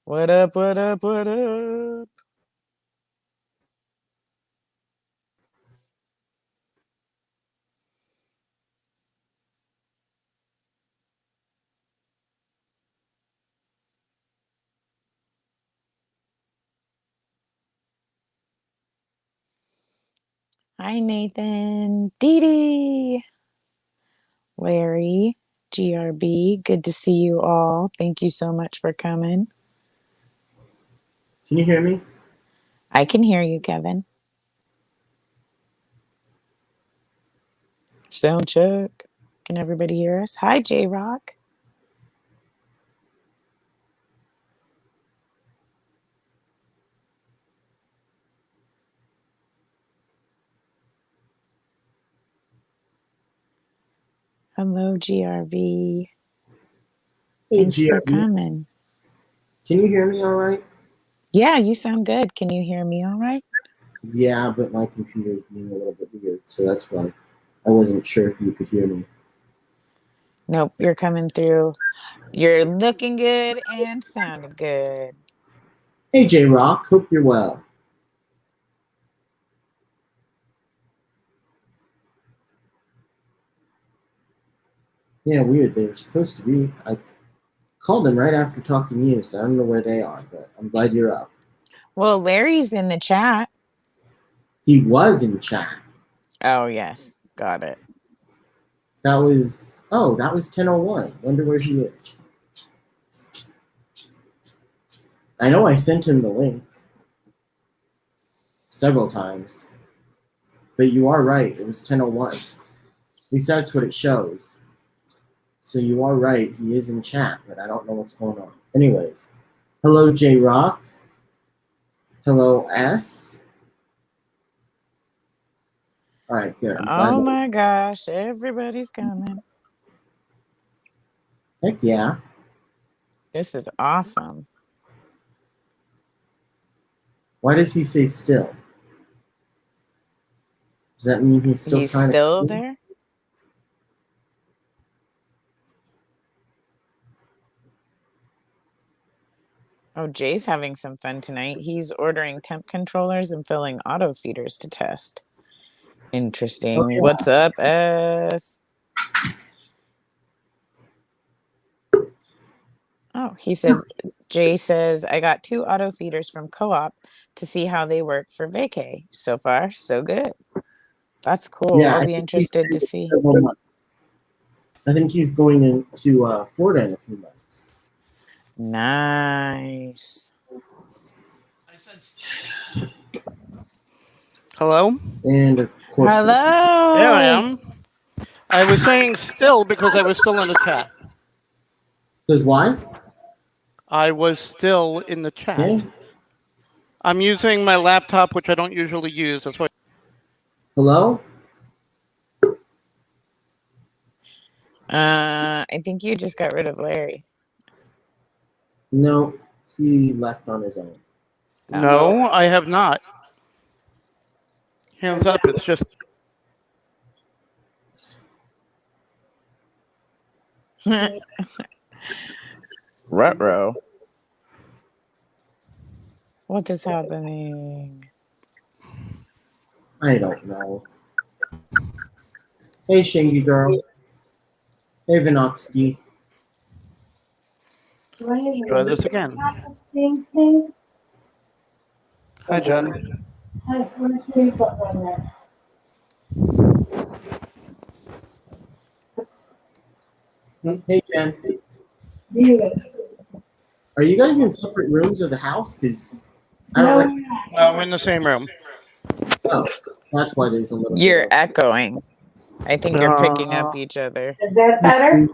What up, what up, what up? Hi, Nathan, Dee Dee, Larry, GRB. Good to see you all. Thank you so much for coming. Can you hear me? I can hear you, Kevin. Sound check. Can everybody hear us? Hi, J Rock. Hello, GRV. Hey, Thanks for GRB. coming. Can you hear me all right? Yeah, you sound good. Can you hear me all right? Yeah, but my computer is being a little bit weird, so that's why I wasn't sure if you could hear me. Nope, you're coming through. You're looking good and sounding good. Hey, J Rock. Hope you're well. Yeah, weird. They were supposed to be. I called them right after talking to you, so I don't know where they are, but I'm glad you're up. Well, Larry's in the chat. He was in chat. Oh, yes. Got it. That was 10:01. Wonder where he is. I know I sent him the link several times, but you are right. It was 10:01. At least that's what it shows. So you are right. He is in chat, but I don't know what's going on. Anyways, hello J Rock. Hello S. All right, good. I'm glad. Oh my gosh, everybody's coming. Heck yeah. This is awesome. Why does he say still? Does that mean he's still He's trying still to? there? Oh, Jay's having some fun tonight. He's ordering temp controllers and filling auto feeders to test. Interesting. Oh, yeah. What's up, S? Oh, Jay says, I got 2 auto feeders from Co-op to see how they work for vacay. So far, so good. That's cool. Yeah, I'll be interested to see. I think he's going into Florida in a few months. Nice. Hello? And of course, Hello. There I am. I was saying still because I was still in the chat. Because why? I was still in the chat. Okay. I'm using my laptop, which I don't usually use. That's why. Hello? I think you just got rid of Larry. No, he left on his own. No, I have not. Hands up, it's just. Ruh-roh. What is happening? I don't know. Hey, Shingy girl. Hey, Vinoxky. Try this again. Hi, Jen. Hey, Jen. Are you guys in separate rooms of the house? Because I don't. No, I'm in the same room. Oh, that's why there's a little. You're echoing. I think you're picking up each other. Is that better?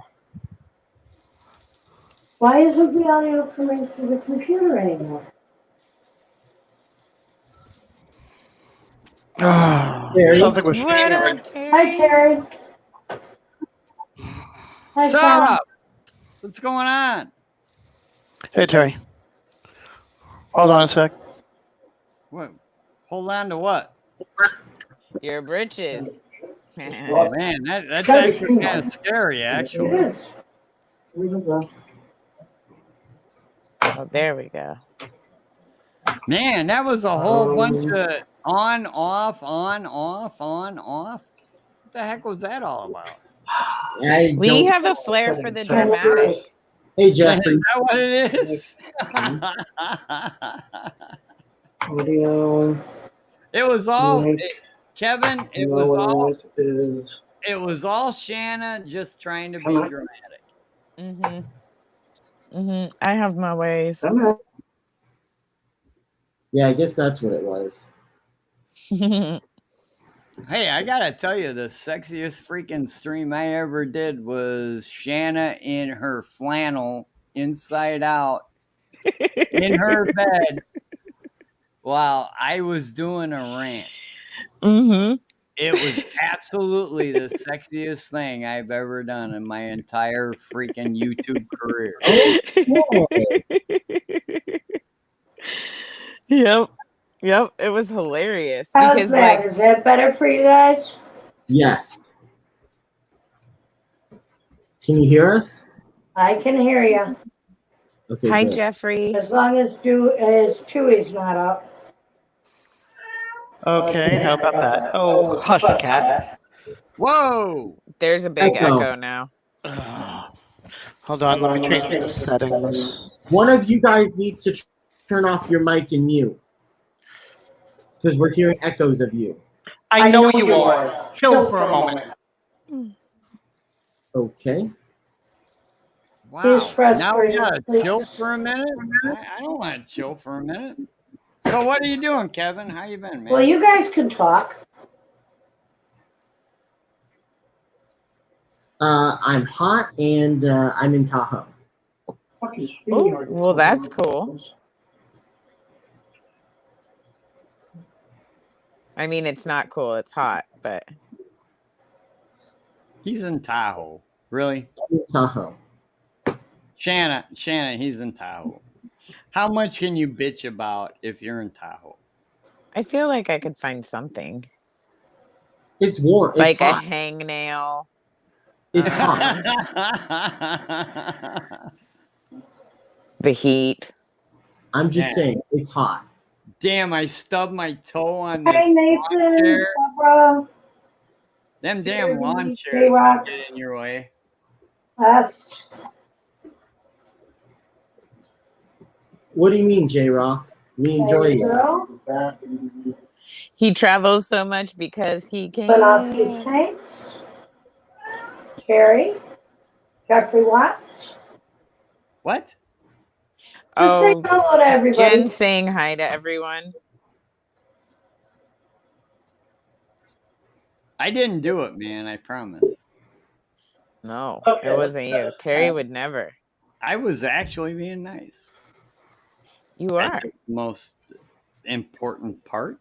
Why isn't the audio coming through the computer anymore? Sounds like we're What sharing. up, Terry? Hi, Terry. Hi, What's Tom. up? What's going on? Hey, Terry. Hold on a sec. What? Hold on to what? Your britches. Oh man, that's actually kind of scary, actually. It is. Oh, there we go. Man, that was a whole bunch of on, off, on, off, on, off. What the heck was that all about? We have a flair for the dramatic. Hey, Is Jeffrey. that what it is? Audio. It was all Mic. Kevin. It Know was what all. it is. It was all Shanna just trying to be Come on. dramatic. I have my ways. Come on. Yeah, I guess that's what it was. Hey, I gotta tell you, the sexiest freaking stream I ever did was Shanna in her flannel, inside out, in her bed, while I was doing a rant. It was absolutely the sexiest thing I've ever done in my entire freaking YouTube career. Yep, it was hilarious. How's Because that? like Is that better for you guys? Yes. Can you hear us? I can hear you. Okay. hi good. Jeffrey. As long as Chewy's not up. Okay, how about that? Oh, hush, cat. Whoa! There's a big Echo. echo now. Hold on, let me change the settings. One of you guys needs to turn off your mic and mute. Because we're hearing echoes of you. I know you are. Chill for a moment. Okay. Wow. He's Now we frustrated. gotta chill for a minute? I don't want to chill for a minute. So what are you doing, Kevin? How you been, man? Well, you guys can talk. I'm hot and I'm in Tahoe. Oh, well, that's cool. I mean, it's not cool. It's hot, but He's in Tahoe. Really? Tahoe. Shanna, he's in Tahoe. How much can you bitch about if you're in Tahoe? I feel like I could find something It's warm. It's like a hot. hangnail. It's hot. The heat. I'm just saying, it's hot. Damn, I stubbed my toe on this Hey, lawn Nathan. chair. Deborah. Them damn lawn chairs J-Rock. get in your way. Us. What do you mean, J-Rock? We enjoy Hey, it. girl. He travels so much because he Banowski's can. Tanks. Carrie. Jeffrey Watts. What? Just say Oh, hello to everybody. Jen saying hi to everyone. I didn't do it, man. I promise. No, Okay, it wasn't you. that's Terry fine. would never. I was actually being nice. You are. That's the most important part.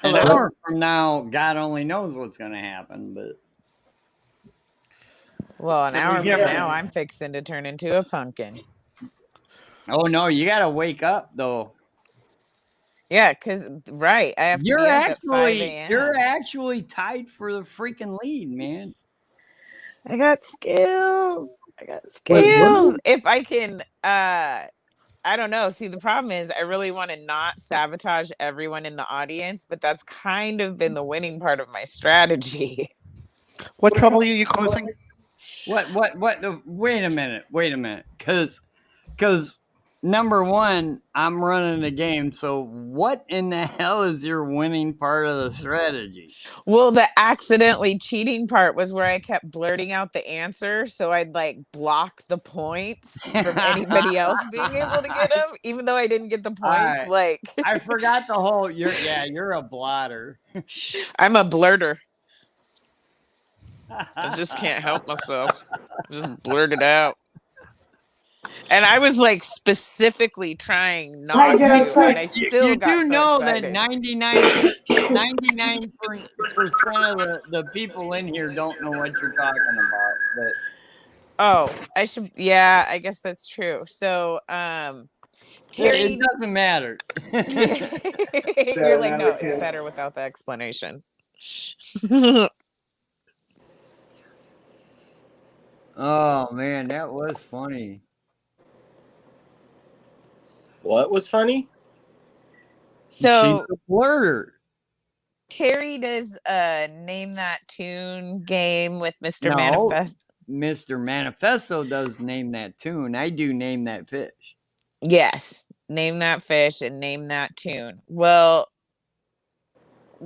An Hello. hour from now, God only knows what's going to happen, but Well, an Can hour we from hear now, me? I'm fixing to turn into a pumpkin. oh no, you got to wake up though. Yeah, because, right, I have to You're be up at 5 a.m. actually tied for the freaking lead, man. I got skills. Wait, what? If I can, I don't know. See, the problem is I really want to not sabotage everyone in the audience, but that's kind of been the winning part of my strategy. What trouble are you causing? What? Wait a minute. Because number one, I'm running the game. So what in the hell is your winning part of the strategy? Well, the accidentally cheating part was where I kept blurting out the answer, so I'd like block the points from anybody else being able to get them, even though I didn't get the points. right. Like I forgot the whole. You're a blotter. I'm a blurter. I just can't help myself. I just blurt it out. And I was like specifically trying not to, and I still you got do so know excited. that 99% of the people in here don't know what you're talking about. But Oh, I should. Yeah, I guess that's true. So, Terry, it doesn't matter. you're like, no, it's better without the explanation. Oh man, that was funny. What was funny? She's So a blurter. Terry does name that tune game with Mr. No, Manifest. Mr. Manifesto does name that tune. I do name that fish. Yes, name that fish and name that tune. Well,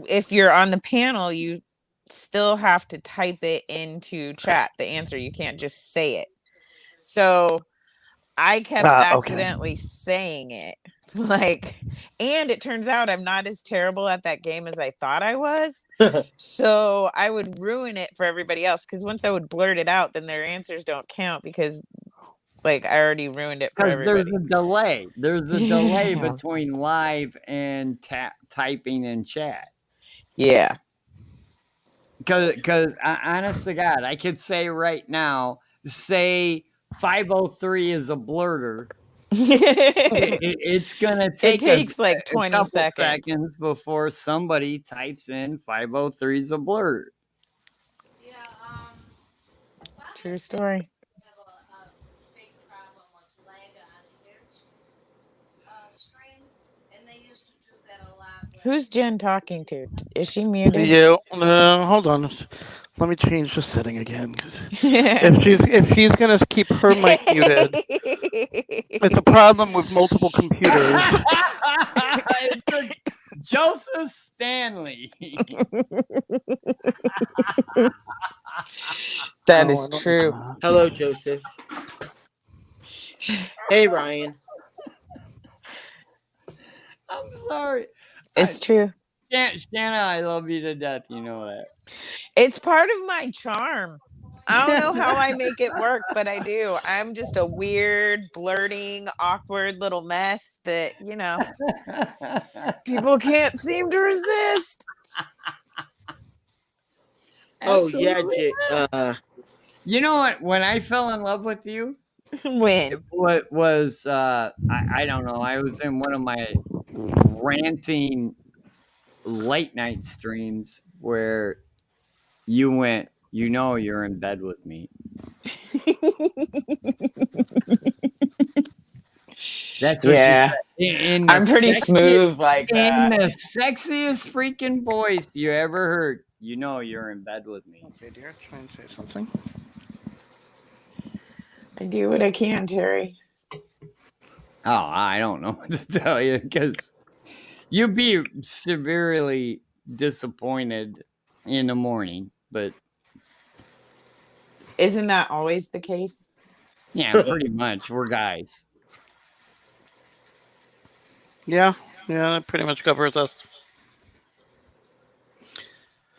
if you're on the panel, you still have to type it into chat, the answer. You can't just say it. So I kept Okay. accidentally saying it. Like, and it turns out I'm not as terrible at that game as I thought I was. So I would ruin it for everybody else because once I would blurt it out, then their answers don't count because like I already ruined it for Because there's everybody. a delay. There's a delay Yeah. between live and typing in chat. Yeah. Because honest to God, I could say right now, say 503 is a blurter. It's gonna take It takes like a 20 couple seconds before somebody types in 503 is a blurter. True story. Who's Jen talking to? Is she muted? Yeah, hold on. Let me change the setting again. 'Cause if she's gonna keep her mic muted, it's a problem with multiple computers. It's Joseph Stanley. That is true. Hello, Joseph. Hey, Ryan. I'm sorry. It's true. Shanna, I love you to death. You know that. It's part of my charm. I don't know how I make it work, but I do. I'm just a weird, blurting, awkward little mess that, you know, people can't seem to resist. Oh, yeah, you know what? When I fell in love with you, When? what was I don't know. I was in one of my ranting late night streams where you went, you know, you're in bed with me. That's what you said. I'm pretty smooth like that. In the sexiest freaking voice you ever heard. You know you're in bed with me. Okay, dear, try and say something. I do what I can, Terry. Oh, I don't know what to tell you because you'd be severely disappointed in the morning, but Isn't that always the case? yeah, pretty much. We're guys. Yeah, that pretty much covers us.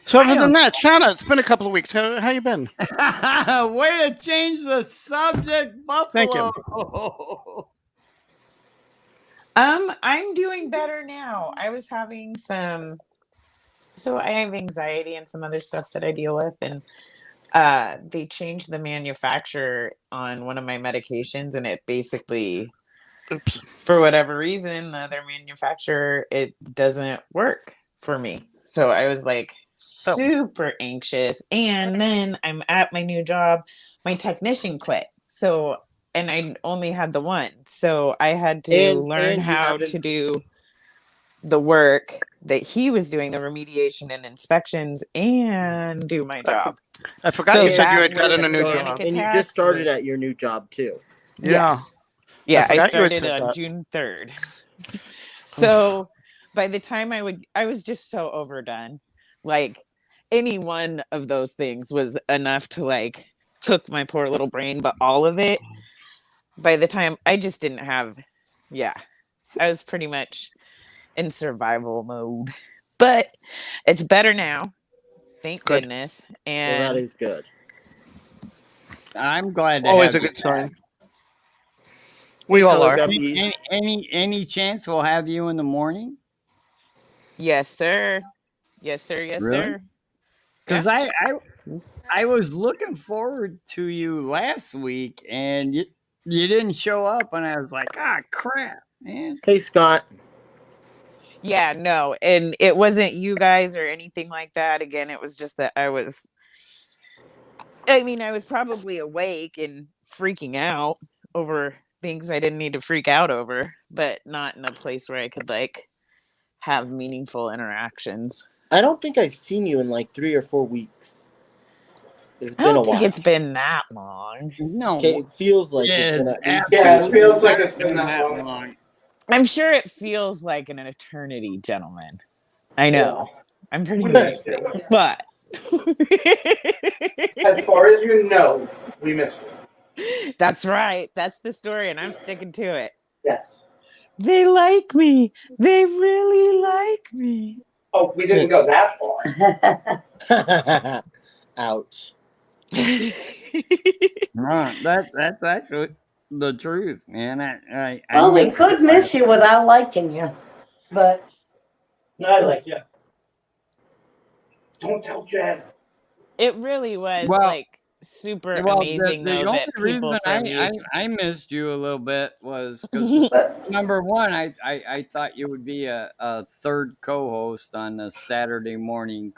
So other than that, Shanna, it's been a couple of weeks. How you been? Way to change the subject, Buffalo. Thank you. I'm doing better now. I was having so I have anxiety and some other stuff that I deal with, and they changed the manufacturer on one of my medications, and it basically, Oops. for whatever reason, the other manufacturer, it doesn't work for me. So I was like super anxious, and then I'm at my new job. My technician quit, so and I only had the one, so I had to learn how to do the work that he was doing, the remediation and inspections, and do my job. I forgot you said you had gotten a new panic job. And you attacks just started was- at your new job, too. Yeah. Yes. Yeah, I forgot you had started said on that. June 3rd. So by the time I was just so overdone. Like any one of those things was enough to like cook my poor little brain, but all of it, by the time I just didn't have, I was pretty much in survival mode. But it's better now. Thank goodness. And well, that is good. I'm glad to Always have a good you sign. back. We all are. Any chance we'll have you in the morning? Yes, sir. Yes, sir. Yes, Really? sir. Because I was looking forward to you last week, and you didn't show up, and I was like, crap, man. Hey, Scott. Yeah, no, and it wasn't you guys or anything like that. Again, it was just that I was I mean, I was probably awake and freaking out over things I didn't need to freak out over, but not in a place where I could like have meaningful interactions. I don't think I've seen you in like 3 or 4 weeks. It's I been a don't think while. it's been that long. No, Okay, it feels like it's been it's at least Yeah, it 2 feels like not it's been that long. I'm sure it feels like an eternity, gentlemen. I know. I'm pretty We missed basic, you. but As far as you know, we missed you. that's right. That's the story, and I'm sticking to it. Yes. They like me. They really like me. Oh, we didn't go that far. Ouch. Right, that's actually the truth, man. I Well, we miss could miss you without liking you, but I like you. Don't tell Jen. It really was Well- like super amazing, the though, only that people reason from you. I missed you a little bit was because but number one, I thought you would be a third co-host on the Saturday morning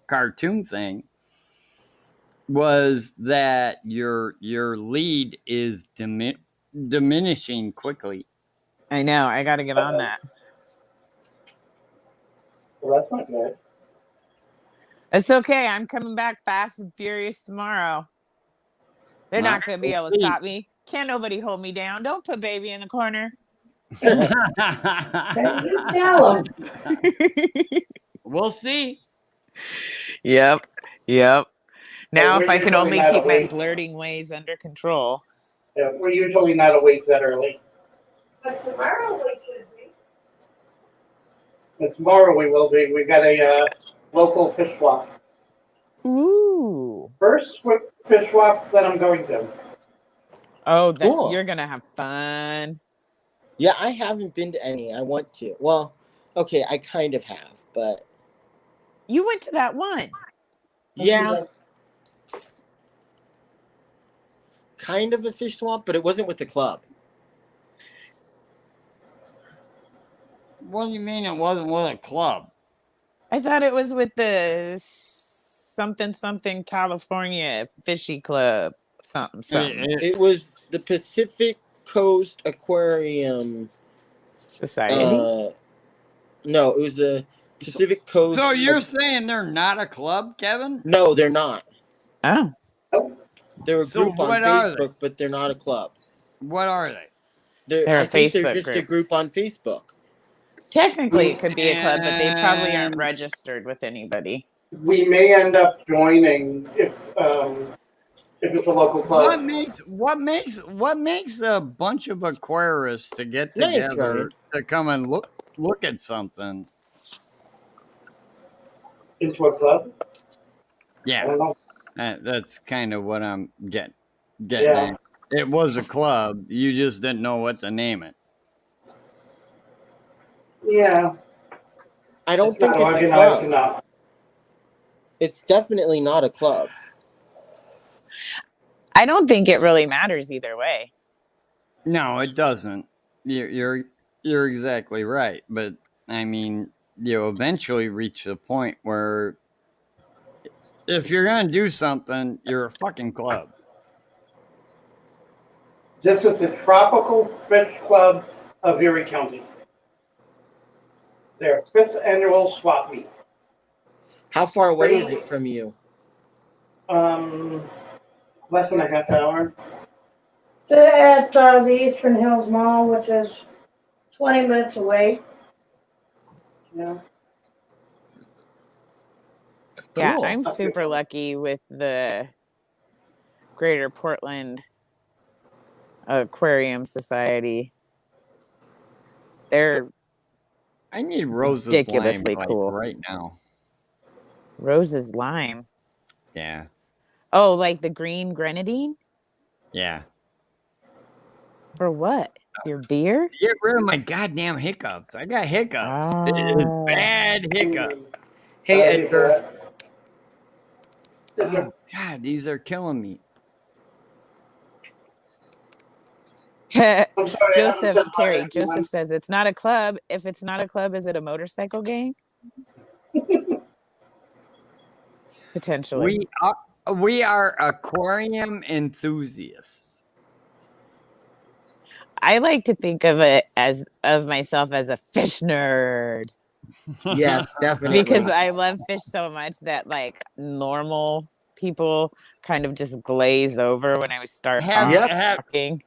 cartoon thing. Was that your lead is diminishing quickly? I know. I got to get on that. Well, that's not good. It's okay. I'm coming back fast and furious tomorrow. They're not going to be able to stop me. Can't nobody hold me down. Don't put baby in the corner. you tell him. We'll see. Yep. Now, we're if I could usually only not keep my awake. blurting ways under control. Yeah, we're usually not awake that early. But tomorrow we could be. But tomorrow we will be. We got a local fish swap. Ooh. First fish swap that I'm going to. Oh, that Cool. you're going to have fun. Yeah, I haven't been to any. I want to. Well, okay, I kind of have, but You went to that one. yeah, kind of a fish swamp, but it wasn't with the club. What do you mean it wasn't with a club? I thought it was with the something California Fishy Club. Something. It was the Pacific Coast Aquarium Society. No, it was the Pacific Coast. So you're saying they're not a club, Kevin? No, they're not. Oh. They're a So group on what are Facebook, but they're not a club. What are they? They're a I think they're Facebook just a group. group on Facebook. Technically, it could be a club, but they probably aren't registered with anybody. We may end up joining if it's a local club. What makes a bunch of aquarists to get Nice, together Ryan. to come and look at something? Into a club? I Yeah, don't know. that's kind of what I'm getting Yeah. at. It was a club. You just didn't know what to name it. Yeah. I don't think not it's a organized club. enough. It's definitely not a club. I don't think it really matters either way. No, it doesn't. You're exactly right. But I mean, you eventually reach a point where if you're gonna do something, you're a fucking club. This is the Tropical Fish Club of Erie County. Their 5th annual swap meet. How far away is it from you? Less than a half hour. It's at the Eastern Hills Mall, which is 20 minutes away. Yeah. Yeah, Cool. I'm super lucky with the Greater Portland Aquarium Society. They're I need Rose's ridiculously lime cool. right now. Rose's Lime. Yeah, Oh, like the green grenadine? yeah. For what? Your beer? Get rid of my goddamn hiccups. I got hiccups. It's Ah. bad hiccups. Hey, Edgar. Oh God, these are killing me. I'm sorry, Joseph, I'm Terry, sorry, Joseph says it's not a club. If it's not a club, is it a motorcycle gang? Potentially. We are aquarium enthusiasts. I like to think of myself as a fish nerd. Yes, definitely. Because I love fish so much that like normal people kind of just glaze over when I start talking.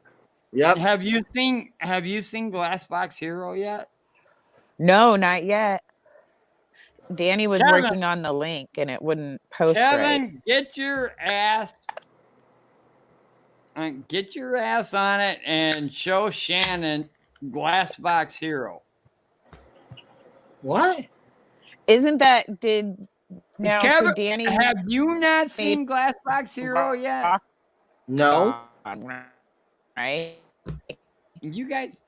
Yep. Have you seen Glassbox Hero yet? No, not yet. Danny was Kevin. working on the link and it wouldn't post Kevin, right. get your ass on it and show Shannon Glassbox Hero. What? Isn't that Kevin, so Danny have you not seen Glassbox Hero yet? No. Right? You guys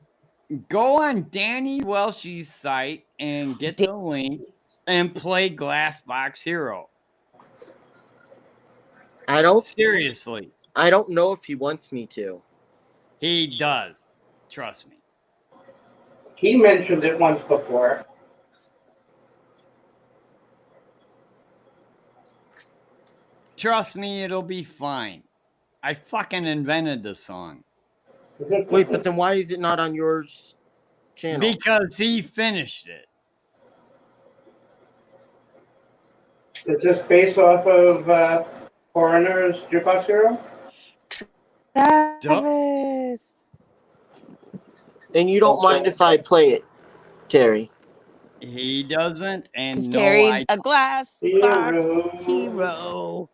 go on Danny Welsh's site and get the link and play Glassbox Hero. Seriously. I don't know if he wants me to. He does. Trust me. He mentioned it once before. Trust me, it'll be fine. I fucking invented the song. Wait, but then why is it not on your channel? Because he finished it. Is this based off of Foreigner's Jukebox Hero? Travis. And you don't mind if I play it, Terry? He doesn't, and no, Terry's a glass box hero.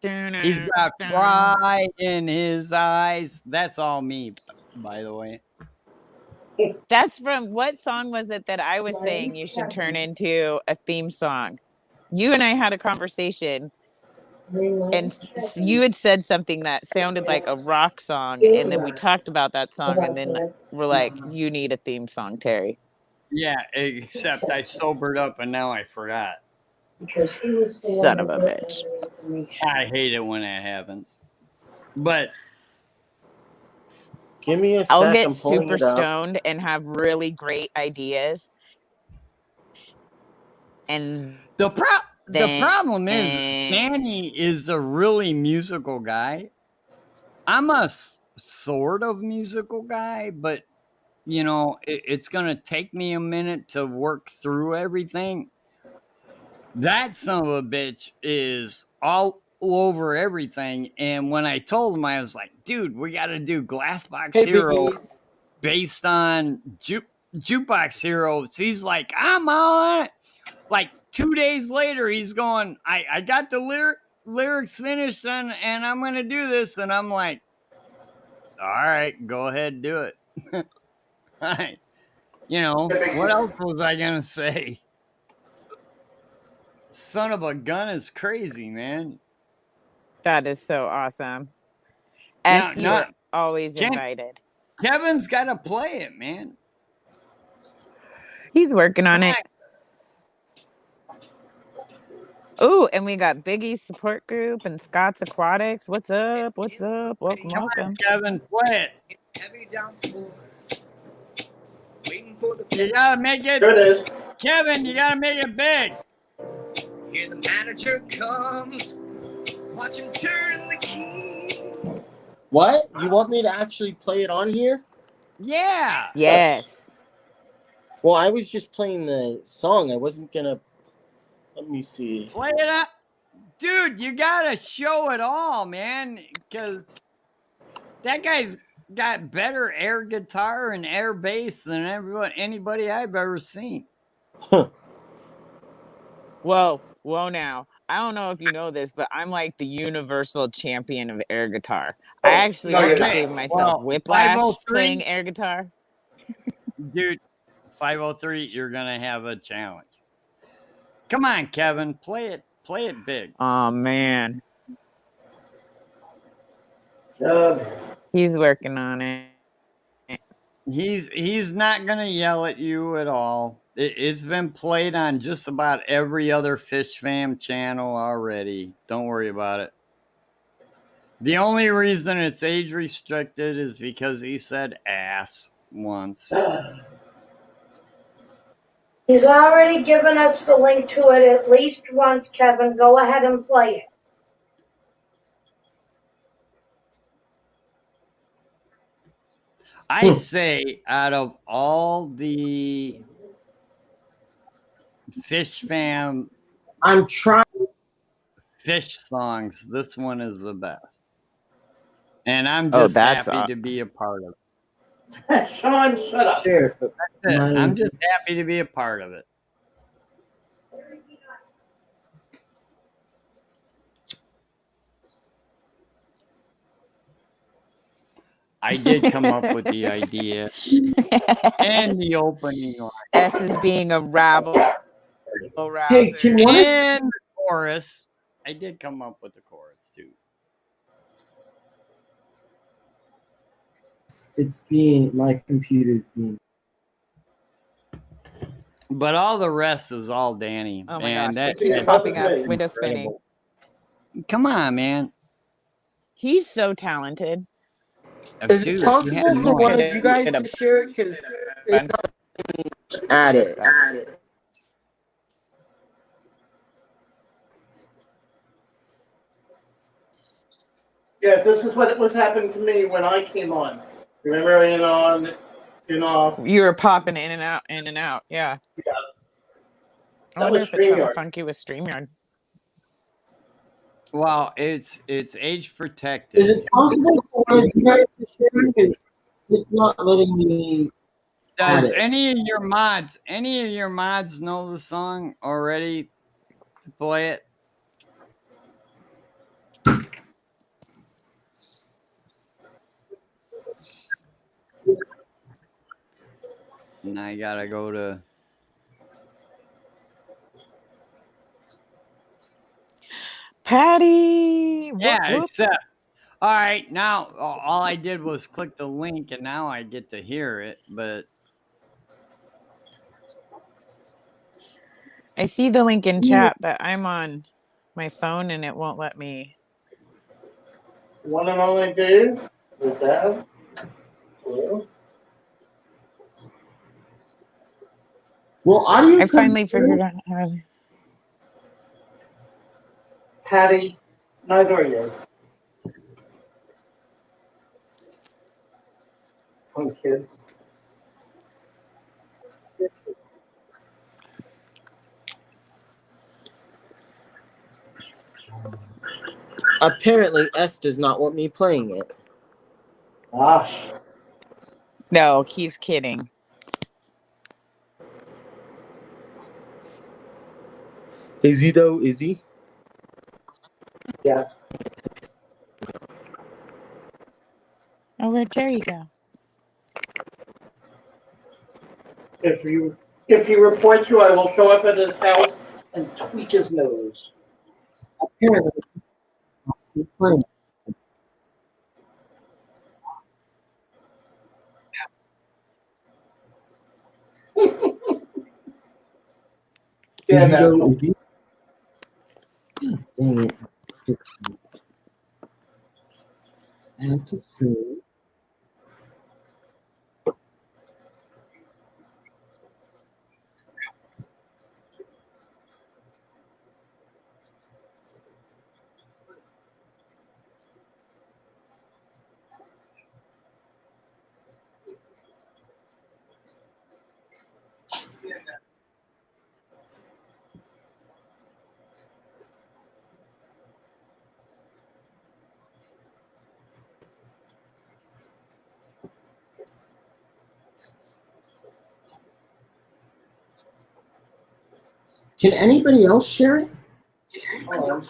He's got pride in his eyes. That's all me, by the way. That's from what song was it that I was saying you should turn into a theme song? You and I had a conversation, and you had said something that sounded like a rock song, and then we talked about that song, and then we're like, you need a theme song, Terry. Yeah, except I sobered up and now I forgot. Because he was the Son of a bitch. I hate it when it happens. But give me a sec. I'll get super stoned and have really great ideas. And the problem is Danny is a really musical guy. I'm a sort of musical guy, but you know, it's gonna take me a minute to work through everything. That son of a bitch is all over everything. And when I told him, I was like, dude, we got to do Glassbox Hero based on Jukebox Hero. So he's like, I'm on it. Like 2 days later, he's going, I got the lyrics finished and I'm going to do this. And I'm like, all right, go ahead and do it. You know, what else was I going to say? Son of a gun is crazy, man. That is so awesome. You're always invited. Kevin's got to play it, man. He's working on it. Oh, and we got Biggie's support group and Scott's Aquatics. What's up? What's up? Welcome, welcome. On, Kevin, play it. Heavy downpour. Waiting for the you gotta make it. There it is. Kevin, you gotta make it big. Here the manager comes. Watch him turn the key. What? You want me to actually play it on here? Yeah. Yes. Well, I was just playing the song. I wasn't gonna. Let me see. Play it up. Dude, you gotta show it all, man. Because that guy's got better air guitar and air bass than anybody I've ever seen. Huh. Whoa now. I don't know if you know this, but I'm like the universal champion of air guitar. I actually gave myself whiplash playing air guitar. Dude, 503, you're gonna have a challenge. Come on, Kevin, play it big. Oh man. He's working on it. He's not gonna yell at you at all. It's been played on just about every other Fish Fam channel already. Don't worry about it. The only reason it's age restricted is because he said ass once. He's already given us the link to it at least once, Kevin. Go ahead and play it. I say out of all the Fish Fam I'm trying. fish songs, this one is the best. And I'm Oh, just that's happy to be a part of it. Sean, shut up. Share, but That's it. my, I'm just happy to be a part of it. I did come up with the idea and the opening line. S is being a rabble rouser. Hey, can one of And the chorus. I did come up with the chorus too. it's being my computer being. But all the rest is all Danny. Oh my man, gosh, that it keeps that's popping up. incredible. Window spinning. Come on, man. He's so talented. Is Dude, it you possible have for no one idea. of you guys to share it? Because it's not at it. Yeah, this is what was happening to me when I came on. Remember, You were popping in and out, in and out. Yeah. Yeah. I That wonder was if it's something StreamYard. funky with StreamYard. Well, it's age protected. Is it possible for one of you guys to share it? 'Cause it's not letting me. Does Got it. any of your mods know the song already to play it? And I gotta go to. Patty! Whoop, Yeah, whoop. except. All right, now all I did was click the link, and now I get to hear it. But I see the link in chat, but I'm on my phone and it won't let me. One and only Dave with that. Hello. Well, audio. I finally figured out how to. Patty, neither are you. Come kids. Apparently, S does not want me playing it. Ah, No, he's kidding. Is he though? Is he? yes. Oh, where'd Jerry go? If you report you, I will show up at his house and tweak his nose. Apparently, he's playing. Yeah, Is he though? no. Is he? Dang it. Add to stream. Can anybody else share it? Oh,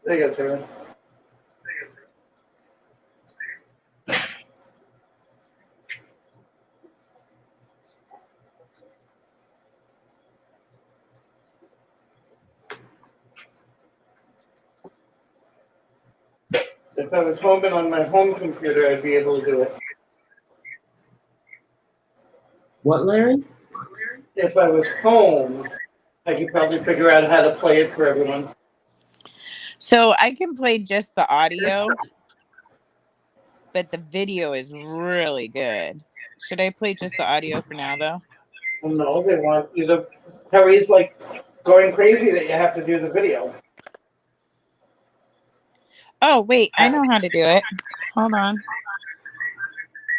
there you go, Terry. If I was home and on my home computer, I'd be able to do it. What, Larry? If I was home, I could probably figure out how to play it for everyone. So I can play just the audio, but the video is really good. Should I play just the audio for now, though? Well, no, they want either. Terry's like going crazy that you have to do the video. Oh, wait, I know how to do it. Hold on.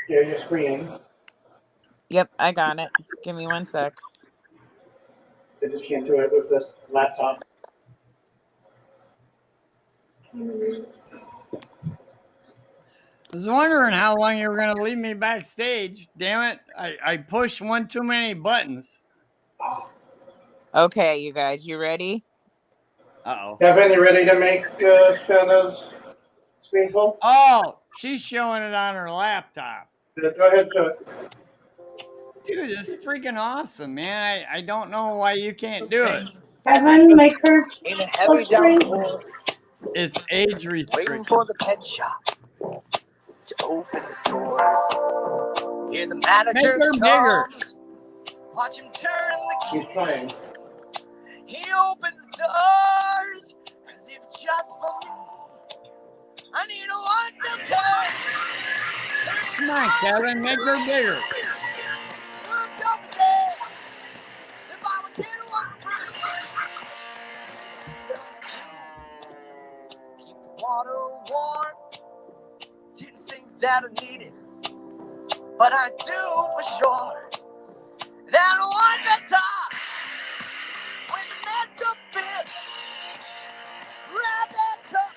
Share your screen. Yep, I got it. Give me 1 sec. I just can't do it with this laptop. I was wondering how long you were going to leave me backstage. Damn it. I pushed one too many buttons. Okay, you guys, you ready? Uh-oh. Kevin, you ready to make Shanna's screen full? Oh, she's showing it on her laptop. Go ahead, show it. Dude, it's freaking awesome, man. I don't know why you can't do it. Kevin, make her In a full heavy screen. downpour, It's age waiting restricted. for the pet shop to open the doors. Hear the manager her bigger. comes. Watch him turn the key. He's trying. He opens the doors as if just for me. I need a one filter. Come on, Kevin, make her bigger. Look over there. If I would get one free. Keep the water warm. Didn't think that I needed, but I do for sure. That one better. When the mess up fits, grab that cup.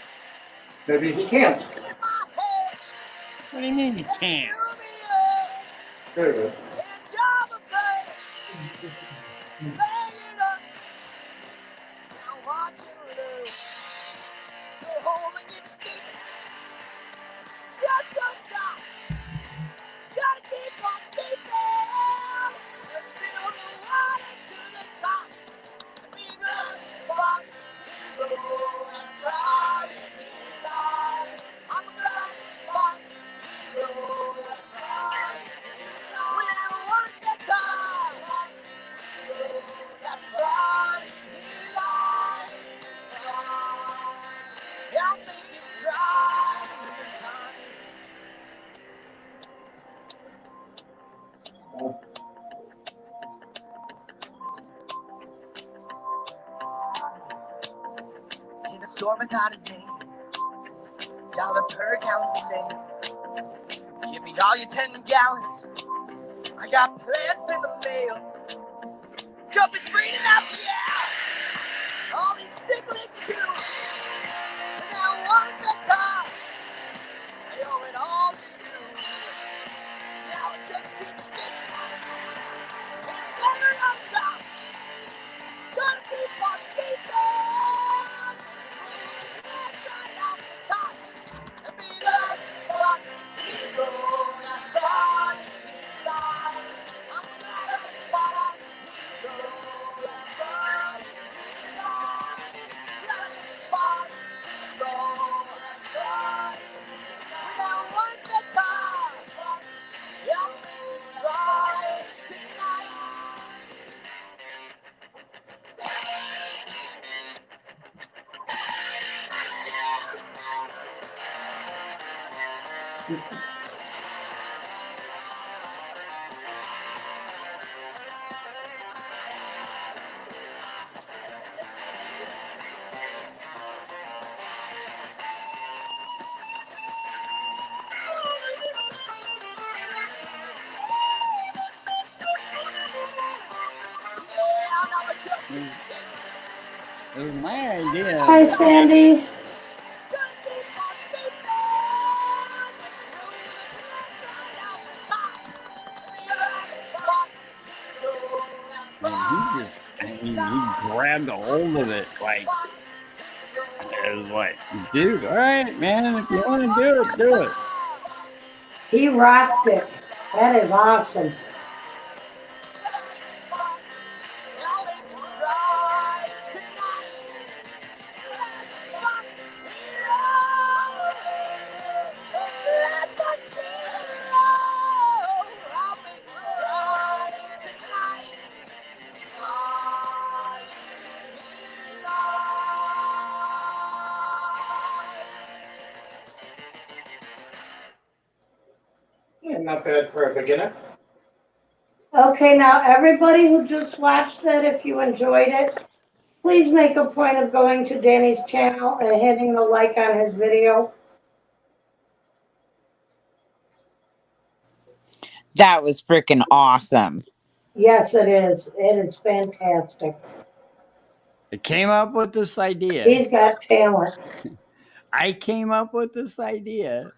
Maybe he can't. In my head. What do you mean you can't? There it is. In a storm without a name, dollar per gallon sale. Give me all your 10 gallons. I got plants in the mail. Cup is breathing out the air. All these cichlids too. And that one better. I owe it all to you. Now it just keeps sticking. And never runs out. Gonna keep on skating. Shine out the top. And be the bus hero that brought me life. I'm the bus hero that brought me life. The bus hero that brought me life. Without one better, I'll make it right tonight. It was my idea. Hi, Sandy. He grabbed a hold of it like it was like, dude, all right, man, if you want to do it, do it. He rocked it. That is awesome. Yeah, not bad for a beginner. Okay, now everybody who just watched that, if you enjoyed it, please make a point of going to Danny's channel and hitting the like on his video? That was freaking awesome. Yes, it is. It is fantastic. I came up with this idea. He's got talent. I came up with this idea.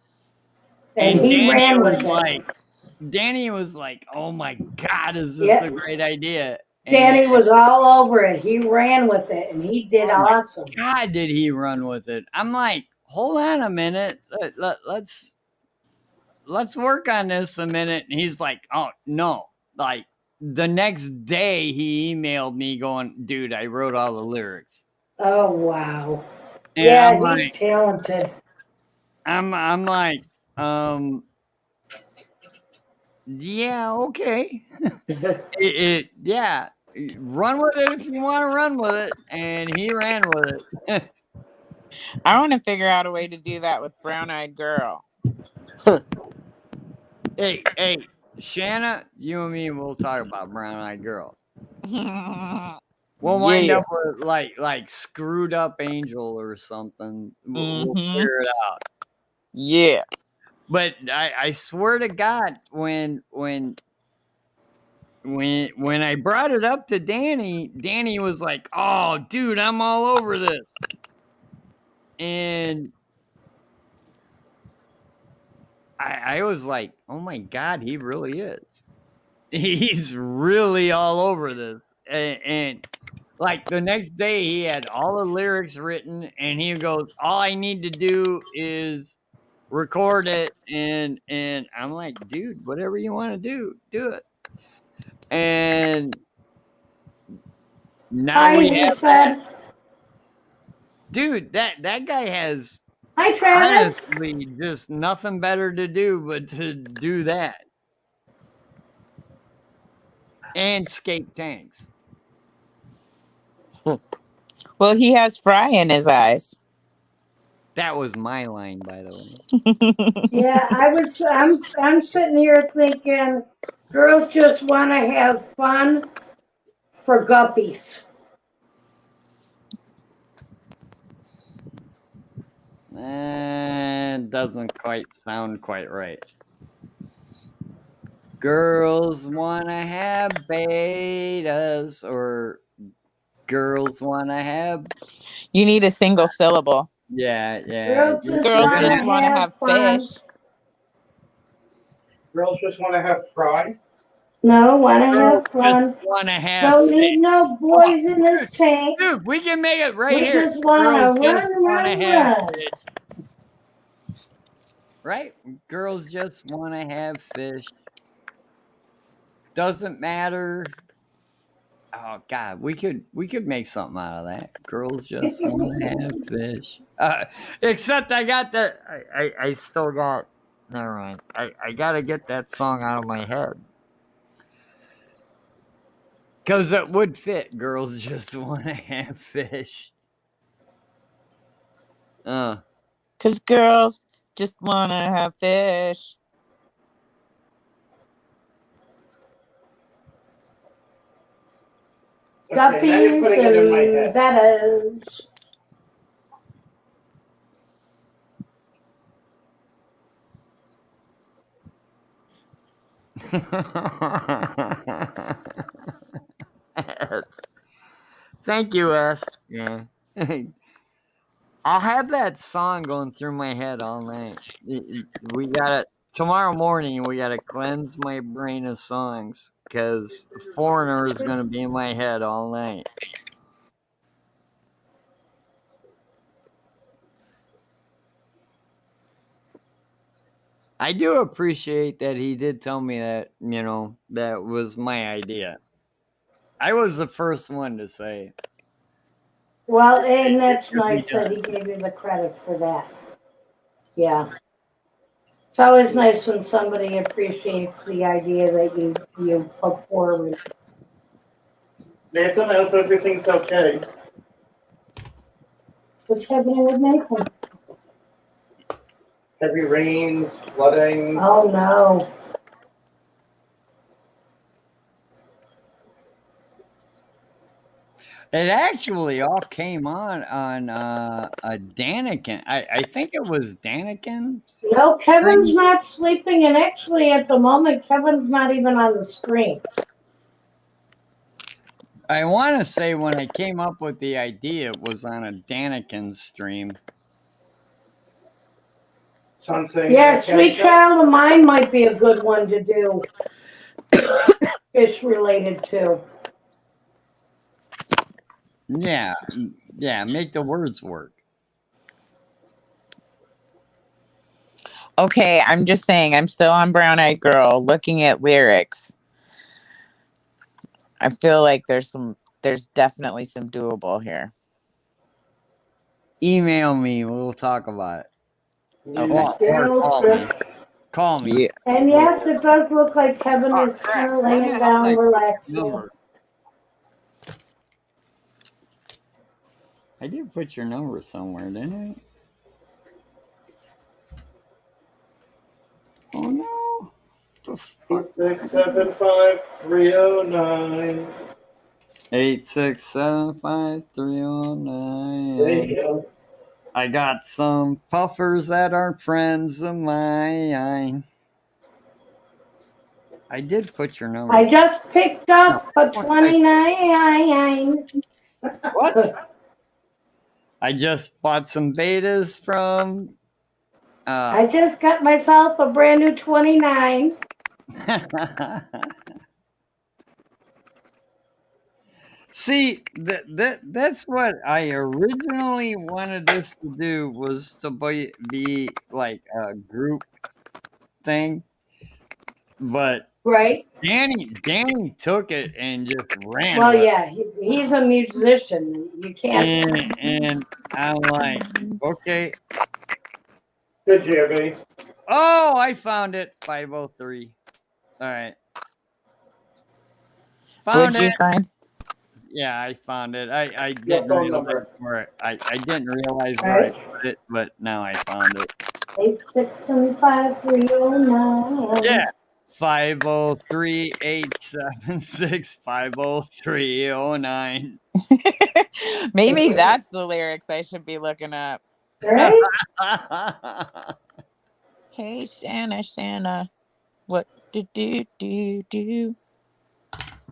And he ran with it. Danny was like, oh my God, is this Yep. a great idea? Danny And- was all over it. He ran with it, and he did Oh my awesome. God, did he run with it? I'm like, hold on a minute. Let's work on this a minute. And he's like, oh no. Like the next day he emailed me going, dude, I wrote all the lyrics. Oh, wow. And Yeah, I'm he's like, talented. I'm like, yeah, okay. Yeah. Run with it if you want to run with it. And he ran with it. I want to figure out a way to do that with Brown Eyed Girl. Hey, Shanna, you and me, we'll talk about Brown Eyed Girl. We'll wind up with like Screwed Up Angel or something. We'll figure it out. Yeah. But I swear to God, when I brought it up to Danny was like, "Oh, dude, I'm all over this," and I was like, "Oh my God, he really is. He's really all over this." And like the next day, he had all the lyrics written, and he goes, "All I need to do is record it." And I'm like, "Dude, whatever you want to do it." And now we have said. that. Dude, that guy has Hi, Travis. honestly just nothing better to do but to do that. And skate tanks. Well, he has fry in his eyes. That was my line, by the way. Yeah, I'm sitting here thinking girls just want to have fun for guppies. Doesn't quite sound quite right. Girls want to have betas, or girls want to have... You need a single syllable. Yeah. Girls just Girls wanna just want to have fun. fish. Girls just want to have fry. No, want to Girls have fun. just want to have Don't fish. need no boys in this tank. Dude, we can make it right We here. just wanna Girls just run, wanna run, have run. fish. Right? Girls just want to have fish. Doesn't matter. Oh God, we could make something out of that. Girls just want to have fish. Except I got that. I still got. Never mind. I gotta get that song out of my head. Because it would fit. Girls just want to have fish. Because girls just want to have fish. Okay, now you're Guppies putting it in my and head. bettas. Thank you, S. Yeah. I'll have that song going through my head all night. We gotta... Tomorrow morning, we gotta cleanse my brain of songs, because Foreigner is gonna be in my head all night. I do appreciate that he did tell me that, that was my idea. I was the first one to say. Well, and that's nice that he gave you the credit for that. Yeah. It's always nice when somebody appreciates the idea that you put forward. Nathan, I hope everything's okay. What's happening with Nathan? Heavy rains, flooding. Oh, no. It actually all came on a Daniken. I think it was Daniken's. No, Kevin's not sleeping, and actually at the moment, Kevin's not even on the screen. I want to say when I came up with the idea, it was on a Daniken stream. So I'm saying Yeah, Sweet Child of Mine might be a good one to do. Fish related to. Yeah, make the words work. Okay, I'm just saying, I'm still on Brown Eyed Girl looking at lyrics. I feel like there's definitely some doable here. Email me. We'll talk about it. Okay. Or call me. Yeah. And yes, it does look like Kevin is kind of laying down, relaxing. Number. I did put your number somewhere, didn't I? Oh no. 8675309. 8675309. There you go. I got some puffers that aren't friends of mine. I did put your number. I just picked up a 29. What? I just bought some betas from. I just got myself a brand new 29. See, that's what I originally wanted this to do, was to be like a group thing. But right, Danny took it and just ran. Well, with yeah, he's a musician. You can't. and I'm like, okay. Good, Jeremy. Oh, I found it. 503. All right. What'd you find? Yeah, I found it. I didn't realize where I didn't realize where I put it, but now I found it. 8675309. Yeah. 503-876-50309. Maybe that's the lyrics I should be looking up. Right? Hey, Shanna, what do?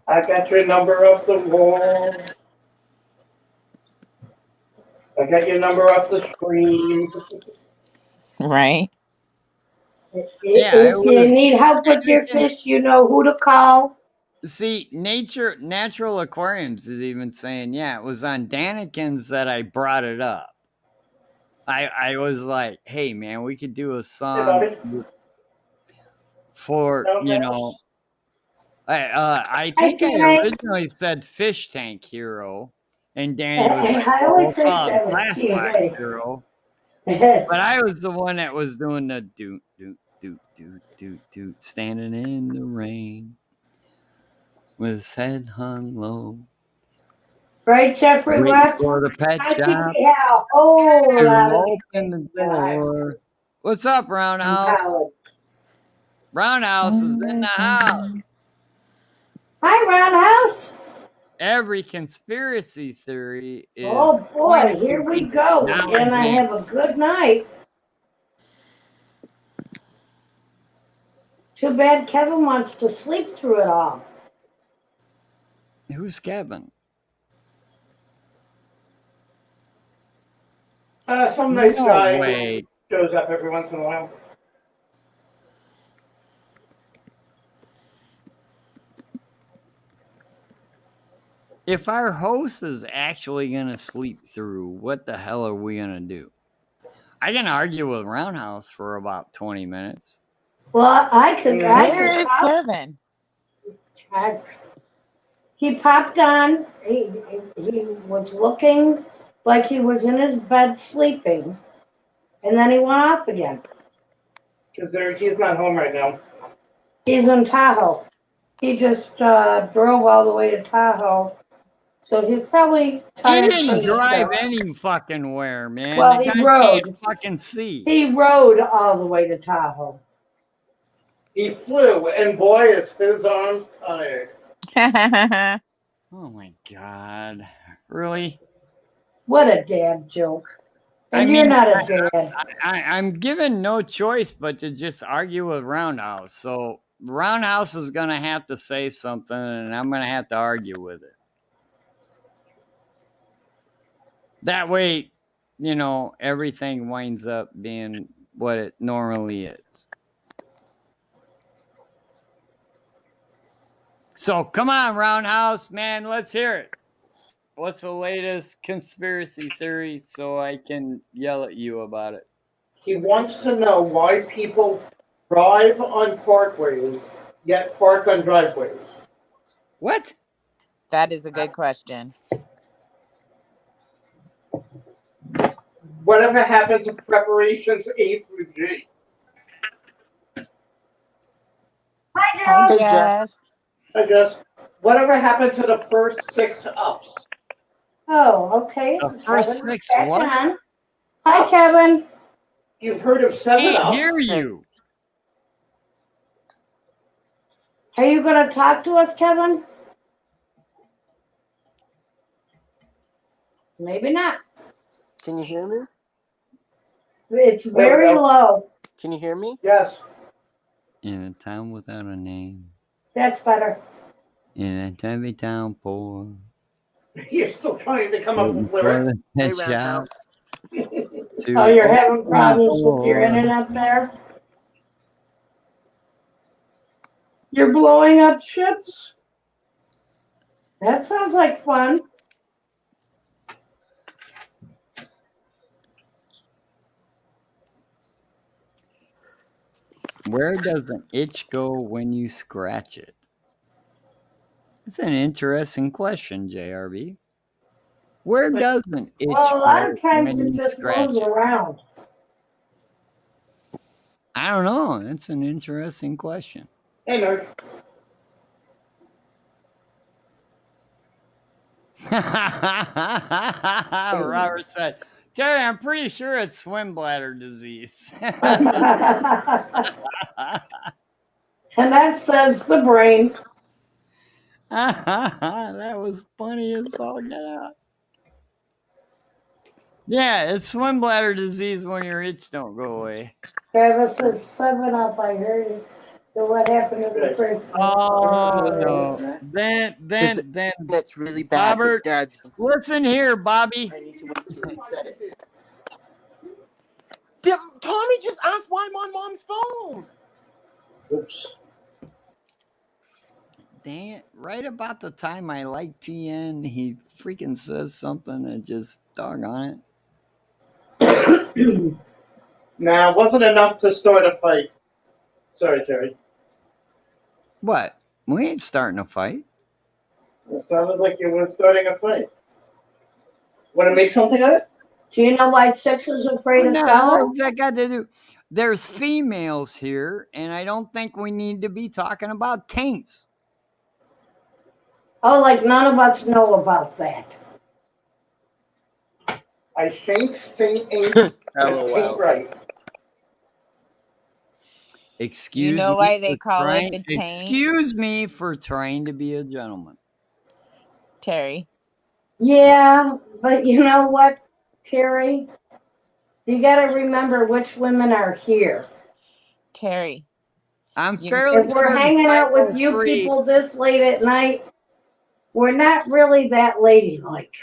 I got your number off the wall. I got your number off the screen. Right? If you need help with your fish, you know who to call. See, Natural Aquariums is even saying, yeah, it was on Daniken's that I brought it up. I was like, hey man, we could do a song for, you know, I think I originally said Fish Tank Hero, and Danny was like, I always say that with Glass Hero. But I was the one that was doing the do, standing in the rain with his head hung low. Right, Jeffrey Watts? For the pet shop Yeah, open the door. What's up, Roundhouse? Roundhouse is in the house. Hi, Roundhouse. Every conspiracy theory is. Oh boy, here we go. And I have a good night. Too bad Kevin wants to sleep through it all. Who's Kevin? Some nice guy way. who shows up every once in a while. If our host is actually going to sleep through, what the hell are we going to do? I can argue with Roundhouse for about 20 minutes. Well, I could. Where is Kevin? He popped on. He was looking like he was in his bed sleeping, and then he went off again. Because he's not home right now. He's in Tahoe. He just drove all the way to Tahoe, so he's probably tired. He didn't drive any fucking where, man. Well, the he guy rode. Can't fucking see. He rode all the way to Tahoe. He flew, and boy, is his arms tired. Oh my God. Really? What a dad joke. I And you're mean, not a dad. I'm given no choice but to just argue with Roundhouse. So Roundhouse is going to have to say something, and I'm going to have to argue with it. That way, you know, everything winds up being what it normally is. So come on, Roundhouse, man, let's hear it. What's the latest conspiracy theory so I can yell at you about it? He wants to know why people drive on parkways yet park on driveways. What? That is a good question. Whatever happens to preparations A through G? Hi, Hey, Jess. Jess. I guess. Whatever happened to the first 6 ups? Oh, okay. The first Kevin's 6 back what? on. Hi, Kevin. You've heard of 7 Can't up? hear you. Are you going to talk to us, Kevin? Maybe not. Can you hear me? It's There we very go. low. Can you hear me? Yes. In a town without a name. That's better. In a tiny town poor. You're still trying to come up Waiting with for lyrics. the Hey, pet shop Roundhouse. to Oh, you're having open the problems with your door. internet there? You're blowing up ships? That sounds like fun. Where does an itch go when you scratch it? It's an interesting question, JRB. Where does an itch Well, a lot go of times when it you just scratch goes it? around. I don't know. It's an interesting question. Hey, nerd. Robert said, Terry, I'm pretty sure it's swim bladder disease. And that says the brain. That was funny as all get out. Yeah, it's swim bladder disease when your itch don't go away. Travis says 7 up. I heard it. So what happened to the first? Oh no. Then It's really bad. Robert, listen here, Bobby. I need to wait till he said it. Tommy just asked why I'm on Mom's phone. Oops. Dang it. Right about the time I like TN, he freaking says something that just doggone it. Nah, it wasn't enough to start a fight. Sorry, Terry. What? We ain't starting a fight. It sounded like you were starting a fight. Want to make something of it? Do you know why 6 is afraid of What the 7? hell has that got to do? There's females here, and I don't think we need to be talking about taints. Oh, like none of us know about that. I think ain't right. Excuse You know me why they for call it trying- the taint? Excuse me for trying to be a gentleman. Terry. Yeah, but you know what, Terry? You got to remember which women are here. Terry. I'm You- fairly If we're certain hanging out with you 503 people this late at night, we're not really that ladylike.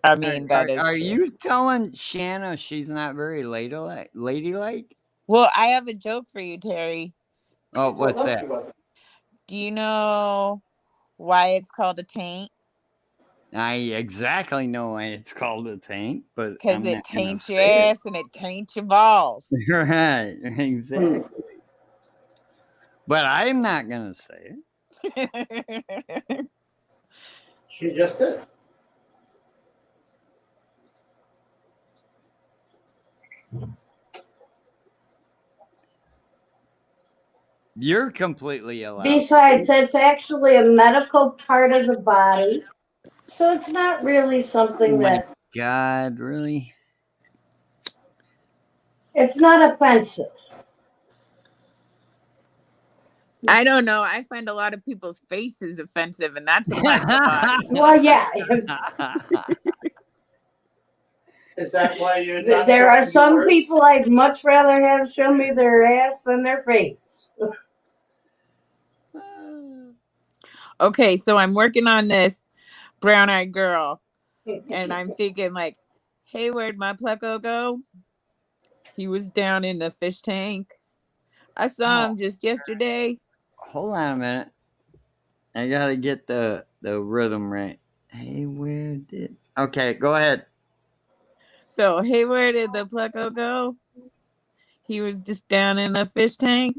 I mean, that is Are true. you telling Shanna she's not very ladylike? Well, I have a joke for you, Terry. Oh, what's that? Do you know why it's called a taint? I exactly know why it's called a taint, but Because I'm it not gonna taints your say it. ass and it taints your balls. Right, exactly. But I'm not gonna say it. She just did. You're completely allowed. Besides, it's actually a medical part of the body. So it's not really something Oh my that, God, really? it's not offensive. I don't know. I find a lot of people's faces offensive, and that's a part of the body. Well, yeah. Is that why you're not? There are talking some yours? people I'd much rather have show me their ass than their face. Okay, so I'm working on this brown-eyed girl, and I'm thinking like, hey, where'd my Pleco go? He was down in the fish tank. I saw him just yesterday. Hold on a minute. I gotta get the rhythm right. Hey, where did? Okay, go ahead. So, hey, where did the Pleco go? He was just down in the fish tank.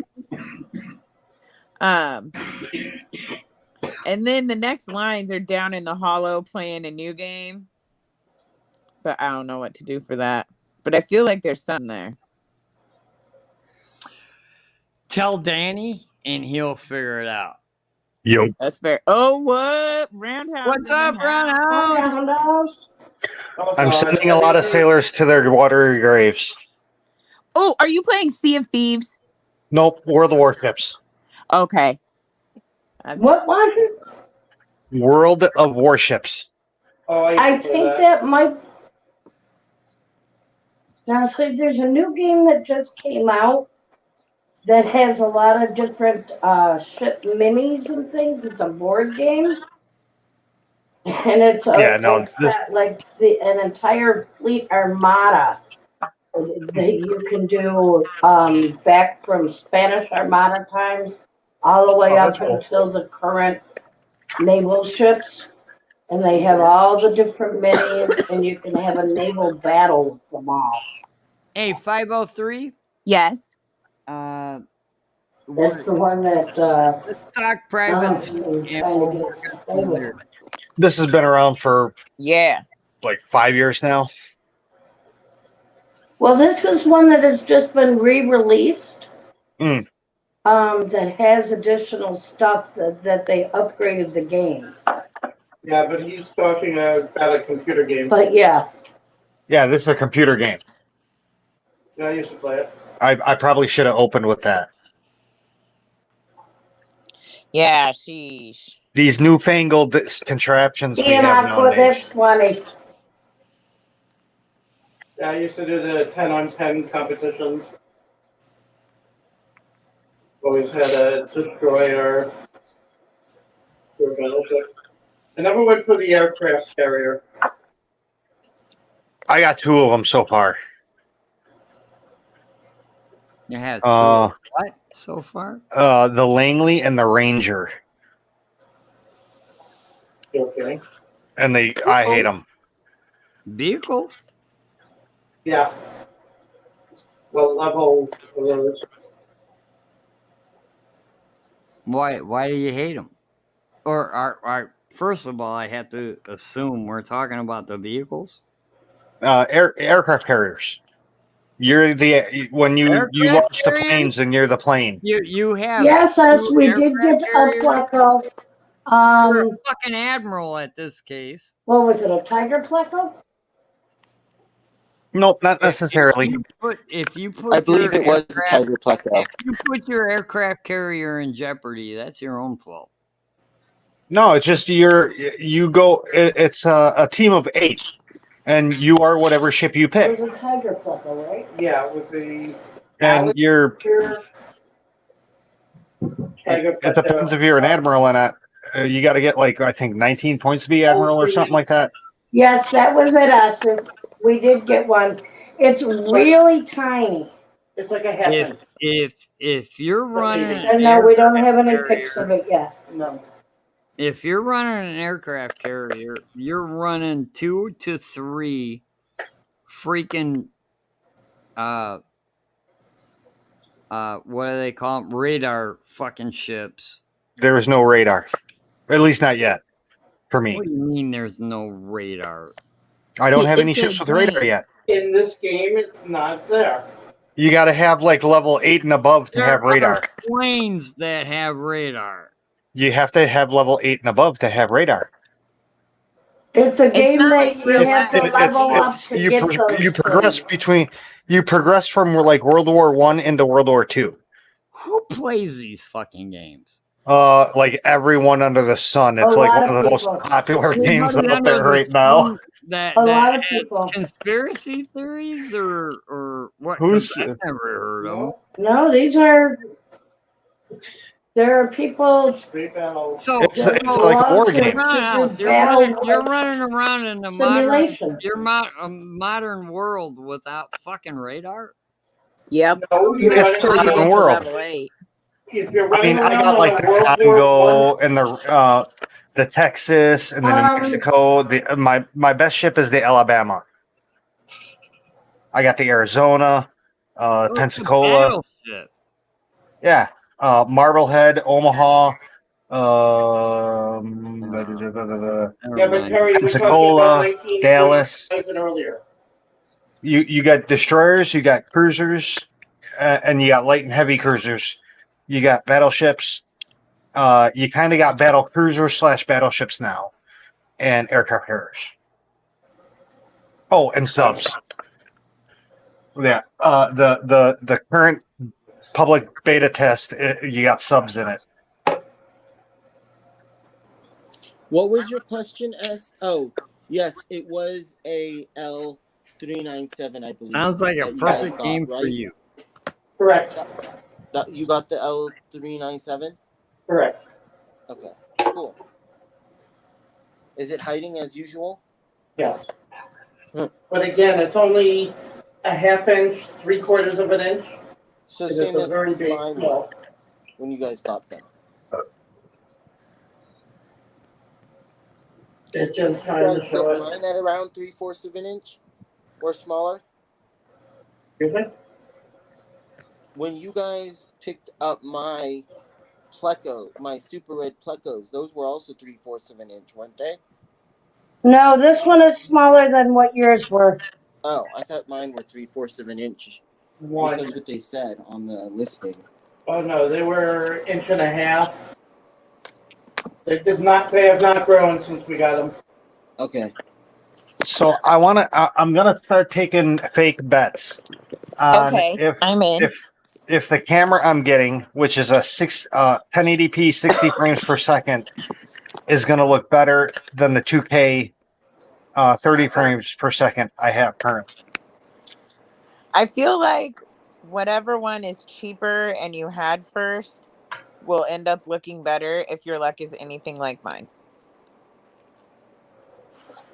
And then the next lines are down in the hollow playing a new game. But I don't know what to do for that. But I feel like there's something there. Tell Danny, and he'll figure it out. Yo. That's fair. Oh, what? Roundhouse. What's up, Roundhouse? Roundhouse. I'm sending a lot of sailors to their watery graves. Oh, are you playing Sea of Thieves? Nope, World of Warships. Okay. What one? World of Warships. Oh, I think that might. Now, see, there's a new game that just came out that has a lot of different ship minis and things. It's a board game. And it's got like an entire fleet armada that you can do back from Spanish Armada times all the way up until the current naval ships. And they have all the different minis, and you can have a naval battle with them all. Hey, 503? Yes. That's the one that let's talk private. This has been around for like 5 years now. Well, this is one that has just been re-released. That has additional stuff that they upgraded the game. Yeah, but he's talking about a computer game. But yeah. Yeah, this is a computer game. Yeah, I used to play it. I probably should have opened with that. Yeah, sheesh. These newfangled contraptions we have Aqua, nowadays. that's funny. Yeah, I used to do the 10-on-10 competitions. Always had a destroyer for a battleship. I never went for the aircraft carrier. I got 2 of them so far. You have 2 what so far? The Langley and the Ranger. Okay. And I hate them. Vehicles? Yeah. What level are those? Why do you hate them? Or first of all, I have to assume we're talking about the vehicles. Aircraft carriers. You're when you launch the planes and you're the plane. You have yes, we did get a Pleco. You're a fucking admiral at this case. What was it? A Tiger Pleco? Nope, not necessarily. If you put I believe it was the Tiger Pleco. If you put your aircraft carrier in jeopardy, that's your own fault. No, it's just you go. It's a team of 8, and you are whatever ship you pick. It was a Tiger Pleco, right? Yeah, with the. And you're. It depends if you're an admiral or not. You got to get I think 19 points to be admiral or something like that. Yes, that was at us. We did get one. It's really tiny. It's like a half. If you're running, And no, we don't have any pics of it yet. No. If you're running an aircraft carrier, you're running 2 to 3 freaking what do they call them? Radar fucking ships. There is no radar, at least not yet, for me. What do you mean there's no radar? I don't have any ships with radar yet. In this game, it's not there. You got to have level 8 and above to have radar. There are planes that have radar. You have to have level 8 and above to have radar. It's a game that you have to level up to get those you progress things. you progress from World War I into World War II. Who plays these fucking games? Like everyone under the sun. It's A like lot one of of the most people. popular games Everybody out under there the right now. sun that A lot that of has people. conspiracy theories or what? Because Who's I've never heard of them. No, there are people So it's that like a war love game. to do battle you're running around in the simulation. modern world without fucking radar. Yep. No, you're It's running Till you modern get around. to world. level 8. If you're I running mean, I around got like on the a World War Congo and the Texas and the New Mexico. My best ship is the Alabama. I got the Arizona, Oh, it's a Pensacola. battleship. Yeah, Marblehead, Omaha, Never Yeah, but mind. Terry, we're talking about Pensacola, 1940 Dallas. and earlier. You got destroyers, you got cruisers, and you got light and heavy cruisers. You got battleships. You kind of got battle cruisers / battleships now, and aircraft carriers. Oh, and subs. Yeah. The current public beta test, you got subs in it. What was your question, S? Oh, yes, it was a L397, I believe. Sounds like a that you guys perfect got, game for right? you. Correct. You got the L397? Correct. Okay, cool. Is it hiding as usual? Yes. But again, it's only a half inch, 3/4 of an inch. So It is same a as very big mine wall. when you guys got them. It's Did you just time guys to show get it. mine at around 3/4 of an inch or smaller? Excuse me? When you guys picked up my Pleco, my Super Red Plecos, those were also 3/4 of an inch, weren't they? No, this one is smaller than what yours were. Oh, I thought mine were 3/4 of an inch. At least One. that's what they said on the listing. Oh no, they were 1.5 inches. They have not grown since we got them. Okay. So I'm gonna start taking fake bets on Okay, I'm in. if the camera I'm getting, which is a 1080p 60 frames per second, is gonna look better than the 2K 30 frames per second I have currently. I feel like whatever one is cheaper and you had first will end up looking better if your luck is anything like mine.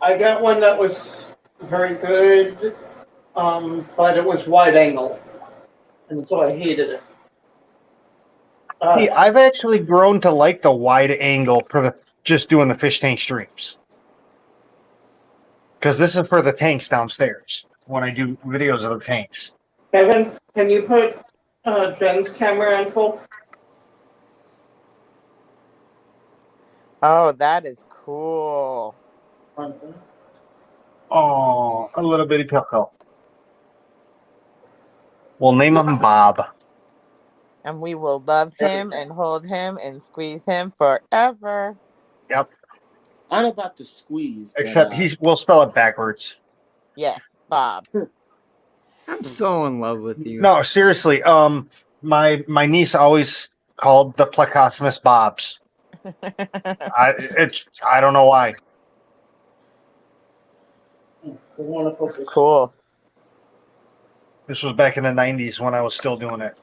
I got one that was very good, but it was wide angle, and so I hated it. See, I've actually grown to like the wide angle for just doing the fish tank streams. Because this is for the tanks downstairs when I do videos of the tanks. Kevin, can you put Jen's camera on full? Oh, that is cool. Oh, a little bitty pickle. We'll name him Bob. And we will love him and hold him and squeeze him forever. Yep. I don't know about the squeeze. Except we'll spell it backwards. Yes, Bob. I'm so in love with you. No, seriously. My niece always called the Plecosmus Bobs. I don't know why. It's cool. This was back in the 90s when I was still doing it.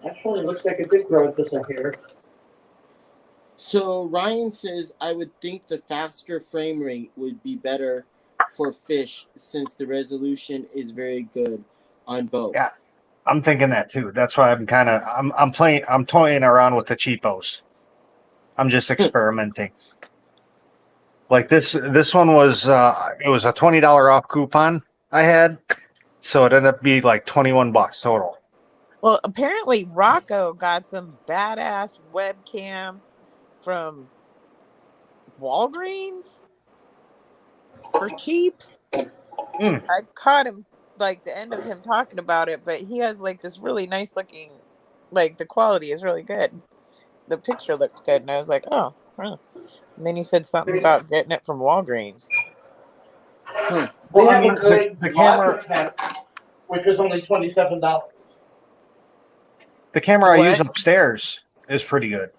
Actually, it looks like it did grow just a hair. So Ryan says, I would think the faster frame rate would be better for fish since the resolution is very good on both. Yeah, I'm thinking that too. That's why I'm toying around with the cheapos. I'm just experimenting. Like this one was it was a $20 off coupon I had, so it ended up being like $21 total. Well, apparently Rocco got some badass webcam from Walgreens for cheap. I caught him like the end of him talking about it, but he has like this really nice looking, like the quality is really good. The picture looked good, and I was like, oh, huh. And then he said something about getting it from Walgreens. We have a good the camera. which was only $27. The camera I use What? upstairs is pretty good.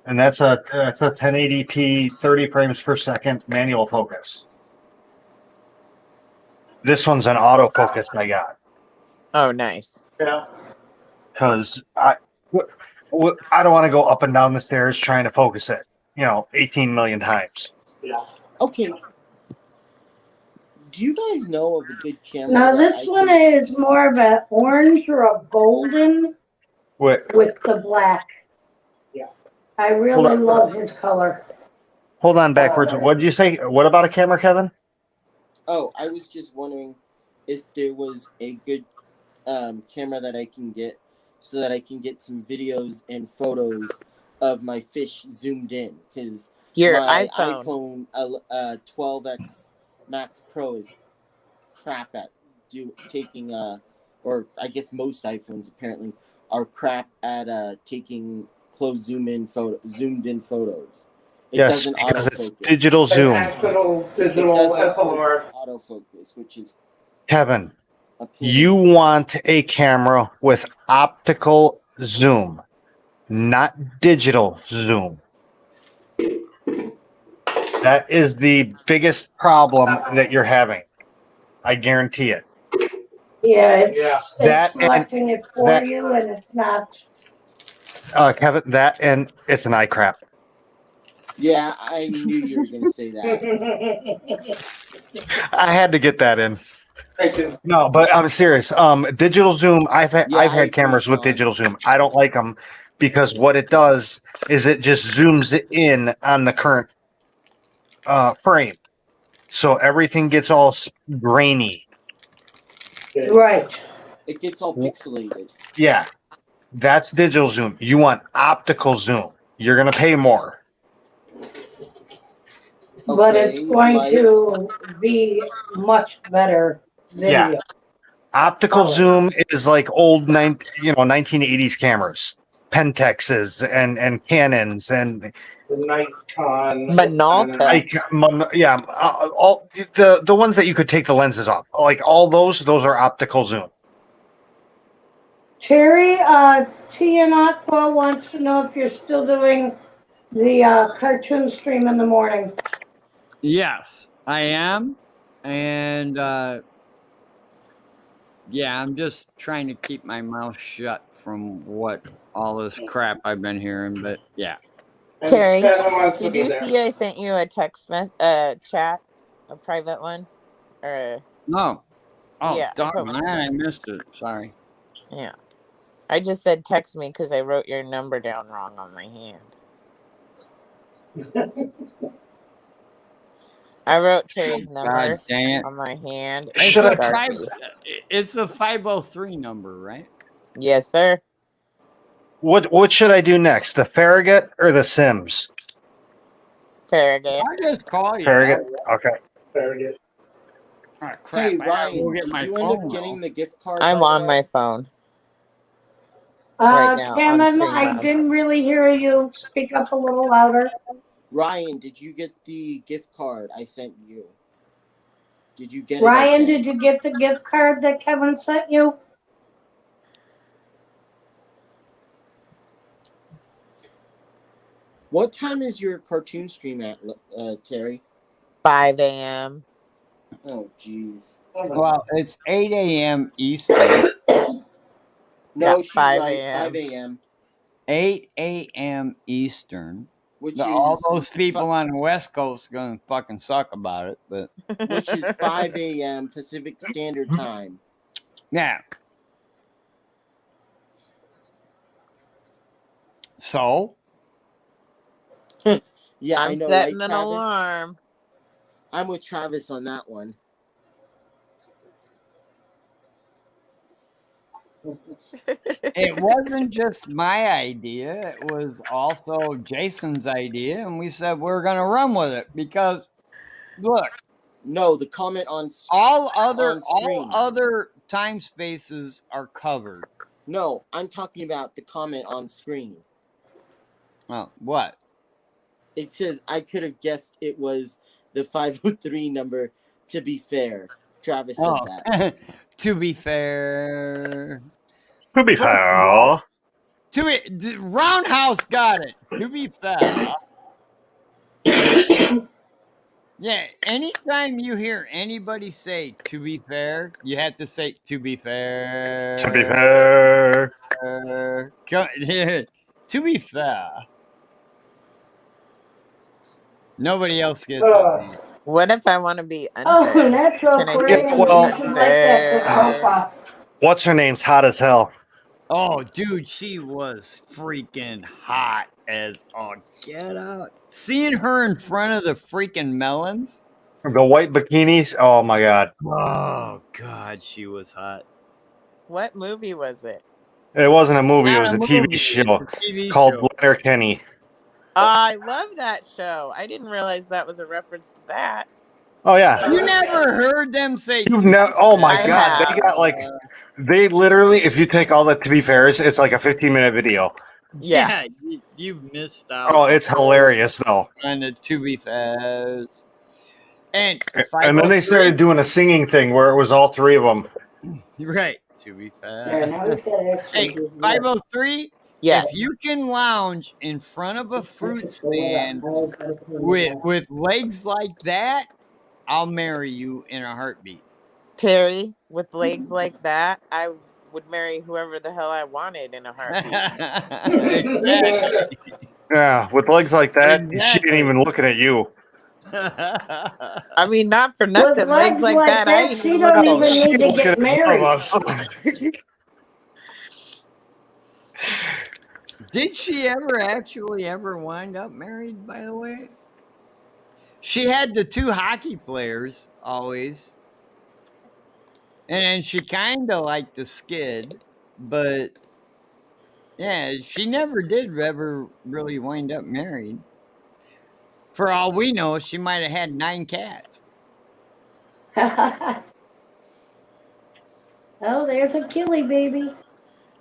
And that's a 1080p 30 frames per second manual focus. This one's an autofocus I got Oh, nice. Yeah. because I don't want to go up and down the stairs trying to focus it, 18 million times. Yeah. Okay. Do you guys know of a good camera? Now, that this I one can- is more of an orange or a golden Wait, with the black. Yeah. I really love his color. hold on backwards. What did you say? What about a camera, Kevin? Oh, I was just wondering if there was a good camera that I can get so that I can get some videos and photos of my fish zoomed in, because Your my iPhone. iPhone 12X Max Pro is crap at taking or I guess most iPhones apparently are crap at taking close zoomed in photos. It Yes, doesn't because it's autofocus. digital An zoom. actual It digital doesn't SLR. autofocus, which is Kevin, a pain. you want a camera with optical zoom, not digital zoom. That is the biggest problem that you're having. I guarantee it. Yeah, it's Yeah. That it's selecting it for that- you, and it's not. Kevin, that and it's an eye crap. Yeah, I knew you were going to say that. I had to get that in. Thank you. No, but I'm serious. Digital zoom. I've Yeah, I had agree, cameras with Sean. digital zoom. I don't like them because what it does is it just zooms it in on the current frame, so everything gets all grainy. Right. It gets all pixelated. Yeah, that's digital zoom. You want optical zoom. You're gonna pay more. But it's Okay, going like- to be much better video. Yeah. Optical zoom is like old 1980s cameras, Pentexes and Canons and The Nikon. Minolta. all the ones that you could take the lenses off. Like all those are optical zoom. Terry, T and Aqua wants to know if you're still doing the cartoon stream in the morning. Yes, I am. And yeah, I'm just trying to keep my mouth shut from what all this crap I've been hearing. But yeah. And Terry, Shannon wants to did be you there. see I sent you a text chat, a private one? Or No. Oh, Yeah, I put darn, one. man, I missed it. Sorry. yeah. I just said text me because I wrote your number down wrong on my hand. I wrote Terry's number God dang it. on my hand. Should It's I- Sharpie. It's a 503 number, right? Yes, sir. What should I do next? The Farragut or the Sims? Farragut. I just call you. Farragut. Okay. Very good. Ah, crap. Hey, I gotta Ryan, go get did my you phone. end up getting the gift card? I'm by the on way? my phone. Right now, on Kevin, I StreamYard. didn't really hear you. Speak up a little louder. Ryan, did you get the gift card I sent you? Did you get it? Ryan, okay? did you get the gift card that Kevin sent you? What time is your cartoon stream at, Terry? 5 a.m. Oh, jeez. Well, it's 8 a.m. Eastern. No, Yeah, she's 5 right. a.m. 5 a.m. 8 a.m. Eastern. Which All is those people on the West Coast are going to fucking suck about it, but which is 5 a.m. Pacific Standard Time. yeah. So, Yeah, I I'm know, setting right, an Travis? alarm. I'm with Travis on that one. it wasn't just my idea, it was also Jason's idea, and we said we're going to run with it because, look, No, the comment on all screen. other time spaces are covered. No, I'm talking about the comment on screen. Oh, what? It says I could have guessed it was the 503 number, to be fair. Travis said that. To be fair. To be fair. Roundhouse got it. To be fair. Yeah, anytime you hear anybody say "to be fair," you have to say "to be fair." To be fair. To be fair. Nobody else gets it. What if I want to be Oh, unfair? natural Can I say Aquarian, well- nothing like that. But alpha. What's her name's hot as hell? Oh, dude, she was freaking hot as all get out. Seeing her in front of the freaking melons. The white bikinis. Oh my god. Oh God, she was hot. What movie was it? It wasn't a movie. It Not was a movie, TV it's show a TV called show. Letterkenny. I love that show. I didn't realize that was a reference to that. Oh yeah. You never heard them say. You've "to never. be Oh my I god. They have. got like. They literally, if you take all the to be fairs, it's like a 15-minute video. Yeah. You missed out. Oh, it's hilarious though. On the to be fairs. And And then they started doing a singing thing where it was all three of them. right. To be There, fair. now he's got to actually Hey, do this. 503. Yes. If you can lounge in front of a fruit stand with legs like that, I'll marry you in a heartbeat. Terry, with legs like that, I would marry whoever the hell I wanted in a heartbeat. Exactly. Yeah, with legs like that, she Exactly. ain't even looking at you. I mean, not for nothing. legs like that, I ain't she even don't looking. even need to Looking get at married. all of us. Did she ever wind up married, by the way? She had the two hockey players always. And she kind of liked the skid, but yeah, she never did ever really wind up married. For all we know, she might have had 9 cats. Oh, there's a killie baby.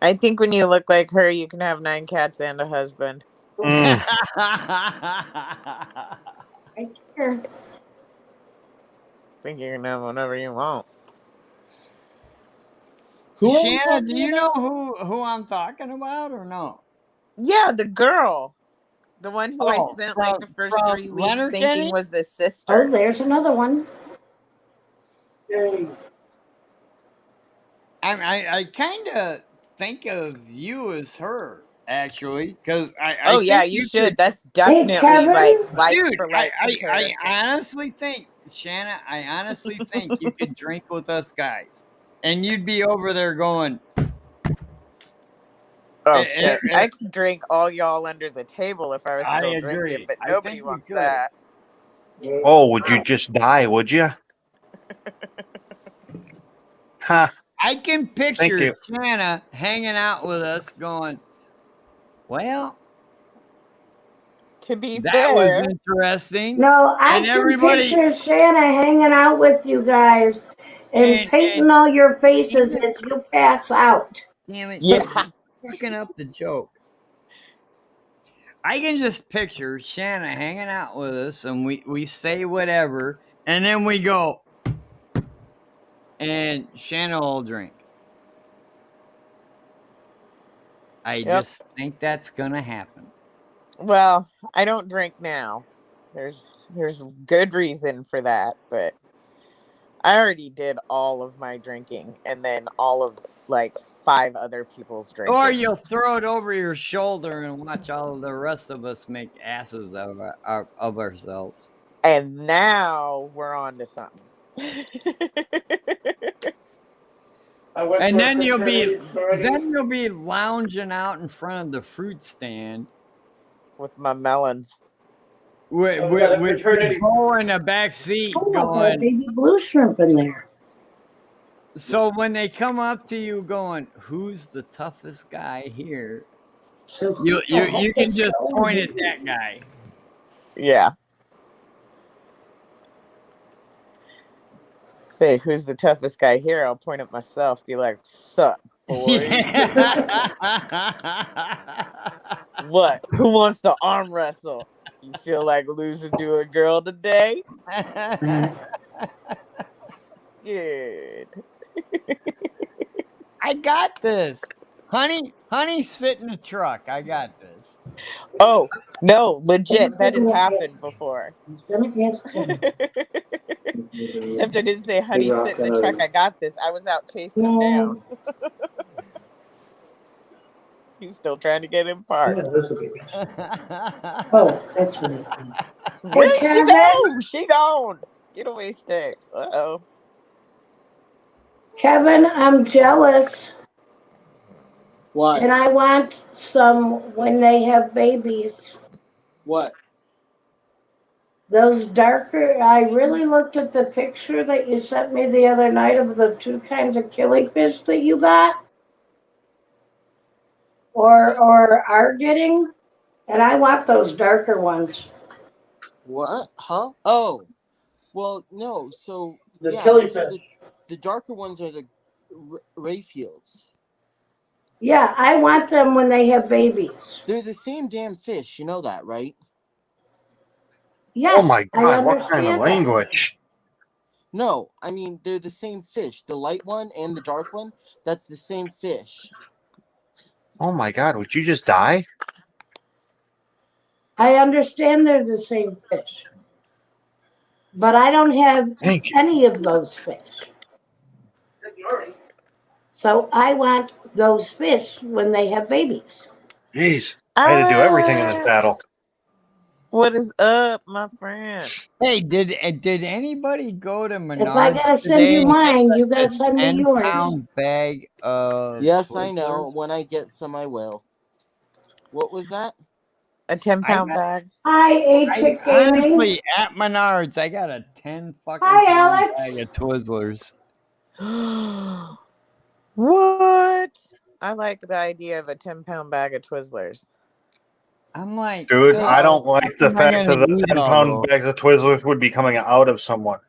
I think when you look like her, you can have 9 cats and a husband. Mm. Right there. I think you can have whatever you want. Who are we Shanna, talking do you about? know who I'm talking about or no? Yeah, the girl. The one who I Oh, spent like the first from 3 weeks Leonard thinking Kenny? was the Oh, sister. there's another one. I kind of think of you as her, actually, because I Oh think yeah, you should. could- That's definitely Kevin? like Dude, for like I comparison. honestly think, Shanna, I honestly think you could drink with us guys, and you'd be over there going, Oh eh, shit! eh, I could drink all y'all under the table if I was I still agree. drinking, but I nobody think you wants could. that. Oh, would you just die, would you? Huh. I can picture you. Shanna hanging out with us going, well, To be that was fair, interesting. No, I And can everybody- picture Shanna hanging out with you guys and And- painting all your faces as you pass out. Damn it. Yeah. You're fucking up the joke. I can just picture Shanna hanging out with us and we say whatever and then we go and Shanna will drink. I just think that's gonna happen. well, I don't drink now. There's good reason for that, but I already did all of my drinking and then all of like 5 other people's drinking. Or you'll throw it over your shoulder and watch all of the rest of us make asses of ourselves. And now we're on to something. And then you'll be lounging out in front of the fruit stand with my melons. with Bo in the back seat Oh, I've got a going. baby blue shrimp in there. So when they come up to you going, "Who's the toughest guy here?" You can just point at that guy. Yeah. Say, who's the toughest guy here? I'll point at myself, be like, sup, boy. What? Who wants to arm wrestle? You feel like losing to a girl today? Good. I got this. Honey, sit in the truck. I got this. Oh, no, legit. That has happened before. He's gonna ask him. Except I didn't say, honey, sit in the truck. I got this. I was out chasing him No. down. He's still trying to get him parked. Oh, that's what it is. Where'd she Kevin? go? She gone. Get away, Sticks. Uh-oh. Kevin, I'm jealous. What? And I want some when they have babies. What? Those darker, I really looked at the picture that you sent me the other night of the two kinds of killifish that you got or are getting, and I want those darker ones. What? Huh? Oh. Well, no. So The yeah, those are killifish. the darker ones are the Rayfields. Yeah, I want them when they have babies. They're the same damn fish. You know that, right? Yes, Oh my I God! What kind of understand that. language? No, I mean they're the same fish. The light one and the dark one, that's the same fish. Oh my God! Would you just die? I understand they're the same fish. But I don't have Thank you. any of those fish. So I want those fish when they have babies. Jeez, I had to do everything in this battle. Alex, what is up, my friend? Hey, did anybody go to Menards If I gotta send today you and get mine, you a gotta send me yours. 10-pound bag of Yes, I know. Twizzlers? When I get some, I will. What was that? A 10-pound bag? Hi, A-Trick Gaming. Honestly, at Menards, I got a 10 fucking Hi, pound Alex. bag of Twizzlers. What? I like the idea of a 10-pound bag of Twizzlers. I'm like, Dude, Hey, I don't like the am I fact gonna that the eat 10-pound all those? bags of Twizzlers would be coming out of someone.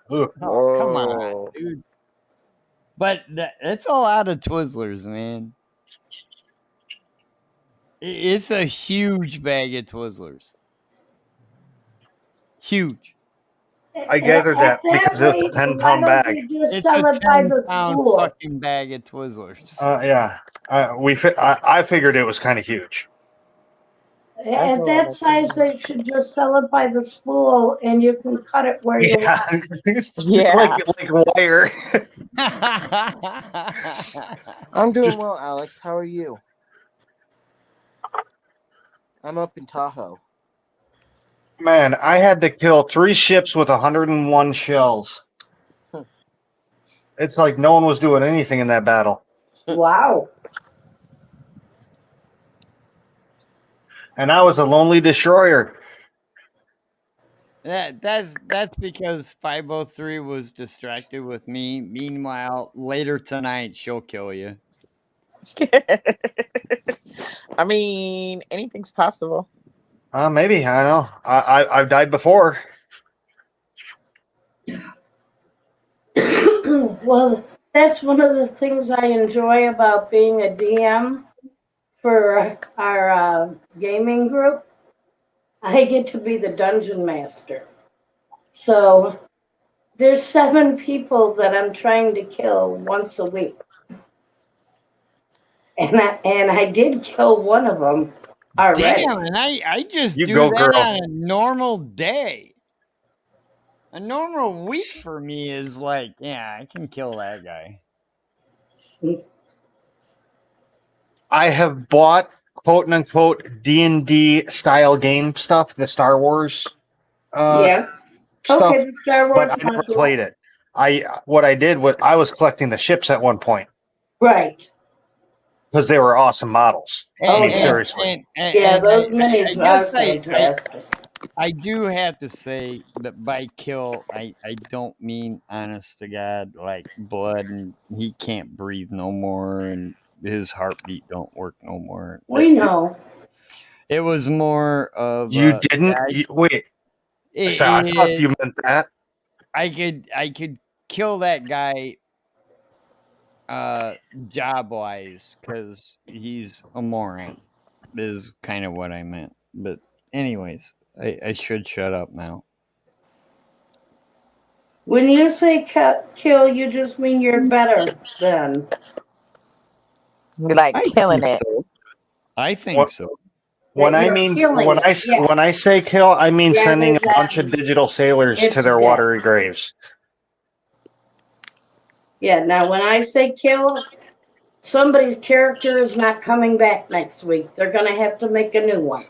Ugh. Oh, come on, Whoa. dude. But it's a lot of Twizzlers, man. It's a huge bag of Twizzlers. Huge. I gathered that because it's a rate, 10-pound why don't bag. you just It's sell a it by the 10-pound spool? fucking bag of Twizzlers. Yeah. I figured it was kind of huge. That's a At lot that of size, Twizzlers. they should just sell it by the spool, and you can cut it where you Yeah. want. Yeah. like wire. I'm doing Just- well, Alex. How are you? I'm up in Tahoe. Man, I had to kill 3 ships with 101 shells. It's like no one was doing anything in that battle. Wow. And I was a lonely destroyer. That's because 503 was distracted with me. Meanwhile, later tonight, she'll kill you. I mean, anything's possible. Maybe, I don't know. I've died before. Well, that's one of the things I enjoy about being a DM for our gaming group. I get to be the dungeon master. So there's 7 people that I'm trying to kill once a week. And I did kill one of them already. Damn, and I just You do go, that girl. on a normal day. A normal week for me is like, yeah, I can kill that guy. I have bought quote unquote D&D style game stuff, the Star Wars Yeah. stuff, Okay, the Star Wars but I never module. played it. What I did was I was collecting the ships at one point Right. because they were awesome models. I mean, seriously. Yeah, those minis I are guess fantastic. I do have to say that by kill, I don't mean honest to God, like blood and he can't breathe no more and his heartbeat don't work no more. We know. It was more of You didn't? Wait. So I thought you meant that. I could kill that guy job wise because he's a moron is kind of what I meant. But anyways, I should shut up now. When you say kill, you just mean you're better than. You're like I killing think it. so. I think What so. when That I you're mean killing when it. Yeah. when I say kill, I mean sending Rather a bunch of than digital sailors to it's their dead. watery graves. Yeah, now when I say kill, somebody's character is not coming back next week. They're going to have to make a new one.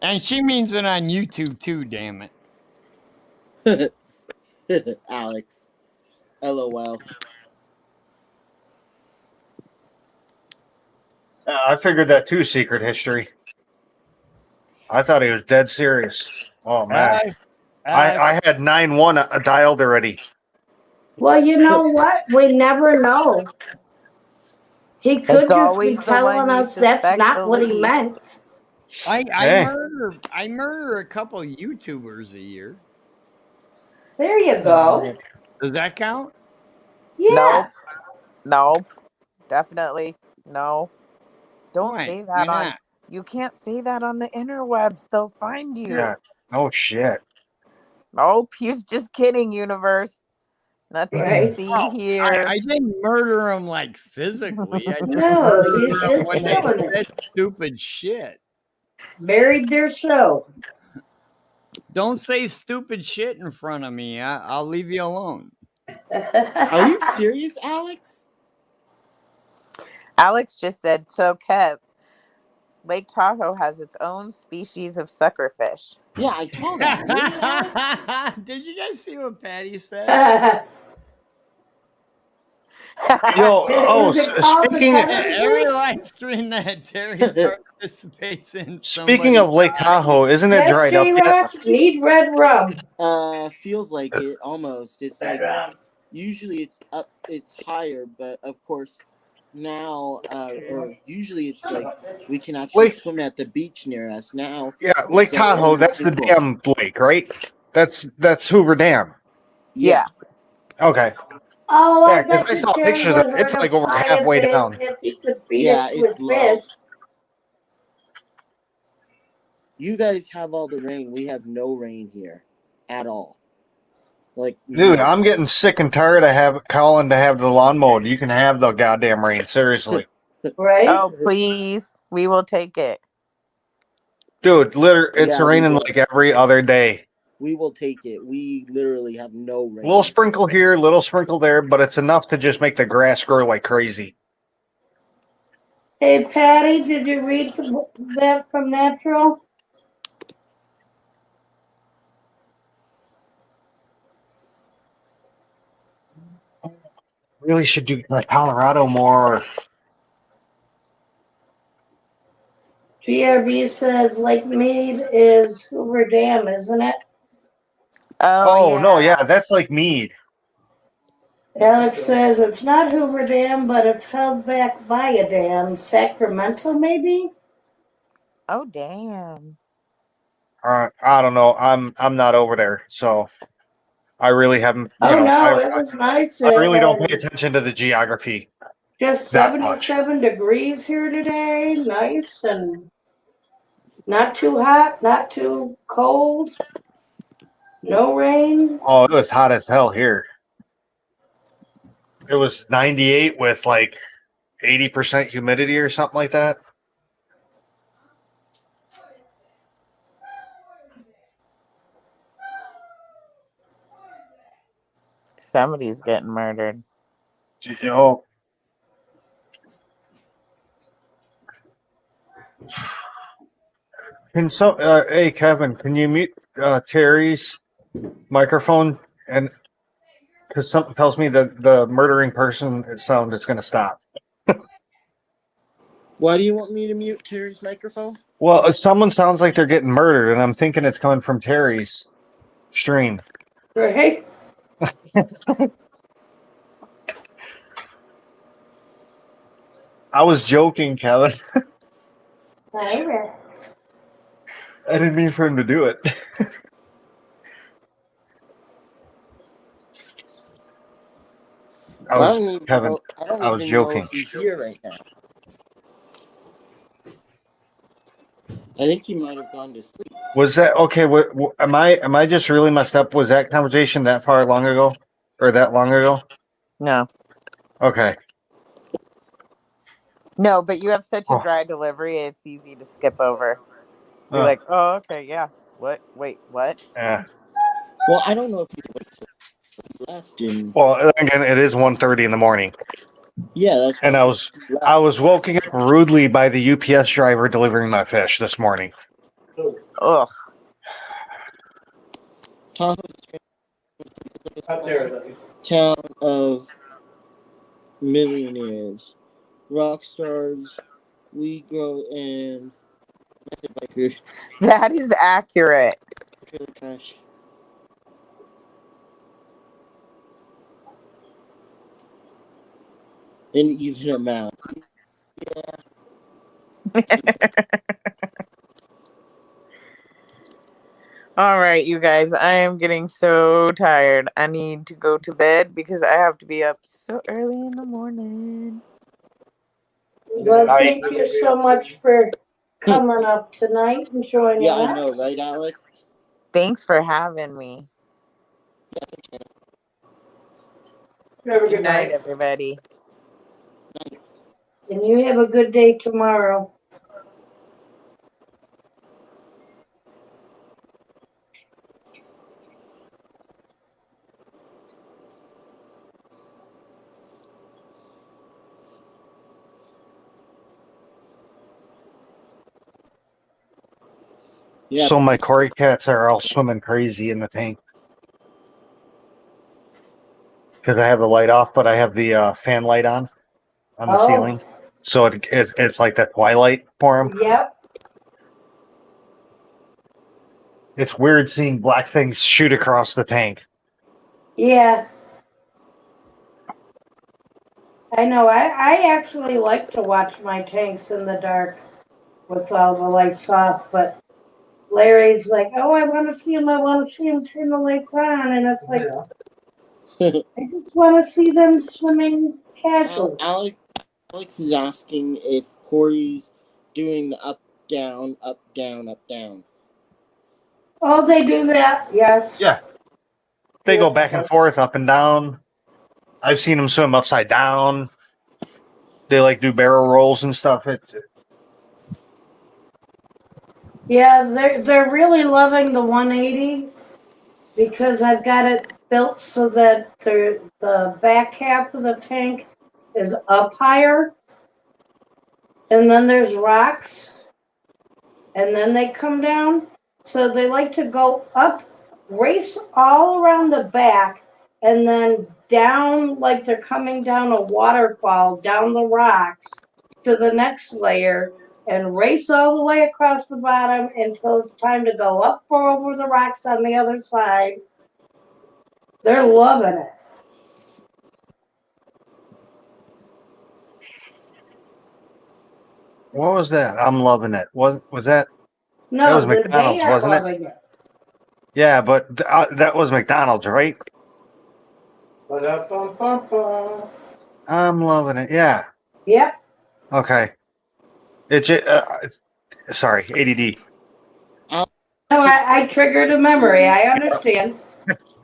And she means it on YouTube too, damn it. Alex. LOL. I figured that too. Secret history. I thought he was dead serious. Oh man, I had 9-1 dialed already. Well, you know what? We never know. He It's could just be always the one telling you us that's suspect not the what he least. meant. I Hey. murder a couple YouTubers a year. There you go. Does that count? Yeah. Nope. Definitely. No. Don't Why? say Why that on. not? You can't say that on the interwebs. They'll find you. Yeah. Oh shit. Nope. He's just kidding, universe. Nothing to Right. see here. I didn't murder them like physically. I just No, murdered he's them just when they killing said it. stupid shit. Buried their show. Don't say stupid shit in front of me. I'll leave you alone. Are you serious, Alex? Alex just said, so Kev, Lake Tahoe has its own species of suckerfish. Yeah, I saw that. Really, Alex? Did you guys see what Patty said? Yo. Oh, Is it called the speaking Every cuttlefish? live stream that Terry participates in, speaking somebody of Lake dies. Tahoe, isn't it Yes, dried up yet? J-Rock, need red rum. Feels like it almost. It's like usually it's higher, but of course now, or usually it's like we can actually swim at the beach near us now. Yeah, Lake Tahoe. That's the dam lake, right? That's Hoover Dam. Yeah. Okay. Oh, Yeah, I because bet I you saw Terry pictures of would it. It's let him like over fly halfway it down. if he could feed Yeah, it to his it's low. fish. You guys have all the rain. We have no rain here at all. Like, Dude, none. I'm getting sick and tired of calling to have the lawn mowed. You can have the goddamn rain, seriously. Right? Oh, please. We will take it. Dude, it's Yeah, we raining will. like every other day. We will take it. We literally have no rain. Little sprinkle here, little sprinkle there, but it's enough to just make the grass grow like crazy. Hey, Patty, did you read that from Natural? Really should do like Colorado more. GRB says Lake Mead is Hoover Dam, isn't it? Oh, no, yeah, that's like Mead. Alex says it's not Hoover Dam, but it's held back by a dam. Sacramento, maybe? Oh, damn. I don't know. I'm not over there, so I really haven't. Oh, no, it was nice. I really don't pay attention to the geography. Just that much. 77 degrees here today. Nice and not too hot, not too cold. No rain. Oh, it was hot as hell here. It was 98 with like 80% humidity or something like that. Somebody's getting murdered. You know, hey Kevin, can you mute Terry's microphone? And because something tells me that the murdering person sound is going to stop. Why do you want me to mute Terry's microphone? Well, someone sounds like they're getting murdered, and I'm thinking it's coming from Terry's stream. Right? I was joking, Kevin. Right. I didn't mean for him to do it. Kevin, I was joking. Know if he's here right now. I think he might have gone to sleep. Was that okay? Am I just really messed up? Was that conversation that far long ago, or that long ago? No. Okay. No, but you have such a Oh, dry delivery, it's easy to skip over. Be uh, like, oh, okay, yeah. What? Wait, what? yeah. Well, I don't know if he's awake, so he left, and Well, again, it is 1:30 in the morning, yeah, that's and why I he left. was woken up rudely by the UPS driver delivering my fish this morning. Ugh. Tahoe's Out there, buddy. town of millionaires, rock stars, weed grow, and method biker. That is accurate. Trailer trash. And even a mouth. All right, you guys, I am getting so tired. I need to go to bed because I have to be up so early in the morning. Well, thank you so much for coming up tonight and joining Yeah, us. I know, right, Alex? Thanks for having me. Yeah, thanks, Hannah. Have a Good night, night. everybody. And you have a good day tomorrow. Yeah, So my Cory cats are all swimming crazy in the tank because I have the light off, but I have the fan light on the Oh. ceiling, so it's like that twilight for them. Yep. It's weird seeing black things shoot across the tank. Yeah. I know. I actually like to watch my tanks in the dark with all the lights off, but Larry's like, oh, I want to see him. I want to see him turn the lights on. And it's like, I just want to see them swimming casually. Alex is asking if Corey's doing the up, down, up, down, up, down. Oh, they do that. Yes. Yeah, they go back and forth, up and down. I've seen them swim upside down. They like do barrel rolls and stuff. Yeah, they're really loving the 180 because I've got it built so that the back half of the tank is up higher, and then there's rocks, and then they come down. So they like to go up, race all around the back, and then down like they're coming down a waterfall down the rocks to the next layer and race all the way across the bottom until it's time to go up or over the rocks on the other side. They're loving it. What was that? I'm loving it. Was that? No, That was they McDonald's, are wasn't it? loving it. Yeah, but that was McDonald's, right? Ba-da-bum-bum-bum. I'm loving it. Yeah. Yep. Okay. Sorry, ADD. No, I triggered a memory. I understand.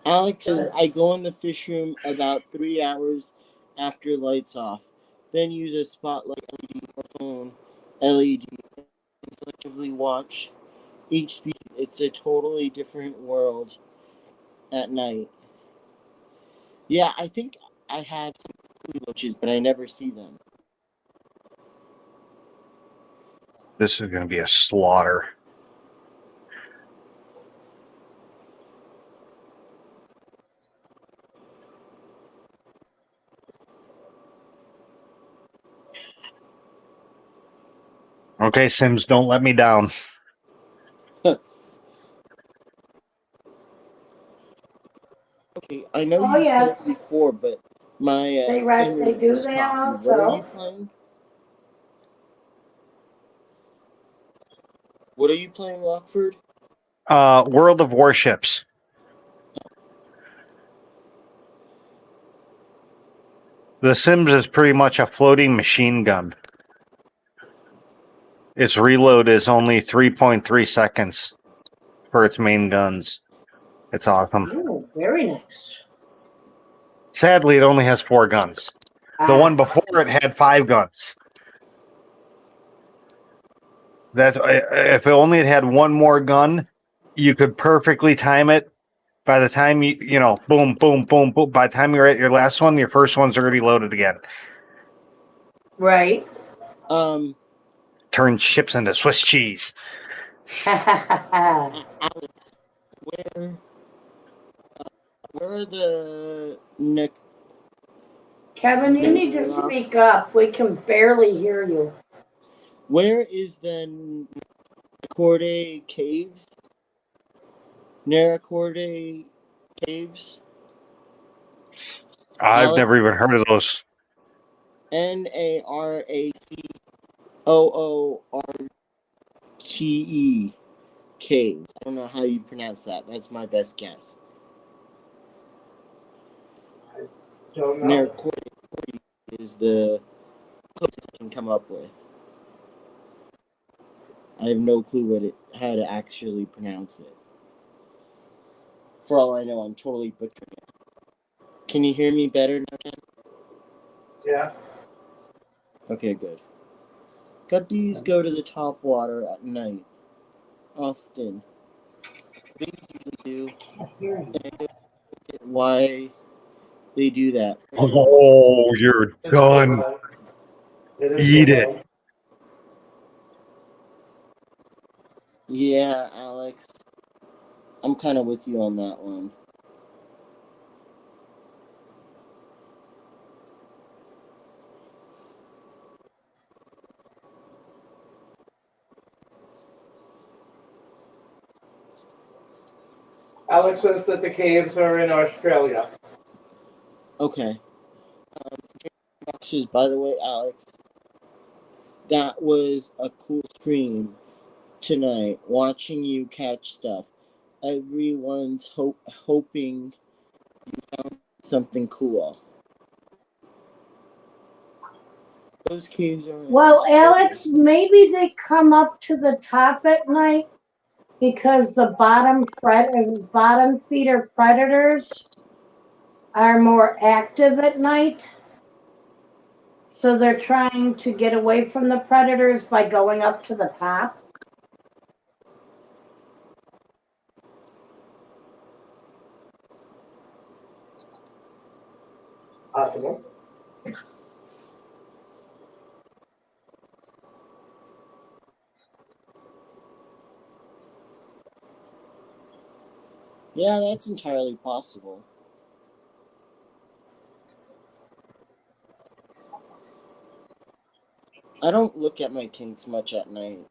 Alex says, I go in the fish room about 3 hours after lights off, then use a spotlight LED or phone LED and selectively watch each species. It's a totally different world at night. Yeah, I think I have some coolie loaches, but I never see them. This is going to be a slaughter. Okay, Sims, don't let me down. Okay, I know Oh, you yes. said it before, but my They internet do was that choppy. also. What are you playing? What are you playing, Rockford? World of Warships. The Sims is pretty much a floating machine gun. Its reload is only 3.3 seconds. for its main guns. It's awesome. Oh, very nice. Sadly, it only has 4 guns. The one before it had 5 guns. That's if it only had one more gun, you could perfectly time it. By the time you know, boom, boom, boom, boom. By the time you're at your last one, your first one's already loaded again. Right. Turn ships into Swiss cheese. Alex, where are the Kevin, you need to speak up. We can barely hear you. Where is the Naracorde Caves? Naracorde Caves? I've Alex? never even heard of those. Naracooorte Caves. I don't know how you pronounce that. That's my best guess. Don't know. Naracorde is the closest I can come up with. I have no clue how to actually pronounce it. For all I know, I'm totally butchering it. Can you hear me better now, Ken? Yeah. Okay, good. Guppies go to the top water at night. Often. They usually do. And I don't get why they do that. Oh, you're It's done. loud. It is Eat it. loud. Yeah, Alex. I'm kind of with you on that one. Alex says that the caves are in Australia. Okay. Boxes, by the way, Alex. That was a cool stream tonight. Watching you catch stuff. Everyone's hoping you found something cool. Those caves are. Well, Alex, maybe they come up to the top at night because the bottom feeder predators are more active at night. So they're trying to get away from the predators by going up to the top. Possible. Yeah, that's entirely possible. I don't look at my tanks much at night.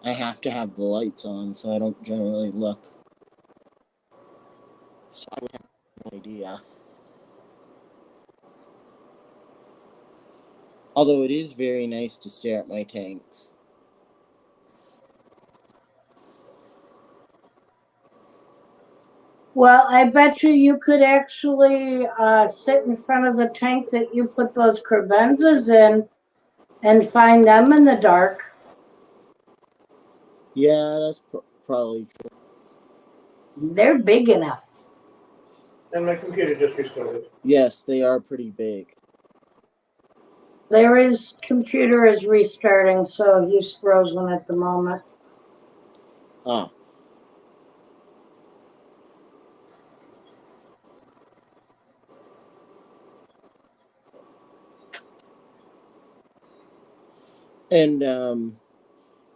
I have to have the lights on, so I don't generally look. So I would have no idea. Although it is very nice to stare at my tanks. Well, I bet you could actually sit in front of the tank that you put those crevenzas in and find them in the dark. Yeah, that's probably true. They're big enough. And my computer just restarted. Yes, they are pretty big. His computer is restarting, so he's frozen at the moment. Ah. And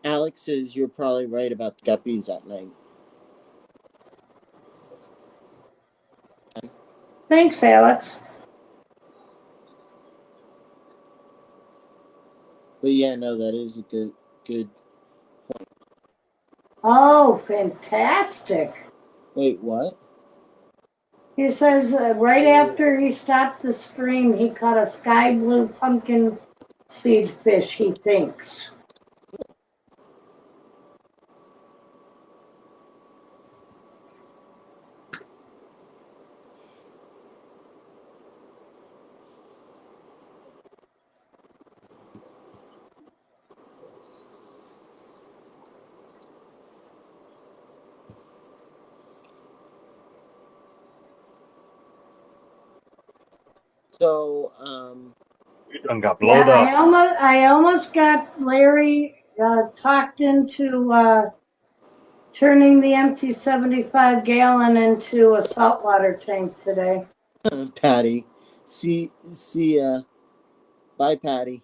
Alex says you're probably right about the guppies at night. Thanks, Alex. But yeah, no, that is a good point. Oh, fantastic. Wait, what? He says right after he stopped the stream, he caught a sky blue pumpkin seed fish, he thinks. So, You done got Yeah, blowed up. I almost got Larry talked into turning the empty 75-gallon into a saltwater tank today. Patty, see, bye, Patty.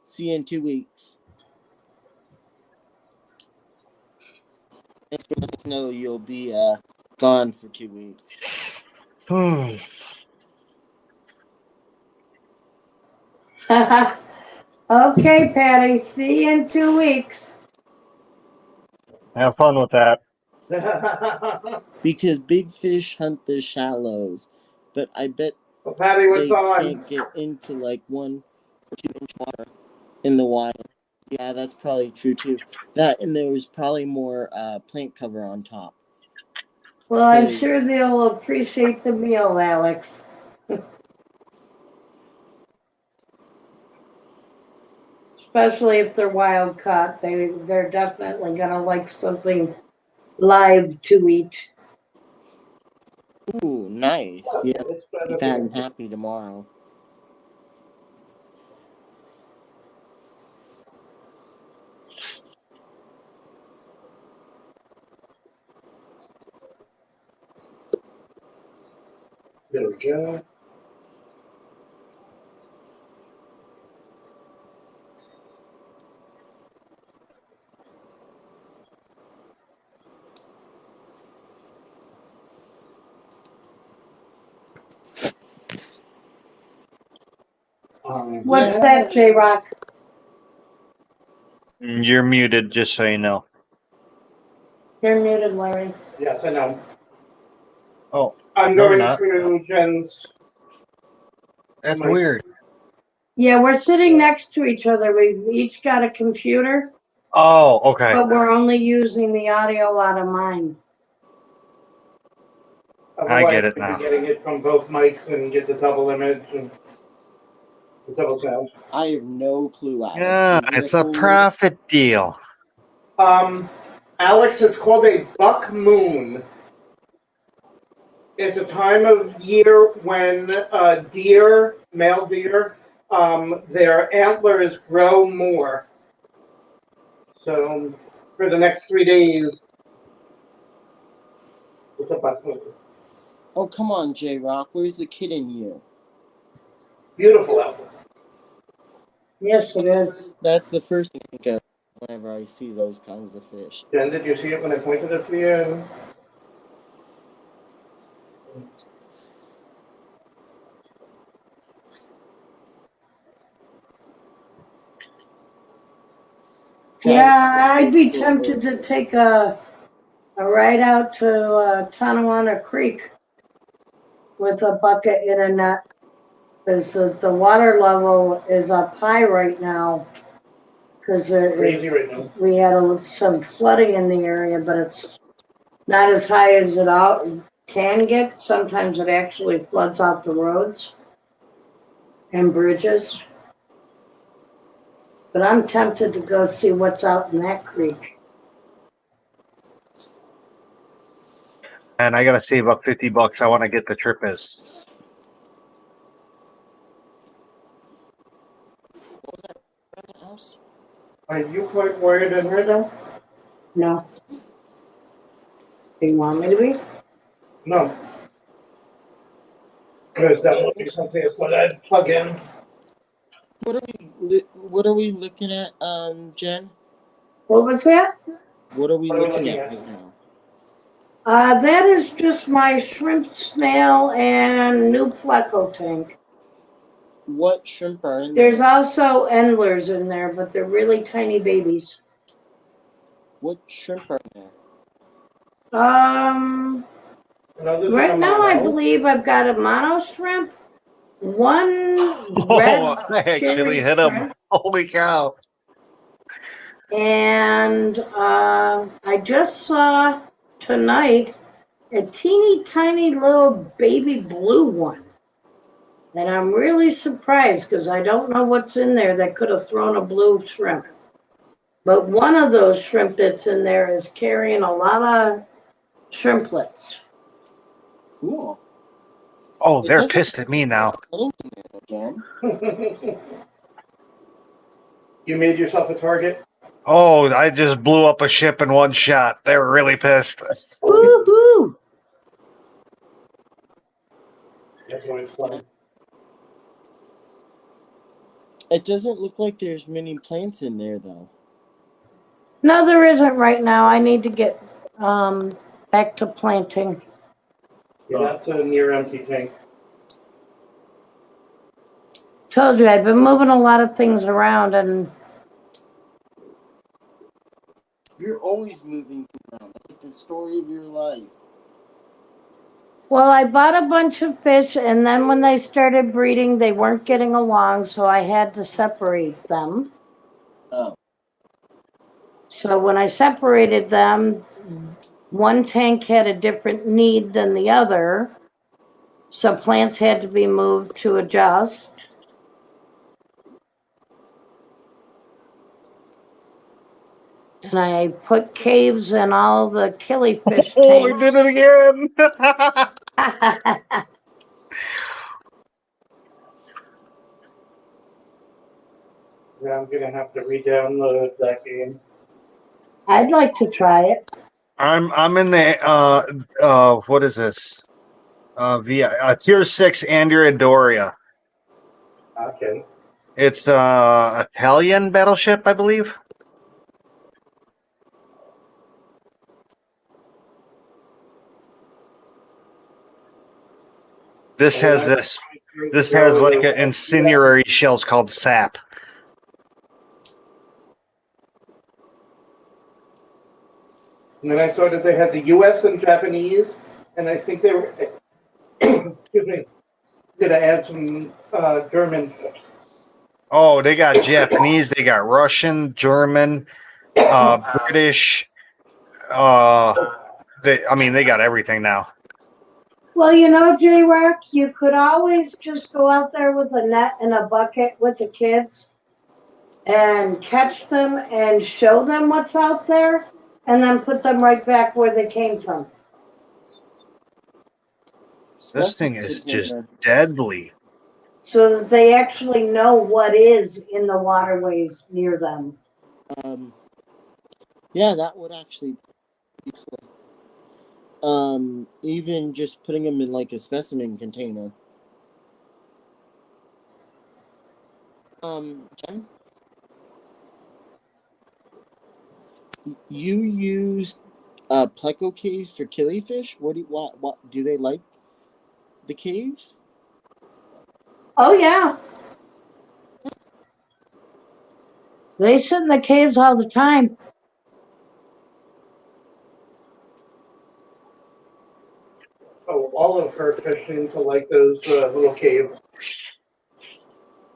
See you in 2 weeks. Thanks for letting us know you'll be gone for 2 weeks. Okay, Patty, see you in 2 weeks. Have fun with that. Because big fish hunt the shallows, but I bet Well, Patty, what's they on? can't get into like 1 or 2 inch water in the wild. Yeah, that's probably true too. That and there was probably more plant cover on top. Well, I'm 'Cause- sure they'll appreciate the meal, Alex. Especially if they're wild caught, they're definitely gonna like something live to eat. Ooh, nice. Yeah, Let's try be that fat and again. happy tomorrow. There we go. What's that, J-Rock? You're muted, just so you know. You're muted, Larry. Yes, I know. Oh, I'm no, you're going not. through Jen's. That's My- weird. Yeah, we're sitting next to each other. We've each got a computer, Oh, okay. but we're only using the audio out of mine. I get it Otherwise, now. I'd be getting it from both mics and get the double image and the double sound. I have no clue, Alex. Yeah, Is it it's a full profit deal. Alex, it's called a buck moon. It's a time of year when deer, male deer, their antlers grow more. So for the next 3 days, it's a buck moon. Oh, come on, J-Rock. Where's the kid in you? Beautiful out there. Yes, it is. That's the first thing I think of whenever I see those kinds of fish. Jen, did you see it when I pointed it to you? Yeah, I'd be tempted to take a ride out to Tonawanda Creek with a bucket in a net. Because the water level is up high right now. Because Crazy right now. we had some flooding in the area, but it's not as high as it can get. Sometimes it actually floods out the roads and bridges. But I'm tempted to go see what's out in that creek. And I gotta save up $50. I want to get the trip is. What was that around the house? Are you quite worried in here though? No. Do you want me to be? No. Because that would be something that's what I'd plug in. What are we looking at, Jen? What was that? What are we What are we looking looking at at? right now? That is just my shrimp, snail, and new pleco tank. What shrimp are in there? There's also endlers in there, but they're really tiny babies. What shrimp are in there? No, there's Right a now I mono. believe I've got a mono shrimp, one red Oh, I actually cherry hit him. shrimp, Holy cow. and I just saw tonight a teeny tiny little baby blue one. And I'm really surprised because I don't know what's in there that could have thrown a blue shrimp. But one of those shrimp that's in there is carrying a lot of shrimplets. Cool. Oh, It they're doesn't pissed at me now. look in there. Jen? You made yourself a target? Oh, I just blew up a ship in one shot. They were really pissed. Woohoo! That's always funny. It doesn't look like there's many plants in there, though. No, there isn't right now. I need to get back to planting. Yeah, that's a near empty tank. Told you, I've been moving a lot of things around, and You're always moving around. That's like the story of your life. well, I bought a bunch of fish, and then when they started breeding, they weren't getting along, so I had to separate them. Oh. So when I separated them, one tank had a different need than the other, so plants had to be moved to adjust. And I put caves in all the killifish Oh, we tanks. did it again. Yeah, I'm gonna have to re-download that game. I'd like to try it. I'm in the what is this? Via tier 6 Andrea. Okay. It's Italian battleship, I believe. This has this has like an incendiary shells called sap. And then I saw that they had the U.S. and Japanese, and I think they were, excuse me, gonna add some German ships. Oh, they got Japanese, they got Russian, German, British. They got everything now. Well, you know, J-Rock, you could always just go out there with a net and a bucket with the kids and catch them and show them what's out there and then put them right back where they came from. This thing is just deadly. So that they actually know what is in the waterways near them. Yeah, that would actually be cool. Even just putting them in like a specimen container. Jen? You use pleco caves for killifish? What do they like the caves? Oh, yeah. They sit in the caves all the time. Oh, all of her fish seem to like those little caves.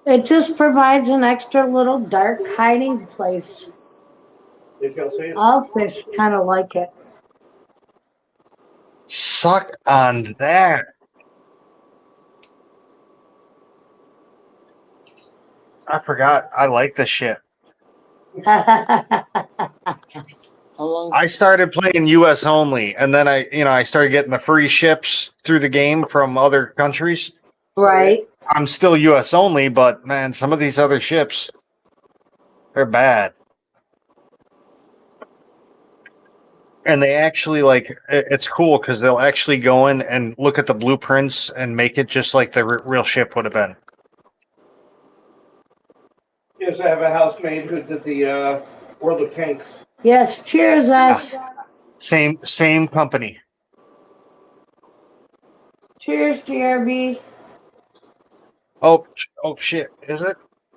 It just provides an extra little dark hiding place. You shall see. All fish kind of like it. Suck on that. I forgot. I like this shit. How long? I started playing US only, and then I started getting the free ships through the game from other countries. Right. I'm still US only, but man, some of these other ships, they're bad. And they actually it's cool because they'll actually go in and look at the blueprints and make it just like the real ship would have been. Yes, I have a housemate who did the World of Tanks. Yes, cheers us. Same company. Cheers, GRB. Oh shit! Is it?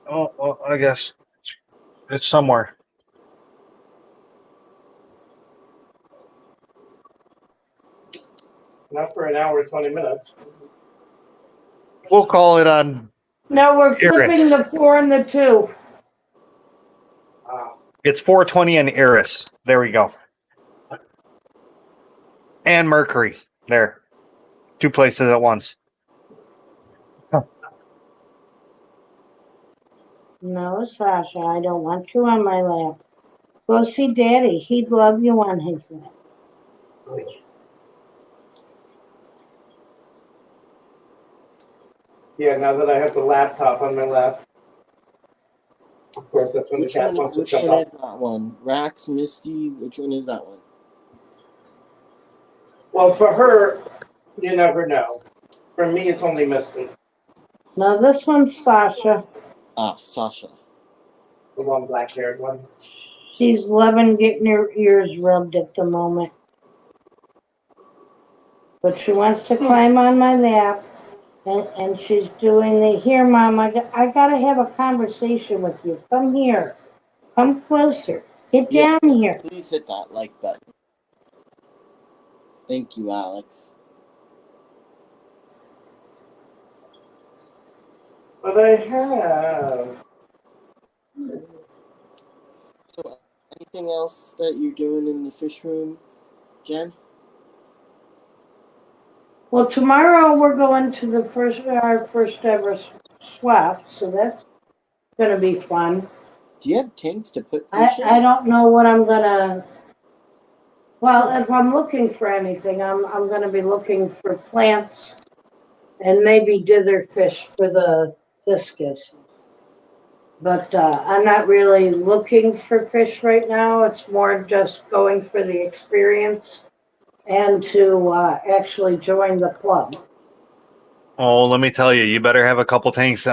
Oh, I guess it's somewhere. Not for an hour, 20 minutes. We'll call it on. No, we're flipping Iris. the 4 and the 2. It's 420 and Iris. There we go. And Mercury. There. 2 places at once. No, Sasha, I don't want you on my lap. Go see Daddy. He'd love you on his lap. Yeah, now that I have the laptop on my lap. Of course, that's when the Which cat one? wants to Which jump one up. is that one? Rax, Misty. Which one is that one? Well, for her, you never know. For me, it's only Misty, Now this one's Sasha. Ah, Sasha. the long black-haired one. She's 11, getting her ears rubbed at the moment. But she wants to climb on my lap. And she's doing the, here, Mom, I gotta have a conversation with you. Come here. Come closer. Get Yes, down here. please hit that like button. Thank you, Alex. But I have. So, anything else that you're doing in the fish room, Jen? Well, tomorrow we're going to our first ever swap, so that's gonna be fun. Do you have tanks to put fish in? I don't know what I'm gonna. Well, if I'm looking for anything, I'm gonna be looking for plants and maybe dither fish for the discus. But I'm not really looking for fish right now. It's more just going for the experience and to actually join the club. Oh, let me tell you, you better have a couple tanks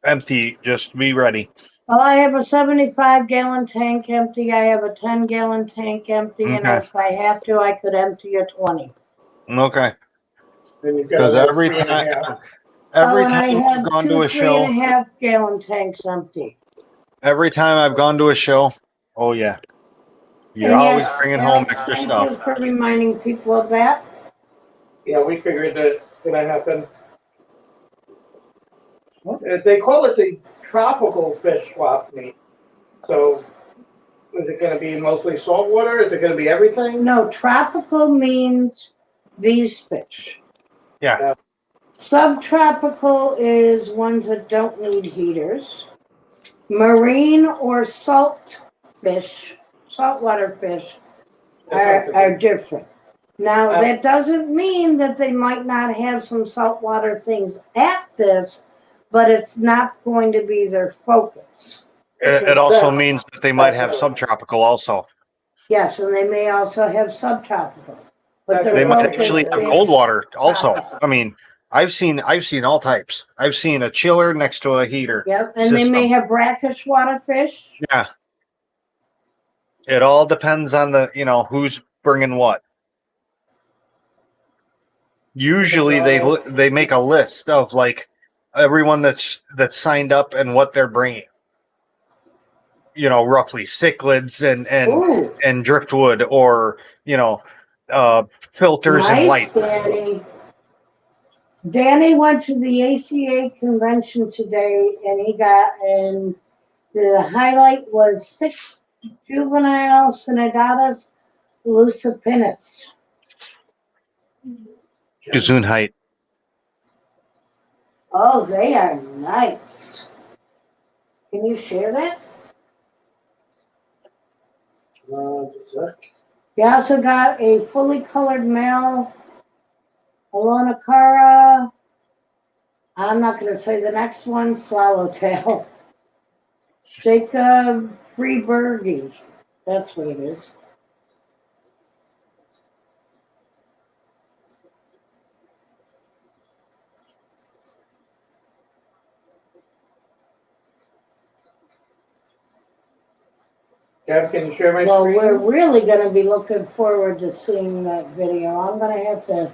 empty. Just be ready. Well, I have a 75-gallon tank empty. I have a 10-gallon tank empty, and Okay. if I have to, I could empty a 20. Okay. Then you've got Because a every 3.5. time, every And time I I've have gone two to a show, 3.5-gallon tanks empty. every time I've gone to a show, oh yeah, you're And always yes, bringing home Alex, extra thank stuff. you for reminding people of that. Yeah, we figured that gonna happen. They call it the tropical fish swap meet. So, is it going to be mostly saltwater? Is it going to be everything? No, tropical means these fish. Yeah. Subtropical is ones that don't need heaters. Marine or salt fish, saltwater fish, are different. Now, that doesn't mean that they might not have some saltwater things at this, but it's not going to be their focus. It also means that they might have subtropical also. Yes, and they may also have subtropical. But their They might focus actually have is cold water also. tropical. I mean, I've seen all types. I've seen a chiller next to a heater. Yep, and they may have brackish water fish. Yeah. It all depends on the, who's bringing what. Usually they make a list of like everyone that's signed up and what they're bringing. Roughly cichlids and driftwood, or filters and light. Danny. Danny went to the ACA convention today, and the highlight was 6 juvenile Synodatus lucipinis. Gesundheit. Oh, they are nice. Can you share that? We also got a fully colored male Alonacara. I'm not going to say the next one, swallowtail. Jacob Freebergy. That's what it is. Deb, can you share my Well, screen? we're really going to be looking forward to seeing that video. I'm going to have to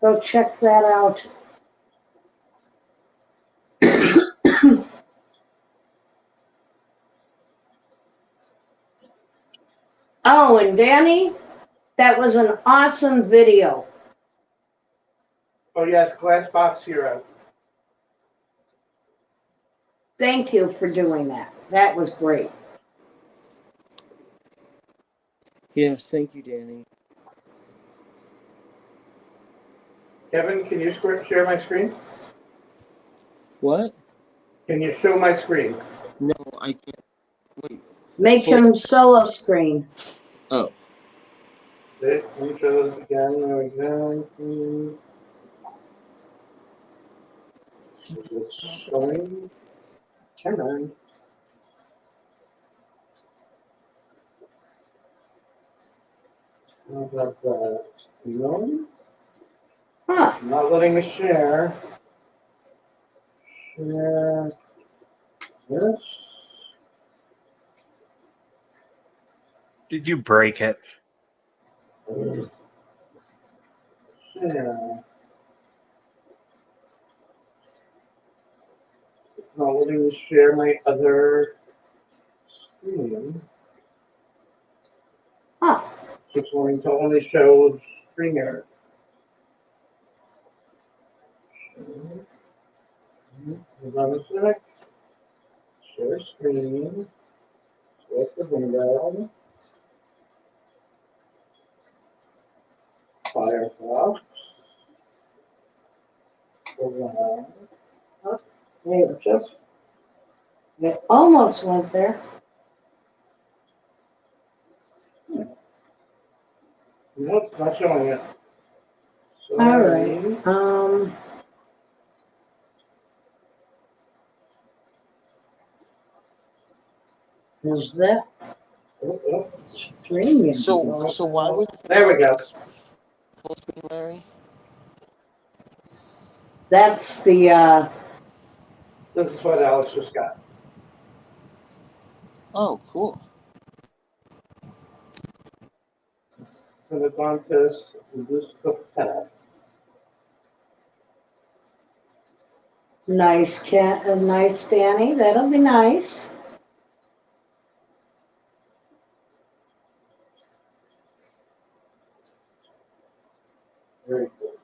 go check that out. Oh, and Danny, that was an awesome video. Oh, yes, Glass Box Hero. Thank you for doing that. That was great. Yes, thank you, Danny. Kevin, can you share my screen? What? Can you show my screen? No, I can't. Wait. Make him solo screen. Oh. Let me show this again. There we go. It's showing. Come on. How about that? No, Huh. not letting me share. Share. Yes. Did you break it? Share. Not letting me share my other screen. Huh. Just wanting to only show screen. Hold on a sec. Share screen. With the window. Firefox. Hold on. It almost went there. Nope, not showing it. All right. Is that streaming? So why was There we go. full screen, Larry? That's the This is what Alex just got. Oh, cool. Send it on to this tab. nice nice Danny. That'll be nice. Very cool.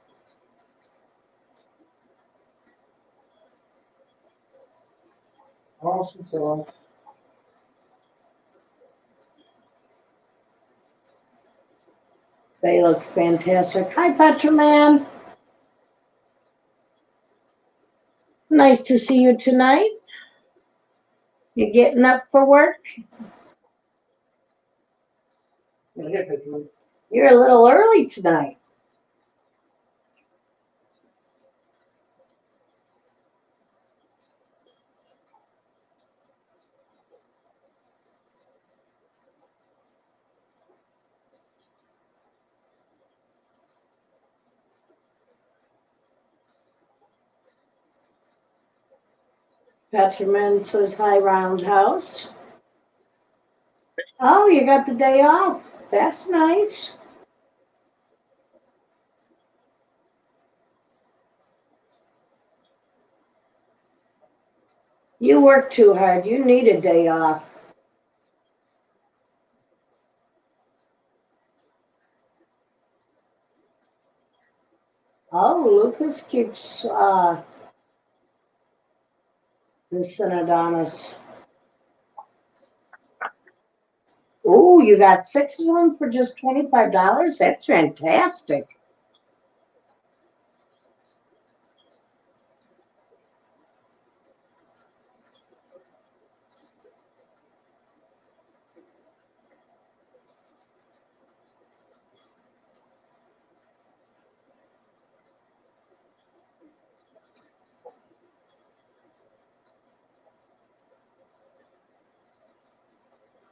Awesome sauce. They look fantastic. Hi, Petraman. Nice to see you tonight. You getting up for work? You're a little early tonight. Petraman says hi, Roundhouse. Oh, you got the day off. That's nice. You work too hard. You need a day off. Oh, Lucas keeps the Synodonis. Oh, you got 6 of them for just $25? That's fantastic.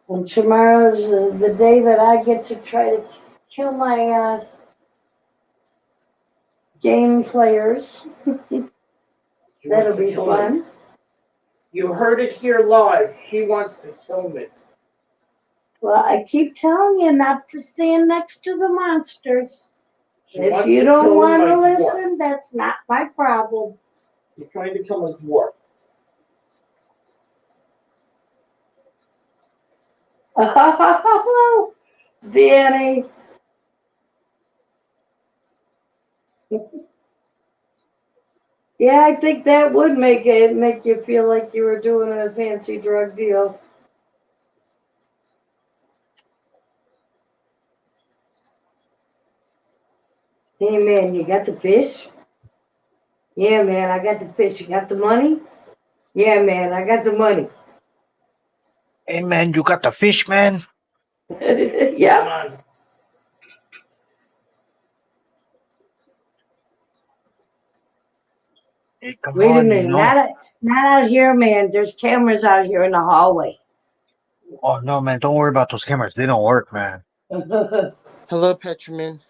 And tomorrow's the day that I get to try to kill my game players. That'll be fun. You heard it here live. She wants to film it. Well, I keep telling you not to stand next to the monsters. She If wants you to don't film want my to dwarf. listen, that's not my problem. You're trying to kill a dwarf. Oh, Danny. Yeah, I think that would make you feel like you were doing a fancy drug deal. Hey man, you got the fish? Yeah man, I got the fish. You got the money? Yeah man, I got the money. Hey man, you got the fish, man? Yeah. Come on. Hey, come Wait a on, you minute, know. not out here, man. There's cameras out here in the hallway. Oh no, man! Don't worry about those cameras. They don't work, man. Hello, Petraman.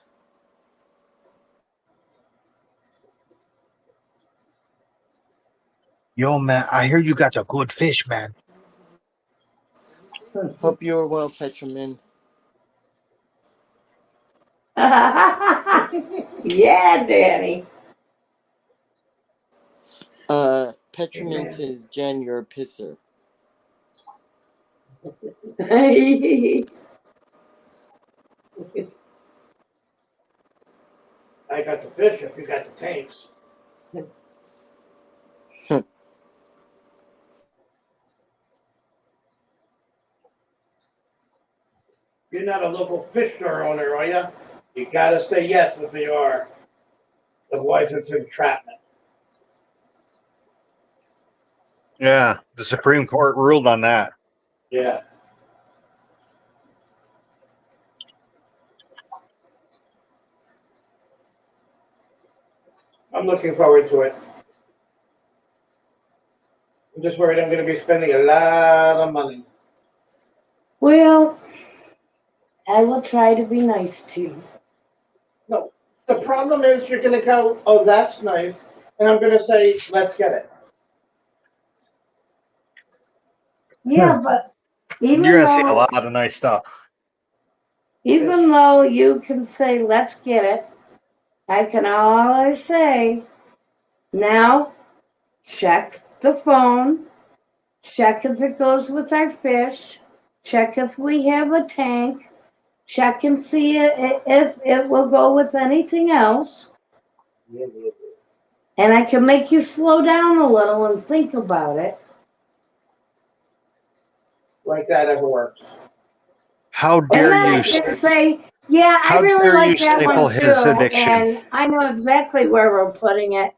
Yo, man, I hear you got a good fish, man. Hope you're well, Petraman. Yeah, Danny. Petraman says, Jen, you're a pisser. I got the fish if you got the tanks. You're not a local fish store owner, are you? You gotta say yes if you are. Otherwise, it's entrapment. Yeah, the Supreme Court ruled on that. Yeah. I'm looking forward to it. I'm just worried I'm going to be spending a lot of money. Well, I will try to be nice to you. No, the problem is you're going to go, oh, that's nice, and I'm going to say, let's get it. Yeah, but You're gonna see a lot of nice stuff. even though you can say, let's get it, I can always say, now check the phone, check if it goes with our fish, check if we have a tank, check and see if it will go with anything else. And I can make you slow down a little and think about it. Like that ever works. How And dare then I you? can say, yeah, I How really dare you like that stifle one his too. addiction? And I know exactly where we're putting it.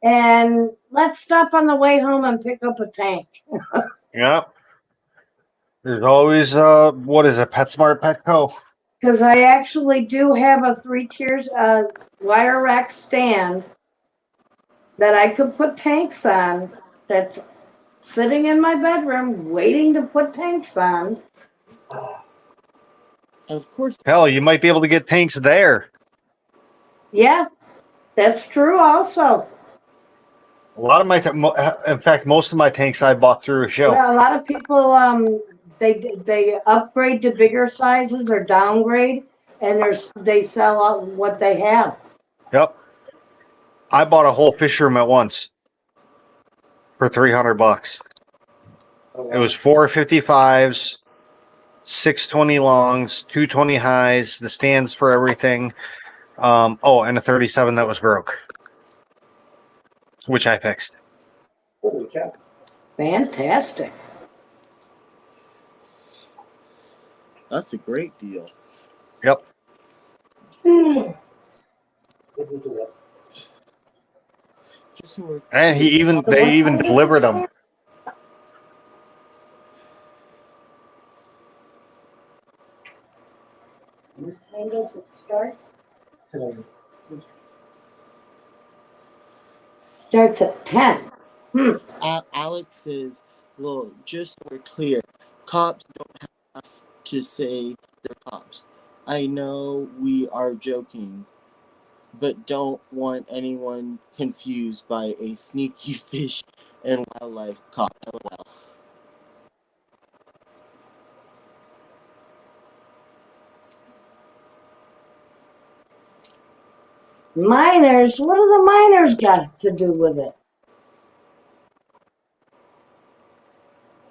And let's stop on the way home and pick up a tank. Yep. There's always what is it? PetSmart, Petco. Because I actually do have a 3 tiers wire rack stand that I could put tanks on that's sitting in my bedroom waiting to put tanks on. Of course. Hell, you might be able to get tanks there. Yeah, that's true also. A lot of my, in fact, most of my tanks I bought through a show. Yeah, a lot of people they upgrade to bigger sizes or downgrade, and they sell out what they have. Yep. I bought a whole fish room at once for $300. Oh, wow. It was 455s, 620 longs, 220 highs, the stands for everything. And a 37 that was broke, which I fixed. Holy cow. Fantastic. That's a great deal. Yep. Just so we're And they even delivered them. What time does it start? Starts at 10. Alex says, well, just so we're clear, cops don't have to say they're cops. I know we are joking, but don't want anyone confused by a sneaky fish and wildlife cop. LOL. Miners? What do the miners got to do with it?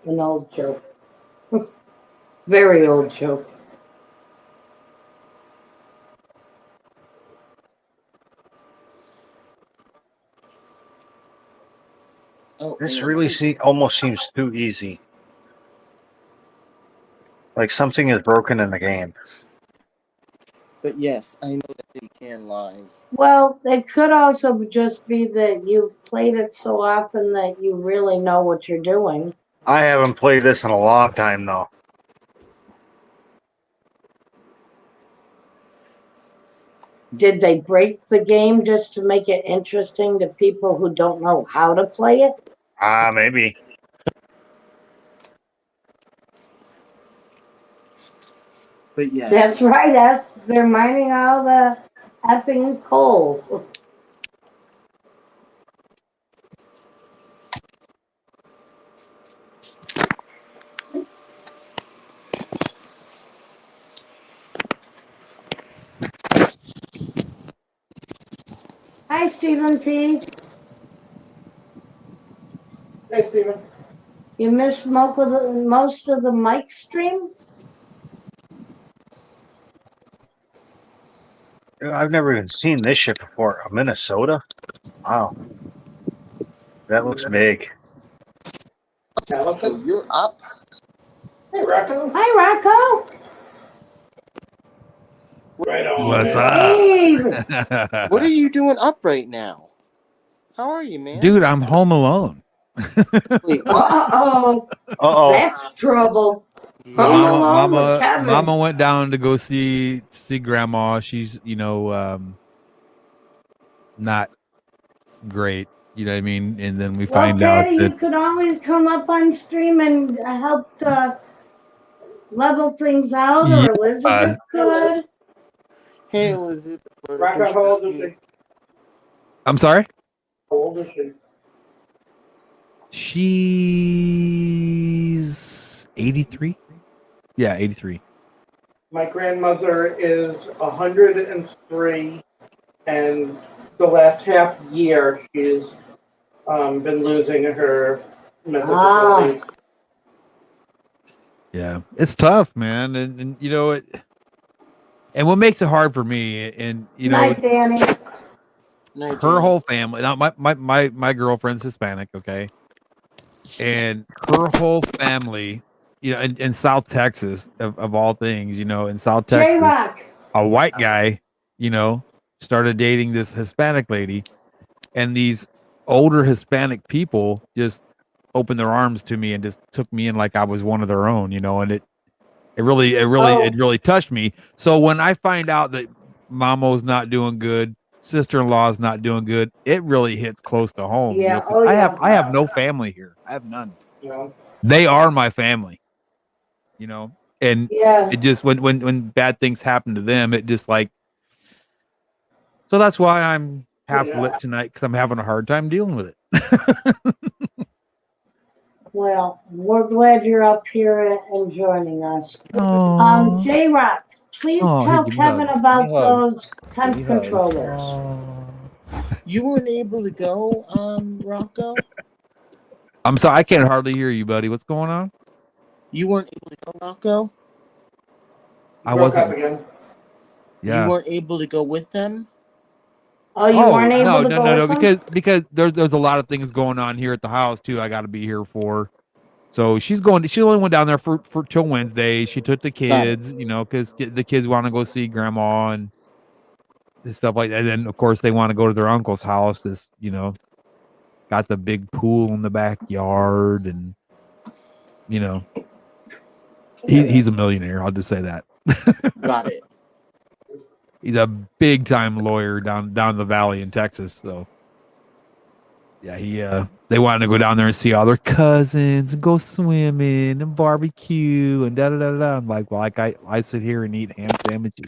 An old joke. Very old joke. Oh, This and really almost seems too easy. Like something is broken in the game. but yes, I know that they can lie. Well, it could also just be that you've played it so often that you really know what you're doing. I haven't played this in a long time, though. Did they break the game just to make it interesting to people who don't know how to play it? Maybe. But yes, That's right, us. They're mining all the effing coal. Hi, Stephen P. Hey, Steven. You missed most of the mic stream? I've never even seen this ship before. A Minnesota? Wow. That looks big. Rocco, you're up. Hey, Rocco. Hi, Rocco. Right on, What's man. up? What are you doing up right now? How are you, man? Dude, I'm home alone. Wait, what? Uh-oh. Uh-oh. That's trouble. Home alone with Kevin. Mama went down to go see grandma. She's, not great. You know what I mean? And then we Well, find out Patty, you that could always come up on stream and help level things out, or Elizabeth could. Hey, Elizabeth. Rocco, how old is she? I'm sorry? How old is she? She's 83. Yeah, 83. My grandmother is 103, and the last half year she's been losing her mental abilities. Yeah, it's tough, man, and you know it. And what makes it hard for me, and Night, Danny. her whole family. Now, my girlfriend's Hispanic, okay, and her whole family, in South Texas, of all things, in South Texas, J-Rock. a white guy, started dating this Hispanic lady, and these older Hispanic people just opened their arms to me and just took me in like I was one of their own, and it really touched me. So when I find out that Mamo's not doing good, sister-in-law's not doing good, it really hits close to home. Yeah. I have no family here. I have none. Yeah. They are my family. And Yeah. it just when bad things happen to them, it just like. So that's why I'm half lit tonight, because I'm having a hard time dealing with it. Well, we're glad you're up here and joining us. Aww. J-Rock, please tell give me a Kevin hug. about Give me a hug. those temp controllers. You weren't able to go, Rocco? I'm sorry, I can't hardly hear you, buddy. What's going on? You weren't able to go, Rocco? I wasn't. Again. Yeah. You weren't able to go with them? Oh, you weren't able to go with them? because there's a lot of things going on here at the house too. I got to be here for. So she only went down there for till Wednesday. She took the kids, because the kids want to go see grandma and stuff like that. And then of course they want to go to their uncle's house. Got the big pool in the backyard, and he's a millionaire. I'll just say that. Got it. He's a big time lawyer down the valley in Texas. So yeah, they wanted to go down there and see all their cousins and go swimming and barbecue and da da da da. I'm like, well, I sit here and eat ham sandwiches.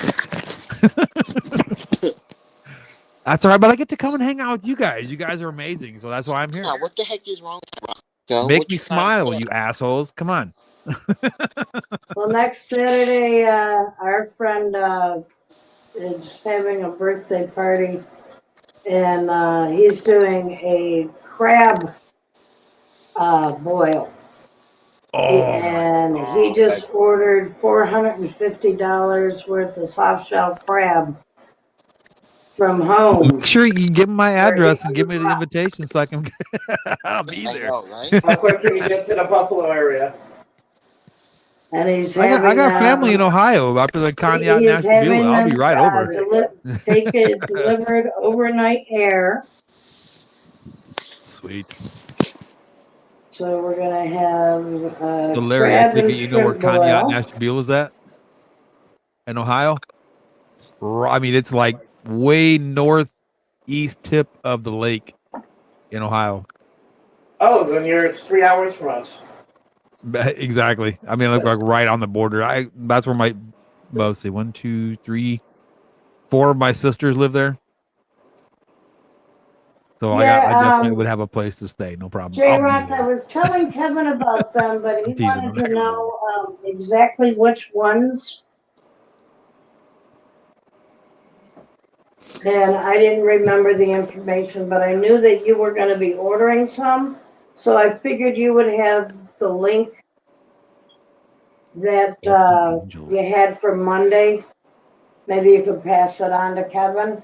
That's all right, but I get to come and hang out with you guys. You guys are amazing, so that's why I'm here. Yeah, what the heck is wrong with Rocco? Make me smile, you assholes. Come on. Well, next Saturday, our friend is having a birthday party, and he's doing a crab boil. And he just ordered $450 worth of soft shell crab from home. Make sure you give him my address and give me the invitation so I can. I'll be there. I know, right? How quick can you get to the Buffalo area? And he's I having, got family in Ohio. After the Cognac National Bureau, I'll be right over. Take it delivered overnight air. Sweet. So we're gonna have So Larry, I think you know where Cognac National Bureau is at? In Ohio? I mean, it's like way northeast tip of the lake in Ohio. Oh, then it's 3 hours from us. Exactly. I mean, like right on the border. That's where my, let's see, 1, 2, 3, 4 of my sisters live there. So I definitely would have a place to stay, no problem. J-Rock, I was telling Kevin about them, but he wanted to know exactly which ones. And I didn't remember the information, but I knew that you were going to be ordering some. So I figured you would have the link that you had for Monday. Maybe you could pass it on to Kevin.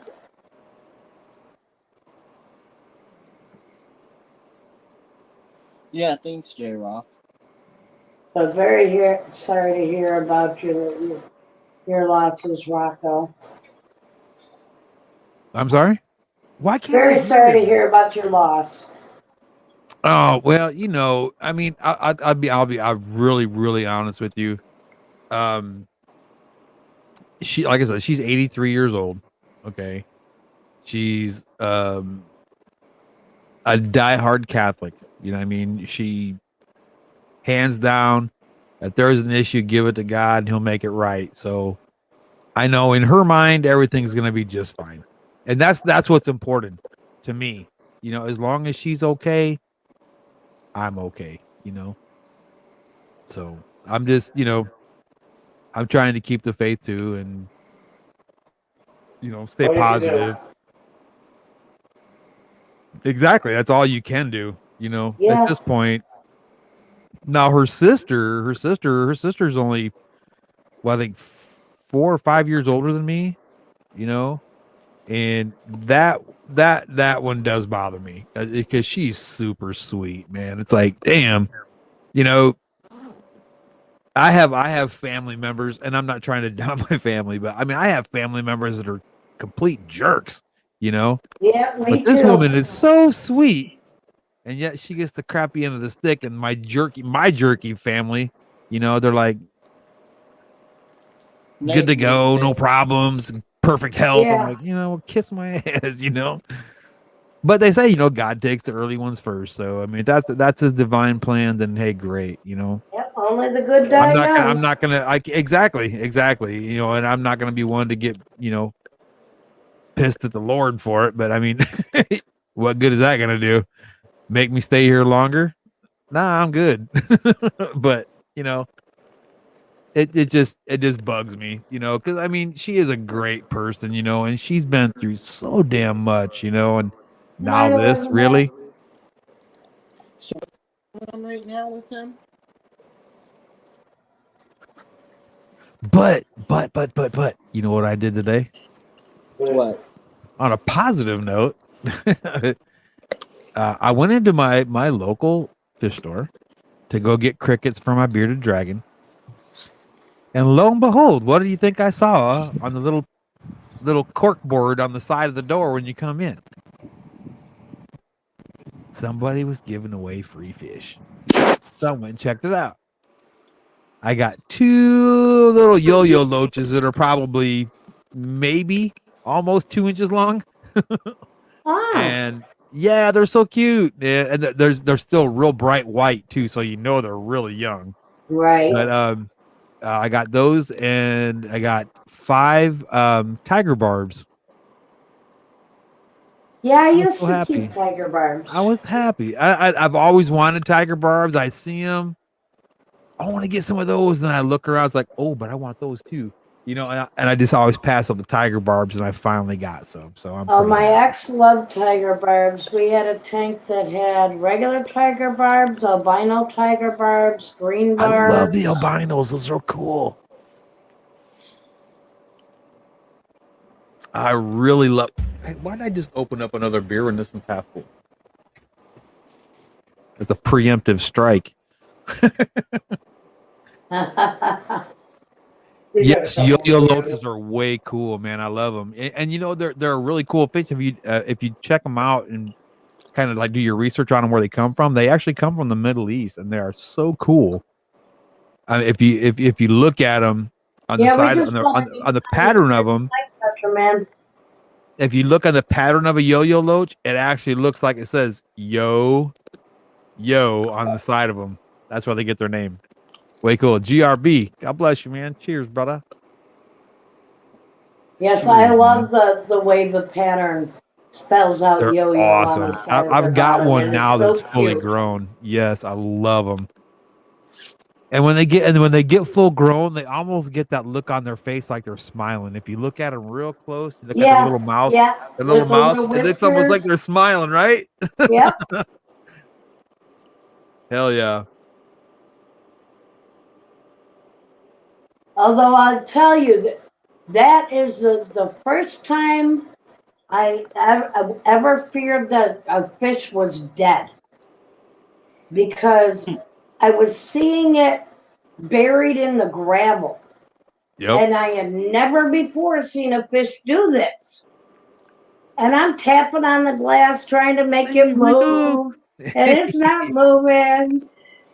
Yeah, thanks, J-Rock. So sorry to hear about your losses, Rocco. I'm sorry? Why can't Very sorry to hear about your loss. Oh, well, I mean, I'll be really honest with you. Like I said, she's 83 years old. Okay. She's a diehard Catholic. You know what I mean? She, hands down, if there's an issue, give it to God and he'll make it right. So I know in her mind, everything's going to be just fine. And that's what's important to me. As long as she's okay, I'm okay, So I'm just, I'm trying to keep the faith too and, stay positive. Exactly. That's all you can do, at this point. Now her sister's only, well, I think 4 or 5 years older than me, and that one does bother me because she's super sweet, man. It's like, damn, I have family members, and I'm not trying to down my family, but I mean, I have family members that are complete jerks, Yeah, but this woman is so sweet, and yet she gets the crappy end of the stick. And my jerky family, they're like good to go, no problems, perfect health. Yeah. I'm like, kiss my ass, But they say, God takes the early ones first. So I mean, that's his divine plan. Then hey, great, Yep, only the good die young. I'm not gonna. Exactly. And I'm not gonna be one to get pissed at the Lord for it. But I mean, what good is that gonna do? Make me stay here longer? Nah, I'm good. But it just bugs me, because I mean, she is a great person, and she's been through so damn much, and now this really. So what's going on right now with him? But you know what I did today? What? On a positive note, I went into my local fish store to go get crickets for my bearded dragon. And lo and behold, what do you think I saw on the little cork board on the side of the door when you come in? Somebody was giving away free fish. So I went and checked it out. I got 2 little yo-yo loaches that are probably maybe almost 2 inches long. And yeah, they're so cute. Yeah, and they're still real bright white too, so they're really young. Right. But I got those, and I got 5 tiger barbs. Yeah, I used to keep tiger barbs. I was happy. I've always wanted tiger barbs. I see them. I want to get some of those. And I look around. It's like, oh, but I want those too. And I just always pass up the tiger barbs, and I finally got some. So my ex loved tiger barbs. We had a tank that had regular tiger barbs, albino tiger barbs, green barbs. I love the albinos. Those are cool. I really love. Hey, why did I just open up another beer when this one's half full? It's a preemptive strike. Yes, yo-yo loaches are way cool, man. I love them, and they're a really cool fish. If you check them out and kind of like do your research on them, where they come from, they actually come from the Middle East, and they are so cool. If you look at them on the side on the pattern of them, if you look at the pattern of a yo-yo loach, it actually looks like it says yo on the side of them. That's why they get their name. Way cool. GRB. God bless you, man. Cheers, brother. Yes, I love the way the pattern spells out They're yo-yo on the awesome. side of their I've got bottom. one It is now so that's fully cute. grown. Yes, I love them. And when they get full grown, they almost get that look on their face like they're smiling. If you look at them real close, you look at their Yeah, little mouth, yeah, their little with the mouth, little it looks almost like whiskers. they're smiling, right? Yep. Hell yeah. Although I'll tell you that is the first time I ever feared that a fish was dead, because I was seeing it buried in the gravel. Yep. And I had never before seen a fish do this. And I'm tapping on the glass trying to make it move, and it's not moving.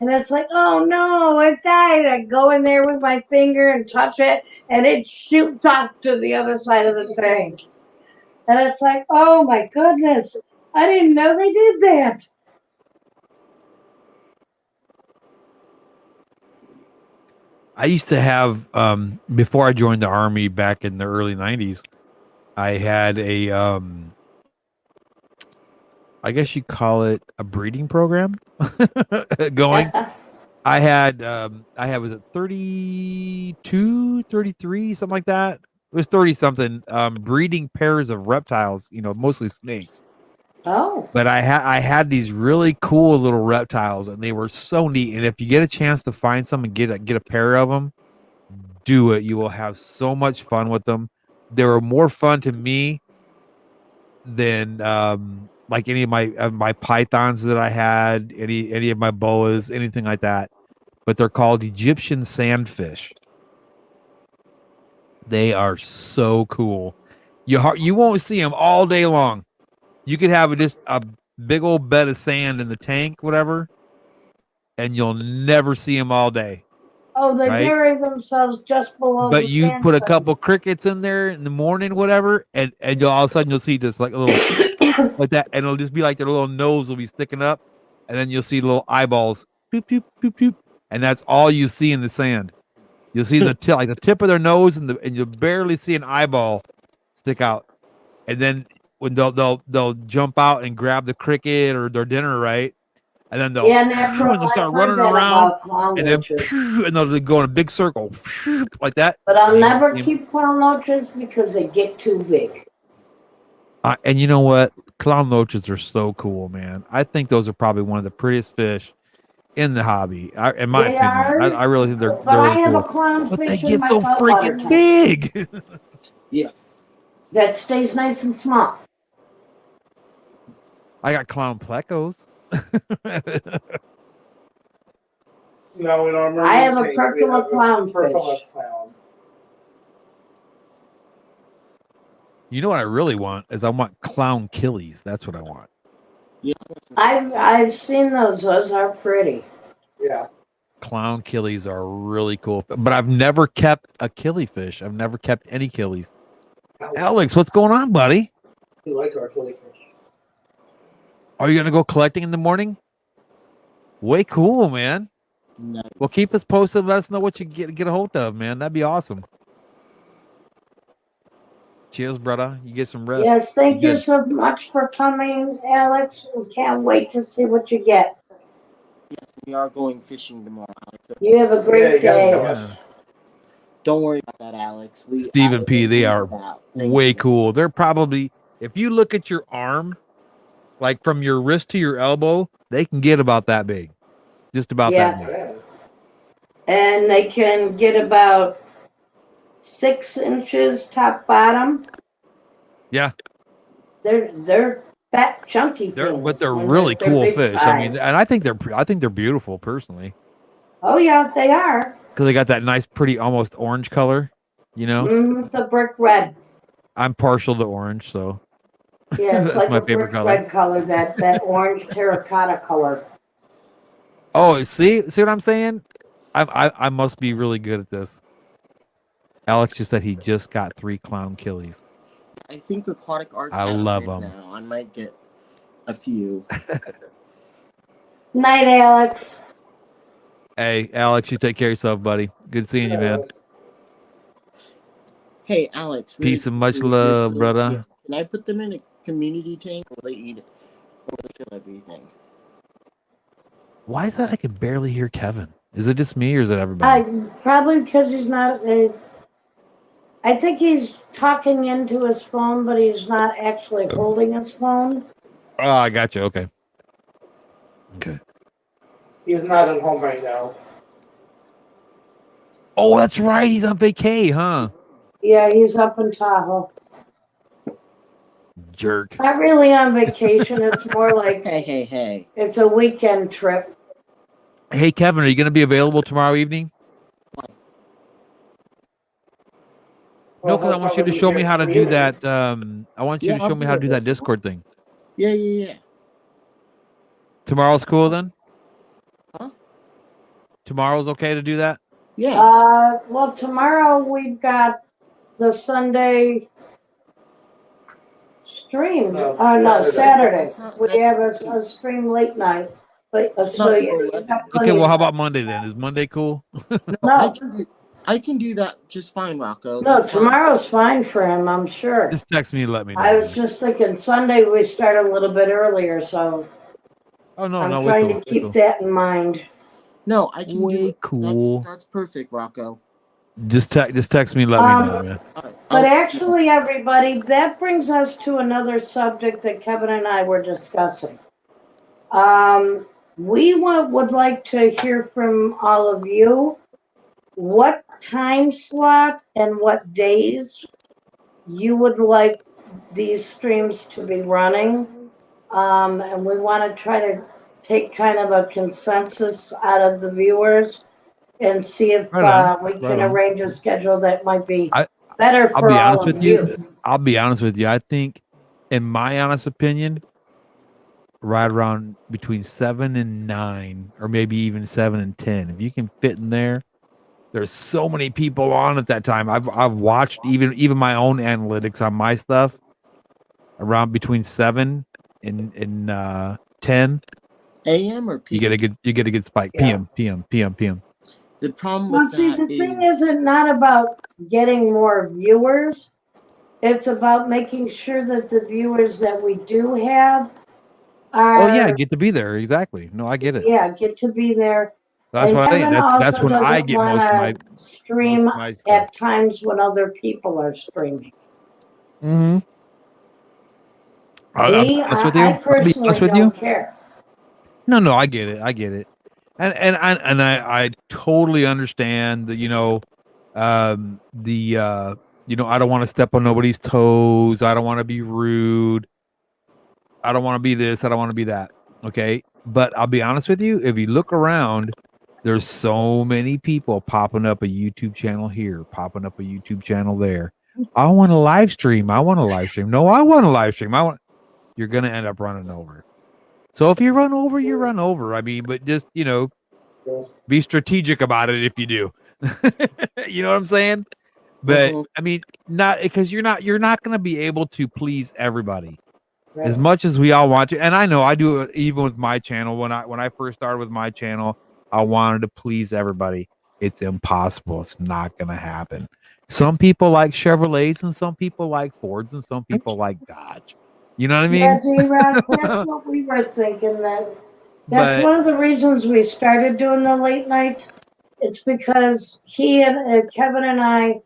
And it's like, oh no, it died. I go in there with my finger and touch it, and it shoots off to the other side of the tank. And it's like, oh my goodness, I didn't know they did that. I used to have before I joined the army back in the early 90s, I had a I guess you call it a breeding program going. I had was it 32, 33, something like that. It was 30 something breeding pairs of reptiles, mostly snakes. Oh. But I had these really cool little reptiles, and they were so neat. And if you get a chance to find some and get a pair of them, do it. You will have so much fun with them. They were more fun to me than like any of my pythons that I had, any of my boas, anything like that. But they're called Egyptian sandfish. They are so cool. You won't see them all day long. You could have just a big old bed of sand in the tank, whatever, and you'll never see them all day. Oh, they right? bury themselves just below But the you put a sandstone. couple crickets in there in the morning, whatever, and all of a sudden you'll see just like a little like that, and it'll just be like their little nose will be sticking up, and then you'll see little eyeballs, poop, poop, poop, poop, and that's all you see in the sand. You'll see the tip, like the tip of their nose, and you'll barely see an eyeball stick out, and then when they'll jump out and grab the cricket or their dinner, right? And then Yeah, natural. they'll I've start heard running that around, about clown and then roaches. and they'll go in a big circle like that. But I'll And never you- keep clown roaches because they get too big. and you know what? Clown loaches are so cool, man. I think those are probably one of the prettiest fish in the hobby. In my They opinion, are. I really think they're But I really have a cool. clown But they fish in get my so saltwater freaking tank. big. Yeah. That stays nice and small. I got clown plecos. No, in our marine I have a tank, we pergola have a clownfish. pergola clown. You know what I really want is I want clown killies. That's what I want. Yeah. I've seen those. Those are pretty. Yeah. Clown killies are really cool, but I've never kept a killifish. I've never kept any killies. Alex, what's going on, buddy? We like our killifish. Are you gonna go collecting in the morning? Way cool, man. Nice. Well, keep us posted. Let us know what you get a hold of, man. That'd be awesome. Cheers, brother. You get some rest. Yes, thank Be you good. so much for coming, Alex. We can't wait to see what you get. Yes, we are going fishing tomorrow, Alex. You have a great Yeah, day. Yeah. Don't worry about that, Alex. Stephen P. They are Thank way you. cool. They're probably, if you look at your arm, like from your wrist to your elbow, they can get about that big. Just about that big. Yeah. And they can get about 6 inches top bottom. Yeah. They're fat, chunky things. But they're when really they're cool big fish. I mean, size. and I think they're beautiful personally. Oh yeah, they are. Because they got that nice, pretty, almost orange color. You know, The brick red. I'm partial to orange, so Yeah, it's that's like my a favorite brick color. red color, that orange terracotta color. Oh, see what I'm saying? I must be really good at this. Alex just said he just got 3 clown killies. I think Aquatic Arts I has love it 'em. now. I might get a few. Night, Alex. Hey, Alex, you take care of yourself, buddy. Good seeing you, man. Hey, Alex. Peace and much if love, so, brother. can I put them in a community tank, or will they eat it? Or will they kill everything? Why is that I can barely hear Kevin? Is it just me or is it everybody? Probably because he's not. I think he's talking into his phone, but he's not actually holding his phone. Oh, I got you. Okay. Okay. He's not at home right now. Oh, that's right. He's on vacay, huh? Yeah, he's up in Tahoe. Jerk. Not really on vacation. It's more like Hey. it's a weekend trip. Hey, Kevin, are you going to be available tomorrow evening? No, because I want you to show me how to do that. I want you to show me how to do that Discord thing. Yeah. Tomorrow's cool then? Huh? Tomorrow's okay to do that? Yeah. Well, tomorrow we've got the Sunday stream. No, Saturday. We have a stream late night. But so you got plenty Okay, well, of how time. about Monday then? Is Monday cool? No. I can do that just fine, Rocco. No, That's fine. tomorrow's fine for him, I'm sure. Just text me and let me know. I was just thinking Sunday we start a little bit earlier, so Oh no, I'm no, trying cool. to keep that in mind. No, I can do it. Cool. That's perfect, Rocco. Just text me and let me know, man. But actually, everybody, that brings us to another subject that Kevin and I were discussing. We would like to hear from all of you. What time slot and what days you would like these streams to be running? And we want to try to take kind of a consensus out of the viewers and see if we can arrange a schedule that might be better I'll for be all honest of with you. I'll be honest with you. I think, in my honest opinion, right around between 7 and 9, or maybe even 7 and 10. If you can fit in there, there's so many people on at that time. I've watched even my own analytics on my stuff around between 7 and 10 AM or PM? You get a good spike. PM. The problem Well, with see, that the thing isn't not about getting more viewers. It's about making sure that the viewers that we do have are. Oh yeah, get to be there. Exactly. No, I get it. Yeah, get to be there. That's And what I'm saying. Kevin That's also when I doesn't get most of wanna my stream stuff. at times when other people are streaming. Mm-hmm. I personally don't care. No, I get it. And I totally understand that, I don't want to step on nobody's toes. I don't want to be rude. I don't want to be this. I don't want to be that. Okay. But I'll be honest with you. If you look around, there's so many people popping up a YouTube channel here, popping up a YouTube channel there. I want a live stream. No, I want a live stream. You're going to end up running over. So if you run over, you run over. I mean, but just, be strategic about it if you do. You know what I'm saying? But I mean, not because you're not going to be able to please everybody as much as we all want to. And I know I do it even with my channel. When I first started with my channel, I wanted to please everybody. It's impossible. It's not going to happen. Some people like Chevrolets and some people like Fords and some people like Dodge. You know what I mean? Yeah, J-Rock, that's what we were thinking. That's one of the reasons we started doing the late nights. It's because he and Kevin and I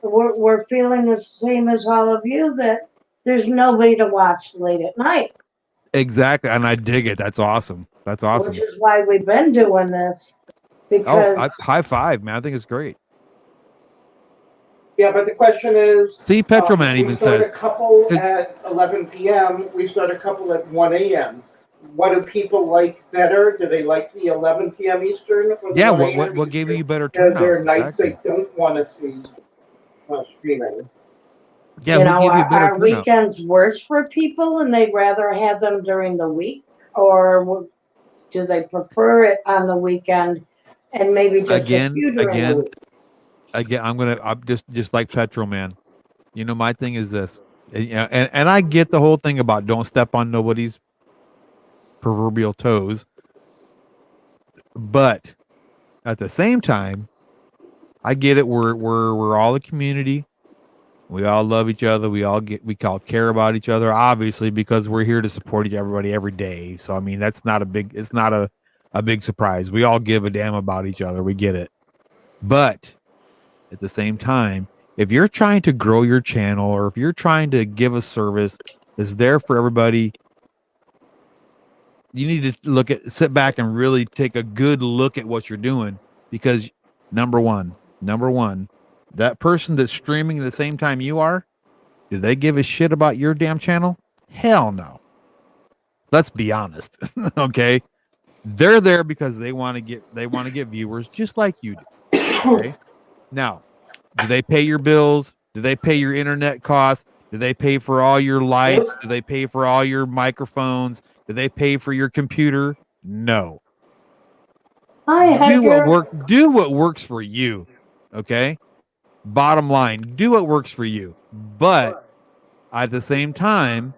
were feeling the same as all of you, that there's nobody to watch late at night. Exactly, and I dig it. That's awesome. That's awesome. Which is why we've been doing this. Because high five, man. I think it's great. Yeah, but the question is, See, Petroman even says, we start a couple at 11 p.m. We start a couple at 1 a.m. What do people like better? Do they like the 11 p.m. Eastern? Or the 1 a.m. what gave you better Because turnout? there are nights they don't want to see streaming. Yeah, are weekends worse for people and they'd rather have them during the week? Or do they prefer it on the weekend and maybe just a few during the week? I'm just like Petro, man. My thing is this. And I get the whole thing about don't step on nobody's proverbial toes, but at the same time, I get it. We're all a community. We all love each other. We all care about each other, obviously, because we're here to support everybody every day. So I mean, it's not a big surprise. We all give a damn about each other. We get it. But at the same time, if you're trying to grow your channel or if you're trying to give a service that's there for everybody, you need to sit back and really take a good look at what you're doing, because number one, that person that's streaming at the same time you are, do they give a shit about your damn channel? Hell no. Let's be honest. Okay. They're there because they want to get viewers just like you do. Okay. Now, do they pay your bills? Do they pay your internet costs? Do they pay for all your lights? Do they pay for all your microphones? Do they pay for your computer? No. Do what works for you. Okay? Bottom line, do what works for you. But at the same time,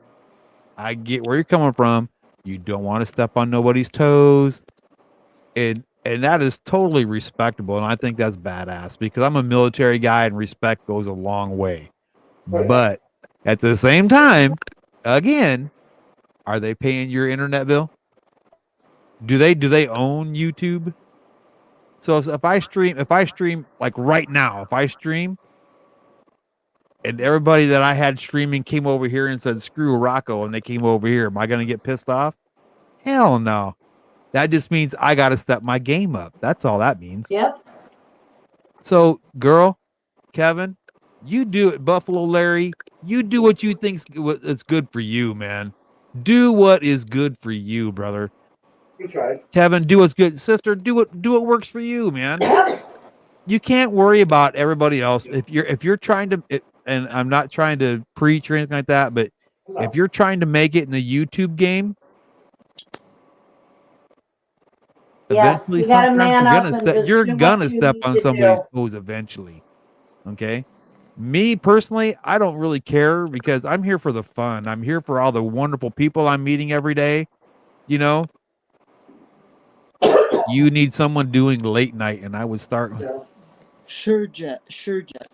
I get where you're coming from. You don't want to step on nobody's toes. And that is totally respectable. And I think that's badass, because I'm a military guy and respect goes a long way. But at the same time, again, are they paying your internet bill? Do they own YouTube? So if I stream like right now, if I stream and everybody that I had streaming came over here and said, screw Rocco, and they came over here, am I going to get pissed off? Hell no. That just means I got to step my game up. That's all that means. Yep. So, girl, Kevin, you do it. Buffalo Larry, you do what you think is good for you, man. Do what is good for you, brother. You tried. Kevin, do what's good. Sister, do what works for you, man. You can't worry about everybody else. If you're trying to, and I'm not trying to preach or anything like that, but if you're trying to make it in the YouTube game, eventually you're gonna step on somebody's toes eventually. Okay? Me personally, I don't really care, because I'm here for the fun. I'm here for all the wonderful people I'm meeting every day. You know, you need someone doing late night, and I would start. Sure, Jess.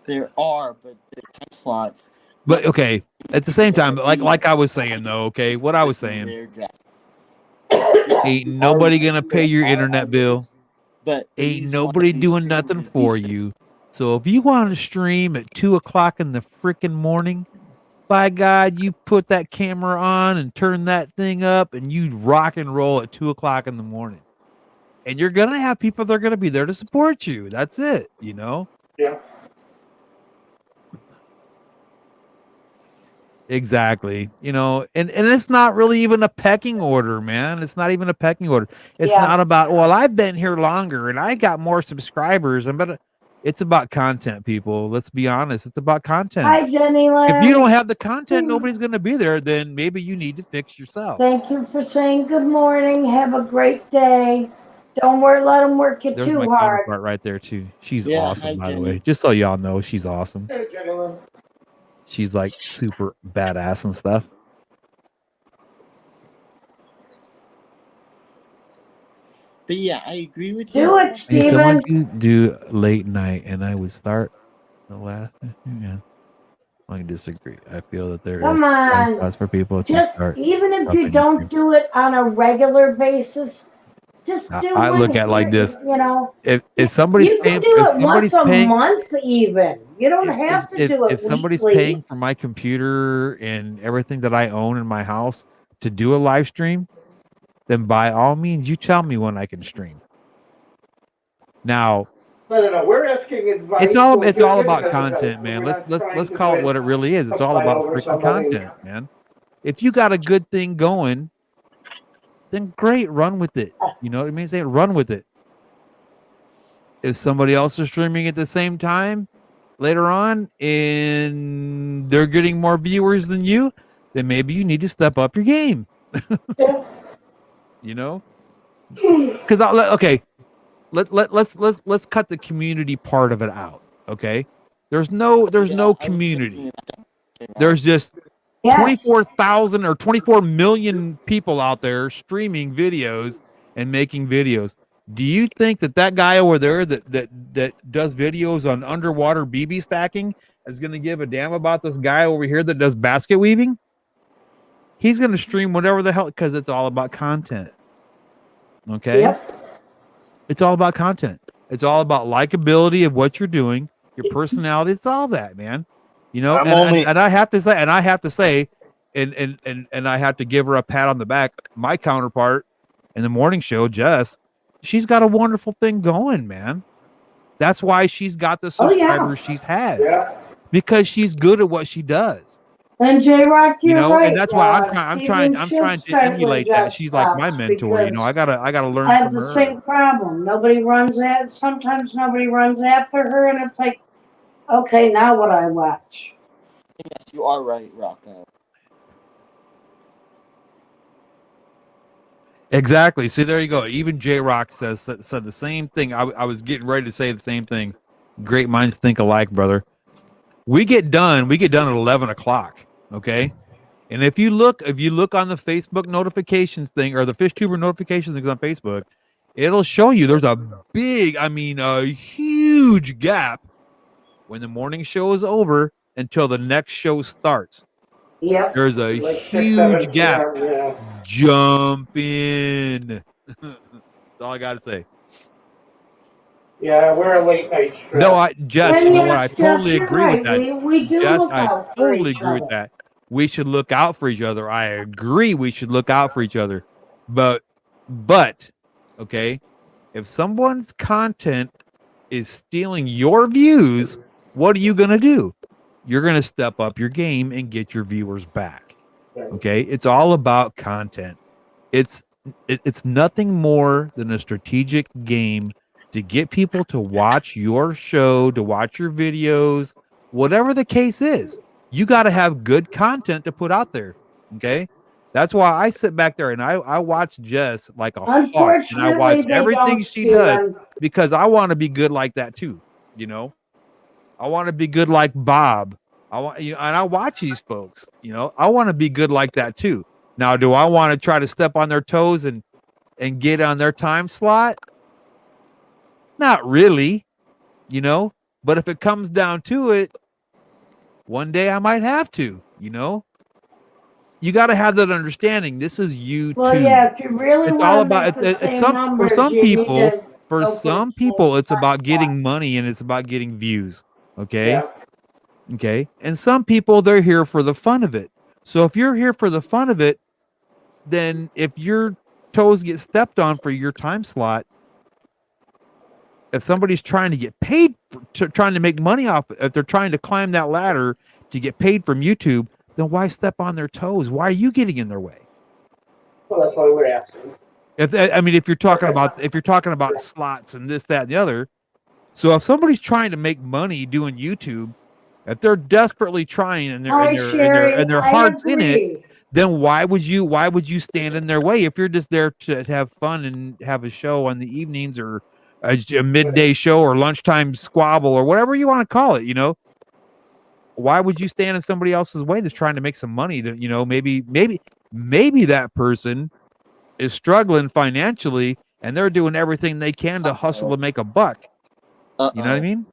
There are, but the time slots. But okay, at the same time, like I was saying though, okay, what I was saying, ain't nobody gonna pay your internet bill. But ain't nobody doing nothing for you. So if you want to stream at 2:00 in the freaking morning, by God, you put that camera on and turn that thing up, and you rock and roll at 2:00 in the morning. And you're gonna have people that are gonna be there to support you. That's it, you know? Yeah. Exactly. You know, and it's not really even a pecking order, man. It's not even a pecking order. It's not about, well, I've been here longer and I got more subscribers. It's about content, people. Let's be honest. It's about content. Hi, Jenny Lynn. If you don't have the content, nobody's going to be there. Then maybe you need to fix yourself. Thank you for saying good morning. Have a great day. Don't let them work you There's too my hard. counterpart right there too. She's Yeah, awesome, by the Jenny. way. Just so y'all know, she's awesome. Hey, gentlemen. She's like super badass and stuff. But yeah, I agree with you. Do it, Hey, Steven. so why do you do late night? And I would start the last. Yeah, I disagree. I feel that there Come is on. spots for people to Just start. even if up you in don't stream. do it on a regular basis, just do I one look at it like this. You know, If somebody's you paying, can do if it once somebody's a paying, month even. You don't have to do it if somebody's weekly. paying for my computer and everything that I own in my house to do a live stream, then by all means, you tell me when I can stream. Now, No. We're asking advice. it's all We'll about give content, advice. man. We're not Let's trying to call do it what it really is. It's to all fight about over freaking somebody. content, man. If you got a good thing going, then great, run with it. You know what I mean? Say run with it. If somebody else is streaming at the same time later on and they're getting more viewers than you, then maybe you need to step up your game. You know? Because okay, let's cut the community part of it out. Okay, there's no community. There's just Yes. 24,000 or 24 million people out there streaming videos and making videos. Do you think that guy over there that does videos on underwater BB stacking is going to give a damn about this guy over here that does basket weaving? He's going to stream whatever the hell, because it's all about content. Okay? Yep. It's all about content. It's all about likability of what you're doing, your personality. It's all that, man. You know, and I have to say, and I have to give her a pat on the back. My counterpart in the morning show, Jess, she's got a wonderful thing going, man. That's why she's got the subscribers she's has, because she's good at what she does. And J-Rock, you're right. And that's why I'm trying to emulate that. She's like my mentor. You know, I gotta learn. I have the same problem. Sometimes nobody runs after her, and it's like, okay, now what I watch? Yes, you are right, Rocco. Exactly. See, there you go. Even J-Rock said the same thing. I was getting ready to say the same thing. Great minds think alike, brother. We get done at 11 o'clock. Okay. And if you look on the Facebook notifications thing, or the FishTuber notifications thing on Facebook, it'll show you there's a huge gap when the morning show is over until the next show starts. Yep. There's a Like huge 6-7 gap. PM, yeah. Jump in. That's all I gotta say. Yeah, we're a late night strip. No, Jess, you know what? I Jess, totally you're agree with right. that. We do Jess, look I out for totally each agree with other. that. We should look out for each other. I agree. We should look out for each other. But, okay, if someone's content is stealing your views, what are you gonna do? You're gonna step up your game and get your viewers back. Okay, it's all about content. It's nothing more than a strategic game to get people to watch your show, to watch your videos, whatever the case is. You got to have good content to put out there. Okay, that's why I sit back there and I watch Jess like a hawk, and I watch everything she does, because I want to be good like that too. You know, I want to be good like Bob. And I watch these folks. You know, I want to be good like that too. Now, do I want to try to step on their toes and get on their time slot? Not really, you know. But if it comes down to it, one day I might have to. You know, you got to have that understanding. This is YouTube. Well, yeah, if you really It's want all to about make the same numbers, for some you need people. to For go some people, it's about getting money and it's about getting views. Okay. Yeah. Okay. And some people, they're here for the fun of it. So if you're here for the fun of it, then if your toes get stepped on for your time slot, if somebody's trying to get paid trying to make money off, if they're trying to climb that ladder to get paid from YouTube, then why step on their toes? Why are you getting in their way? Well, that's why we're asking. If you're talking about slots and this, that, and the other. So if somebody's trying to make money doing YouTube, if they're desperately trying and their heart's in it, then why would you stand in their way if you're just there to have fun and have a show on the evenings, or a midday show, or lunchtime squabble, or whatever you want to call it? You know, why would you stand in somebody else's way that's trying to make some money? To, you know, maybe that person is struggling financially and they're doing everything they can to hustle to make a buck. You know what I mean?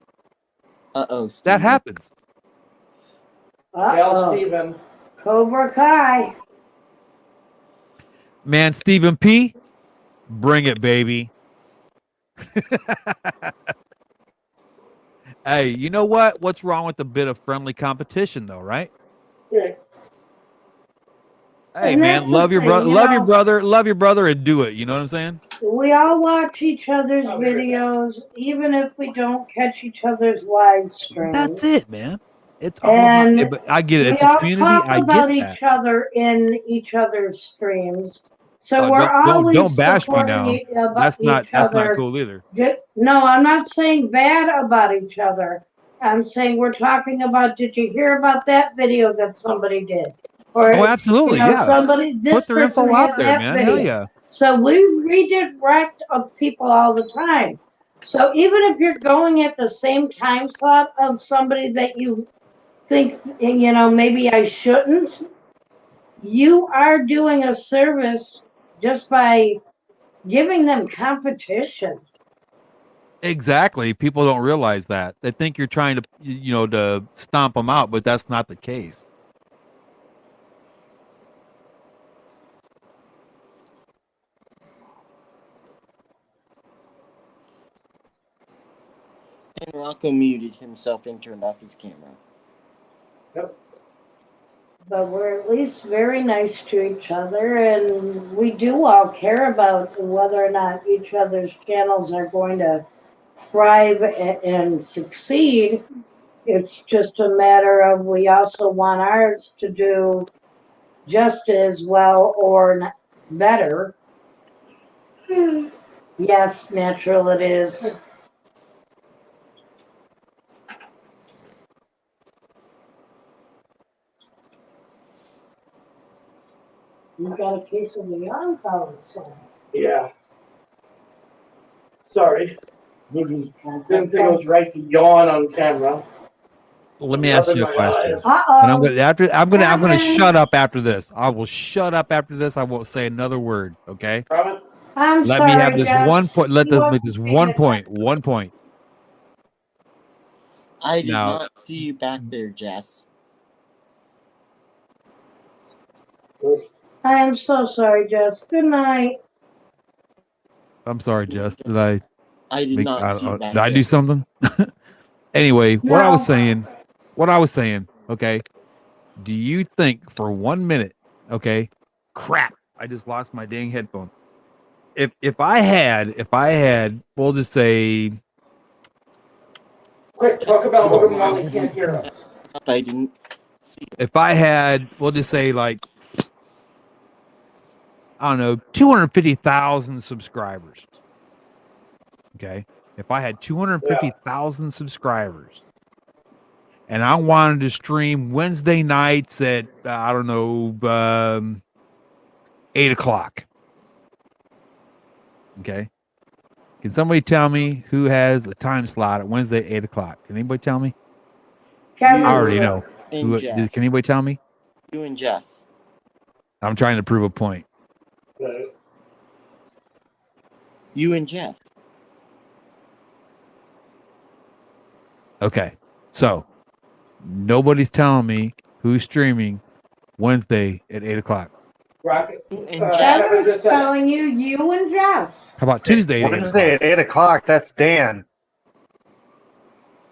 That happens. Yell, Steven. Cobra Kai. Man, Stephen P, bring it, baby. Hey, you know what? What's wrong with a bit of friendly competition, though, right? Yeah. Hey, And man, that's the love your thing, brother, you love your brother, and do it. You know what I'm saying? We all watch each other's videos, even if we don't catch each other's live streams. That's it, man. It's all And about it, but I get it. It's we a all community. talk I about get that. each other in each other's streams. So Oh, we're always don't bash me supporting now. That's not cool either. No, I'm not saying bad about each other. I'm saying we're talking about, did you hear about that video that somebody did? Or, Oh, absolutely, yeah. This Put their person info has out there, that man. video. Hell yeah. So we redirect of people all the time. So even if you're going at the same time slot of somebody that you think, maybe I shouldn't, you are doing a service just by giving them competition. Exactly. People don't realize that. They think you're trying to, to stomp them out, but that's not the case. And Rocco muted himself and turned off his camera. Yep. But we're at least very nice to each other, and we do all care about whether or not each other's channels are going to thrive and succeed. It's just a matter of we also want ours to do just as well or better. Yes, natural it is. You got a case of the yawns all of a sudden. Yeah. Sorry. Maybe Didn't think it was right to yawn on camera. Let me ask you a Rubbing my question. eyes. And I'm gonna I'm gonna Happens. shut up after this. I will shut up after this. I won't say another word. Okay. Promise? I'm Let sorry, me have this Jess. one point. Let He this wasn't make this paying one point. One point. I did Now- not see you back there, Jess. I am so sorry, Jess. Good night. I'm sorry, Jess. Did I I did make? not see you back Did I there. do something? Anyway, what I was No. saying. Okay. Do you think for 1 minute? Okay. Crap! I just lost my dang headphones. If I had, we'll just say, Quick, talk about Odom while they can't hear us. I didn't see. if I had, we'll just say like, I don't know, 250,000 subscribers. Okay. If I had 250,000 subscribers and I wanted to stream Wednesday nights at, I don't know, 8 o'clock. Okay. Can somebody tell me who has a time slot at Wednesday at 8 o'clock? Can anybody tell me? Kevin, I already know. And Jess. Can anybody tell me? You and Jess. I'm trying to prove a point. Right. You and Jess. Okay. So nobody's telling me who's streaming Wednesday at 8 o'clock. Rocket. You and Kevin Jess. just Jess said- telling you and Jess. How about Tuesday at 8 Wednesday o'clock? at 8 o'clock. That's Dan.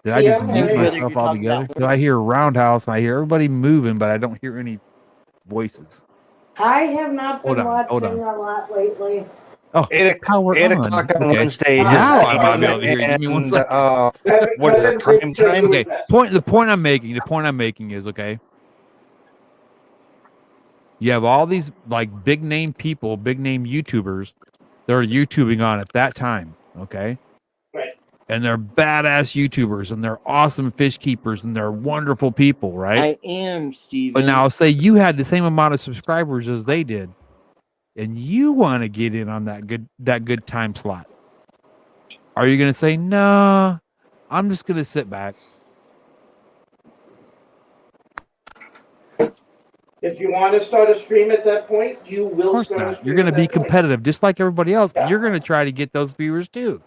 Did I just Yeah, mute maybe. myself You're talking altogether? about Because I hear a roundhouse and I hear everybody moving, but I don't hear any voices. I have not been Hold on. watching a lot lately. Oh, 8 how we're 8 on. o'clock on Okay. Wednesday. Now is I might be able to hear you. Give me one and, second. what is Kevin it, prime did say time? you Okay. were best. The point I'm making is, okay, you have all these like big name people, big name YouTubers that are YouTubing on at that time. Okay. Right. And they're badass YouTubers and they're awesome fish keepers and they're wonderful people, right? I am, Steven. But now say you had the same amount of subscribers as they did, and you want to get in on that good time slot. Are you gonna say, no, I'm just gonna sit back? If you want to start a stream at that point, you Of will course start a not. stream. You're gonna at be that point. competitive just like everybody else. Yeah. You're gonna try to get those viewers too.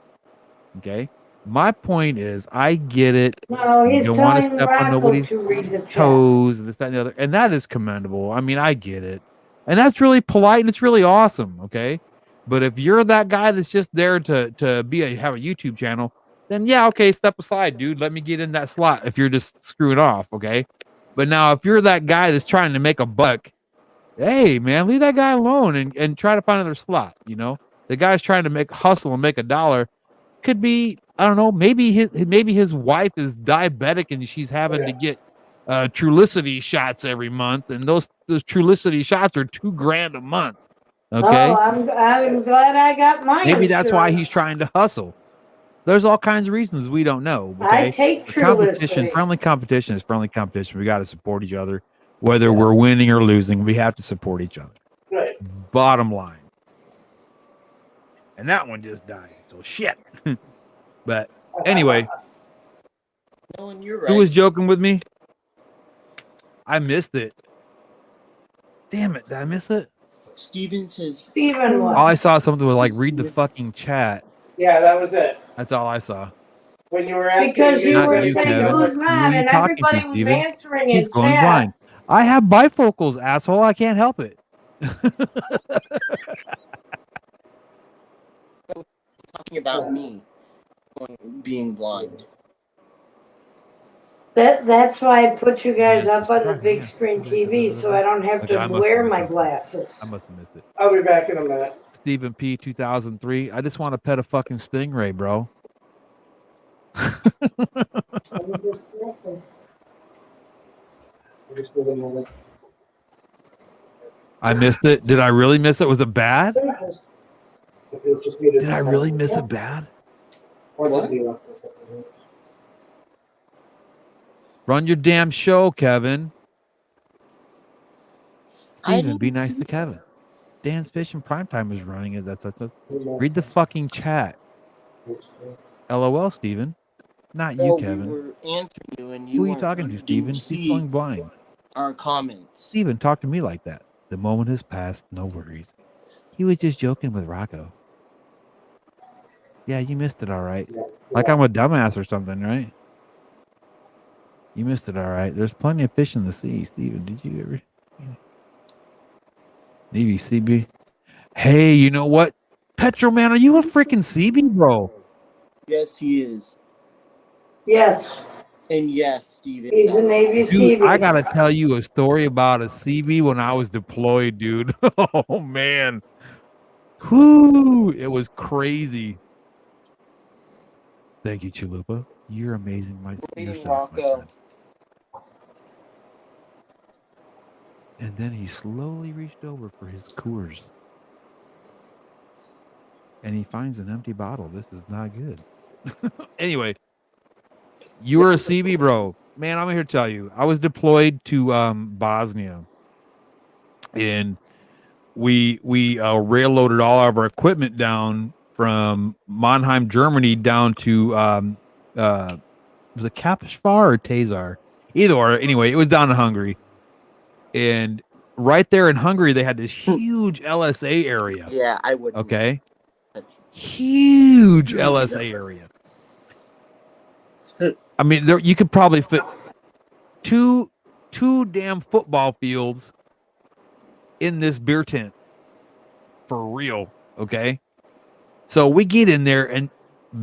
Okay. My point is, I get it. No, You he's don't want to telling step on Rocco nobody's to read the chat. toes, this, that, and the other, and that is commendable. I mean, I get it, and that's really polite and it's really awesome. Okay, but if you're that guy that's just there to have a YouTube channel, then yeah, okay, step aside, dude. Let me get in that slot. If you're just screwing off, okay. But now, if you're that guy that's trying to make a buck, hey man, leave that guy alone and try to find another slot. You know, the guy's trying to hustle and make $1. Could be, I don't know, maybe his wife is diabetic and she's having to get Trulicity shots every month, and those Trulicity shots are $2,000 a month. Okay, Oh, I'm glad I got mine. maybe that's why he's trying to hustle. There's all kinds of reasons we don't know. Okay, I take competition, Trulicity. friendly competition is friendly competition. We got to support each other, whether we're winning or losing. We have to support each other. Right. Bottom line. And that one just died. So shit. But anyway, No, and you're right. who was joking with me? I missed it. Damn it! Did I miss it? Steven says, Steven All I was. saw something was like read the fucking chat. Yeah, that was it. That's all I saw. When you were asking Because me you Not were you, saying Kevin. who's Who are mom, you and talking to, everybody was Steven? answering He's in going chat. blind. I have bifocals, asshole. I can't help it. talking about me being blind. That's why I put you guys Yeah, up on the right, big yeah. screen TV so I don't have Okay, to I must have wear missed my it. I glasses. must have missed it. I'll be back in a minute. Stephen P. 2003. I just want to pet a fucking stingray, bro. I missed it. Did I really miss it? Was it bad? Did I really miss it bad? What? Run your damn show, Kevin. I Steven, be didn't nice see to Kevin. Dan's Fishing Primetime is running it. That's read the fucking chat. LOL, Steven. Not you, No, Kevin. we were answering you, and Who are you talking to, Steven? He's going blind. Our comments. Steven, talk to me like that. The moment has passed. No worries. He was just joking with Rocco. Yeah, you missed it all right. Like I'm a dumbass or something, right? You missed it all right. There's plenty of fish in the sea, Steven. Did you ever? Navy CB. Hey, you know what? Petro Man, are you a freaking CB, bro? Yes, he is. Yes, And yes, Steven. he's a Navy Dude, I CB. gotta tell you a story about a CB when I was deployed, dude. Oh man. Whoo, it was crazy. Thank you, Chalupa. You're amazing, Waiting, Rocco. And then he slowly reached over for his Coors. And he finds an empty bottle. This is not good. Anyway, you were a CB, bro. Man, I'm here to tell you. I was deployed to Bosnia. And we rail loaded all of our equipment down from Mannheim, Germany, down to was it Kapishvar or Tazar? Either or. Anyway, it was down in Hungary. And right there in Hungary, they had this huge LSA area. Yeah, I would. Okay. Huge LSA area. I mean, there you could probably fit two damn football fields in this beer tent. For real. Okay. So we get in there and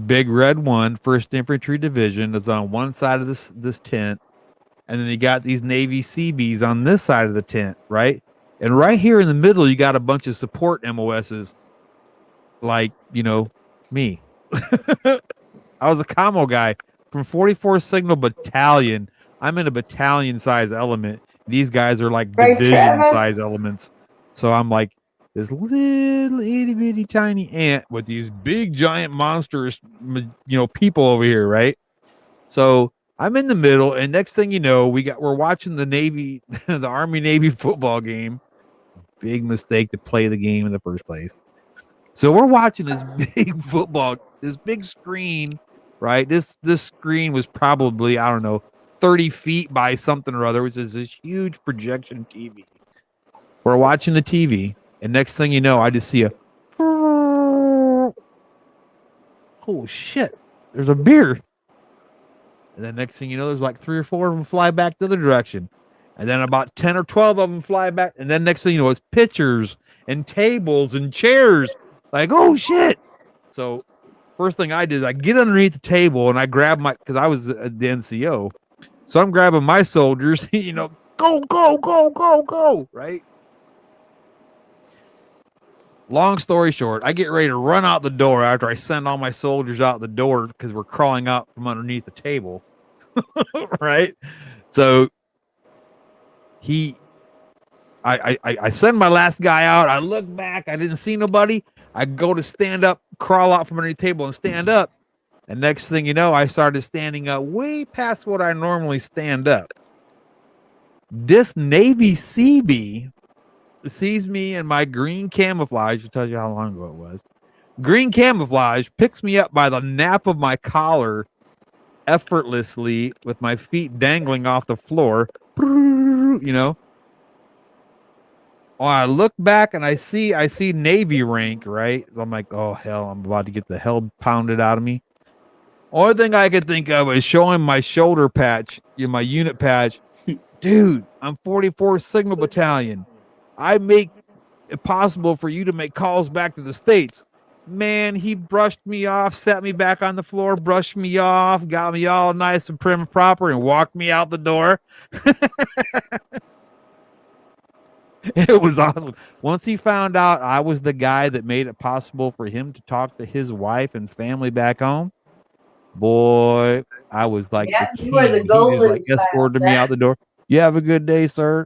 Big Red 1, 1st Infantry Division, is on one side of this tent. And then you got these Navy CBs on this side of the tent, right? And right here in the middle, you got a bunch of support MOSs, like, you know, me. I was a commo guy from 44th Signal Battalion. I'm in a battalion size element. These guys are like division size elements. So I'm like this little itty bitty tiny ant with these big giant monstrous, people over here, right? So I'm in the middle, and next thing you know, we're watching the Navy, the Army Navy football game. Big mistake to play the game in the first place. So we're watching this big this big screen, right? This screen was probably, I don't know, 30 feet by something or other, which is this huge projection TV. We're watching the TV, and next thing you know, I just see oh shit, there's a beer. And then next thing you know, there's like 3 or 4 of them fly back the other direction. And then about 10 or 12 of them fly back. And then next thing you know, it's pitchers and tables and chairs. Like, oh, shit. So first thing I did is I get underneath the table and I grab because I was the NCO. So I'm grabbing my soldiers, go, go, go, go, go, right? Long story short, I get ready to run out the door after I send all my soldiers out the door because we're crawling out from underneath the table. Right? So I send my last guy out. I look back. I didn't see nobody. I go to stand up, crawl out from underneath the table and stand up. And next thing you know, I started standing up way past what I normally stand up. This Navy CB sees me in my green camouflage, to tell you how long ago it was. Green camouflage picks me up by the nap of my collar effortlessly with my feet dangling off the floor, I look back and I see Navy rank, right? So I'm like, oh hell, I'm about to get the hell pounded out of me. Only thing I could think of is showing my shoulder patch, my unit patch. Dude, I'm 44th Signal Battalion. I make it possible for you to make calls back to the States. Man, he brushed me off, sat me back on the floor, brushed me off, got me all nice and prim and proper, and walked me out the door. It was awesome. Once he found out I was the guy that made it possible for him to talk to his wife and family back home, boy, I was like Yeah, the you were the king. He just like golden child escorted me then. out the door. You have a good day, sir.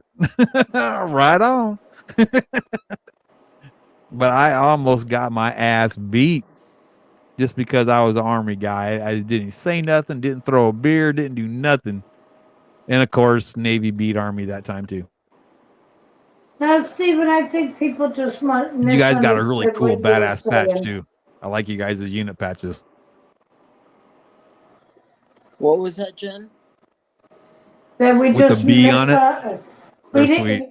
Right on. But I almost got my ass beat just because I was an Army guy. I didn't say nothing, didn't throw a beer, didn't do nothing. And of course, Navy beat Army that time too. Now, Stephen, I think people just You guys got a really misunderstood cool, what you were badass patch saying. too. I like you guys' unit patches. What was that, Jen? That we With just the B on it. We They're sweet.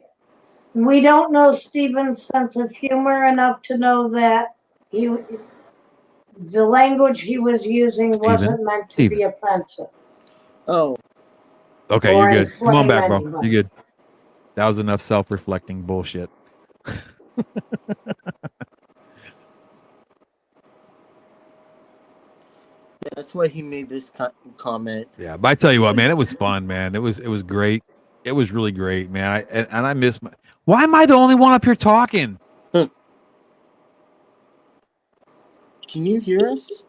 We don't know Stephen's sense of humor enough to know that the language he was using wasn't meant to be offensive. Oh, Okay, or you're good. Come on inflame back, bro. anybody. You're good. That was enough self-reflecting bullshit. yeah, that's why he made this comment. Yeah, but I tell you what, man, it was fun, man. It was great. It was really great, man. I miss my. Why am I the only one up here talking? Can you hear us?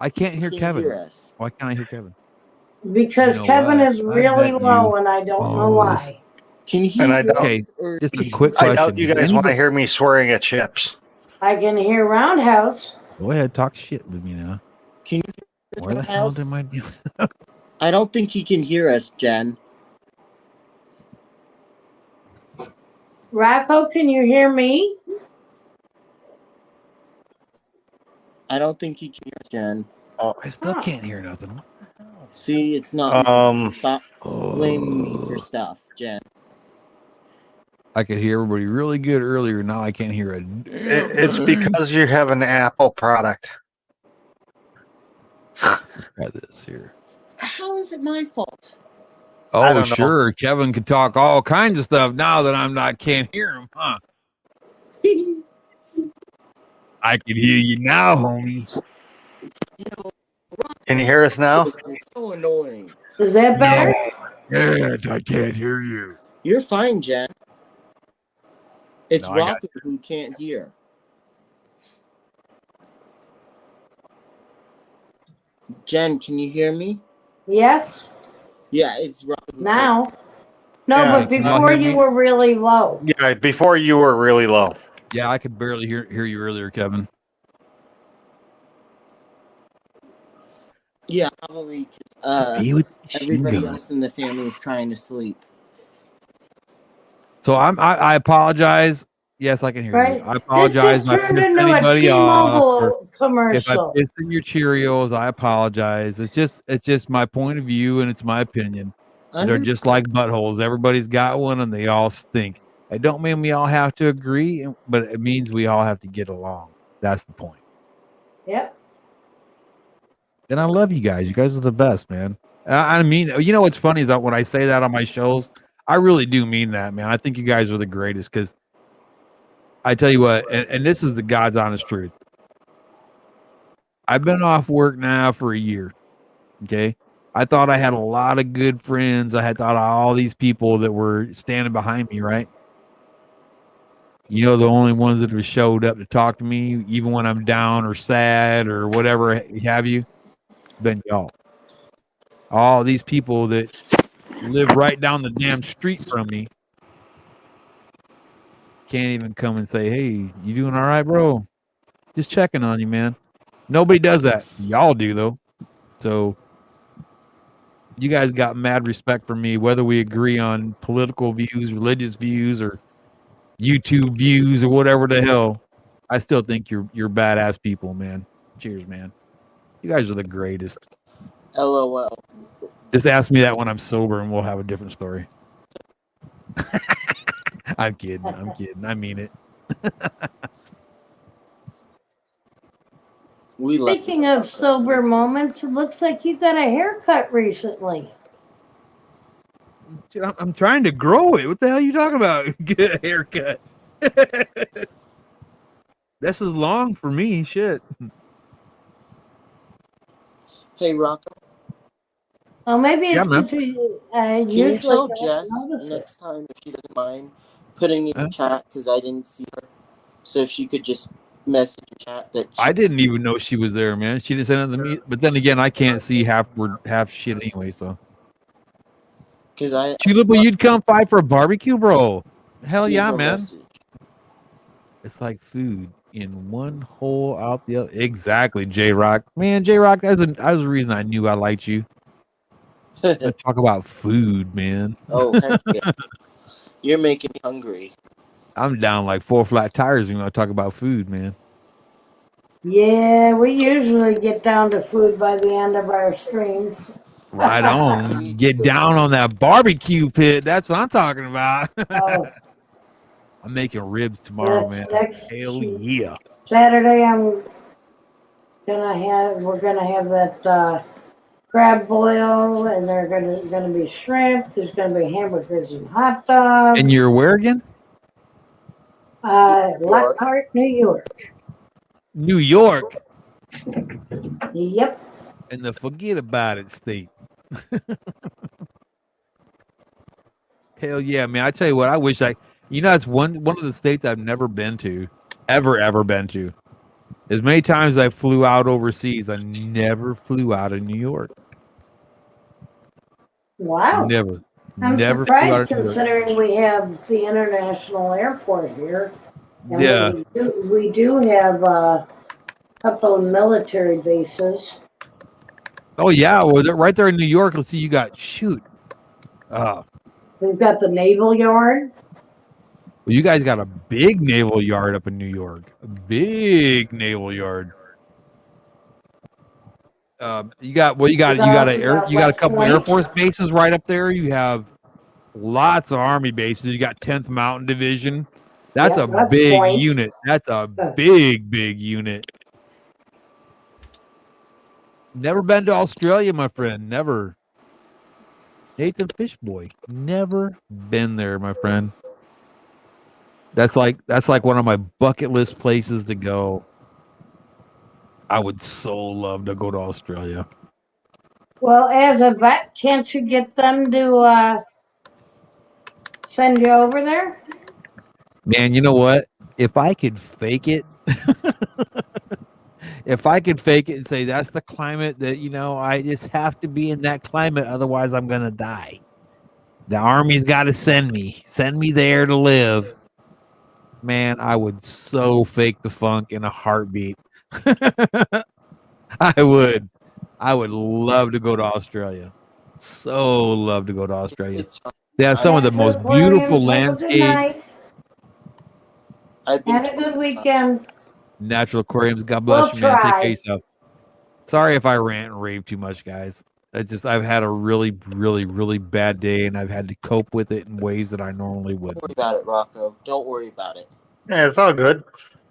I can't hear Can you Kevin. hear us? Why can't I hear Kevin? Because You know Kevin what? is I really bet low, you- and I don't know Oh, why. Can he And I hear doubt, Okay, us? Or just a quick I question. doubt you Does guys want to anybody- hear me swearing at chips. I can hear Roundhouse. Go ahead, talk shit with me now. can you hear Where the us, hell House? did my deal? I don't think he can hear us, Jen. Rocco, can you hear me? I don't think he can hear us, Jen. Oh, I still can't hear nothing. See, it's not me. Stop blaming me for stuff, Jen. I could hear everybody really good earlier. Now I can't hear it. It's because you have an Apple product. Try this here. How is it my fault? I Oh, don't know. sure. Kevin can talk all kinds of stuff now that can't hear him, huh? I can hear you now, homie. Can you hear us now? It's so annoying. Is that better? Yeah, I can't hear you. You're fine, Jen. It's No, I got Rocco who can't hear. Jen, can you hear me? Yes. Yeah, it's Rocco. Who Now. No, Yeah. but Can y'all before hear you me? were really low. Yeah, before you were really low. Yeah, I could barely hear you earlier, Kevin. Yeah, probably. Be with the Everybody machine gun. else in the family is trying to sleep. So I apologize. Yes, I can hear Right. you. I apologize This if just I turned pissed into a anybody off. Or T-Mobile if I commercial. pissed in your Cheerios, I apologize. It's just my point of view and it's my opinion. They're just like buttholes. Everybody's got one and they all stink. It don't mean we all have to agree, but it means we all have to get along. That's the point. Yep. And I love you guys. You guys are the best, man. I mean, you know what's funny is that when I say that on my shows, I really do mean that, man. I think you guys are the greatest because I tell you what, and this is the God's honest truth. I've been off work now for a year. Okay. I thought I had a lot of good friends. I had thought of all these people that were standing behind me, right? You know, the only ones that have showed up to talk to me, even when I'm down or sad or whatever have you, been y'all. All these people that live right down the damn street from me can't even come and say, hey, you doing all right, bro? Just checking on you, man. Nobody does that. Y'all do, though. So you guys got mad respect for me, whether we agree on political views, religious views, or YouTube views, or whatever the hell. I still think you're badass people, man. Cheers, man. You guys are the greatest. LOL. Just ask me that when I'm sober and we'll have a different story. I'm kidding. I mean it. We love you, Speaking of Rocco. sober moments, it looks like you got a haircut recently. Shit, I'm trying to grow it. What the hell are you talking about? Get a haircut. This is long for me. Shit. Hey, Rocco, Oh, maybe Yeah, it's man. because you can you usually tell don't Jess notice it. next time if she doesn't mind putting in the chat because I didn't see her? So if she could just message in chat that I didn't even know she was there, man. She didn't send it to me. But then again, I can't see half shit anyway. So, because I Chula, you'd come by for a barbecue, bro. Hell see yeah, her man. message. It's like food in one hole out the other. Exactly, J Rock. Man, J Rock, that's the reason I knew I liked you. Let's talk about food, man. Oh, heck yeah. You're making me hungry. I'm down like 4 flat tires when I talk about food, man. Yeah, we usually get down to food by the end of our streams. Right on. Me Get too. down on that barbecue pit. That's what I'm talking about. Oh, I'm making ribs tomorrow, that's man. next Hell yeah. Saturday. We're gonna have that crab boil, and they're gonna be shrimp. There's gonna be hamburgers and hot dogs. And you're where again? Lockhart, New York. New York. Yep. In the forget about it state. Hell yeah, man. I tell you what, I wish that's one of the states I've never been to. Ever been to. As many times I flew out overseas, I never flew out of New York. Wow. Never. I'm Never flew out surprised of New York. considering we have the international airport here. And Yeah. we do have a couple of military bases. Oh yeah, well they're right there in New York. Let's see, you got We've got the Naval Yard. well, you guys got a big naval yard up in New York. A big naval yard. You got We've a West couple Air Point. Force bases right up there. You have lots of Army bases. You got 10th Mountain Division. That's Yeah, a West big Point. unit. That's a big unit. Never been to Australia, my friend. Never. Nathan Fishboy. Never been there, my friend. That's like one of my bucket list places to go. I would so love to go to Australia. Well, as a vet, can't you get them to send you over there? Man, you know what? If I could fake it, if I could fake it and say that's the climate that, I just have to be in that climate, otherwise I'm going to die. The Army's got to send me there to live. Man, I would so fake the funk in a heartbeat. I would love to go to Australia. So love to go to Australia. It's fun. They have some of the most beautiful Aquariums, have a good landscapes. night. I've been Have a good weekend. Natural aquariums. God bless We'll you, man. Take try. care of yourself. Sorry if I rant and rave too much, guys. I've had a really, really, really bad day, and I've had to cope with it in ways that I normally Don't wouldn't. worry about it, Rocco. Don't worry about it. Yeah, it's all good.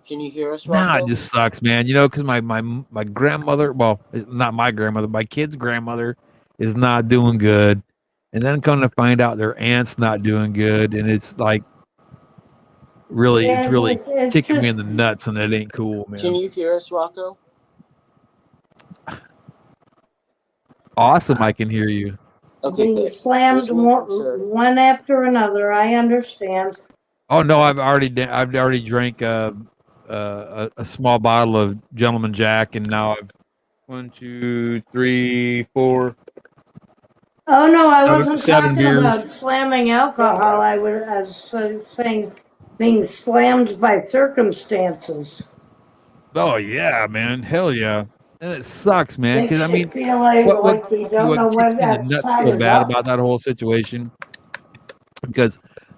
Can you hear us, Nah, Rocco? it just sucks, man. Because my grandmother, well, it's not my grandmother, my kid's grandmother is not doing good. And then come to find out their aunt's not doing good. And it's like, Yeah, it's really it's kicking me just in the nuts, and it ain't cool, man. Can you hear us, Rocco? Awesome, I can hear you. Okay, being good. slammed Just making sure. one after another. I understand. Oh no, I've already drank a small bottle of Gentleman Jack, and now I've 1, 2, 3, 4. Oh no, I wasn't seven talking beers. about slamming alcohol. I was saying being slammed by circumstances. Oh yeah, man, hell yeah, and it sucks, man. Because Makes I you mean, feel like what you don't know kicks what me in the that nuts side so is bad up. about that whole situation? Because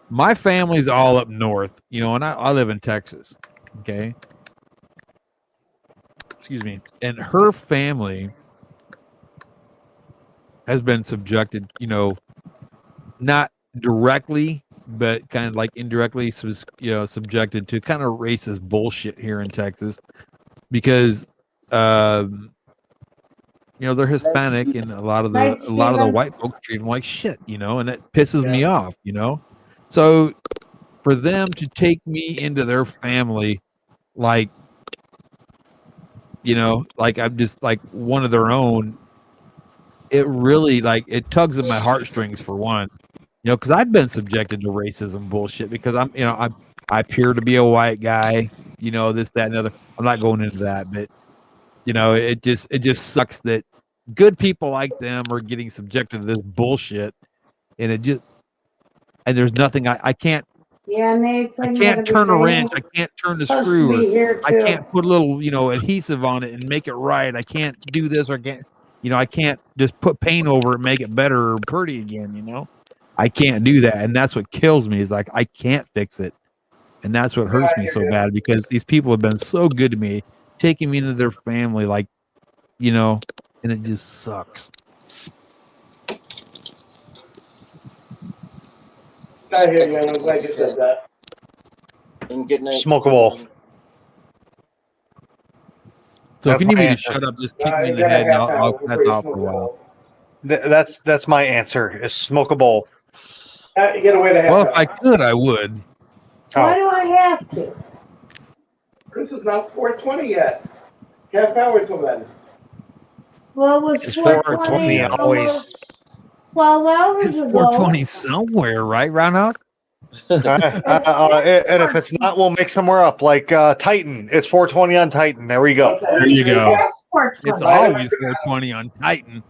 my family's all up north, and I live in Texas. Okay, excuse me, and her family has been subjected, not directly, but kind of like indirectly, subjected to kind of racist bullshit here in Texas because, they're Hispanic, and a lot of the Steven. white folks treat them like shit, and it pisses me off, So for them to take me into their family, like I'm just like one of their own, it really it tugs at my heartstrings for one, because I've been subjected to racism bullshit because I appear to be a white guy, this, that, and other. I'm not going into that, but it just sucks that good people like them are getting subjected to this bullshit, and there's nothing I can't. Yeah, Nate, I can't turn a wrench. I can't turn the supposed to screw. be here I too. can't put a little, adhesive on it and make it right. I can't do this or can't, I can't just put paint over it, make it better or pretty again. I can't do that, and that's what kills me. Is like I can't fix it, and that's what hurts me so bad because these people have been so good to me, taking me into their family, and it just sucks. I hear you, and I'm glad you said that. And good night. Smokable. So That's if you need my me to answer. shut up, just kick me You in the got a head, and half hour I'll before pass you off for a smoke it while. all. That's my answer. Is smokable. You get away the half Well, hour. if I could, I would. Why do I have to? This is not 4:20 yet. Half hour till then. Well, it was It's 420 4:20 always. 12 hours It's ago. 420 somewhere, right, Roundhouse? And if it's not, we'll make somewhere up. Like Titan, it's 4:20 on Titan. There we go. There you go. It's 420. always 420 on Titan.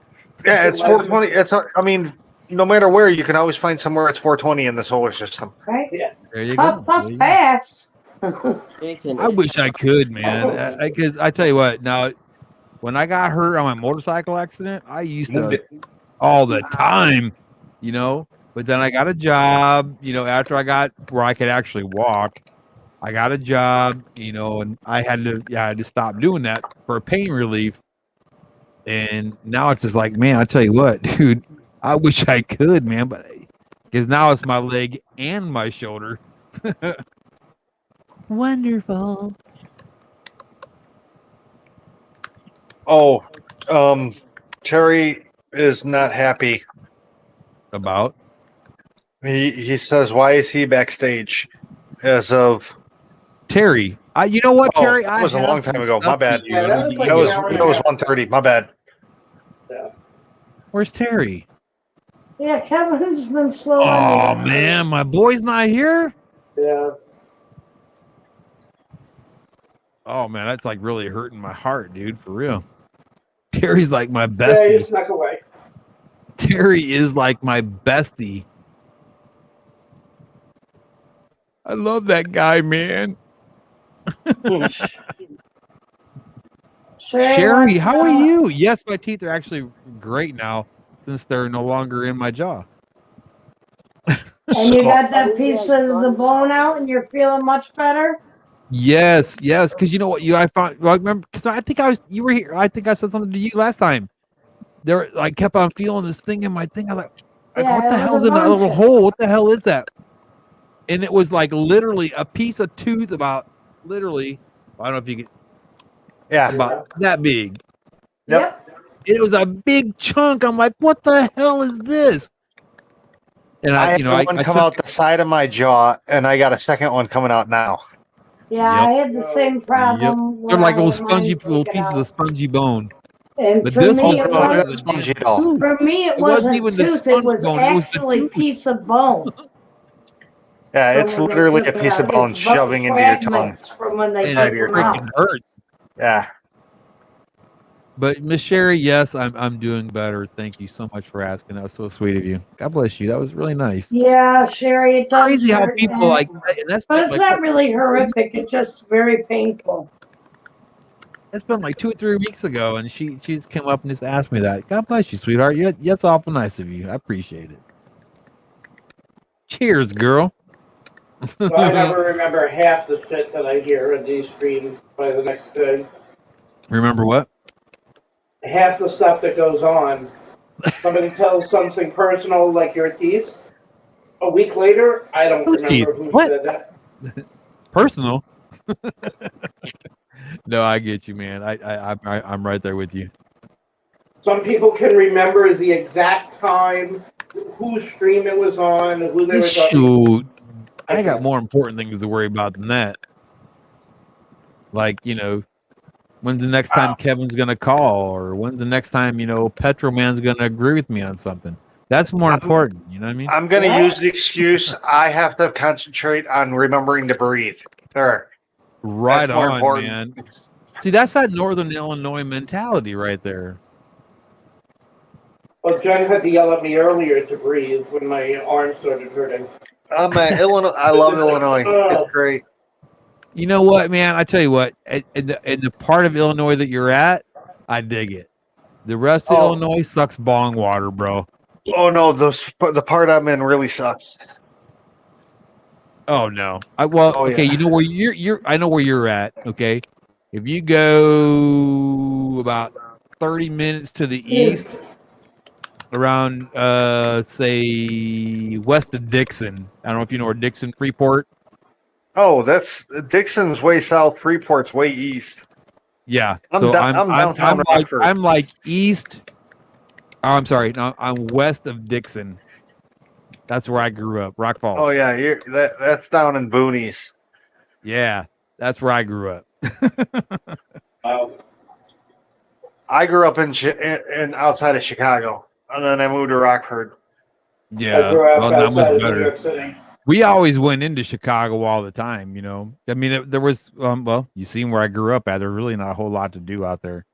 Yeah, it's 4:20. I mean, no matter where, you can always find somewhere it's 4:20 in the solar system. Right? Yeah. There you go. Puff pass. I wish I could, man. Because I tell you what, now when I got hurt on my motorcycle accident, I used Moved to it. all the time, But then I got a job, after I got where I could actually walk. I got a job, and I had to stop doing that for pain relief. And now it's just like, man, I tell you what, dude, I wish I could, man, but because now it's my leg and my shoulder. Wonderful. Oh, Terry is not happy. About? He says, why is he backstage? As of Terry. You know what, Terry? That was a long time ago. My bad. Yeah, that was like That an was hour and a 1:30. My bad. Yeah. Where's Terry? Yeah, Kevin's been slow. Oh man, my boy's not here. Yeah. Oh man, that's like really hurting my heart, dude. For real. Terry's like my Yeah, you bestie. snuck away. Terry is like my bestie. I love that guy, man. Sherry, how are you? Yes, my teeth are actually great now since they're no longer in my jaw. And you got that piece of the bone out and you're feeling much better? Yes, because you know what I found. Well, I remember because I think you were here. I think I said something to you last time. I kept on feeling this thing in my thing. I was like, what the hell's in that little hole? What the hell is that? And it was like literally a piece of tooth about literally, I don't know if you could, about that big. Yep. It was a big chunk. I'm like, what the hell is this? And I had one come out the side of my jaw, and I got a second one coming out now. Yeah, I had the same problem. They're like little mine little pieces of spongy bone. And But for this me, was it not was spongy at all. For me, it wasn't wasn't even the tooth. It sponge was bone, it was the actually tooth. piece of bone. Yeah, it's From when they literally a took it piece of out. bone It's shoving into your tongue. fragments from when they And took it them freaking out. hurts. Yeah. But Miss Sherry, yes, I'm doing better. Thank you so much for asking. That was so sweet of you. God bless you. That was really nice. Yeah, Sherry, it does Crazy how hurt, people like that's but been it's like not really horrific. It's just very painful. it's been like 2 or 3 weeks ago, and she's come up and just asked me that. God bless you, sweetheart. That's awful nice of you. I appreciate it. Cheers, girl. So I never remember half the shit that I hear in these streams by the next day. Remember what? Half the stuff that goes on. Somebody tells something personal like your teeth, a week later, I don't Who's remember Hsif? who What? said that. Personal. No, I get you, man. I'm right there with you. Some people can remember the exact time, whose stream it was on, who they were talking. Shoot, I got more important things to worry about than that. Like, when's the next time Kevin's gonna call, or when's the next time Petroman's gonna agree with me on something? That's more important. You know what I mean? I'm going to use the excuse I have to concentrate on remembering to breathe. There. Right That's more on, important. man. See, that's that Northern Illinois mentality right there. Well, Jen had to yell at me earlier to breathe when my arm started hurting. Illinois. I love Illinois. It's great. You know what, man? I tell you what, in the part of Illinois that you're at, I dig it. The rest of Illinois sucks bong water, bro. Oh no, the part I'm in really sucks. Oh no. Okay, yeah. you know where you're I know where you're at, okay? If you go about 30 minutes to the east, around say west of Dixon. I don't know if you know where Dixon, Freeport. Oh, that's Dixon's way south, Freeport's way east. Yeah. I'm So downtown Rockford. I'm like east. Oh, I'm sorry. No, I'm west of Dixon. That's where I grew up, Rock Falls. Oh yeah, that's down in Boonies. Yeah, that's where I grew up. I grew up in outside of Chicago, and then I moved to Rockford. Yeah, I grew up well, not much outside of better. New York City. We always went into Chicago all the time, I mean, there was, you seen where I grew up at. There's really not a whole lot to do out there,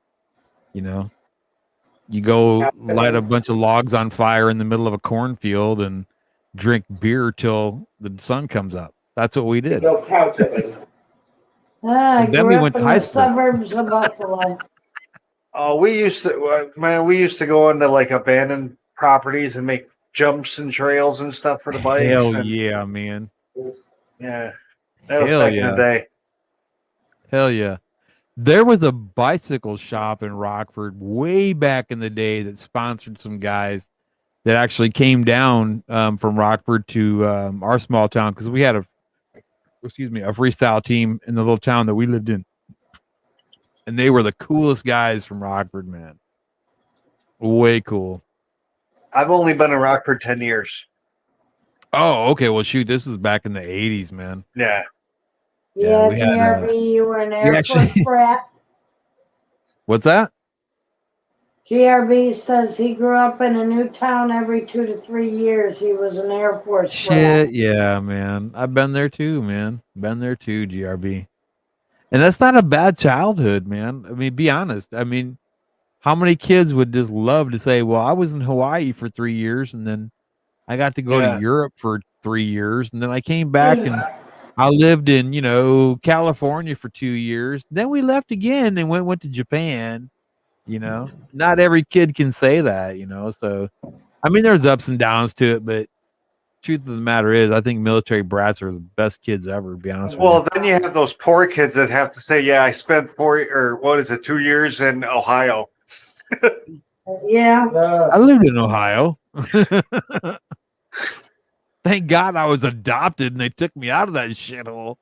You go light a bunch of logs on fire in the middle of a cornfield and drink beer till the sun comes up. That's what we did. No cow tipping. I And then grew we up went to in high the school. suburbs of Buffalo. Oh, we used to go into like abandoned properties and make jumps and trails and stuff for the bikes. Hell yeah, man. Yeah, that was Hell back in the day. Hell yeah. There was a bicycle shop in Rockford way back in the day that sponsored some guys that actually came down from Rockford to our small town because we had a freestyle team in the little town that we lived in. And they were the coolest guys from Rockford, man. Way cool. I've only been in Rockford 10 years. Oh, okay. Well, shoot, this is back in the 80s, man. Yeah. Yeah, we had, GRB, you were an Air Force actually- brat. What's that? GRB says he grew up in a new town every 2 to 3 years. He was an Air Force brat. Shit, yeah, man. I've been there too, man. Been there too, GRB. And that's not a bad childhood, man. I mean, be honest. I mean, how many kids would just love to say, well, I was in Hawaii for 3 years and then I got to go to Europe for 3 years and then I came back and I lived in, California for 2 years. Then we left again and went to Japan, Not every kid can say that, So, I mean, there's ups and downs to it, but truth of the matter is, I think military brats are the best kids ever, to be honest with you. Well, then you have those poor kids that have to say, yeah, I spent 2 years in Ohio. Yeah. I lived in Ohio. Thank God I was adopted and they took me out of that shithole.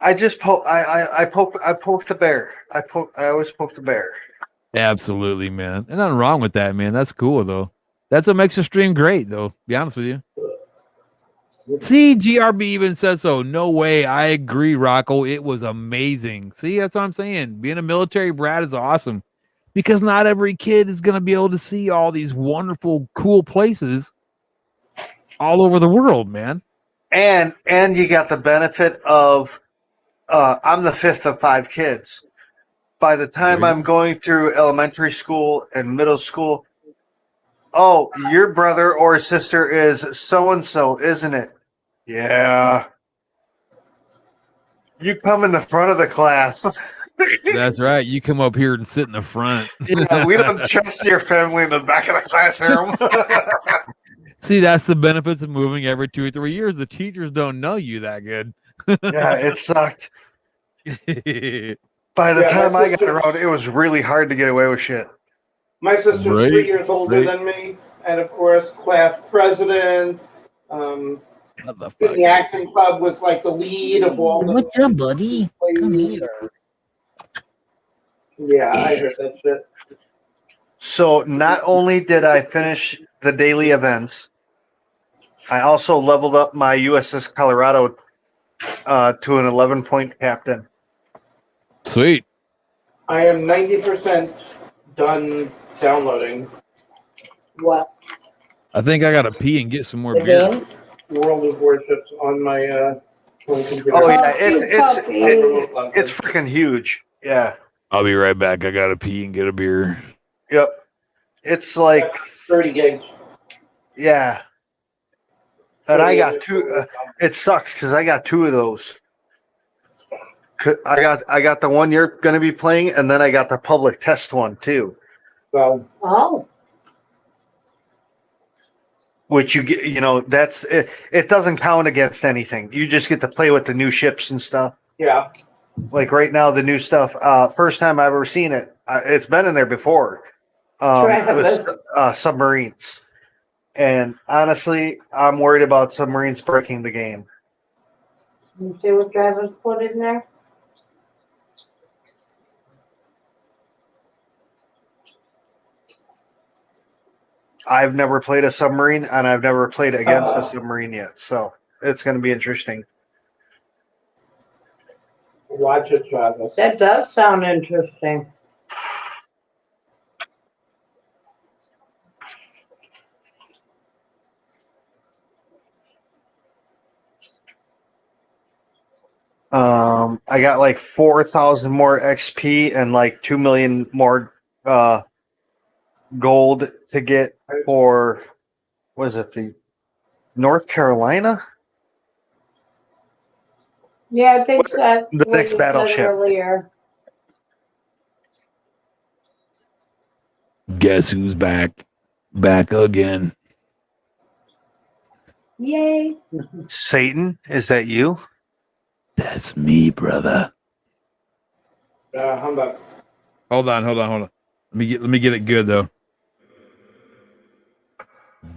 I just poked the bear. I always poke the bear. Absolutely, man. There's nothing wrong with that, man. That's cool though. That's what makes a stream great, though. Be honest with you. See, GRB even says so. No way. I agree, Rocco. It was amazing. See, that's what I'm saying. Being a military brat is awesome because not every kid is going to be able to see all these wonderful, cool places all over the world, man. And you got the benefit of I'm the fifth of 5 kids. By the time I'm going through elementary school and middle school, oh, your brother or sister is so-and-so, isn't it? Yeah. You come in the front of the class. That's right. You come up here and sit in the front. Yeah, we don't trust your family in the back of the classroom. See, that's the benefits of moving every 2 or 3 years. The teachers don't know you that good. Yeah, it sucked. By the time I got around, it was really hard to get away with shit. My sister's Right, 3 years older right. than me, and of course, class president. In the Motherfuckers. acting club was like the lead of all the. What's up, buddy? Come here. Yeah, I heard that shit. So not only did I finish the daily events, I also leveled up my USS Colorado to an 11-point captain. Sweet. I am 90% done downloading What? I think I gotta pee and get some more The beer. game? World of Warships on my computer. Oh yeah, Puppy. it's freaking huge. Yeah. I'll be right back. I gotta pee and get a beer. Yep. It's like 30 gigs. yeah. And I got two. It sucks because I got two of those. I got the one you're going to be playing, and then I got the public test one too. So Oh, Which you get, that's it. It doesn't count against anything. You just get to play with the new ships and stuff. yeah, Like right now, the new stuff. First time I've ever seen it. It's been in there before. It was submarines, and honestly, I'm worried about submarines breaking the game. you see what Travis put in there? I've never played a submarine, and I've never played against a submarine yet. So it's going to be interesting. watch it, Travis. That does sound interesting. I got like 4,000 more XP and like 2 million more gold to get for, what is it, the North Carolina? Yeah, I think that's The what next you said battleship. earlier. Guess who's back? Back again. Yay. Satan, is that you? That's me, brother. Humbug. Hold on. Let me get it good though.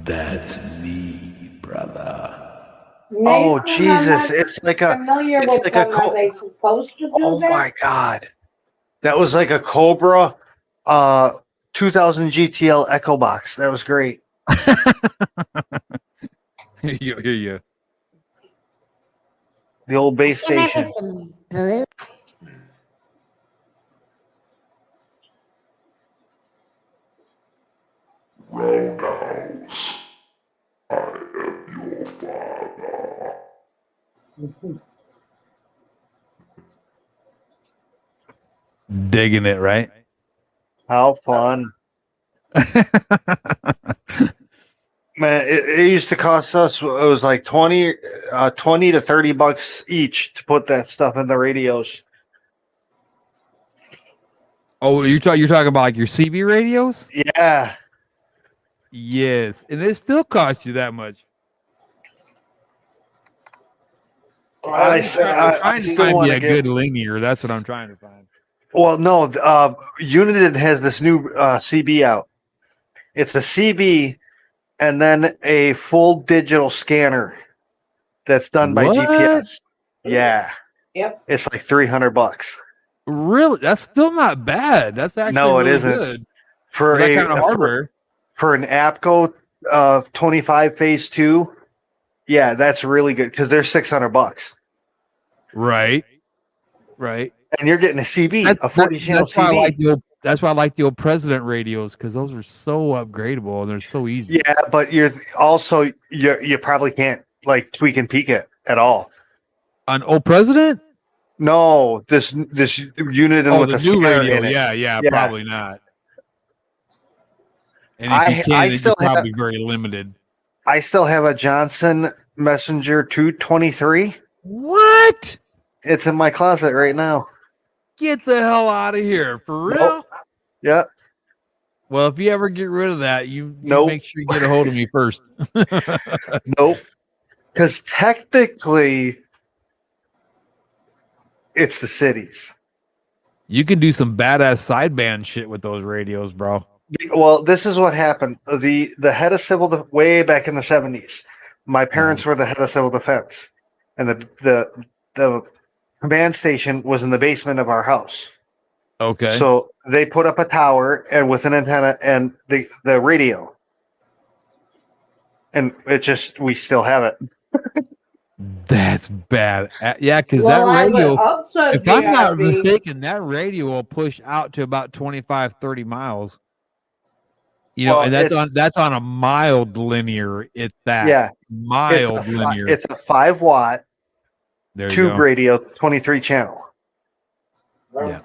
That's me, brother. Oh Nathan, Jesus! I'm not It's like a. familiar It's with like a. them. Are they supposed to do Oh that? my God! That was like a Cobra, 2000 GTL Echo Box. That was great. Here you. The old base station. Digging it, right? How fun! Man, it used to cost us. It was like 20 to $30 each to put that stuff in the radios. Oh, you're talking about like your CB radios? Yeah. Yes, and it still costs you that much. I I'm trying to still find want me to a get. good linear. That's what I'm trying to find. Well, no, Uniden has this new CB out. It's a CB and then a full digital scanner that's done by What? GPS. Yeah. Yep. It's like $300. Really? That's still not bad. That's actually No, it really isn't. good For that kind of hardware. For an APCO 25 phase 2, yeah, that's really good because they're $600. Right. And you're getting a CB, a 40 channel that's why CB. that's why I like the old President radios because those are so upgradable and they're so easy. Yeah, but you probably can't like tweak and peek it at all. An old President? No, this unit with the the new scanner radio. in it. Yeah, probably not. And if I you can, still you're have- probably very limited. I still have a Johnson Messenger 223. What? It's in my closet right now. Get the hell out of here. For real? Nope. Yep. Well, if you ever get rid of that, you Nope. make sure you get a hold of me first. Nope. Because technically, it's the cities. You can do some badass sideband shit with those radios, bro. Well, this is what happened. The head of way back in the 70s. My parents were the head of civil defense, and the command station was in the basement of our house. Okay. So they put up a tower and with an antenna and the radio, and we still have it. That's bad. Yeah, because Well, that I would radio, hope so, if I'm not JRB. mistaken, that radio will push out to about 25, 30 miles. Well, and that's on a mild linear. It's that. Yeah. Mild linear. It's a 5-watt tube go. radio, 23 channel. Yeah.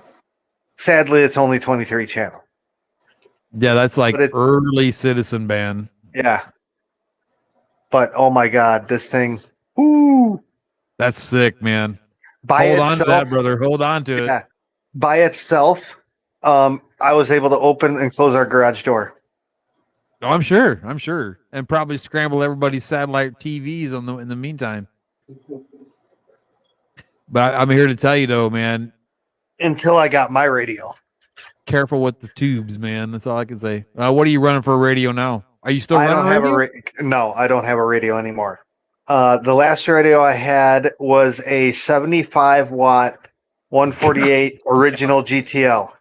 Sadly, it's only 23 channel. Yeah, that's like early Citizen band. Yeah. But oh my God, this thing. Woo! That's sick, man. Hold on to that, brother. Hold on to it. By itself, I was able to open and close our garage door. Oh, I'm sure, and probably scramble everybody's satellite TVs in the meantime. But I'm here to tell you, though, man. Until I got my radio. Careful with the tubes, man. That's all I can say. What are you running for a radio now? Are you still running a radio? No, I don't have a radio anymore. The last radio I had was a 75-watt 148 original GTL.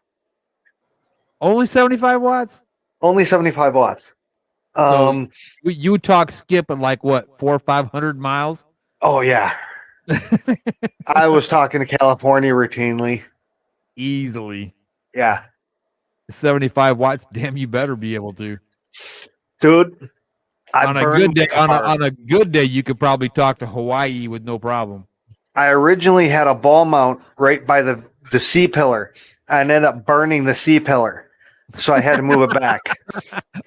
Only 75 watts? Only 75 watts. So you talk skip at like what, 400 or 500 miles? Oh yeah. I was talking to California routinely. Easily. Yeah. 75 watts. Damn, you better be able to. Dude, on a good day, on a good day, you could probably talk to Hawaii with no problem. I originally had a ball mount right by the C pillar. I ended up burning the C pillar, so I had to move it back.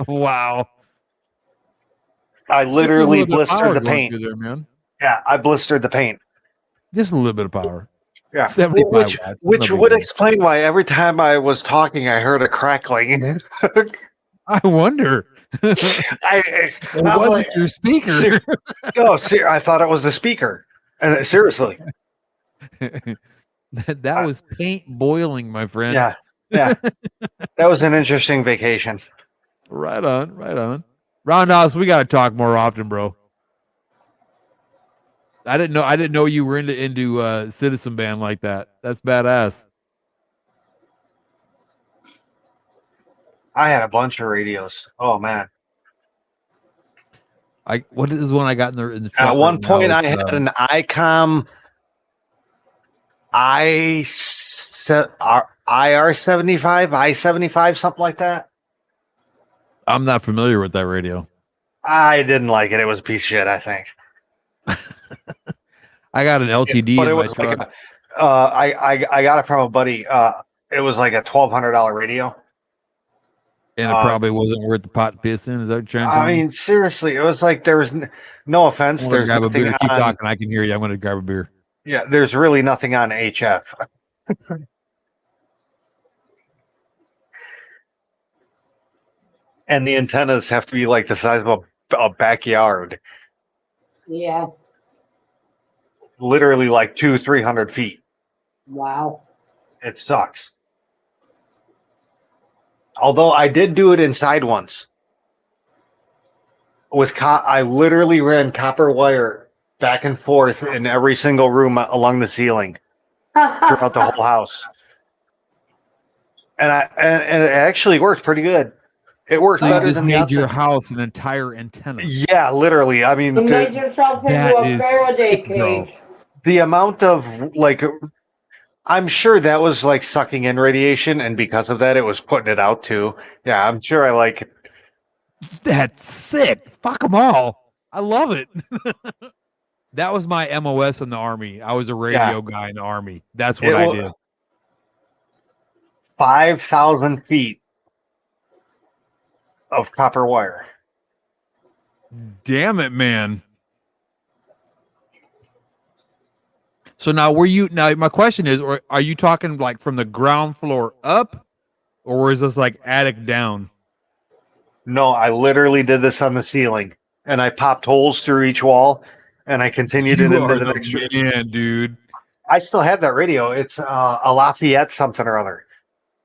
Wow. I literally blistered the paint. There, man. Yeah, I blistered the paint. Just a little bit of power. Yeah, 75 watts. Which would explain why every time I was talking, I heard a crackling. I wonder. It wasn't your speaker. I thought it was the speaker. And seriously. That was paint boiling, my friend. Yeah. That was an interesting vacation. Right on. Roundhouse, we got to talk more often, bro. I didn't know you were into Citizen band like that. That's badass. I had a bunch of radios. Oh man. What is one I got in the truck? At one point I had an ICOM IR75, I-75, something like that. I'm not familiar with that radio. I didn't like it. It was a piece of shit, I think. I got an LTD. But it was like I got it from a buddy. It was like a $1,200 radio. And it probably wasn't worth the pot pissing. Is that what you're trying to I mean, seriously, it was like there was no offense. There's grab nothing a beer. Keep on, talking. I can hear you. I'm going to grab a beer. Yeah, there's really nothing on HF. And the antennas have to be like the size of a backyard. Yeah. Literally like 200-300 feet. Wow. It sucks. Although I did do it inside once. I literally ran copper wire back and forth in every single room along the ceiling throughout the whole house. And it actually worked pretty good. It worked better than your house an entire antenna. Yeah, literally. I mean, You made yourself into a Faraday cage. The amount of I'm sure that was like sucking in radiation, and because of that, it was putting it out too. Yeah, I'm sure I like it. That's sick. Fuck them all. I love it. That was my MOS in the Army. I was a radio guy in the Army. That's what I did. 5,000 feet of copper wire. Damn it, man. So now my question is, are you talking like from the ground floor up, or is this like attic down? No, I literally did this on the ceiling, and I popped holes through each wall, and I continued it into the next room. Man, dude. I still have that radio. It's a Lafayette something or other.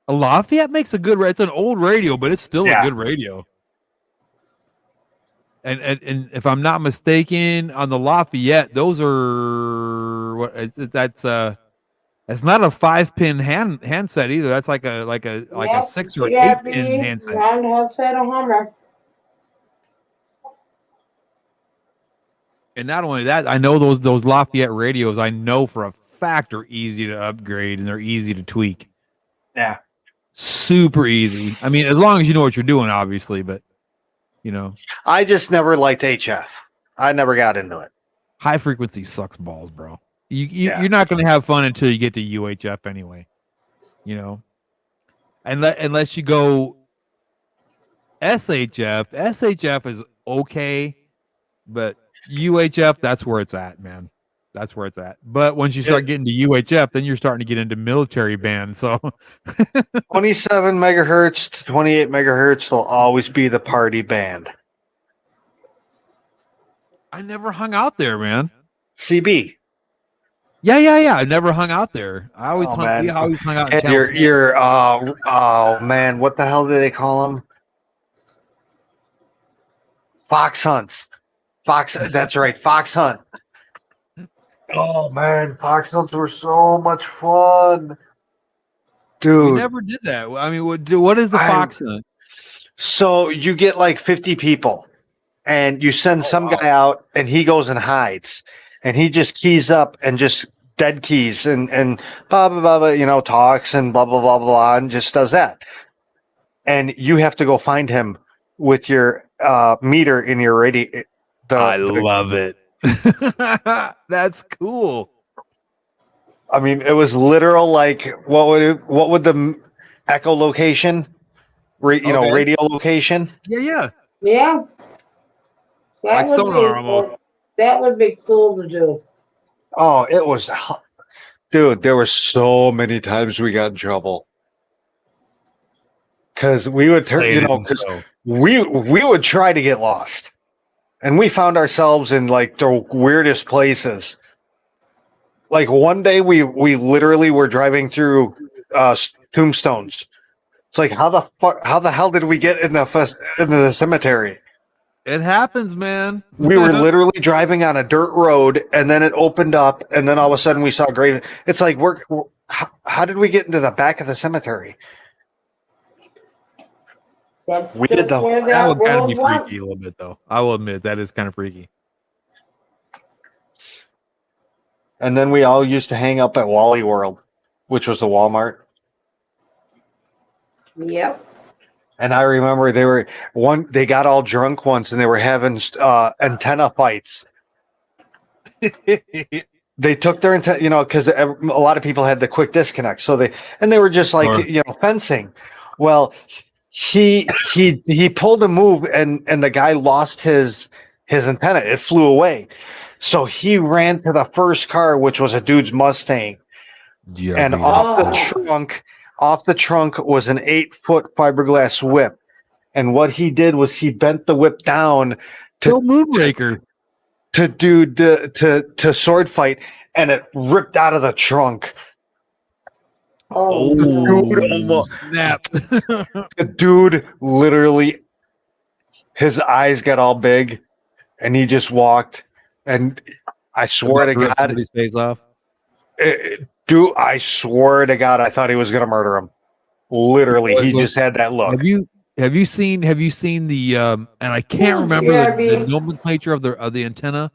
A Lafayette makes a good. It's an old radio, but it's still a good radio. And if I'm not mistaken, on the Lafayette, those are that's not a 5-pin handset either. That's like a 6 or 8-pin handset. Round headset, a Hummer. And not only that, I know those Lafayette radios. I know for a fact are easy to upgrade and they're easy to tweak. Yeah, super easy. I mean, as long as you know what you're doing, obviously. But I just never liked HF. I never got into it. High frequency sucks balls, bro. You're not going to have fun until you get to UHF anyway. Unless you go SHF. SHF is okay, but UHF, that's where it's at, man. That's where it's at. But once you start getting to UHF, then you're starting to get into military band. So 27 megahertz to 28 megahertz will always be the party band. I never hung out there, man. CB. Yeah. I never hung out there. I always we always hung out in you're oh man, what the hell do they call them? Fox hunts. That's right, fox hunt. Oh man, fox hunts were so much fun, dude. We never did that. I mean, what is the fox hunt? So you get like 50 people, and you send some guy out, and he goes and hides, and he just keys up and just dead keys and blah blah blah, blah, talks and blah blah blah blah, and just does that. And you have to go find him with your meter in your radio. I love it. That's cool. I mean, it was literal. Like, what would the echolocation, radio location? Yeah. That like would be almost. That would be cool to do. Oh, it was, dude. There were so many times we got in trouble because we would we would try to get lost. And we found ourselves in like the weirdest places. Like one day we literally were driving through tombstones. It's like how the hell did we get into the cemetery? It happens, man. We were literally driving on a dirt road, and then it opened up, and then all of a sudden we saw grave. It's like how did we get into the back of the cemetery? We did that would kind of be freaky a little bit, though. I will admit that is kind of freaky. And then we all used to hang up at Wally World, which was the Walmart. Yep. And I remember they got all drunk once, and they were having antenna fights. They took their antenna, because a lot of people had the quick disconnect, so they were just like fencing. Well, he pulled a move, and the guy lost his antenna. It flew away. So he ran to the first car, which was a dude's Mustang. And off the trunk was an 8-foot fiberglass whip. And what he did was he bent the whip down to Moonraker to do to sword fight, and it ripped out of the trunk. Snap. The dude literally, his eyes got all big, and he just walked. And I swear to God, his face off. Dude, I swear to God, I thought he was going to murder him. Literally, he just had that look. Have you seen the and I can't remember the nomenclature of the antenna,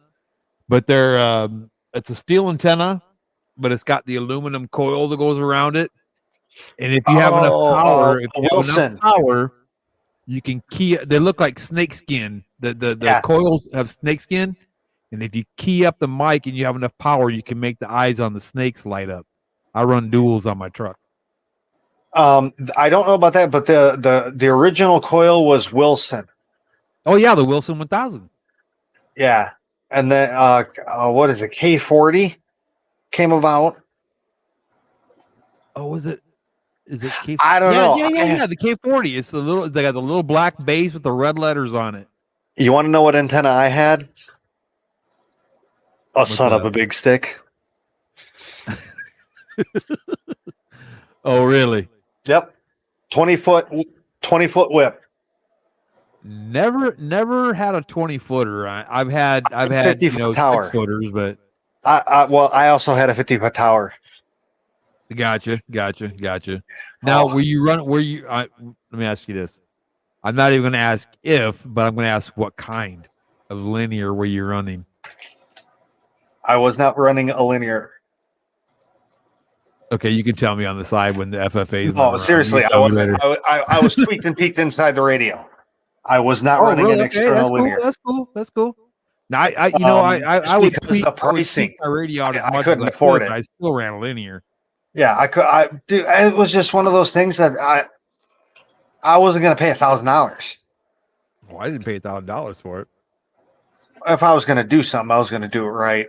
but it's a steel antenna, but it's got the aluminum coil that goes around it. And if you have enough power, you can key. They look like snake skin. The coils have snake skin, and if you key up the mic and you have enough power, you can make the eyes on the snakes light up. I run duals on my truck. I don't know about that, but the original coil was Wilson. Oh yeah, the Wilson 1000. Yeah, and then what is it? K40 came about. Oh, is it K40? I don't know. Yeah. The K40. It's they got the little black base with the red letters on it. You want to know what antenna I had? Son of a big stick. Oh, really? Yep. 20-foot whip. Never had a 20-footer. I've had 50-foot tower. 6-footers, but I also had a 50-foot tower. Gotcha. Now, were you run? Were you? Let me ask you this. I'm not even going to ask if, but I'm going to ask what kind of linear were you running? I was not running a linear. Okay, you can tell me on the side when the FFA is. No, seriously, I wasn't. I was tweaked and peaked inside the radio. I was not running an external linear. That's cool. Now, I would tweak the pricing. my radio out as much couldn't as I afford could, it. but I still ran a linear. Yeah, I could. Dude, it was just one of those things that I wasn't going to pay $1,000. Well, I didn't pay $1,000 for it. If I was going to do something, I was going to do it right.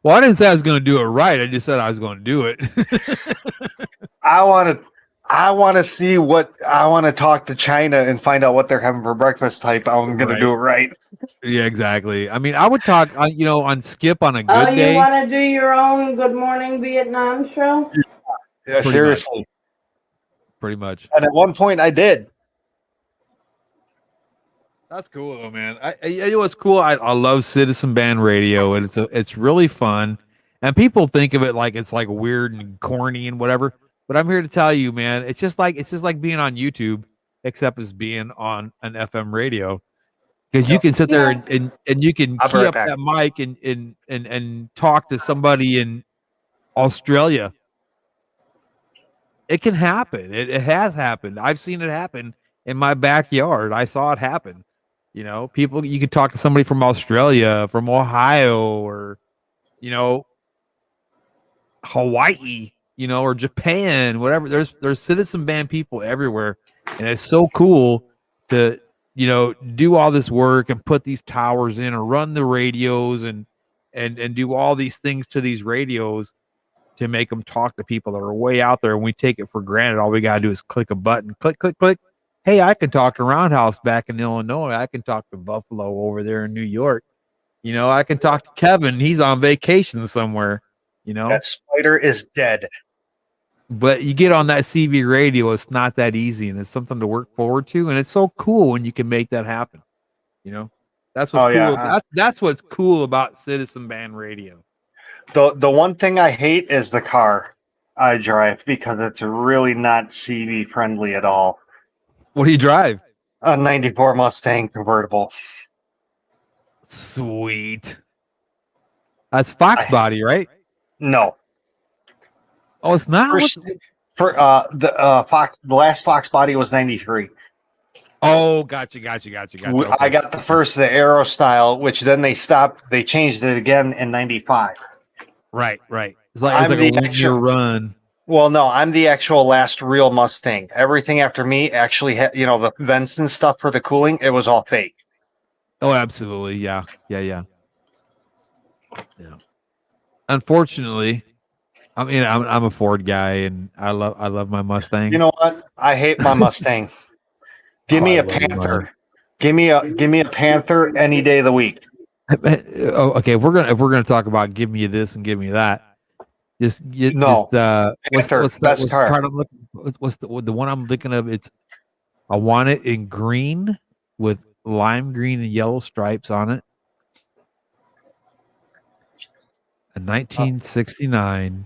Well, I didn't say I was going to do it right. I just said I was going to do it. I want to see what I want to talk to China and find out what they're having for breakfast type. I'm going to do it right. Yeah, exactly. I mean, I would talk on Skip on a good Oh, day. you want to do your own Good Morning Vietnam show? Yeah, seriously. Pretty much. And at one point I did. That's cool though, man. You know what's cool? I love Citizen Band Radio, and it's really fun. And people think of it like it's like weird and corny and whatever. But I'm here to tell you, man, it's just like being on YouTube, except as being on an FM radio. Because you can sit there and you can key up that mic and talk to somebody in Australia. It can happen. It has happened. I've seen it happen in my backyard. I saw it happen. People, you could talk to somebody from Australia, from Ohio, or, Hawaii, or Japan, whatever. There's Citizen Band people everywhere. And it's so cool to, do all this work and put these towers in or run the radios and do all these things to these radios to make them talk to people that are way out there. And we take it for granted. All we got to do is click a button, click. Hey, I can talk to Roundhouse back in Illinois. I can talk to Buffalo over there in New York. I can talk to Kevin. He's on vacation somewhere. That spider is dead. But you get on that CV radio, it's not that easy, and it's something to work forward to. And it's so cool when you can make that happen. That's what's cool. Yeah. That's what's cool about Citizen Band Radio. The one thing I hate is the car I drive because it's really not CV friendly at all. What do you drive? A 94 Mustang convertible. Sweet. That's Fox body, right? No. Oh, it's not. The last Fox body was 93. Oh, gotcha. Okay. I got the Aero style, which then they stopped. They changed it again in 95. Right. It's like a linear run. Well, no, I'm the actual last real Mustang. Everything after me actually had, the vents and stuff for the cooling. It was all fake. Oh, absolutely. Yeah. Unfortunately, I'm a Ford guy, and I love my Mustang. You know what? I hate my Mustang. Give me a Panther. Give me a Panther any day of the week. Okay, if we're gonna talk about give me this and give me that, what's best car. What's the one I'm thinking of? I want it in green with lime green and yellow stripes on it. A 1969.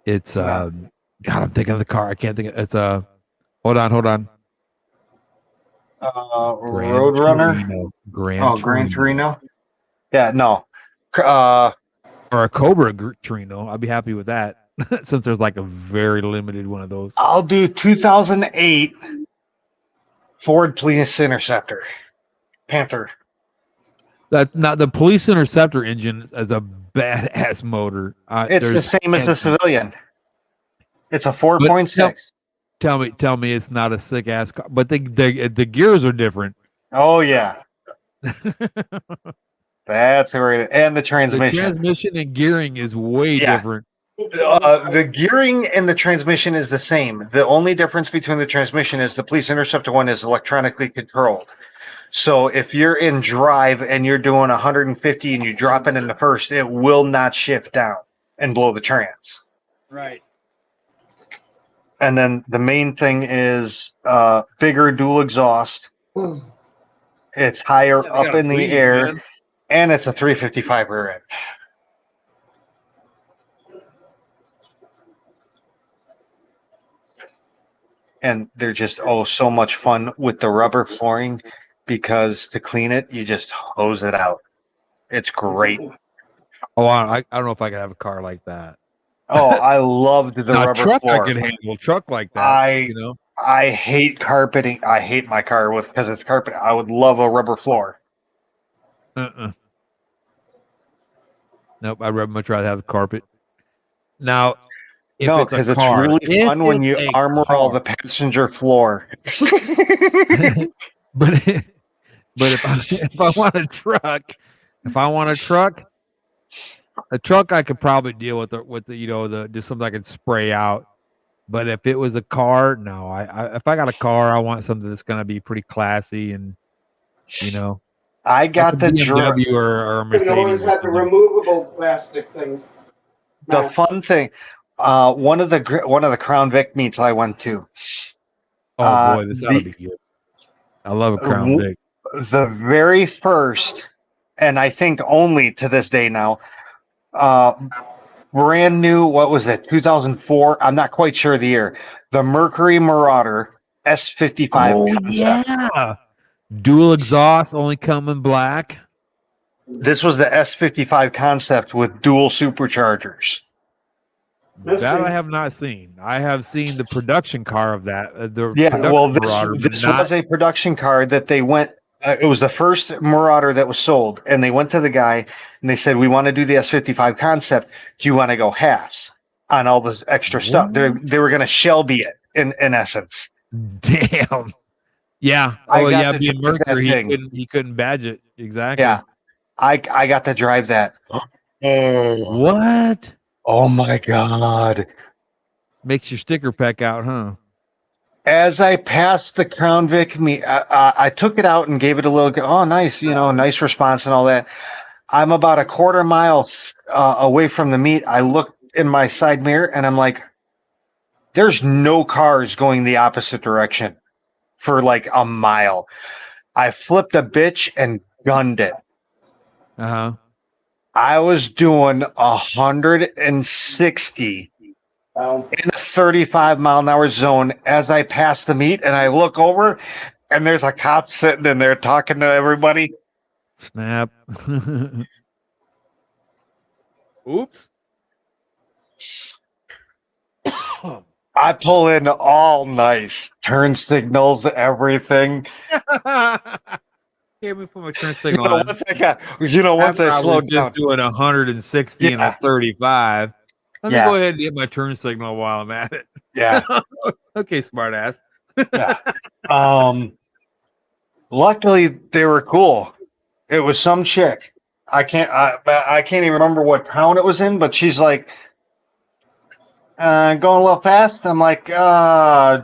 It's God, I'm thinking of the car. I can't think of it's a. Hold on. Roadrunner. Gran Torino. Yeah, no. Or a Cobra Torino. I'd be happy with that since there's like a very limited one of those. I'll do 2008 Ford Police Interceptor. Panther. That's not the Police Interceptor engine is a badass motor. It's the same as the civilian. It's a 4.6. Tell me it's not a sick ass car, but the gears are different. Oh yeah. That's right. And the transmission. The transmission and gearing is way different. The gearing and the transmission is the same. The only difference between the transmission is the Police Interceptor one is electronically controlled. So if you're in drive and you're doing 150 and you drop it in the first, it will not shift down and blow the trans. Right. And then the main thing is bigger dual exhaust. It's higher Yeah, they up gotta in the breathe, air, man. and it's a 355 rear end. And they're just so much fun with the rubber flooring because to clean it, you just hose it out. It's great. Oh, I don't know if I could have a car like that. Oh, I loved the Now, rubber truck floor. I could handle. Truck like that, you know. I hate carpeting. I hate my car because it's carpet. I would love a rubber floor. Nope, I'd much rather have the carpet. Now, if No, it's a because it's car, really if fun when it's you a armor all the car, passenger floor. but if I want a truck, a truck I could probably deal with the you know the just something I could spray out. But if it was a car, no. If I got a car, I want something that's gonna be pretty classy and you know. I got like the a BMW or a You Mercedes. always Or had the something. removable plastic thing. The fun thing, one of the Crown Vic meets I went to. Oh boy, this ought to be good. I love a Crown Vic. The very first, and I think only to this day now, brand new. What was it? 2004. I'm not quite sure the year. The Mercury Marauder S55 concept. Yeah. Dual exhaust, only come in black. This was the S55 concept with dual superchargers. That I have not seen. I have seen the production car of that. This was a production car that they went. It was the first Marauder that was sold, and they went to the guy and they said, "We want to do the S55 concept. Do you want to go halves on all this extra stuff?" They were going to Shelby it in essence. Damn. Yeah. Oh yeah. Being Mercury, he couldn't badge it exactly. Yeah. I got to drive that. What? Oh my God. Makes your sticker pack out, huh? As I passed the Crown Vic, I took it out and gave it a little, oh, nice, nice response and all that. I'm about a quarter mile away from the meet. I look in my side mirror and I'm like, there's no cars going the opposite direction for like a mile. I flipped a bitch and gunned it. Uh-huh. I was doing 160 in a 35-mile-an-hour zone as I passed the meet, and I look over, and there's a cop sitting in there talking to everybody. Snap. Oops. I pull in all nice. Turn signals, everything. Here, we put my turn signal on. Once I slowed down. Just doing 160 and a 35. Let me go ahead and get my turn signal while I'm at it. Yeah. Okay, smartass. Yeah. Luckily, they were cool. It was some chick. I can't even remember what town it was in, but she's like, going a little fast. I'm like,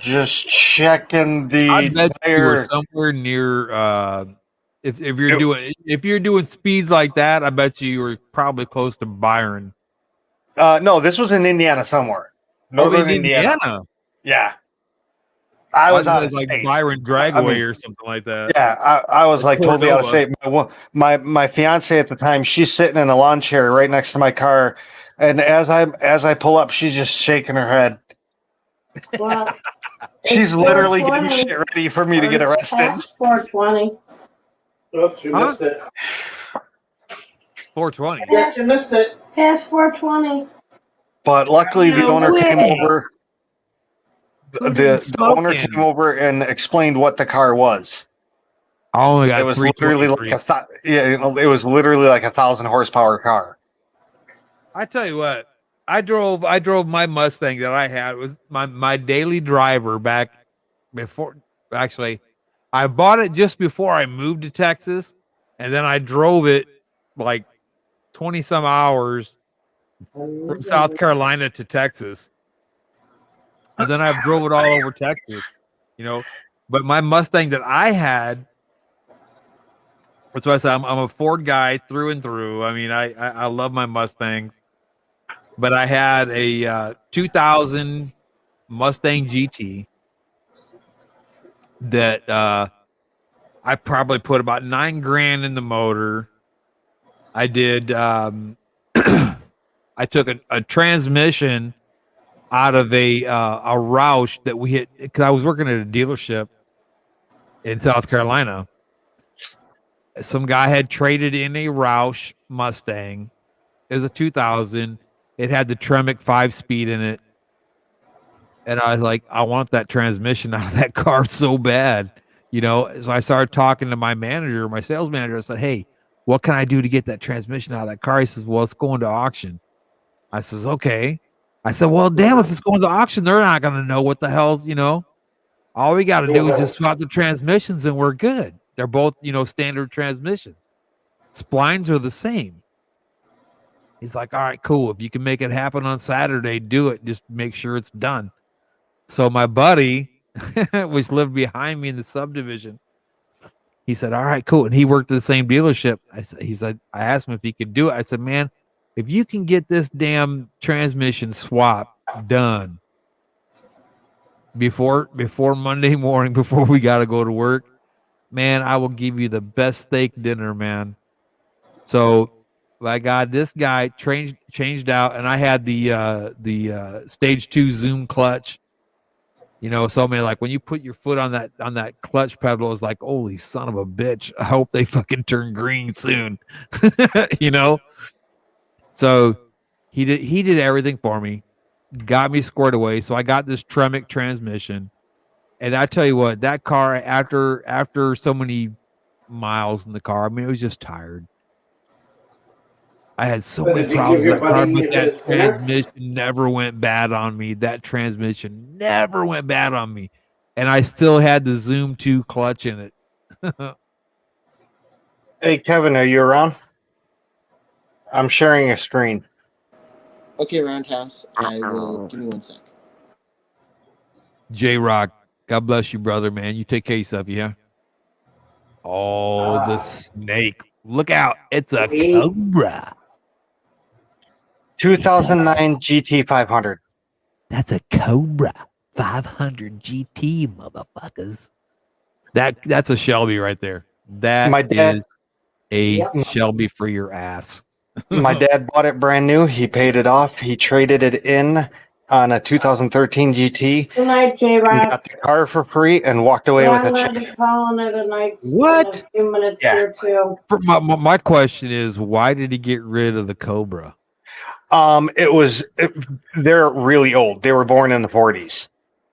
just checking the I bet you were tire. somewhere near if you're doing speeds like that, I bet you were probably close to Byron. No, this was in Indiana somewhere. Northern Indiana. Yeah. I was out of like state. Byron Dragway or something like that. Yeah, I was like totally out of state. My fiance at the time, she's sitting in a lawn chair right next to my car, and as I pull up, she's just shaking her head. Well, she's literally getting shit ready for me to get arrested. Past 420. Oops, you missed it. 420. Yes, you missed it. Past 420. But luckily, the owner came over. The owner came over and explained what the car was. I only got it was literally like it was literally like 1,000 horsepower car. I tell you what, I drove my Mustang that I had. It was my daily driver back before. Actually, I bought it just before I moved to Texas, and then I drove it like 20 some hours from South Carolina to Texas. And then I've drove it all over Texas, But my Mustang that I had, that's why I said I'm a Ford guy through and through. I mean, I love my Mustangs. But I had a 2000 Mustang GT that I probably put about $9,000 in the motor. I did. I took a transmission out of a Roush that we hit because I was working at a dealership in South Carolina. Some guy had traded in a Roush Mustang. It was a 2000. It had the Tremec 5-speed in it. And I was like, I want that transmission out of that car so bad. You know, so I started talking to my manager, my sales manager. I said, hey, what can I do to get that transmission out of that car? He says, well, it's going to auction. I says, okay. I said, well, damn, if it's going to auction, they're not going to know what the hell's, you know. All we got to do is just swap the transmissions and we're good. They're both, you know, standard transmissions. Splines are the same. He's like, all right, cool. If you can make it happen on Saturday, do it. Just make sure it's done. So my buddy, which lived behind me in the subdivision, he said, all right, cool. And he worked at the same dealership. I asked him if he could do it. I said, man, if you can get this damn transmission swap done before Monday morning, before we got to go to work, man, I will give you the best steak dinner, man. So by God, this guy changed out, and I had the stage 2 zoom clutch. You know, so man, like when you put your foot on that clutch pedal, it's like, holy son of a bitch. I hope they fucking turn green soon. You know? So he did everything for me, got me squared away. So I got this Tremec transmission. And I tell you what, that car after so many miles in the car, I mean, it was just tired. I had so many problems with that car, but that transmission never went bad on me. That transmission never went bad on me. And I still had the Zoom 2 clutch in it. Hey, Kevin, are you around? I'm sharing a screen. Okay, Roundhouse. I will give me 1 sec. J-Rock, God bless you, brother, man. You take care of yourself, yeah? Oh, the snake. Look out. It's a cobra. 2009 GT 500. That's a Cobra 500 GT, motherfuckers. That's a Shelby right there. That My dad, is a Shelby for your ass. my dad bought it brand new. He paid it off. He traded it in on a 2013 GT. Good night, J-Rock. Got the car for free and walked away with I'm a gonna check. be calling it a night What? in a few minutes Yeah. here too. My question is, why did he get rid of the Cobra? They're really old. They were born in the 40s.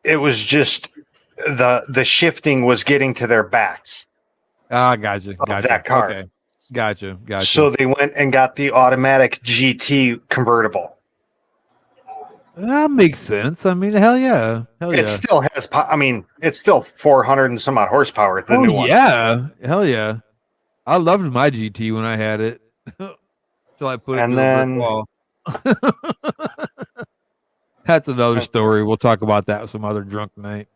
It was just the shifting was getting to their backs. Ah, gotcha. That car. Okay. Gotcha. So they went and got the automatic GT convertible. That makes sense. I mean, hell yeah. It still has, it's still 400 and some odd horsepower. The new one. Yeah. Hell yeah. I loved my GT when I had it. Till I put it And to a brick then- wall. That's another story. We'll talk about that some other drunk night.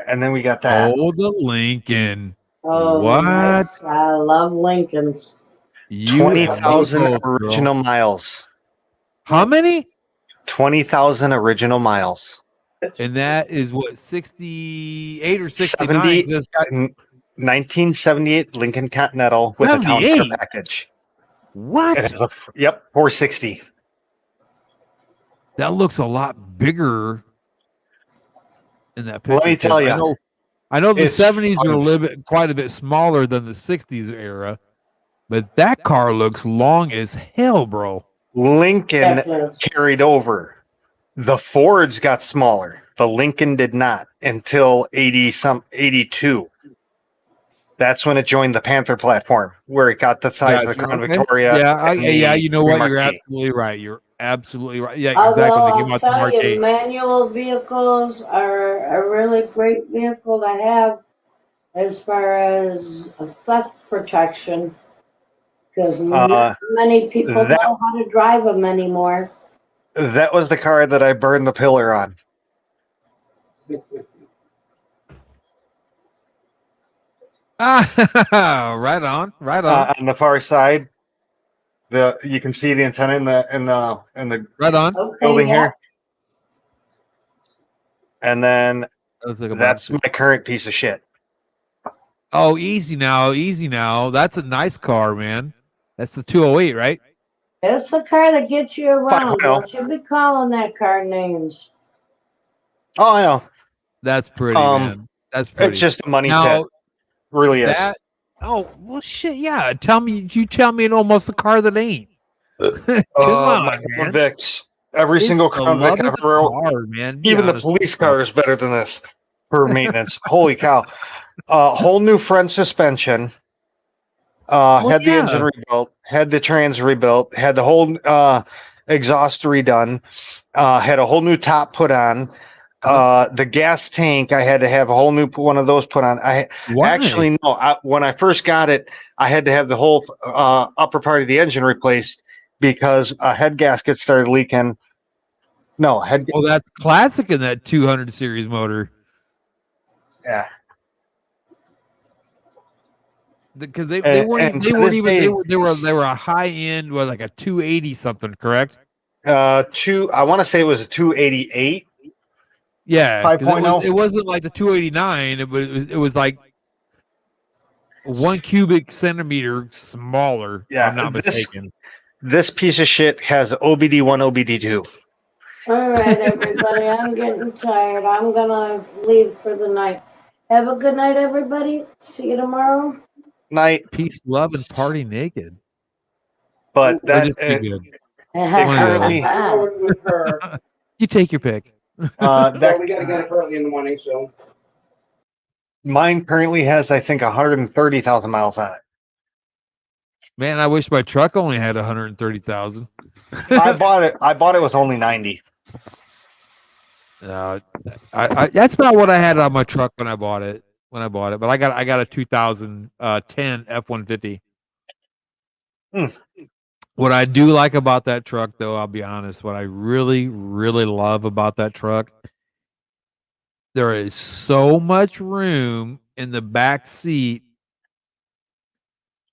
And then we got that. Oh, the Lincoln. Oh, What? nice. I love Lincolns. 20,000 original miles. How many? 20,000 original miles. And that is what, 68 or 69? 1978 Lincoln Continental with a town car 78? package. What? Yep, 460. That looks a lot bigger in that picture. Let me tell you, I know the it's 70s are fun. quite a bit smaller than the 60s era, but that car looks long as hell, bro. Lincoln Yes. carried over. The Fords got smaller. The Lincoln did not until 82. That's when it joined the Panther platform, where it got the size of the Crown Victoria. Yeah, you know what? You're Marquis. absolutely right. You're absolutely right. Yeah, Although exactly. They I'll came out the tell Marquis. you, manual vehicles are a really great vehicle to have as far as a theft protection, because not many people that- know how to drive them anymore. That was the car that I burned the pillar on. Right on. On the far side, you can see the antenna in the Right on. Okay, building yeah. here. And then That looks like a that's monster. my current piece of shit. Oh, easy now, easy now. That's a nice car, man. That's the 208, right? It's the car that gets you around. 5.0. Don't you be calling that car names. Oh, I know. That's pretty, man. That's pretty. It's just a money Now, pit. Really is. that. Oh well, shit. Yeah, tell me. You tell me almost a car that ain't. Come on, my man. Vics. Every It's single the Crown love Vic of I've the ever owned. car, man. Be Even the honest police with car is better than this for maintenance. Holy cow. Whole new front suspension. Had the engine rebuilt, had the trans rebuilt, had the whole exhaust redone, had a whole new top put on. The gas tank, I had to have a whole new one of those put on. Actually, no. When I first got it, I had to have the whole upper part of the engine replaced because a head gasket started leaking. No, head. Well, that's classic in that 200 series motor. Yeah. Because they weren't to this even day- they were a high end, well, like a 280 something, correct? I want to say it was a 288. Yeah, 5.0. it wasn't like the 289. It was like 1 cubic centimeter smaller. Yeah, if I'm not mistaken. This piece of shit has OBD1, OBD2. All right, everybody. I'm getting tired. I'm gonna leave for the night. Have a good night, everybody. See you tomorrow. Night. Peace, love, and party naked. But Or that just be good. currently, With her. You take your pick. Well, we gotta get up early in the morning, so. Mine currently has, I think, 130,000 miles on it. Man, I wish my truck only had 130,000. I bought it with only 90. That's about what I had on my truck when I bought it. But I got a 2010 F-150. What I do like about that truck, though, I'll be honest, what I really, really love about that truck, there is so much room in the back seat.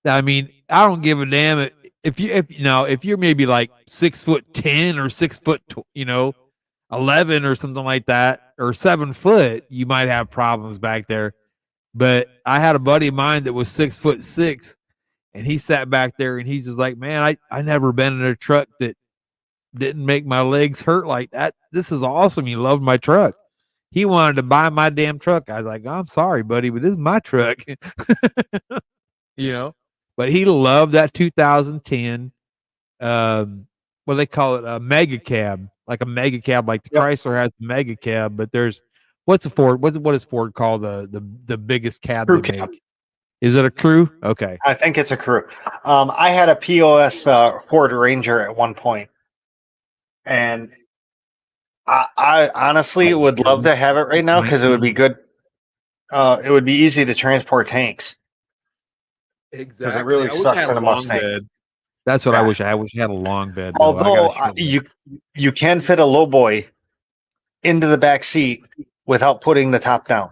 I mean, I don't give a damn if you're maybe like 6'10" or 11 or something like that, or 7 foot, you might have problems back there. But I had a buddy of mine that was 6'6", and he sat back there and he's just like, man, I never been in a truck that didn't make my legs hurt like that. This is awesome. He loved my truck. He wanted to buy my damn truck. I was like, I'm sorry, buddy, but this is my truck. But he loved that 2010 what do they call it? A mega cab. Like a mega cab, like the Chrysler has the mega cab, but there's what's a Ford? What is Ford called the biggest cab Crew they cab. make? Is it a crew? Okay. I think it's a crew. I had a POS Ford Ranger at one point, and I honestly would love to have it right now because it would be good. It would be easy to transport tanks. Exactly. It really I wish I sucks had in a a long Mustang. bed. That's what I wish. I wish I had a long bed. though. Although you can fit a low boy into the back seat without putting the top down.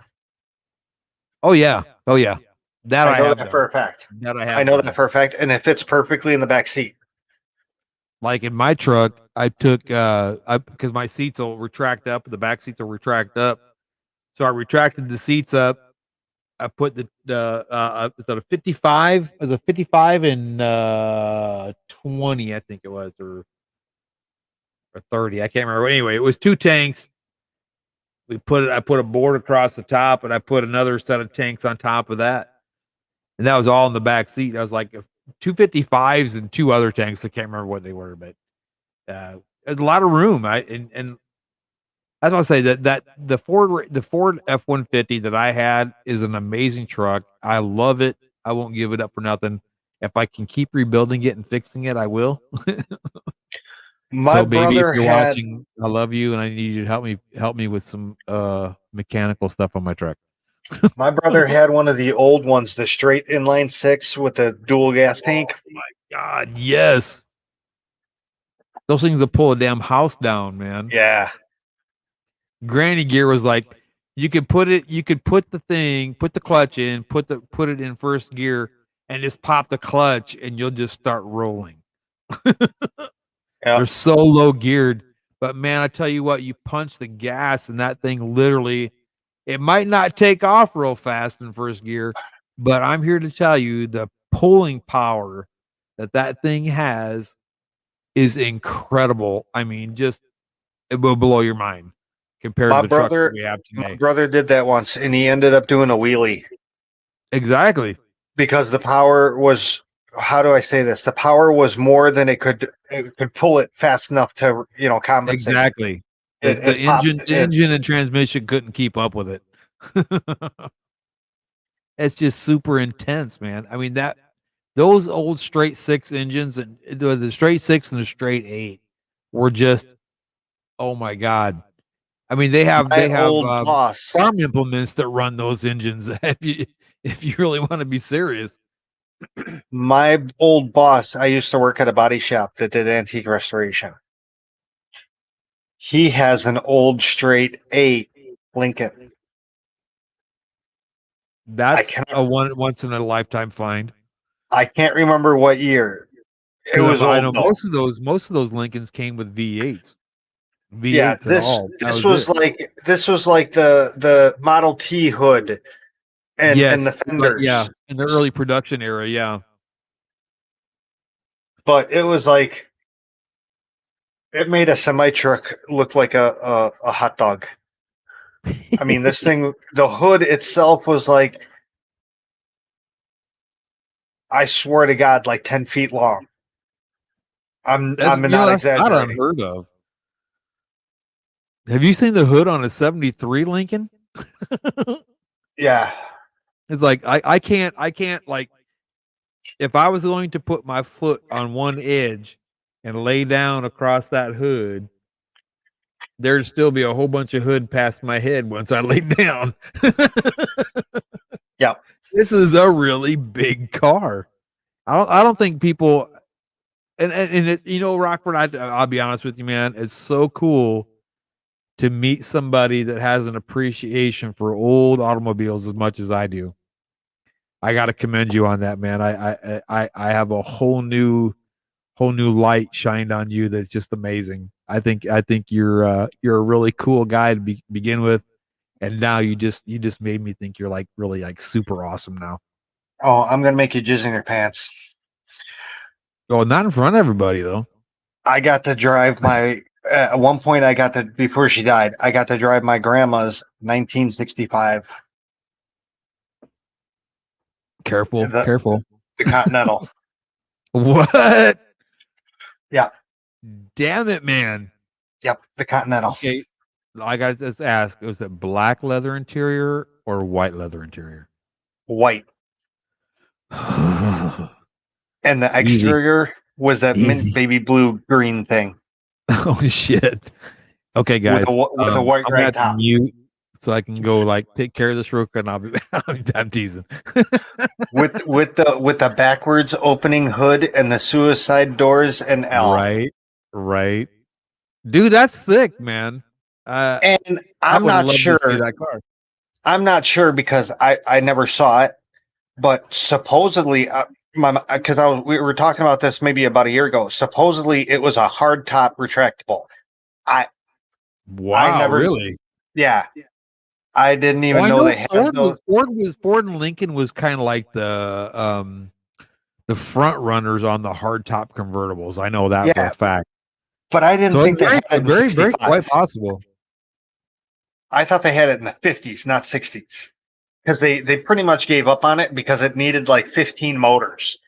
Oh yeah. That I know have that done. for a fact. That I have. I know done. that for a fact, and it fits perfectly in the back seat. Like in my truck, I took because my seats will retract up, the back seats will retract up. So I retracted the seats up. I put the is that a 55? It was a 55 and 20, I think it was, or 30. I can't remember. Anyway, it was 2 tanks. I put a board across the top, and I put another set of tanks on top of that. And that was all in the back seat. I was like 255s and 2 other tanks. I can't remember what they were, but there's a lot of room. And that's why I say that the Ford F-150 that I had is an amazing truck. I love it. I won't give it up for nothing. If I can keep rebuilding it and fixing it, I will. My baby, brother if you're had watching, I love you, and I need you to help me with some mechanical stuff on my truck. my brother had one of the old ones, the straight inline 6 with the dual gas tank. Oh my God, yes. Those things will pull a damn house down, man. Yeah. Granny gear was like, you could put the clutch in, put it in first gear, and just pop the clutch, and you'll just start rolling. They're so low geared, But man, I tell you what, you punch the gas and that thing literally, it might not take off real fast in first gear, but I'm here to tell you the pulling power that thing has is incredible. I mean, just it will blow your mind compared My to the trucks that brother, we have my today. brother did that once, and he ended up doing a wheelie Exactly. because the power was. How do I say this? The power was more than it could pull it fast enough to compensate. Exactly. The, It engine, popped. the engine and transmission couldn't keep up with it. It's just super intense, man. I mean those old straight six engines and the straight six and the straight eight were just, oh my god. I mean they have My old boss. farm implements that run those engines if you really want to be serious. My old boss. I used to work at a body shop that did antique restoration. He has an old straight 8 Lincoln. That's a once in a lifetime find. I can't remember what year. It was I old know though. most of those Lincolns came with V8s. Yeah, V8s at all. this was like the Model T hood and Yes, the fenders. in the early production era, yeah. But it was like it made a semi truck look like a hot dog. I mean, this thing, the hood itself was like, I swear to God, like 10 feet long. I'm not That's not exaggerating. unheard of. Have you seen the hood on a 73 Lincoln? Yeah. It's like I can't like if I was going to put my foot on one edge and lay down across that hood, there'd still be a whole bunch of hood past my head once I laid down. Yeah. This is a really big car. I don't think people and it, Rockford, I'll be honest with you, man, it's so cool to meet somebody that has an appreciation for old automobiles as much as I do. I got to commend you on that, man. I have a whole new light shined on you that's just amazing. I think you're a really cool guy to begin with, and now you just made me think you're like really like super awesome now. Oh, I'm gonna make you jizz in your pants. Oh, not in front of everybody though. I got to drive my. At one point, before she died, I got to drive my grandma's 1965. Careful. The Continental. What? Yeah. Damn it, man. Yep, the Continental. Okay, I got to just ask: was it black leather interior or white leather interior? White. And the exterior was that mint baby blue green thing. Oh shit! Okay, guys, with a white rag top. Mute so I can go like take care of this real quick, and I'll be. I'm teasing. with the backwards opening hood and the suicide doors and L. Right, dude, that's sick, man. And I'm not sure that car. I'm not sure because I never saw it, but supposedly we were talking about this maybe about a year ago. Supposedly it was a hard top retractable. Really? Yeah. I didn't even know they had those. Ford and Lincoln was kind of like the front runners on the hard top convertibles. I know that for a fact. But I didn't think they had it in the 65. Very quite possible. I thought they had it in the 50s, not 60s. Because they pretty much gave up on it because it needed like 15 motors.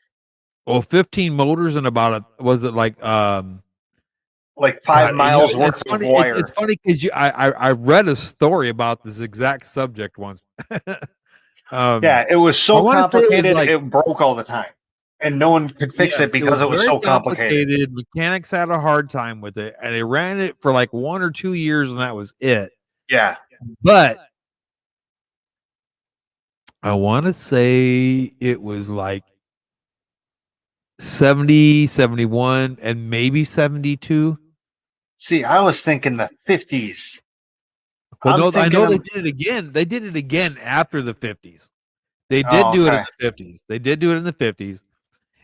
Well, 15 motors and about was it like 5 miles worth of wire. It's funny because I read a story about this exact subject once. Yeah, it was so complicated it broke all the time. And no one could fix it because it was so complicated. Mechanics had a hard time with it, and they ran it for like 1 or 2 years, and that was it. Yeah. But I want to say it was like 70, 71, and maybe 72. See, I was thinking the 50s. Well, I know they did it again. They did it again after the 50s. They did do it in the 50s. They did do it in the 50s.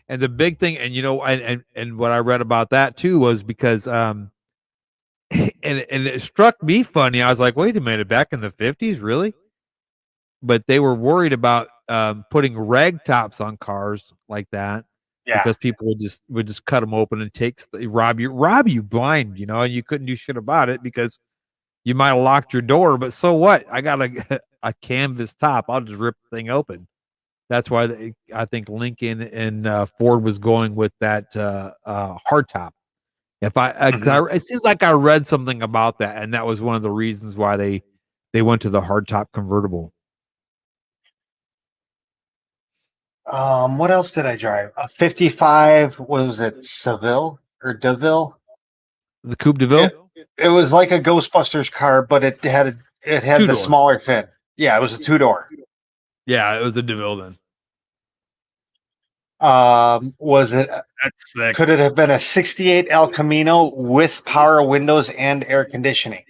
And the big thing, and and what I read about that too was because and it struck me funny. I was like, wait a minute, back in the 50s, really? But they were worried about putting rag tops on cars like that Yeah. because people would just cut them open and rob you blind, you know, and you couldn't do shit about it because you might have locked your door. But so what? I got a canvas top. I'll just rip the thing open. That's why I think Lincoln and Ford was going with that hardtop. It seems like I read something about that, and that was one of the reasons why they went to the hardtop convertible. What else did I drive? A 55, what was it, Seville or DeVille? The Coupe de Ville? It was like a Ghostbusters car, but it had the Two-door. smaller fin. Yeah, it was a 2-door. Yeah, it was a DeVille then. Was it? That's sick. Could it have been a 68 El Camino with power windows and air conditioning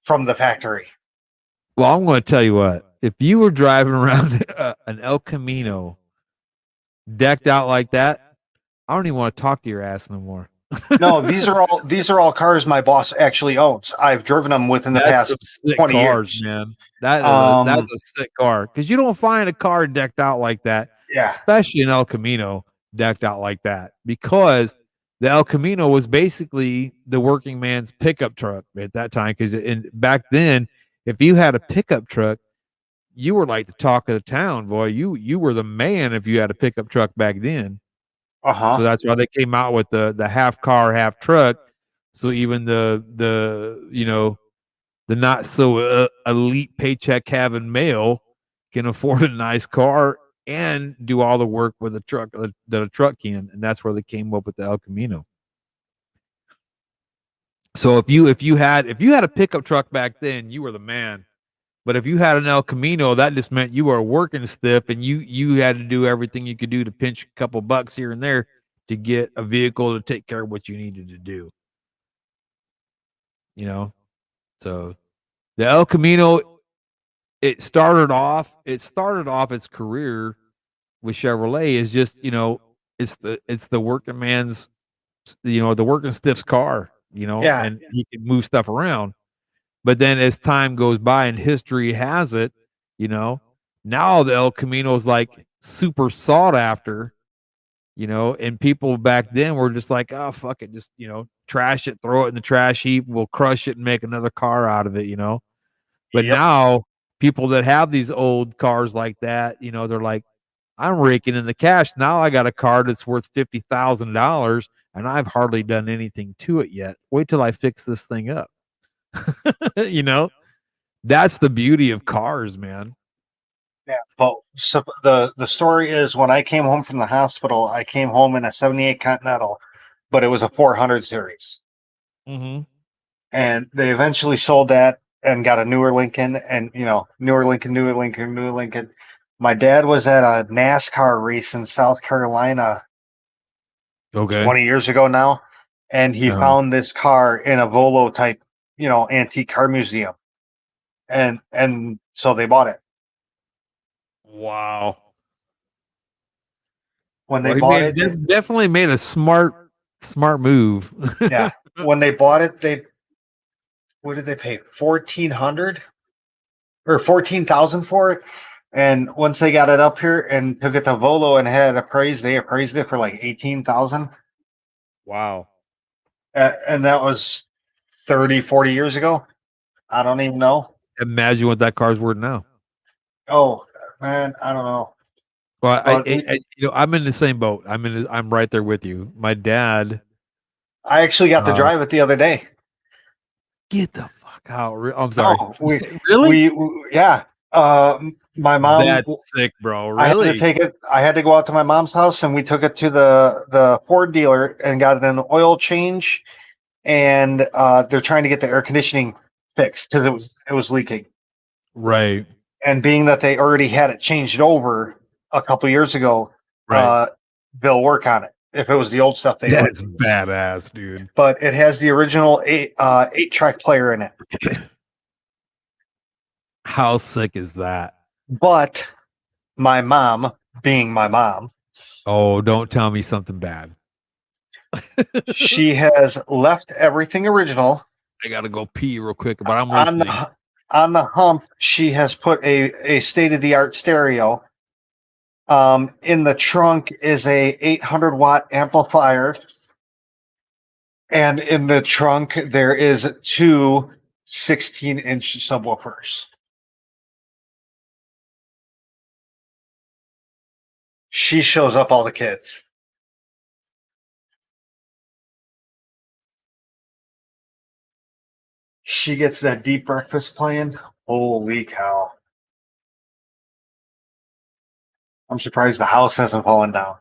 from the factory? Well, I'm going to tell you what. If you were driving around an El Camino decked out like that, I don't even want to talk to your ass no more. No, these are all cars my boss actually owns. I've driven them within the past some sick 20 cars, years, man. That's a sick car because you don't find a car decked out like that, Yeah, especially an El Camino decked out like that, because the El Camino was basically the working man's pickup truck at that time. Because back then, if you had a pickup truck, you were like the talk of the town, boy. You were the man if you had a pickup truck back then. So that's why they came out with the half car, half truck. So even the not so elite paycheck having male can afford a nice car and do all the work with a truck that a truck can, and that's where they came up with the El Camino. So if you had a pickup truck back then, you were the man. But if you had an El Camino, that just meant you were working stiff, and you had to do everything you could do to pinch a couple bucks here and there to get a vehicle to take care of what you needed to do. You know, so the El Camino, it started off its career with Chevrolet is just, it's the working man's, the working stiff's car, Yeah. and he can move stuff around. But then as time goes by and history has it, now the El Camino is like super sought after, and people back then were just like, oh, fuck it, just, trash it, throw it in the trash heap, we'll crush it and make another car out of it, But Yep. now people that have these old cars like that, they're like, I'm raking in the cash. Now I got a car that's worth $50,000 and I've hardly done anything to it yet. Wait till I fix this thing up. That's the beauty of cars, man. Yeah. But so the story is when I came home from the hospital, I came home in a 78 Continental, but it was a 400 series. Mm-hmm. And they eventually sold that and got a newer Lincoln, and newer Lincoln. My dad was at a NASCAR race in South Carolina 20 years ago now, and he found this car in a Volo type, antique car museum, and so they bought it. Wow. When they bought it, definitely made a smart move. Yeah. When they bought it, what did they pay? $1,400 or $14,000 for it. And once they got it up here and took it to Volo and had it appraised, they appraised it for like $18,000. Wow. And that was 30, 40 years ago. I don't even know. Imagine what that car's worth now. Oh man, I don't know. Well, I'm in the same boat. I'm right there with you. My dad. I actually got to drive it the other day. Get the fuck out! I'm sorry. No, really? Yeah. My mom. That's sick, bro. Really? I had to go out to my mom's house, and we took it to the Ford dealer and got an oil change, and they're trying to get the air conditioning fixed because it was leaking. Right. And being that they already had it changed over a couple years ago, right. They'll work on it. If it was the old stuff, that's badass, dude. But it has the original 8-track player in it. How sick is that? But my mom, being my mom, oh, don't tell me something bad. She has left everything original I gotta go pee real quick, but I'm on listening. on the hump, she has put a state of the art stereo. In the trunk is a 800 watt amplifier, and in the trunk there is two 16-inch subwoofers. She shows up all the kids. She gets that deep breakfast playing. Holy cow. I'm surprised the house hasn't fallen down.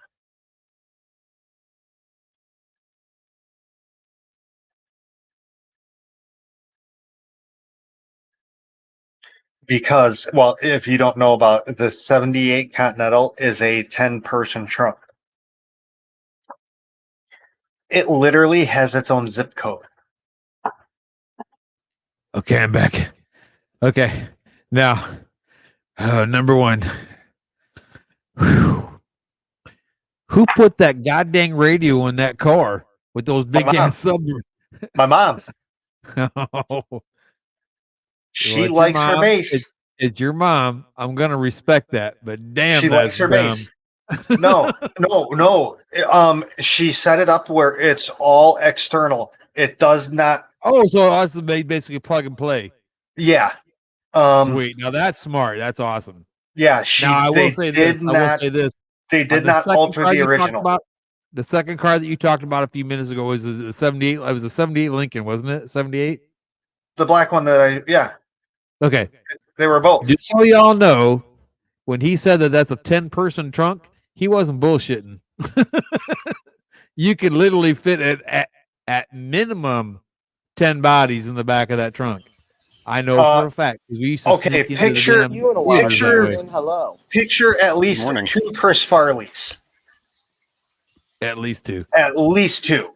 Because, well, if you don't know about the 78 Continental is a 10-person trunk. It literally has its own zip code. Okay, I'm back. Okay, now, number one. Whew. Who put that goddamn radio in that car with those big ass sub? My mom. Oh. She Well, likes her bass. It's your mom. I'm gonna respect that, but damn, She likes her bass. No. She set it up where it's all external. It does not. Oh, so it's basically plug and play. Yeah. Sweet. Now that's smart. That's awesome. Yeah. Now I will say this. I will say this. They did not alter the original. The second car that you talked about a few minutes ago was the 78. It was a 78 Lincoln, wasn't it? 78. The black one yeah. Okay. They were both. Just so y'all know, when he said that that's a 10-person trunk, he wasn't bullshitting. You could literally fit it at minimum 10 bodies in the back of that trunk. I know for a fact because we used to sneak into hello. Picture at least two Chris Farleys. At least two. At least two.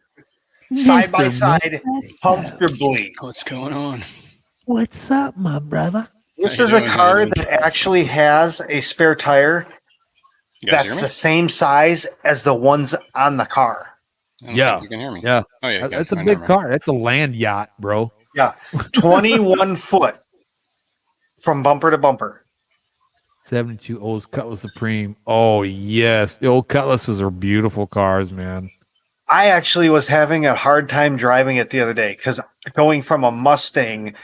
Side by side, comfortably. What's going on? What's up, my brother? This is a car that actually has a spare tire that's the same size as the ones on the car. Yeah. You can hear me. Yeah. Oh, yeah. That's a big car. That's a land yacht, bro. Yeah. 21 foot from bumper to bumper. 72 Old Cutlass Supreme. Oh, yes. The old Cutlasses are beautiful cars, man. I actually was having a hard time driving it the other day because going from a Mustang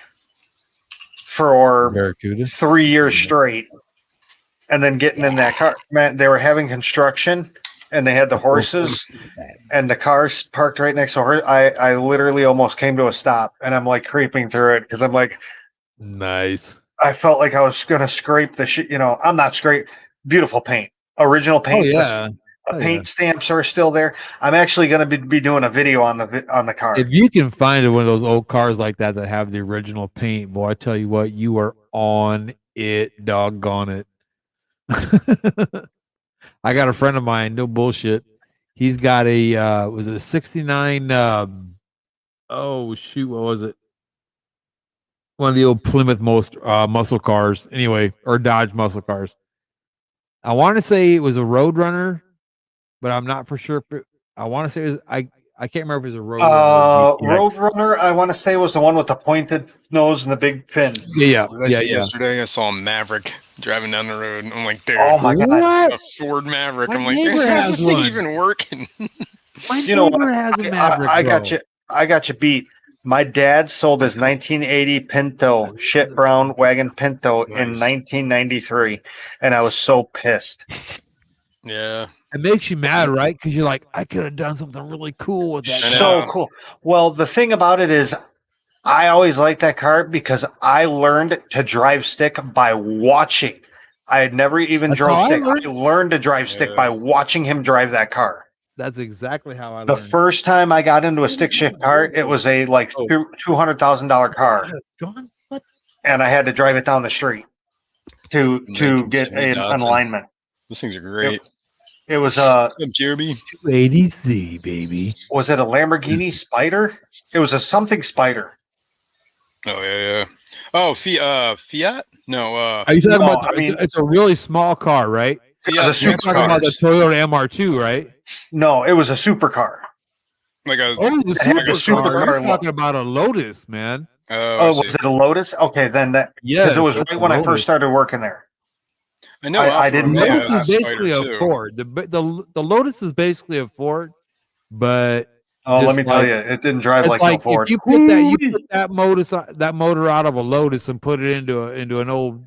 for Barracuda 3 years straight and then getting in that car, man, they were having construction and they had the horses and the cars parked right next to her. I literally almost came to a stop and I'm like creeping through it because I'm like, nice. I felt like I was going to scrape the shit. I'm not scrape. Beautiful paint. Original paint. Oh, yeah. Paint stamps are still there. I'm actually going to be doing a video on the car. If you can find one of those old cars like that have the original paint, boy, I tell you what, you are on it, doggone it. I got a friend of mine, no bullshit. He's got a was it a 69 oh shoot, what was it? One of the old Plymouth muscle cars, anyway, or Dodge muscle cars. I want to say it was a Roadrunner, but I'm not for sure. I want to say it was, I can't remember if it was a Roadrunner. Roadrunner, I want to say was the one with the pointed nose and the big fin. Yeah. Yesterday, I saw a Maverick driving down the road. And I'm like, dude, oh my god, what? A Ford Maverick. My I'm like, neighbor how's has this thing one. even working? My neighbor has a Maverick. I got you. I got you beat. My dad sold his 1980 Pinto, shit brown wagon Pinto in 1993, and I was so pissed. Yeah. It makes you mad, right? Because you're like, I could have done something really cool with that. So cool. Well, the thing about it is, I always liked that car because I learned to drive stick by watching. I had never even drove stick. I learned to drive stick by watching him drive that car. That's exactly how I learned. The first time I got into a stick shift car, it was a $200,000 car, and I had to drive it down the street to get an alignment. Those things are great. It was Jeremy 280Z, baby. Was it a Lamborghini Spider? It was a something Spider. Oh yeah. Oh, Fiat? No. Are you talking about? It's a really small car, right? It was a You're talking about the Toyota MR2, right? No, it was a supercar. Like a Oh, the It had a supercar. You're supercar talking about a Lotus, man. oh, I Oh, see. was it a Lotus? Okay, then that because Yes, it was that's right a when I Lotus. first started working there. I know I Alfa didn't The know Romeo Lotus has is a basically Spider a too. Ford. The Lotus is basically a Ford, but Oh, let just me tell like you, it didn't drive it's like no like if Ford. you put that motor out of a Lotus and put it into an old,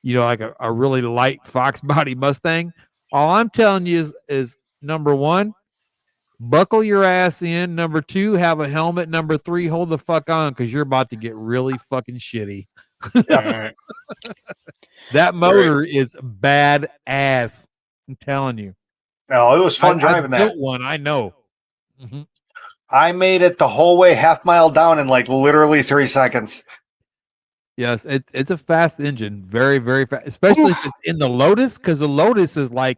like a really light Fox body Mustang. All I'm telling you is number one, buckle your ass in. Number two, have a helmet. Number three, hold the fuck on because you're about to get really fucking shitty. Alright. That Right. motor is bad ass. I'm telling you. No, it was fun I driving that. built one. I know. Mhm. I made it the whole way half mile down in like literally 3 seconds. Yes, it's a fast engine, very very fast, especially if it's in the Lotus, because the Lotus is like,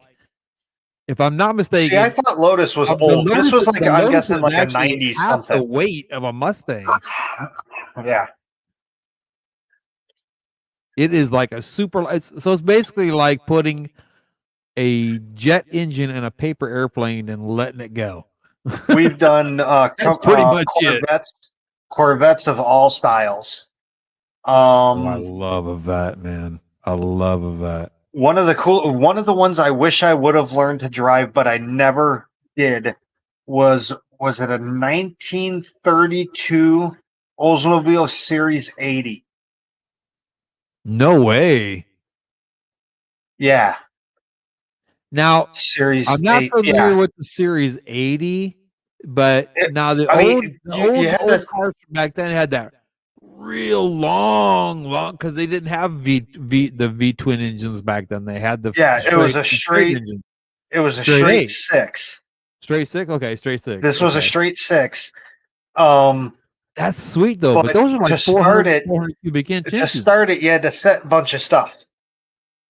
if I'm not See, I mistaken, thought Lotus was the old. This was like the I'm Lotus guessing is like a actually 90 half the something. weight of a Mustang. Yeah. It is like a super. It's basically like putting a jet engine in a paper airplane and letting it go. We've done That's pretty much it. Corvettes of all styles. Oh, I love a Vet, man. I love a Vet. One of the ones I wish I would have learned to drive, but I never did, was it a 1932 Oldsmobile Series 80? No way. Yeah. Now, Series I'm not 8. familiar Yeah. with the Series 80, but now the I mean, old you had old to- cars back then had that real long because they didn't have the V twin engines back then. They had the Yeah, it was a the straight engine. straight eight. 6. Straight 6? Okay, straight 6. This was a okay. straight 6. That's sweet though, but those are like to start 400 cubic inch to engines. start it, you had to set a bunch of stuff,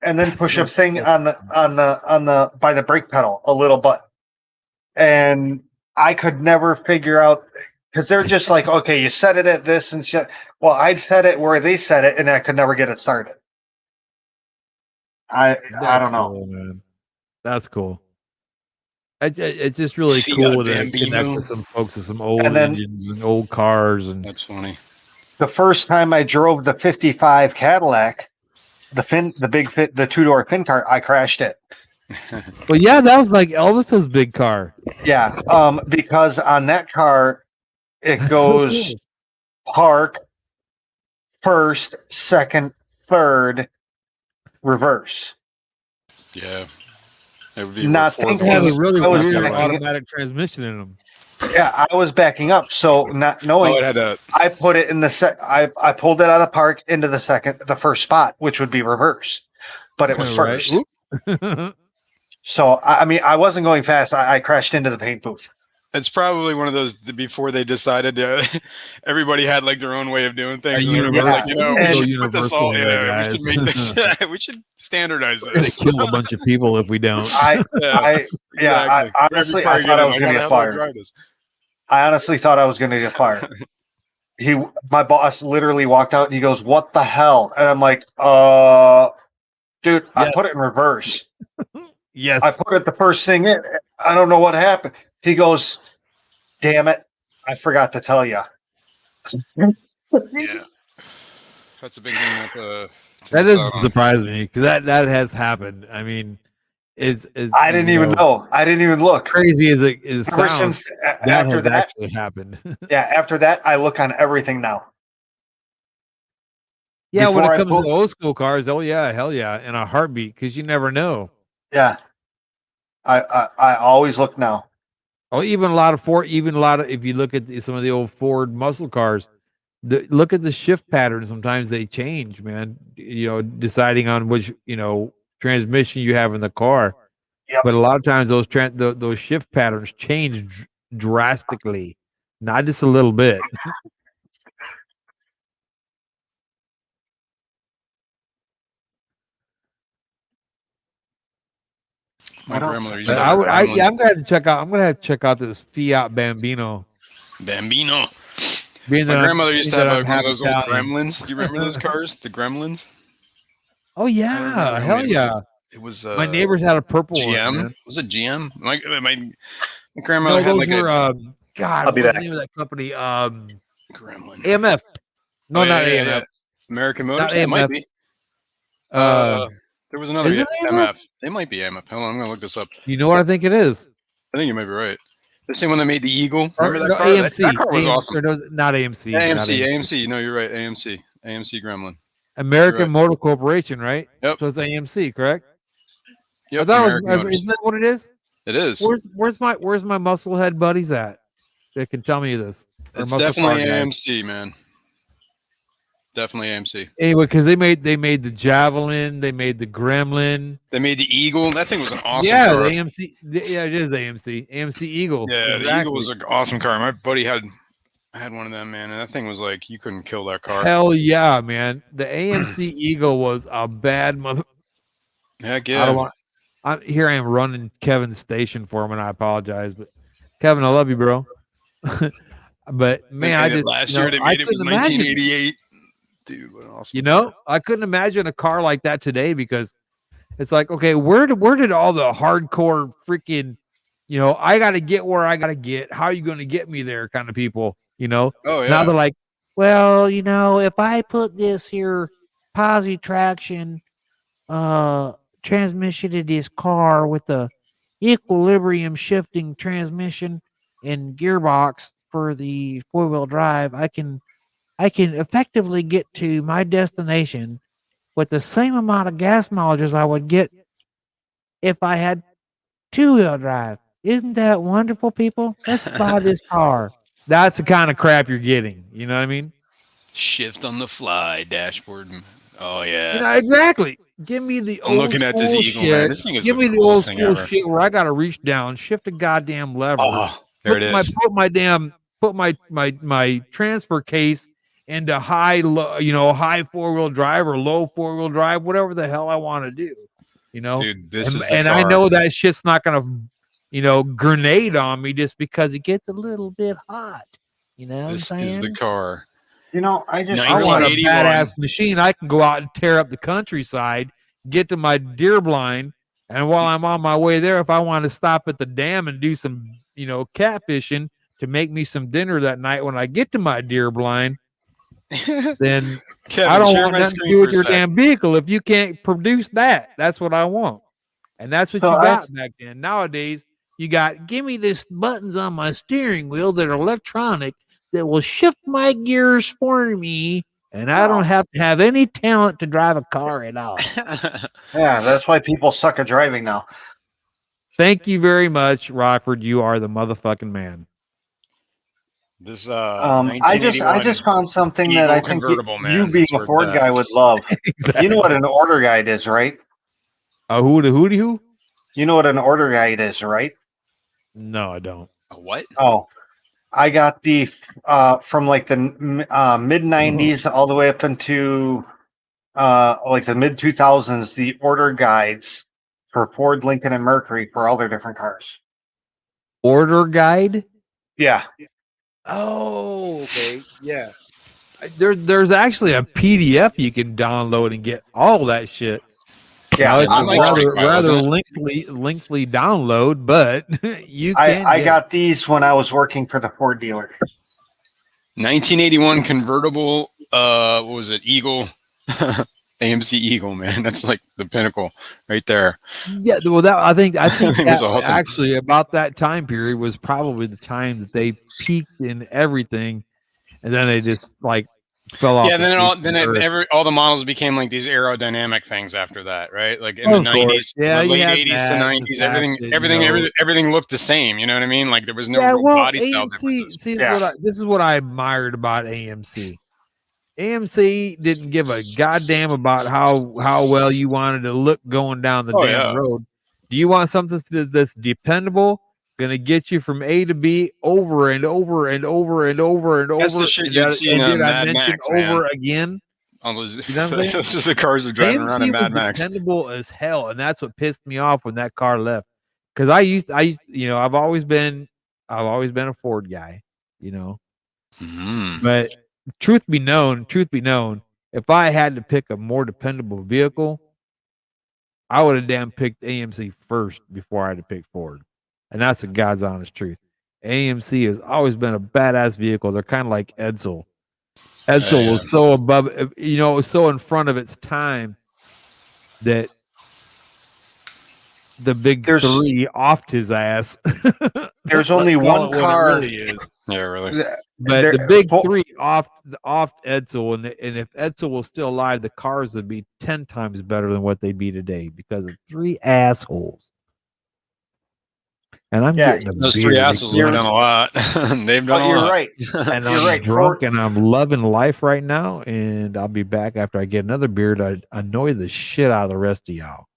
and then That's push so a thing sick. on the by the brake pedal, a little button. And I could never figure out because they're just like, okay, you set it at this and shit. Well, I'd set it where they set it, and I could never get it started. I don't know. Cool, man. That's cool. It's just really Fiat cool to Bambino. connect with some folks with some old And then- engines and old cars. And That's funny. The first time I drove the '55 Cadillac, the 2-door fin car, I crashed it. well, yeah, that was like Elvis's big car. Yeah, because on that car, it That's so goes cool. park, first, second, third, reverse. Yeah. It would be Not fourth thinking- They had one. a really I was weird backing- automatic transmission in them. Yeah, I was backing up, so not knowing. Oh, it had a I put it in the I pulled it out of park into the first spot, which would be reverse, but it was Right? first. Oops. So I mean, I wasn't going fast. I crashed into the paint booth. It's probably one of those before they decided everybody had like their own way of doing things. And everybody's like, universal- we should put this all. universal here, Yeah, we should make guys. this. We should standardize We're gonna this. kill a bunch of people if we don't. I Exactly. honestly, I Every car thought I I'm was like, going to how get the hell do I fired. drive this? I honestly thought I was going to get fired. My boss literally walked out and he goes, "What the hell?" And I'm like, dude, I Yes. put it in reverse. Yes. I put it the first thing in. I don't know what happened." He goes, "Damn it, I forgot to tell you." Yeah, that's a big thing. That doesn't surprise me because that has happened. I mean, I didn't even know. I didn't even look. Crazy as it Ever sounds, since that after has that, actually happened. yeah. After that, I look on everything now. Yeah, when Before it I comes pull- to old school cars, oh yeah, hell yeah, in a heartbeat because you never know. Yeah, I always look now. Oh, even a lot of if you look at some of the old Ford muscle cars, look at the shift pattern. Sometimes they change, man. Deciding on which transmission you have in the car. Yep. But a lot of times those shift patterns change drastically, not just a little bit. My grandmother used But to have a I'm Gremlin. gonna have to check out. I'm gonna have to check out this Fiat Bambino. Bambino. Being My that grandmother used to being that have I'm one half of those old Italian. Gremlins. Do you remember those cars? The Gremlins? Oh I don't yeah, remember how hell many. yeah. It was My neighbors had a purple one. GM. Man. Was it GM? My grandmother No, had those like were a God, I'll be what's the back. name of that company? Gremlin. AMF. No, Oh, not yeah, AMF. yeah. American Not Motors. Yeah, it might AMF. be. There was another Is it AMF? MF. It might be MF. Hold on, I'm gonna look this up. You know what I think it is? I think you might be right. The same one that made the Eagle. Or, Remember that no, car? AMC. That car was AM, awesome. Or no, not AMC. AMC. Not AMC. AMC. No, you're right. AMC. AMC Gremlin. American right. Motor Corporation, right? Yep. So it's AMC, correct? Yep. I thought American it was, Motors. isn't that what it is? It is. Where's my musclehead buddies at? That can tell me this. Or It's muscle definitely car guys? AMC, man. Definitely AMC. Anyway, because they made the Javelin, they made the Gremlin. They made the Eagle. That thing was an awesome Yeah, car. the AMC. Yeah, it is AMC. AMC Eagle. Yeah, exactly. the Eagle was an awesome car. My buddy had one of them, man, and that thing was like you couldn't kill that car. Hell yeah, man! The AMC Eagle was a bad mother. Heck I yeah. don't want. Here I am running Kevin's station for him, and I apologize, but Kevin, I love you, bro. But man, I just last year they made it was couldn't imagine. 1988. Dude, what an awesome. You know, I couldn't imagine a car like that today because it's like, okay, where did all the hardcore freaking, I got to get where I got to get. How are you going to get me there? Kind of people, Oh yeah. Now they're like, well, if I put this here posi traction transmission in this car with the equilibrium shifting transmission and gearbox for the 4-wheel drive, I can effectively get to my destination with the same amount of gas mileage as I would get if I had 2-wheel drive. Isn't that wonderful, people? Let's buy this car. That's the kind of crap you're getting. You know what I mean? Shift on the fly dashboard. Oh yeah. Exactly. Give me the I'm old looking at this school Eagle, shit. man. This thing is Give the me the old coolest thing school ever. shit where I got to reach down, shift a goddamn lever. Oh, there it is. Put my transfer case into high 4-wheel drive or low 4-wheel drive, whatever the hell I want to do. Dude, this is the and car. I know that shit's not gonna, grenade on me just because it gets a little bit hot. You know what I'm This saying? is the car. I I want a 1981. badass machine. I can go out and tear up the countryside, get to my deer blind, and while I'm on my way there, if I want to stop at the dam and do some, catfishing to make me some dinner that night when I get to my deer blind, then Kevin, I don't share want my nothing to screen do for with a your sec. damn vehicle if you can't produce that. That's what I want. And that's what So you got back then. Nowadays, you got, give me this buttons on my steering wheel that are electronic that will shift my gears for me, and I don't have to have any talent to drive a car at all. Yeah, that's why people suck at driving now. Thank you very much, Rockford. You are the motherfucking man. This I just found something that Eagle I think convertible, you man. being It's a worth Ford that. guy would love. Exactly. You know what an order guide is, right? Who? You know what an order guide is, right? No, I don't. A what? Oh, I got the from like the mid '90s all the way up into like the mid 2000s. The order guides for Ford, Lincoln, and Mercury for all their different cars. Order guide? Yeah. Oh, okay. Yeah. There's actually a PDF you can download and get all that shit. Yeah, It's I a like Street Fighter, rather isn't lengthy download, but you can. I got these when I was working for the Ford dealer. 1981 convertible. What was it? Eagle. AMC Eagle, man. That's like the pinnacle right there. Yeah, well, I think It was that awesome. actually about that time period was probably the time that they peaked in everything, and then they just like fell off. Yeah, the then face of the earth. all the models became like these aerodynamic things after that, right? Like in Of the course. 90s, Yeah, the you late had 80s to that and the 90s, fact that, everything looked the same. You know what I mean? Like there was no Yeah, real well, body style AMC. differences. See, Yeah. this is what I admired about AMC. AMC didn't give a goddamn about how well you wanted to look going down the Oh, damn yeah. road. Do you want something that's dependable, gonna get you from A to B over and over and over and over and over? That's the shit you'd see in did I Mad mention Max, man. over again? All those, You know what I'm saying? those are the cars are driving around in AMC was Mad Max. dependable as hell, and that's what pissed me off when that car left. Because I've always been a Ford guy, Mm. But truth be known, if I had to pick a more dependable vehicle, I would have damn picked AMC first before I had to pick Ford. And that's the God's honest truth. AMC has always been a badass vehicle. They're kind of like Edsel. Edsel was so above, so in front of its time that the big three offed his ass. There's only one car. Really is. Yeah, really. But the big three offed Edsel, and if Edsel was still alive, the cars would be 10 times better than what they'd be today because of three assholes. And I'm getting those three assholes have done a lot. They've done a lot. You're right. And I'm drunk and I'm loving life right now. And I'll be back after I get another beer to annoy the shit out of the rest of y'all.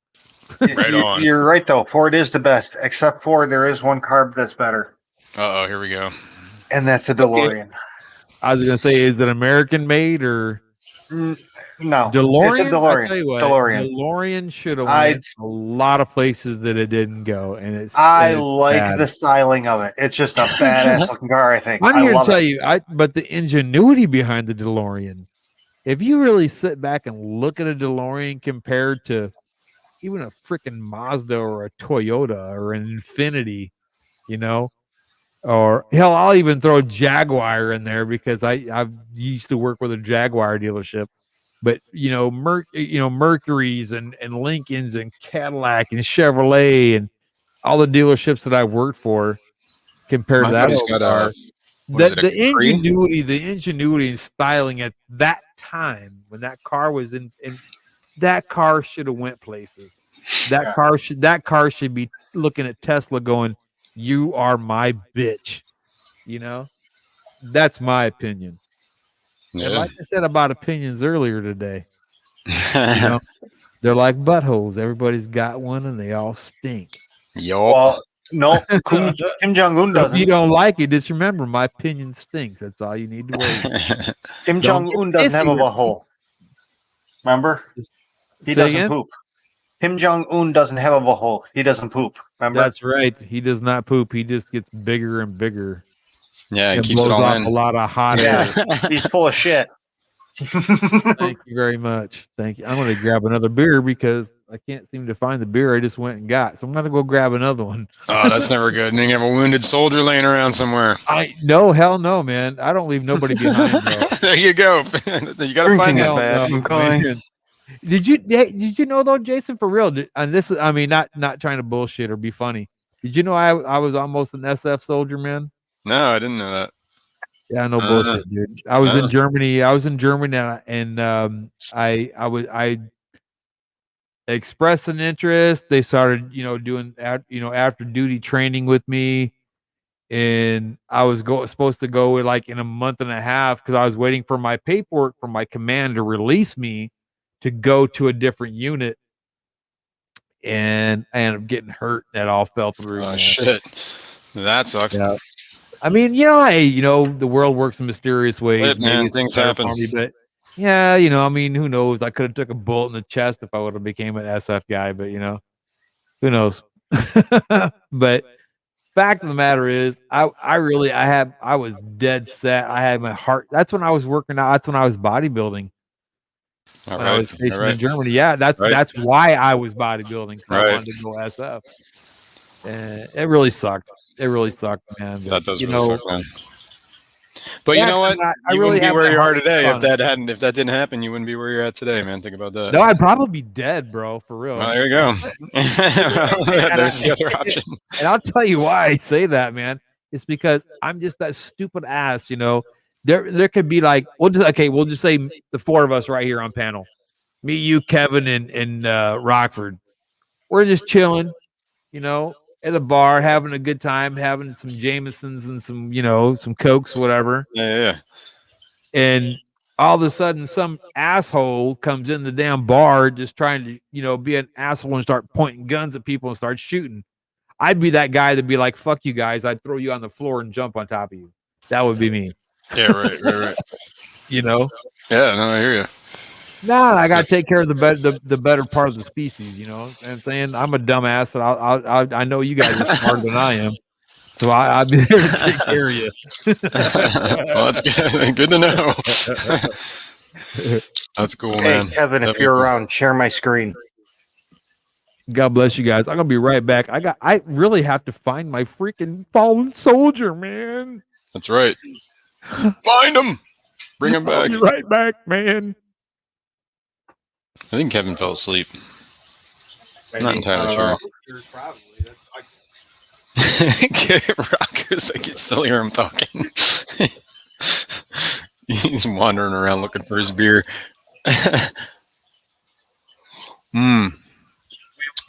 Right on. You're right though. Ford is the best, except for there is one car that's better. Uh-oh, here we go. And that's a DeLorean. I was gonna say, is it American made or no? DeLorean? It's a DeLorean. I tell you what, DeLorean. DeLorean should have went a lot of places that it didn't go, and I like the styling of it. It's just a badass looking car. I think. I'm here to tell you, but the ingenuity behind the DeLorean. If you really sit back and look at a DeLorean compared to even a freaking Mazda or a Toyota or an Infinity, or hell, I'll even throw Jaguar in there because I've used to work with a Jaguar dealership. But Mercury's and Lincoln's and Cadillac and Chevrolet and all the dealerships that I worked for compared to that car. The ingenuity and styling at that time when that car was in that car should have went places. That car should be looking at Tesla going, "You are my bitch." That's my opinion. Yeah. And like I said about opinions earlier today, they're like buttholes. Everybody's got one, and they all stink. Well, no, Kim Jong-un doesn't. If you don't like it, just remember my opinion stinks. That's all you need to worry. Kim Jong-un doesn't have a butthole. Remember? He doesn't poop. Kim Jong-un doesn't have a butthole. He doesn't poop. Remember? That's right. He does not poop. He just gets bigger and bigger. Yeah, he and keeps it blows all off in. a lot of hot air. He's full of shit. Thank you very much. Thank you. I'm going to grab another beer because I can't seem to find the beer I just went and got. So I'm going to go grab another one. Oh, that's never good. And then you have a wounded soldier laying around somewhere. Hell no, man. I don't leave nobody behind, bro. There you go. You got to find that. Did you know though, Jason, for real? And this is, not trying to bullshit or be funny. Did you know I was almost an SF soldier, man? No, I didn't know that. Yeah, no bullshit, dude. I was in Germany. And I expressed an interest. They started, doing after duty training with me, and I was supposed to go like in a month and a half because I was waiting for my paperwork from my command to release me to go to a different unit, and I ended up getting hurt. That all fell through. Oh, shit. That sucks. Yeah. The world works in mysterious ways. Man, things happen. But yeah, who knows? I could have took a bullet in the chest if I would have became an SF guy, but who knows? But fact of the matter is, I was dead set. I had my heart. That's when I was working out. That's when I was bodybuilding. I was stationed in Germany. Yeah, that's why I was bodybuilding. I wanted to go SF. And it really sucked. It really sucked, man. That does really suck, man. But you know what? You wouldn't be where you are today if that didn't happen. You wouldn't be where you're at today, man. Think about that. No, I'd probably be dead, bro. For real. Well, there you go. There's the other option. And I'll tell you why I say that, man. It's because I'm just that stupid ass. There could be like we'll just say the four of us right here on panel. Me, you, Kevin, and Rockford. We're just chilling, at a bar, having a good time, having some Jamesons and some Cokes, whatever. Yeah. And all of a sudden, some asshole comes in the damn bar just trying to, be an asshole and start pointing guns at people and start shooting. I'd be that guy that'd be like, fuck you guys. I'd throw you on the floor and jump on top of you. That would be me. Yeah, right. Yeah, no, I hear you. Nah, I gotta take care of the better part of the species. You know what I'm saying? I'm a dumbass, and I know you guys are smarter than I am, so I'll be there to take care of you. Well, that's good. Good to know. That's cool, man. Kevin, if you're around, share my screen. God bless you guys. I'm gonna be right back. I really have to find my freaking fallen soldier, man. That's right. Find him. Bring him I'll back. be right back, man. I think Kevin fell asleep. Not entirely sure. Rockers, I can still hear him talking. He's wandering around looking for his beer.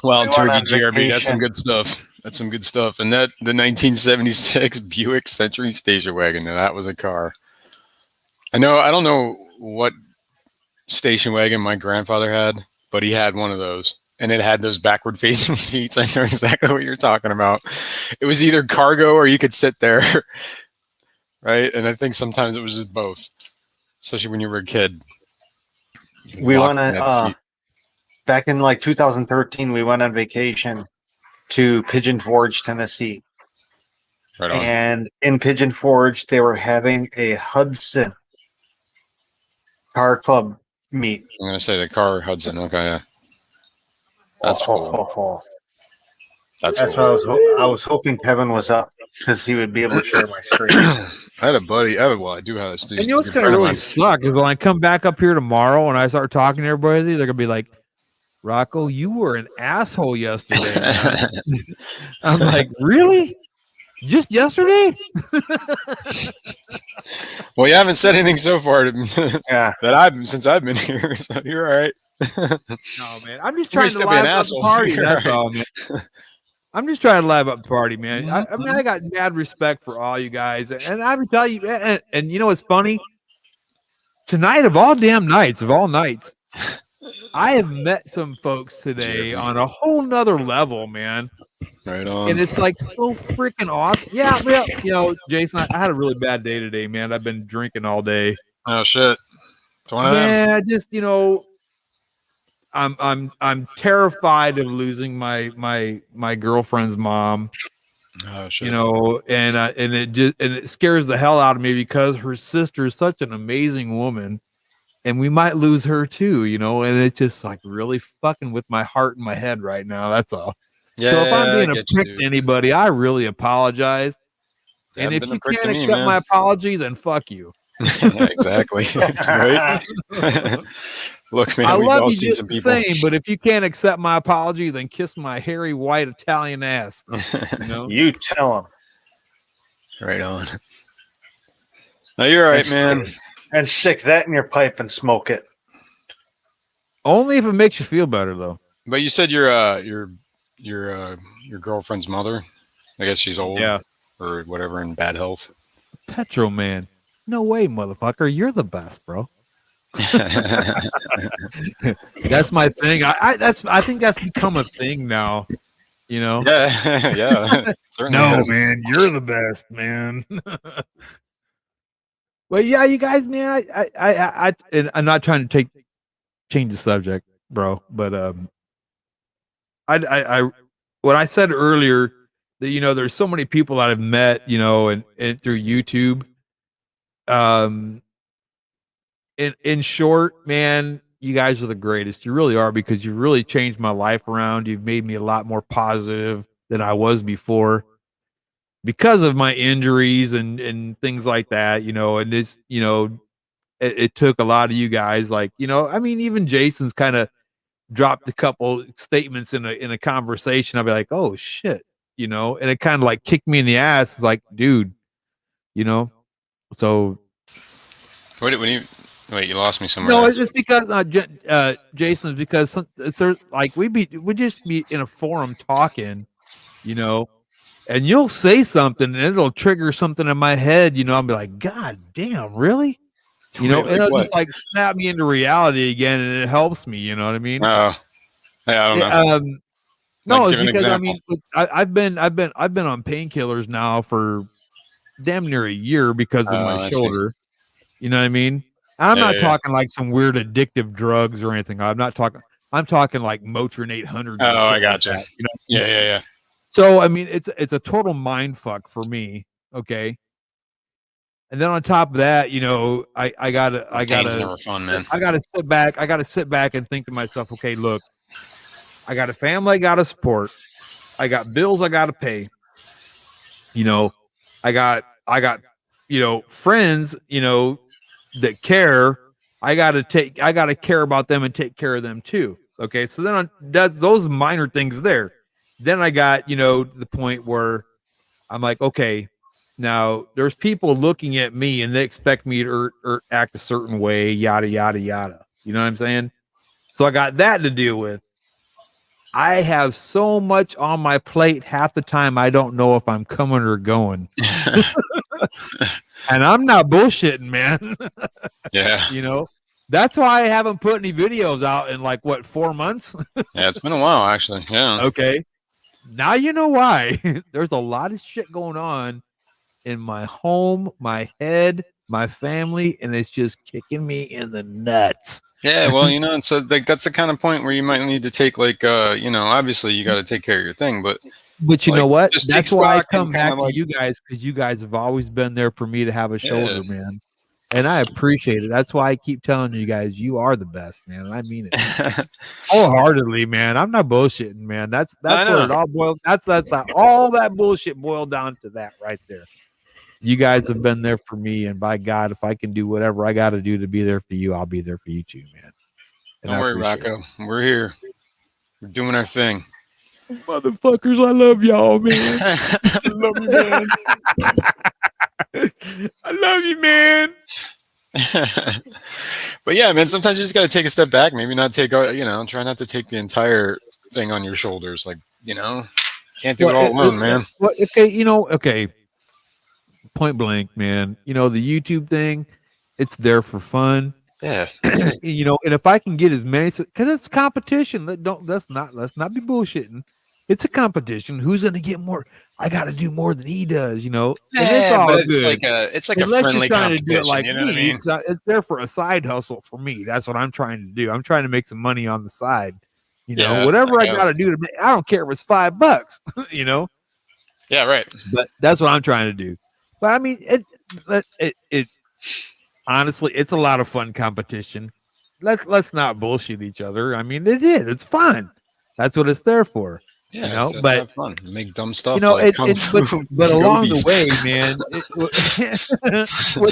Wild Turkey GRB, that's some good stuff. That's some good stuff. And that the 1976 Buick Century station wagon. Now that was a car. I don't know what station wagon my grandfather had, but he had one of those. And it had those backward facing seats. I know exactly what you're talking about. It was either cargo or you could sit there. Right? And I think sometimes it was just both. Especially when you were a kid. We went on back in like 2013, we went on vacation to Pigeon Forge, Tennessee. Right on. And in Pigeon Forge, they were having a Hudson car club meet. I'm gonna say the car Hudson. Okay, yeah. That's cool. That's cool. what I was hoping Kevin was up because he would be able to share my screen. I had a buddy. I do have a student. And you know what's gonna really suck is when I come back up here tomorrow and I start talking to everybody, they're gonna be like, Rocco, you were an asshole yesterday, man. I'm like, really? Just yesterday? Well, you haven't said anything so far since I've been here, so you're all right. No, man. I'm just trying to live up the party. That's all, man. I'm just trying to live up the party, man. I mean, I got mad respect for all you guys, and I would tell you, and you know what's funny? Tonight of all damn nights, of all nights, I have met some folks today on a whole nother level, man. Right on. And it's like so freaking awesome. Yeah, you know, Jason, I had a really bad day today, man. I've been drinking all day. Oh shit. It's one of them. Yeah, just you know, I'm terrified of losing my girlfriend's mom. Oh shit. You know, and it scares the hell out of me because her sister is such an amazing woman. And we might lose her too, you know, and it's just like really fucking with my heart and my head right now. That's all. Yeah, so if I'm being a prick to anybody, I really apologize. And if you can't accept my apology, then fuck you. Yeah, exactly. Right? Look, man, we've all seen some people. But if you can't accept my apology, then kiss my hairy white Italian ass. You know? You tell him. Right on. No, you're all right, man. And stick that in your pipe and smoke it. Only if it makes you feel better, though. But you said your girlfriend's mother. I guess she's old, or whatever, in bad health. Petro man, no way, motherfucker. You're the best, bro. That's my thing. I think that's become a thing now. You know? Yeah, yeah. No, man, you're the best, man. Well, yeah, you guys, man. And I'm not trying to change the subject, bro. But I what I said earlier that you know there's so many people that I've met, you know, and through YouTube. In short, man, you guys are the greatest. You really are because you really changed my life around. You've made me a lot more positive than I was before. Because of my injuries and things like that, you know, and it's, you know, it took a lot of you guys, like, you know, I mean, even Jason's kind of dropped a couple statements in a conversation. I'll be like, oh shit, you know, and it kind of like kicked me in the ass. It's like, dude, you know, so. Wait, you lost me somewhere. No, it's just because Jason's because there's like we just be in a forum talking, you know. And you'll say something and it'll trigger something in my head, you know, I'll be like, God damn, really? You know, and it'll just like snap me into reality again and it helps me, you know what I mean? Oh. Yeah, I don't know. No, it's because I mean I've been on painkillers now for damn near a year because of my shoulder. You know what I mean? I'm not talking like some weird addictive drugs or anything. I'm talking like Motrin 800. Oh, I got you. You know? Yeah. So I mean, it's a total mind fuck for me. Okay. And then on top of that, you know, I gotta never fun, man. I gotta sit back and think to myself, okay, look, I got a family I got to support. I got bills I got to pay. I got, friends, that care. I got to care about them and take care of them too. Okay. So then those minor things there. Then I got, the point where I'm like, okay, now there's people looking at me and they expect me to act a certain way, yada, yada, yada. You know what I'm saying? So I got that to deal with. I have so much on my plate half the time I don't know if I'm coming or going. And I'm not bullshitting, man. Yeah. That's why I haven't put any videos out in 4 months? Yeah, it's been a while actually. Yeah. Okay. Now you know why. There's a lot of shit going on in my home, my head, my family, and it's just kicking me in the nuts. Yeah, well, it's that's the kind of point where you might need to take obviously you got to take care of your thing, but you know what? just That's take why I stock and come back kinda to you guys, because you guys have always been there for me to have a shoulder, Yeah. man. And I appreciate it. That's why I keep telling you guys, you are the best, man. And I mean it wholeheartedly, man. I'm not bullshitting, man. That's I what it know. all boils. That's not all that bullshit boiled down to that right there. You guys have been there for me, and by God, if I can do whatever I got to do to be there for you, I'll be there for you too, man. And Don't I worry, appreciate Rocco. We're here. We're doing our thing. Motherfuckers, I love y'all, man. I love you, man. I love you, man. But yeah, man, sometimes you just got to take a step back. Maybe not take, try not to take the entire thing on your shoulders. Can't do it all alone, man. Well, okay. Point blank, man. The YouTube thing, it's there for fun. Yeah. And if I can get as many, because it's competition. Let's not be bullshitting. It's a competition. Who's going to get more? I got to do more than he does, and it's all but good. It's like Unless a friendly you're trying to do competition. it like You know what I me, mean? it's there for a side hustle for me. That's what I'm trying to do. I'm trying to make some money on the side. Yeah, whatever I guess. got to do to make. I don't care if it's $5. Yeah, right. But that's what I'm trying to do. But I mean, it honestly, it's a lot of fun competition. Let's not bullshit each other. I mean, it is. It's fun. That's what it's there for. Yeah, it's but have fun. Make dumb stuff but along the gobies. way, man. What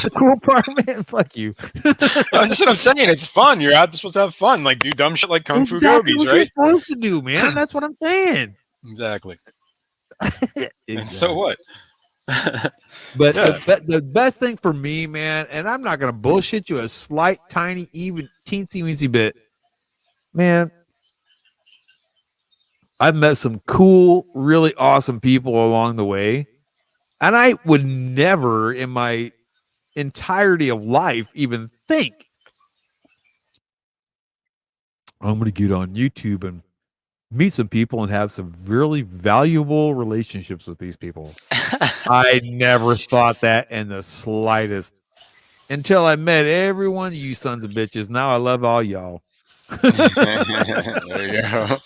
the cool part, man? Fuck you. That's what I'm saying. It's fun. You're out. You're supposed to have fun. Do dumb shit like kung fu Exactly gobies, what right? you're supposed to do, man. That's what I'm saying. Exactly. And so what? But the best thing for me, man, and I'm not gonna bullshit you a slight, tiny, even teensy weensy bit, man. I've met some cool, really awesome people along the way, and I would never, in my entirety of life, even think I'm gonna get on YouTube and meet some people and have some really valuable relationships with these people. I never thought that in the slightest until I met every one of you sons of bitches. Now I love all y'all. There you go.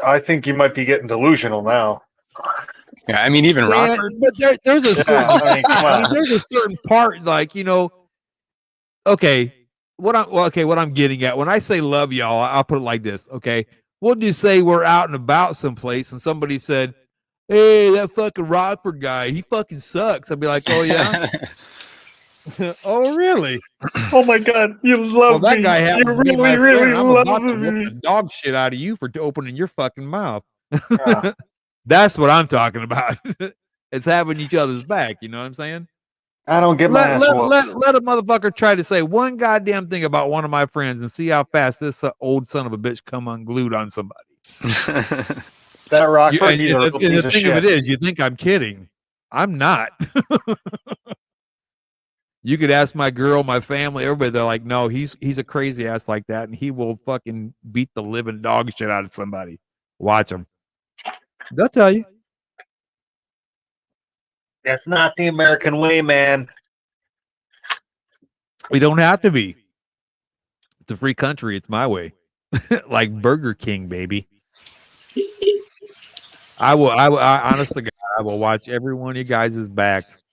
I think you might be getting delusional now. Yeah, I mean, even Rockford. But there's a certain, there's a certain part, okay. What I'm getting at when I say love y'all, I'll put it like this. Okay, we'll just say we're out and about someplace and somebody said, "Hey, that fucking Rockford guy, he fucking sucks." I'd be like, "Oh yeah." Oh really? Oh my God, you love that me. guy happens You to be my really, friend. I'm love about to me. whoop the dog shit out of you for opening your fucking mouth. That's what I'm talking about. It's having each other's back. You know what I'm saying? I don't get my ass whooped. Let a motherfucker try to say one goddamn thing about one of my friends and see how fast this old son of a bitch come unglued on somebody. That Rockford, And the thing of it is, you think I'm kidding. I'm not. You could ask my girl, my family, everybody. They're like, no, he's a crazy ass like that, and he will fucking beat the living dog shit out of somebody. Watch him. They'll tell you. That's not the American way, man. We don't have to be. It's a free country. It's my way. Like Burger King, baby. I honestly, I will watch every one of you guys' backs.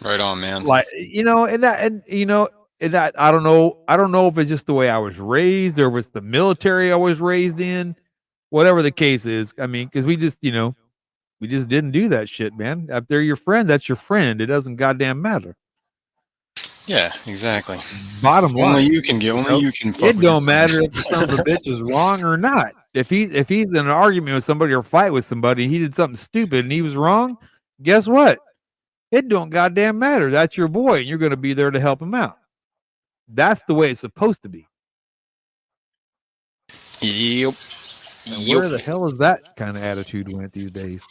Right on, man. And that I don't know. I don't know if it's just the way I was raised or if it's the military I was raised in. Whatever the case is, I mean, because we just didn't do that shit, man. If they're your friend, that's your friend. It doesn't goddamn matter. Yeah, exactly. Bottom line, Only you can get. Only you can. Fuck it with don't your matter friends. if the son of a bitch is wrong or not. If he's in an argument with somebody or fight with somebody, and he did something stupid and he was wrong. Guess what? It don't goddamn matter. That's your boy, and you're going to be there to help him out. That's the way it's supposed to be. Yep. And where the hell is that kind of attitude went these days?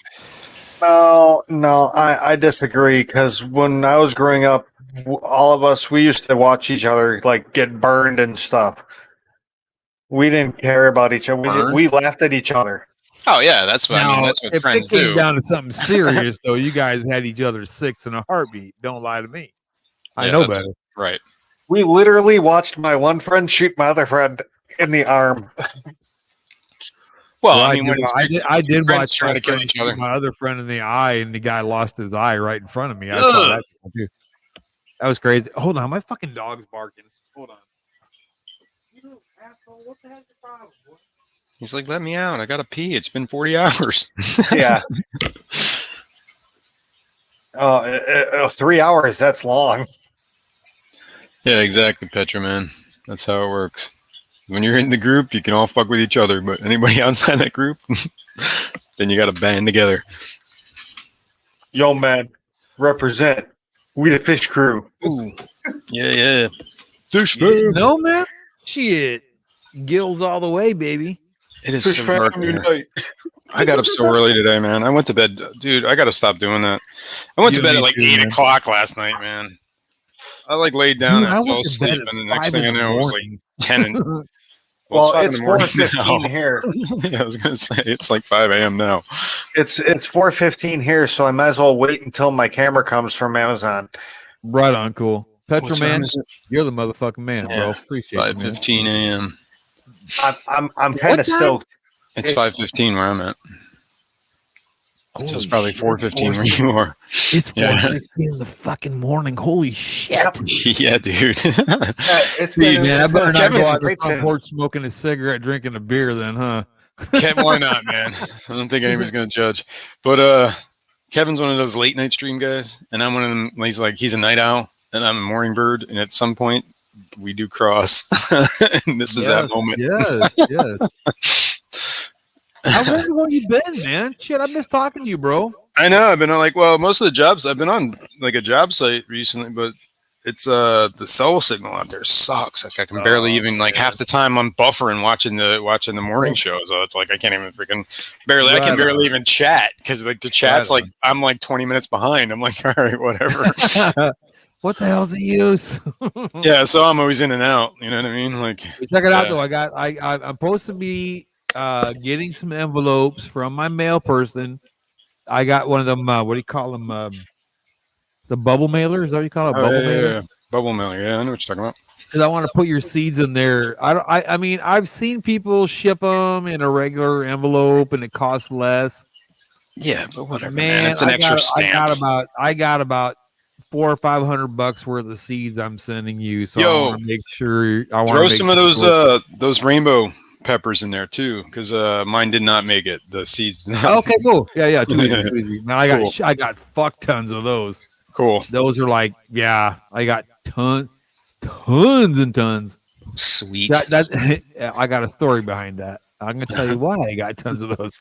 No, I disagree. Because when I was growing up, all of us, we used to watch each other like get burned and stuff. We didn't care about each other. We laughed at each other. Oh yeah, that's what I mean. Now, That's what if friends it came do. down to something serious, though, you guys had each other six in a heartbeat. Don't lie to me. I Yeah, know that's better. right. We literally watched my one friend shoot my other friend in the arm. Well, Well, I mean, when it's I did friends watch trying my to kill friend each shoot other. my other friend in the eye, and the guy lost his eye right in front of me. I saw that too. That was crazy. Hold on, my fucking dog's barking. Hold on. You asshole! What the hell's the problem, boy? He's like, "Let me out! I gotta pee. It's been 40 hours." Yeah. 3 hours. That's long. Yeah, exactly, Petra, man. That's how it works. When you're in the group, you can all fuck with each other, but anybody outside that group, then you got to band together. Yo, man, represent. We the fish crew. Ooh. Yeah. Fish No, man. Shit. Gills all the way, baby. It is Fish so fam dark in here. unite. I got up so early today, man. I went to bed. Dude, I got to stop doing that. I went to You bed me at like too, 8 man. o'clock last night, man. I like laid down Dude, and I I fell went to bed asleep, at and the next 5 thing I in the know, it was like morning. 10 and Well, it's 5 it's in the morning 4:15 now. here. Yeah, I was gonna say it's like 5 a.m. now. It's 4:15 here, so I might as well wait until my camera comes from Amazon. Right on, cool. Petra, What time man, is it? you're the motherfucking man, bro. Yeah, Appreciate it, man. 5:15 a.m. I'm kind What of time? stoked. It's 5:15 where I'm at. So it's Holy probably shit, 4:15 where you are. It's Yeah. 4:16 in the fucking morning. Holy shit. Yeah, dude. It's See, gonna- Man, I it's gonna better not Kevin's go out the great front soon. porch smoking a cigarette, drinking a beer then, huh? Kev, why not, man? I don't think anybody's gonna judge. But Kevin's one of those late night stream guys, and I'm one of them. He's a night owl, and I'm a morning bird. And at some point, we do cross. And this is that moment. Yes. How long have you been, man? Shit, I miss talking to you, bro. I know. I've been on most of the jobs. I've been on like a job site recently, but it's the cell signal out there sucks. Like I can barely even half the time I'm buffering watching the morning show. So it's like I can't even freaking barely. I can barely even chat because like the chat's like I'm like 20 minutes behind. I'm like, all right, whatever. What the hell's the use? Yeah, so I'm always in and out. You know what I mean? Like check it out though. I'm supposed to be getting some envelopes from my mail person. I got one of them. What do you call them? The bubble mailer. Is that what you call it? Bubble mailer. Yeah. Bubble mailer. Yeah, I know what you're talking about. Because I want to put your seeds in there. I mean, I've seen people ship them in a regular envelope, and it costs less. Yeah, but whatever, man. It's an extra stamp. I got about $400 or $500 worth of seeds I'm sending you. So I want to make sure. I want throw some of those rainbow peppers in there too, because mine did not make it. The seeds. Okay, cool. Yeah. Too easy. Now I got fuck tons of those. Cool. Those are like, yeah, I got tons and tons. Sweet. I got a story behind that. I'm gonna tell you why I got tons of those.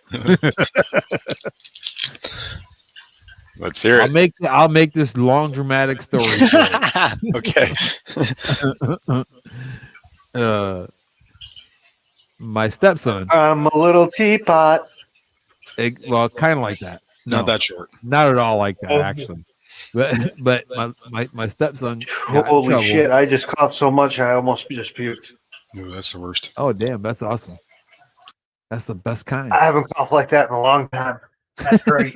Let's hear it. I'll make this long dramatic story. Okay. My stepson. I'm a little teapot. Well, kind of like that. No, not that short. Not at all like that, actually. But my stepson. Holy shit! I just coughed so much I almost just puked. Ooh, that's the worst. Oh damn, that's awesome. That's the best kind. I haven't coughed like that in a long time. That's great.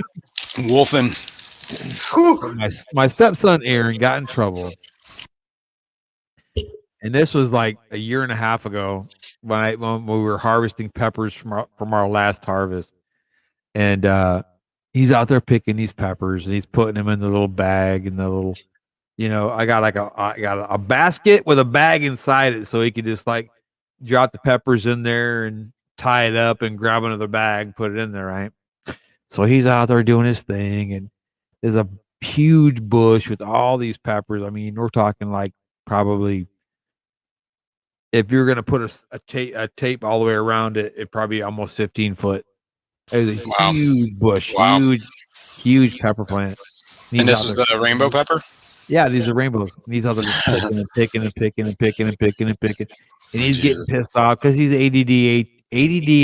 Wolfing. My stepson Aaron got in trouble, and this was like a year and a half ago when we were harvesting peppers from our last harvest, and he's out there picking these peppers and he's putting them in the little bag and the little You know, I got a basket with a bag inside it, so he could just like drop the peppers in there and tie it up and grab another bag, put it in there, right? So he's out there doing his thing, and there's a huge bush with all these peppers. I mean, we're talking like probably if you're gonna put a tape all the way around it, it probably almost 15 foot. It was a Wow. huge bush, Wow. huge pepper plant. And this was the rainbow pepper? Yeah, these are rainbows. And he's out there just picking and picking and picking and picking and picking and picking. And he's getting pissed off because he's ADD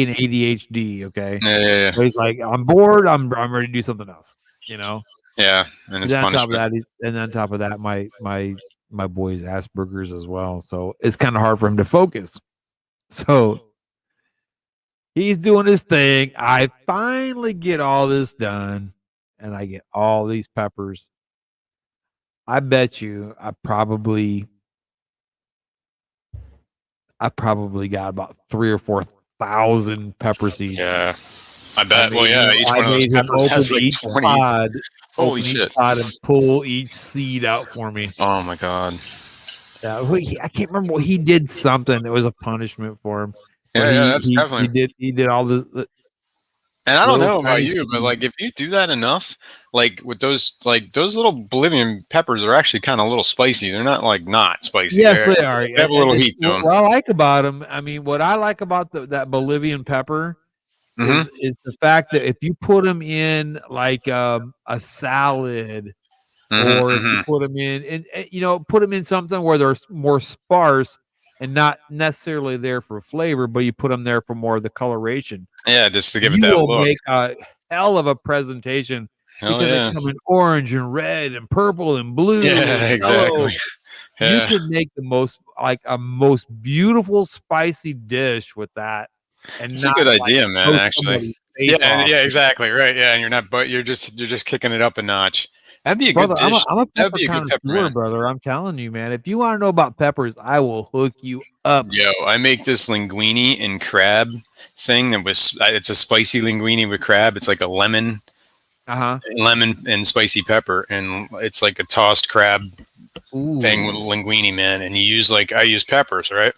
and ADHD. Okay. Yeah. So he's like, I'm bored. I'm ready to do something else. You know. Yeah, and it's punishment. On top of that, my boy's Asperger's as well. So it's kind of hard for him to focus. So he's doing his thing. I finally get all this done, and I get all these peppers. I bet you I probably got about 3,000 or 4,000 pepper seeds. Yeah, I bet. Well, yeah, each one of those peppers has like 20. Holy shit! Pod and pull each seed out for me. Oh my god! Yeah, I can't remember what he did. Something that was a punishment for him. Yeah, that's definitely. He did all this. And I don't know about you, but like if you do that enough, like with those little Bolivian peppers are actually kind of a little spicy. They're not like not spicy. Yes, they are. They have a little heat to them. What I like about them, I mean, what I like about that Bolivian pepper is the fact that if you put them in like a salad, or if you put them in, and put them in something where they're more sparse and not necessarily there for flavor, but you put them there for more of the coloration. Yeah, just to give it that look. You will make a hell of a presentation because they come in orange and red and purple and blue. Yeah, exactly. Yeah. You could make the most beautiful spicy dish with that. And it's a good idea, man. Actually, yeah, exactly, right. Yeah, and you're just kicking it up a notch. That'd be a good dish. I'm a pepper connoisseur, brother. I'm telling you, man. If you want to know about peppers, I will hook you up. Yo, I make this linguine and crab thing it's a spicy linguine with crab. It's like a lemon and spicy pepper, and it's like a tossed crab thing with linguine, man. And I use peppers, right?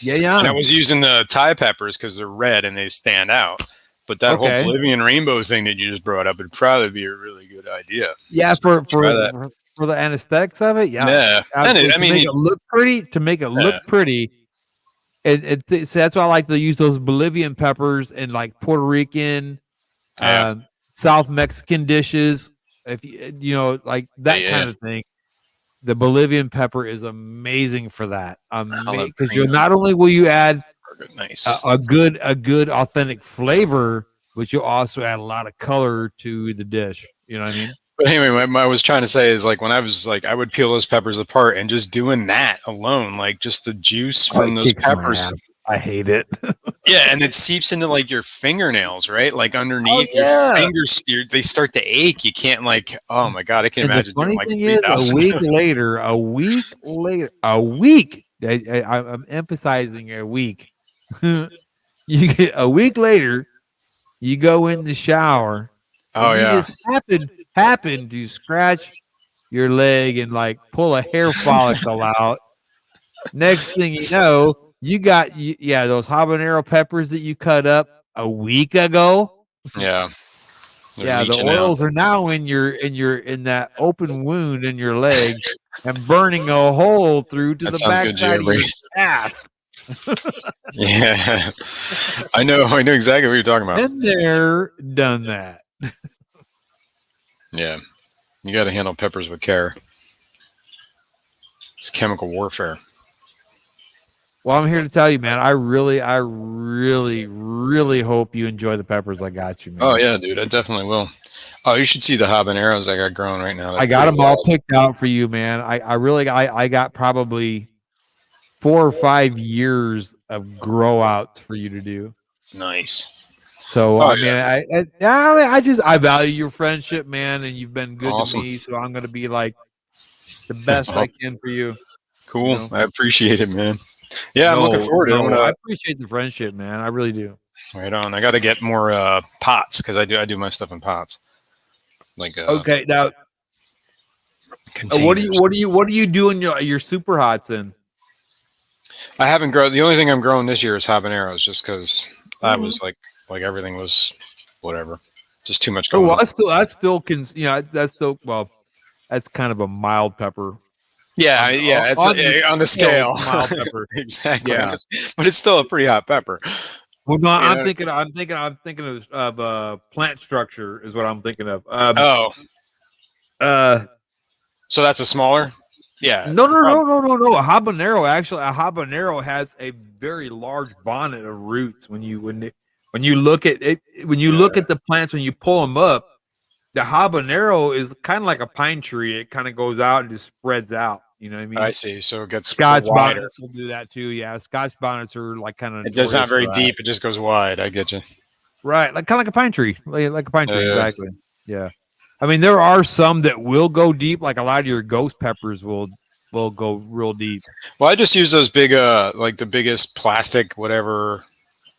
Yeah. And I was using the Thai peppers because they're red and they stand out. But that whole Bolivian rainbow thing that you just brought up would probably be a really good idea. Yeah, for the anesthetics of it, yeah. I mean, to make it look pretty. So that's why I like to use those Bolivian peppers and like Puerto Rican, South Mexican dishes. If like that kind of thing. The Bolivian pepper is amazing for that. Because not only will you add a good authentic flavor, but you'll also add a lot of color to the dish. You know what I mean? But anyway, what I was trying to say is like when I was like I would peel those peppers apart and just doing that alone, like just the juice from those peppers. I hate it. Yeah, and it seeps into like your fingernails, right? Like underneath your fingers, they start to ache. You can't oh my god, I can't imagine doing like 3,000. A week. I'm emphasizing a week. You get a week later, you go in the shower. Oh yeah. You just happen to scratch your leg and like pull a hair follicle out. Next thing you know, you got those habanero peppers that you cut up a week ago. Yeah. The oils are now in that open wound in your leg and burning a hole through to the backside of your ass. Yeah. I know exactly what you're talking about. Been there, done that. Yeah. You got to handle peppers with care. It's chemical warfare. Well, I'm here to tell you, man. I really, really hope you enjoy the peppers I got you, man. Oh yeah, dude, I definitely will. Oh, you should see the habaneros I got growing right now. I got them all picked out for you, man. I got probably 4 or 5 years of grow outs for you to do. Nice. So I value your friendship, man, and you've been good to me. So I'm gonna be like the best I can for you. Cool. I appreciate it, man. Yeah, I'm looking forward to it. I appreciate the friendship, man. I really do. Right on. I got to get more pots because I do my stuff in pots. Like okay, now containers. What are you doing your super hots in? I haven't grown. The only thing I'm growing this year is habaneros, just because I was like everything was whatever, just too much Oh, going well, on. that's still well, that's kind of a mild pepper. Yeah, it's on the scale, mild pepper. exactly. Yeah. But it's still a pretty hot pepper. Well, no, I'm know? thinking of plant structure is what I'm thinking of. So that's a smaller. Yeah. No. A habanero has a very large bonnet of roots. When you look at it, look at the plants, when you pull them up, the habanero is kind of like a pine tree. It kind of goes out and just spreads out. You know what I mean? I see. So it gets Scotch wider. bonnets will do that too. Yeah, Scotch bonnets are like kind of. It does not very deep. It just goes wide. I get you. Right, like kind of like a pine tree, like a pine tree. Yeah. Exactly. Yeah. I mean, there are some that will go deep. Like a lot of your ghost peppers will go real deep. Well, I just use those big, like the biggest plastic whatever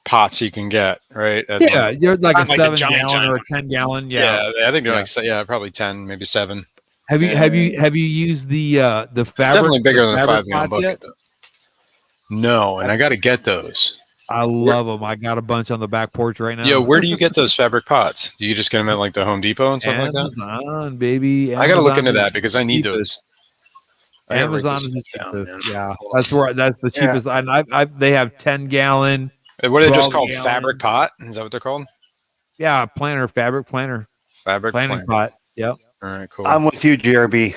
pots you can get, right? Yeah, you're like a not like 7-gallon or a 10-gallon. Yeah, I think they're probably 10, maybe 7. Have you used the fabric? Definitely bigger than a pots 5-gallon bucket. Though. No, and I got to get those. I love them. I got a bunch on the back porch right now. Yo, where do you get those fabric pots? Do you just get them at like the Home Depot and stuff like that? Amazon, baby. I got to look into that because I need those. Amazon is the cheapest. Yeah, that's the cheapest. And they have 10-gallon. What are they just called? Fabric pot? Is that what they're called? Yeah, fabric planter. Fabric planting pot. Yep. All right, cool. I'm with you, GRB.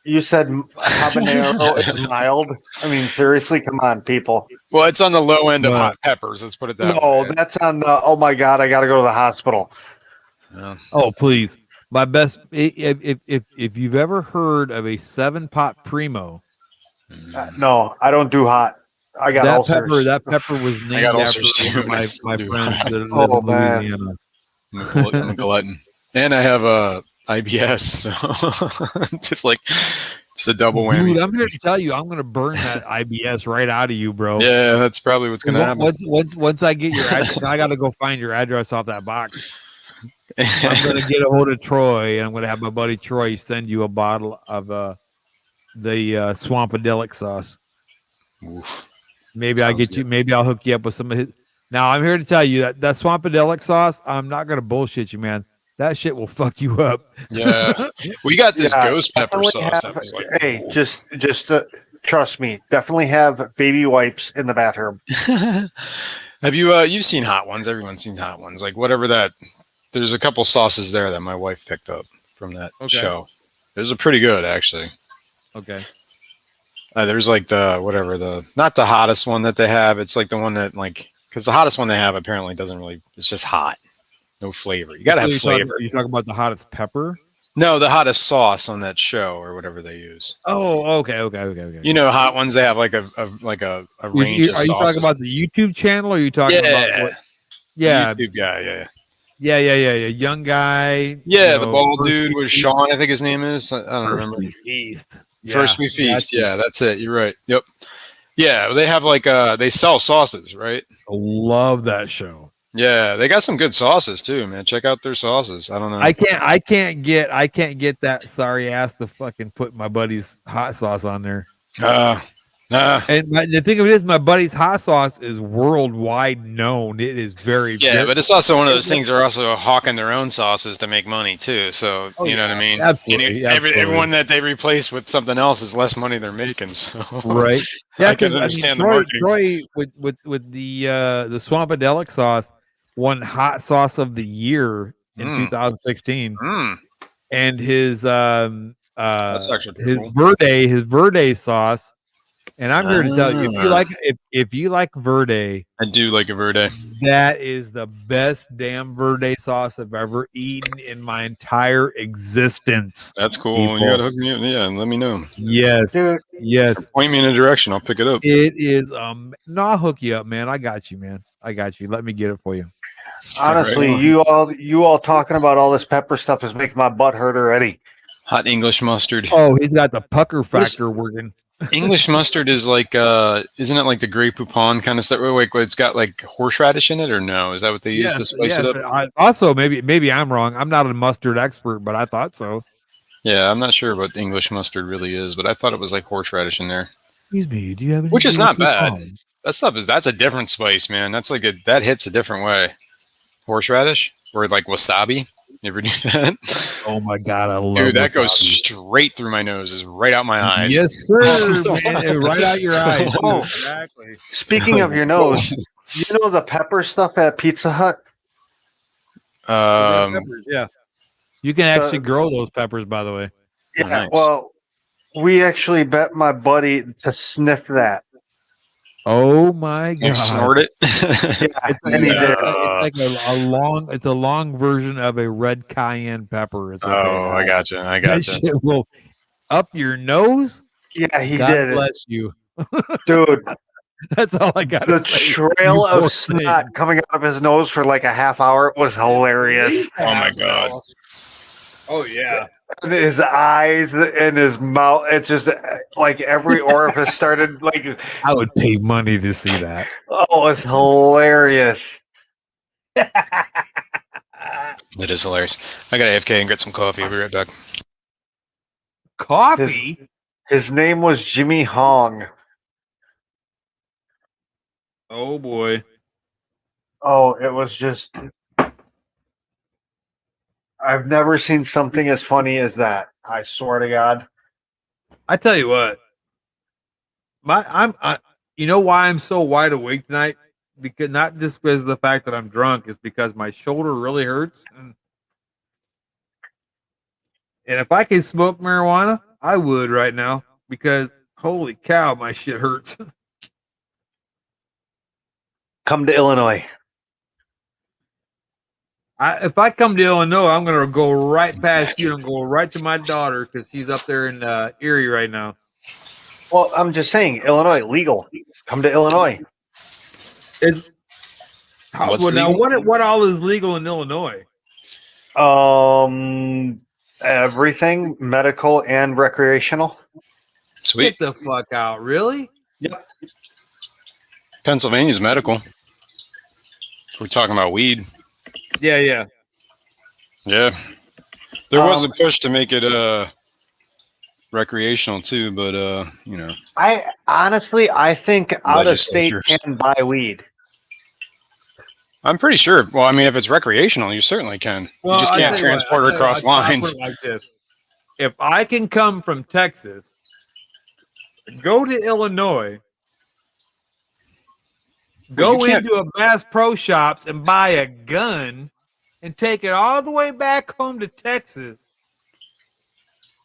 You said habanero is mild. I mean, seriously, come on, people. Well, it's on the low end of hot peppers. Let's put it that way. No, that's on the. Oh my God, I got to go to the hospital. Yeah. Oh please, my best. If you've ever heard of a 7-pot primo, no, I don't do hot. I got that ulcers. That pepper was named after my friends that live in Louisiana. I'm a glutton, and I have a IBS, so just like it's a double whammy. Dude, I'm here to tell you, I'm going to burn that IBS right out of you, bro. Yeah, that's probably what's going to happen. Once I get your address, I got to go find your address off that box. I'm going to get a hold of Troy, and I'm going to have my buddy Troy send you a bottle of the swampadelic sauce. Oof. Maybe I'll get you. Maybe I'll hook you up with some of his. Now I'm here to tell you that swampadelic sauce. I'm not going to bullshit you, man. That shit will fuck you up. Yeah, we got this ghost pepper sauce. Hey, just trust me. Definitely have baby wipes in the bathroom. Have you? You've seen Hot Ones. Everyone's seen Hot Ones. Like whatever that. There's a couple sauces there that my wife picked up from that show. Those are pretty good, actually. Okay. There's like not the hottest one that they have. It's like the one that because the hottest one they have apparently doesn't really. It's just hot. No flavor. You gotta have flavor. You talking about the hottest pepper? No, the hottest sauce on that show or whatever they use. Oh, okay. You know, Hot Ones. They have like a range of sauces. Are you talking about the YouTube channel? Or are you talking about what? Yeah, YouTube guy. Yeah. Young guy. Yeah, the bald dude with Sean. I think his name is. I don't remember. Feast. First We Feast. Yeah, that's it. You're right. Yep. Yeah, they have they sell sauces, right? I love that show. Yeah, they got some good sauces too, man. Check out their sauces. I don't know. I can't get that sorry ass to fucking put my buddy's hot sauce on there. And the thing of it is, my buddy's hot sauce is worldwide known. It is very but it's also one of those things. They're also hawking their own sauces to make money too. So you know what I mean? Absolutely. Everyone that they replace with something else is less money they're making. So right. Yeah, I can understand Troy with the swampadelic sauce won hot sauce of the year in 2016, and his Verde sauce. And I'm here to tell you, if you like Verde, I do like a Verde. That is the best damn Verde sauce I've ever eaten in my entire existence. That's cool. You gotta hook me up, and let me know. Yes, yes. Point me in a direction. I'll pick it up. It is. No, I'll hook you up, man. I got you, man. I got you. Let me get it for you. Honestly, you all talking about all this pepper stuff is making my butt hurt already. Hot English mustard. Oh, he's got the pucker factor working. English mustard is like, isn't it like the Grey Poupon kind of stuff? Wait, it's got like horseradish in it, or no? Is that what they use to spice it up? Also, maybe I'm wrong. I'm not a mustard expert, but I thought so. Yeah, I'm not sure what English mustard really is, but I thought it was like horseradish in there. Excuse me, do you have any? Which is not beautiful bad. song? That's a different spice, man. That's like that hits a different way. Horseradish or like wasabi. You ever do that? Oh my god, I love Dude, that goes wasabi. straight through my nose, is right out my eyes. Yes, sir, man. Right out your eyes. Oh. Exactly. Speaking of your nose, you know the pepper stuff at Pizza Hut? Peppers, yeah. You can actually grow those peppers, by the way. Yeah, nice. well, we actually bet my buddy to sniff that. Oh my god! Like snort it. Yeah, and he did. It's a long version of a red cayenne pepper. It's I gotcha. That shit will up your nose. Yeah, he God did. bless you, Dude. That's all I got. The trail of snot coming out of his nose for like a half hour was hilarious. Oh my god. Oh yeah. And his eyes and his mouth, it's just like every orifice started like. I would pay money to see that. Oh, it's hilarious. It is hilarious. I got AFK and get some coffee. I'll be right back. Coffee? His name was Jimmy Hong. Oh boy. Oh, it was just. I've never seen something as funny as that. I swear to God. I tell you what. You know why I'm so wide awake tonight? Because not just because of the fact that I'm drunk, it's because my shoulder really hurts. And if I could smoke marijuana, I would right now because holy cow, my shit hurts. Come to Illinois. If I come to Illinois, I'm going to go right past you and go right to my daughter because she's up there in Erie right now. Well, I'm just saying, Illinois, legal. Come to Illinois. What all is legal in Illinois? Everything, medical and recreational. Sweet. Get the fuck out, really? Yep. Pennsylvania's medical. If we're talking about weed. Yeah. Yeah. There was a push to make it recreational too, but I think out of state can buy weed. I'm pretty sure. Well, I mean, if it's recreational, you certainly can. Well, you just can't transport it across lines. Like this. If I can come from Texas, go to Illinois, go into a Bass Pro Shops and buy a gun and take it all the way back home to Texas,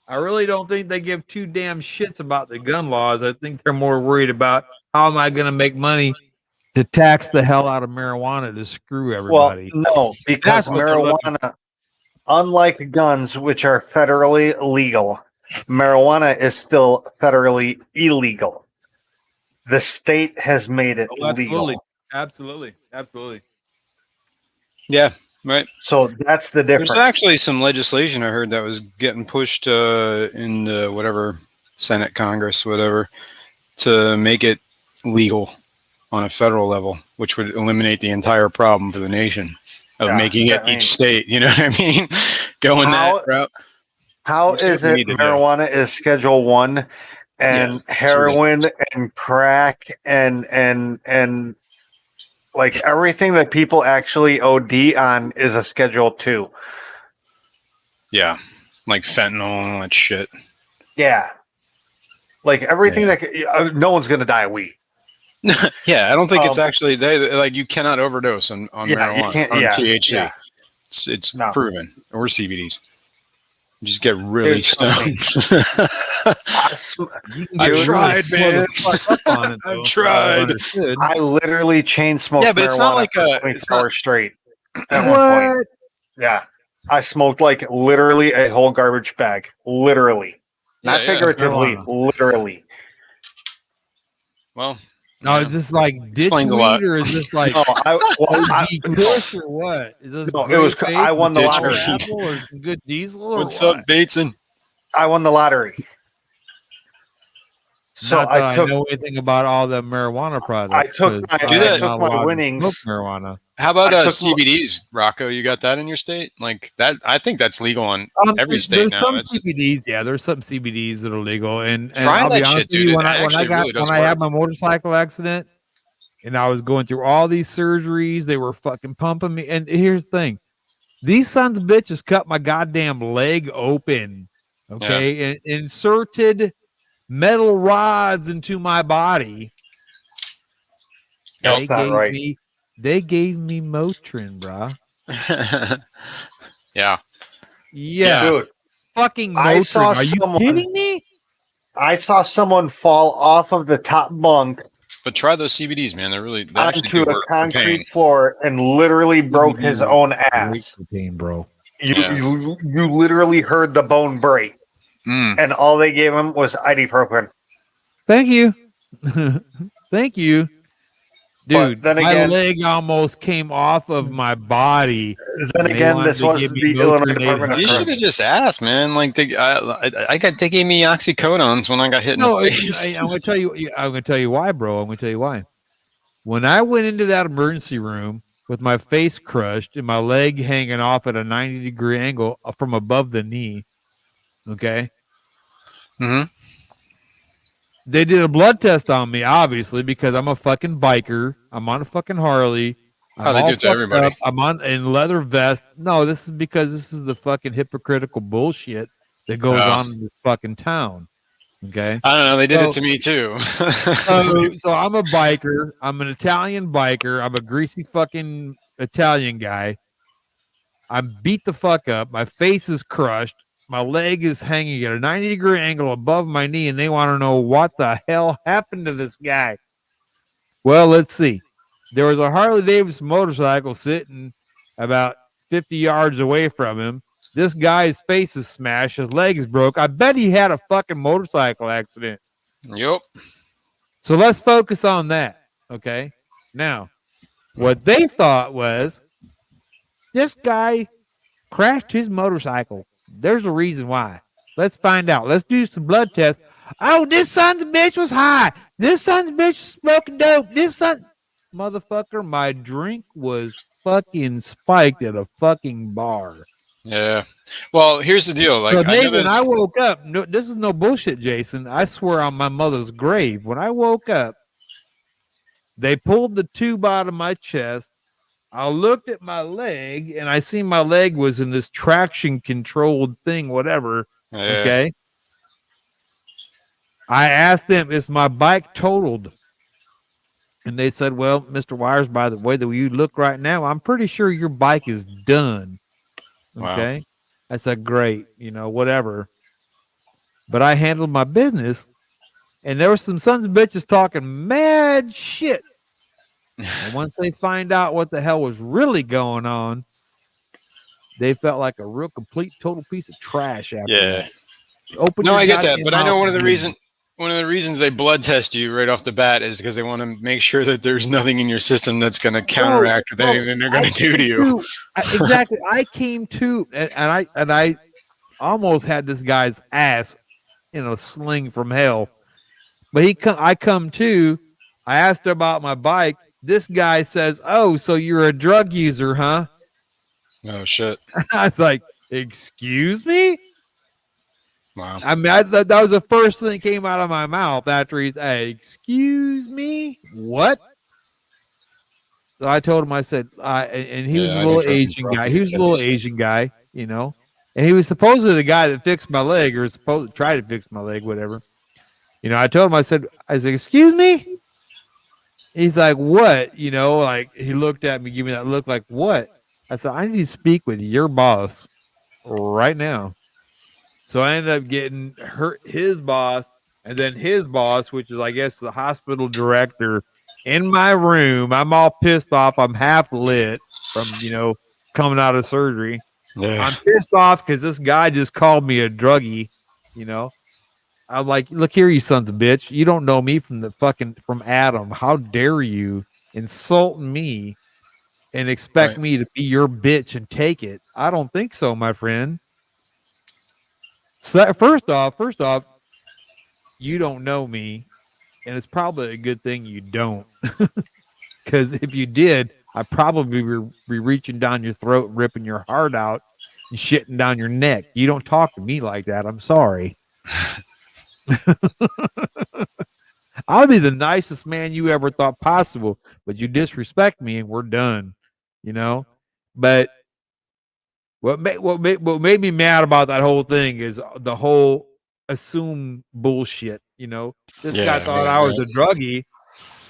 I really don't think they give two damn shits about the gun laws. I think they're more worried about how am I going to make money to tax the hell out of marijuana to screw everybody. Well, no, because marijuana, unlike guns, which are federally legal, marijuana is still federally illegal. The state has made it legal. Absolutely. Yeah, right. So that's the difference. There's actually some legislation I heard that was getting pushed in whatever Senate, Congress, whatever, to make it legal on a federal level, which would eliminate the entire problem for the nation of making it each state. You know what I mean? Going that route. How is it marijuana is Schedule 1 and heroin and crack and like everything that people actually OD on is a Schedule 2. Yeah, like fentanyl and all that shit. Yeah. Like everything that no one's going to die of weed. Yeah, I don't think it's actually like you cannot overdose on marijuana, on THC. Yeah. It's proven, or CBDs. You just get really stoned. I've tried, man. I've tried. I literally chain smoked. Yeah, but it's not like a 24 hours straight. At one point. Yeah, I smoked like literally a whole garbage bag. Literally, not figuratively. Literally. Well. No, is this like explains a lot, or is this like Kush or what? Is this it was. I won the lottery. Or some good diesel. What's up, Bateson? I won the lottery. So Not that I I took know anything about all the marijuana products. took 'Cause my Do I'm that. not my allowed to winnings. smoke marijuana. How about I took CBDs, Rocco? You got that in your state? Like that? I think that's legal on every state There's now. some That's CBDs, yeah. There's some CBDs that are legal, and try I'll be that honest shit, with dude. you, It when actually really does I had work. my motorcycle accident, and I was going through all these surgeries, they were fucking pumping me. And here's the thing: these sons of bitches cut my goddamn leg open, Yeah. okay, and inserted metal rods into my body. That's not right. They gave me Motrin, bruh. Yeah. Yeah, Dude, fucking I saw Motrin. Are you someone. kidding me? I saw someone fall off of the top bunk But try those CBDs, man. They actually onto do a work for pain. concrete floor and literally broke his CBD own Great ass. for pain, bro. You literally heard the bone break, and all they gave him was ibuprofen. Thank you. Thank you. Dude, But then my again, leg almost came off of my body. then and they again, wanted this to was give me the Illinois Motrin Department of You should have Corrections. just asked, man. Like they gave me oxycodons when I got hit in No, the face. I'm going to tell you. I'm going to tell you why, bro. I'm going to tell you why. When I went into that emergency room with my face crushed and my leg hanging off at a 90-degree angle from above the knee, okay, Mm-hmm. they did a blood test on me, obviously, because I'm a fucking biker. I'm on a fucking Harley. I'm Oh, they all do it to fucked everybody. up. I'm on in leather vest. No, this is because this is the fucking hypocritical bullshit that goes Oh. on in this fucking town. Okay. I don't know. They did it to me too. So I'm a biker. I'm an Italian biker. I'm a greasy fucking Italian guy. I'm beat the fuck up. My face is crushed. My leg is hanging at a 90-degree angle above my knee, and they want to know what the hell happened to this guy. Well, let's see. There was a Harley Davidson motorcycle sitting about 50 yards away from him. This guy's face is smashed. His leg is broke. I bet he had a fucking motorcycle accident. Yep. So let's focus on that. Okay. Now, what they thought was this guy crashed his motorcycle. There's a reason why. Let's find out. Let's do some blood tests. Oh, this son's of a bitch was high. This son's of a bitch was smoking dope. Motherfucker, my drink was fucking spiked at a fucking bar. Yeah. Well, here's the deal. Like, So when I woke up, no, this is no bullshit, Jason. I swear on my mother's grave. When I woke up, they pulled the tube out of my chest. I looked at my leg, and I seen my leg was in this traction controlled thing, whatever. Yeah. Okay. I asked them, is my bike totaled? And they said, well, Mr. Wires, by the way that you look right now, I'm pretty sure your bike is done. Okay. Wow. I said, great, whatever. But I handled my business, and there were some sons of bitches talking mad shit. And once they find out what the hell was really going on, they felt like a real complete total piece of trash after that. No, I get that, but I know one of the reasons they blood test you right off the bat is because they want to make sure that there's nothing in your system that's going to counteract with anything they're going to do to you. Exactly. I came to, and I almost had this guy's ass in a sling from hell. But I come to, I asked her about my bike. This guy says, oh, so you're a drug user, huh? Oh, shit. I was like, excuse me? Wow. I mean, that was the first thing that came out of my mouth after he's, hey, excuse me? What? So I told him, I said, and he was a little Asian guy. He was a little Asian guy, and he was supposedly the guy that fixed my leg or supposed to try to fix my leg, whatever. I told him, I said, excuse me? He's like, what? Like he looked at me, give me that look like, what? I said, I need to speak with your boss right now. So I ended up getting his boss and then his boss, which is, I guess, the hospital director, in my room. I'm all pissed off. I'm half lit from, coming out of surgery. Yeah. I'm pissed off because this guy just called me a druggie, I'm like, look here, you sons of bitch. You don't know me from Adam. How dare you insult me and expect me to be your bitch and take it? I don't think so, my friend. So first off, you don't know me, and it's probably a good thing you don't. Because if you did, I'd probably be reaching down your throat, ripping your heart out, and shitting down your neck. You don't talk to me like that. I'm sorry. I'll be the nicest man you ever thought possible, but you disrespect me and we're done. You know? But what made me mad about that whole thing is the whole assume bullshit. You know, this guy thought I was a druggie,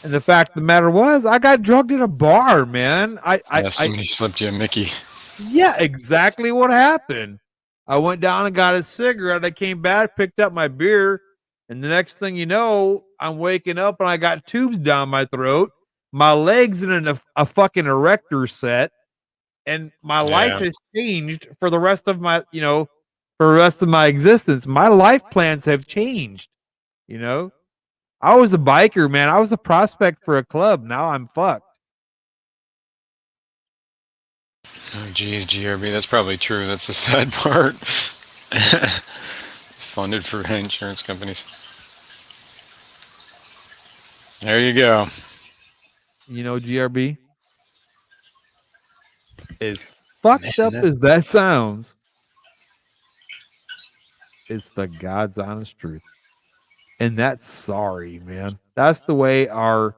and the fact of the matter was, I got drugged at a bar, man. Somebody slipped you a Mickey. Yeah, exactly what happened. I went down and got a cigarette. I came back, picked up my beer, and the next thing you know, I'm waking up and I got tubes down my throat. My legs in a fucking erector set, and my life has changed for the rest of my, for the rest of my existence. My life plans have changed. You know, I was a biker, man. I was a prospect for a club. Now I'm fucked. Oh, geez, GRB, that's probably true. That's the sad part. Funded for insurance companies. There you go. You know, GRB, as fucked up as that sounds, it's the God's honest truth. And that's sorry, man. That's the way our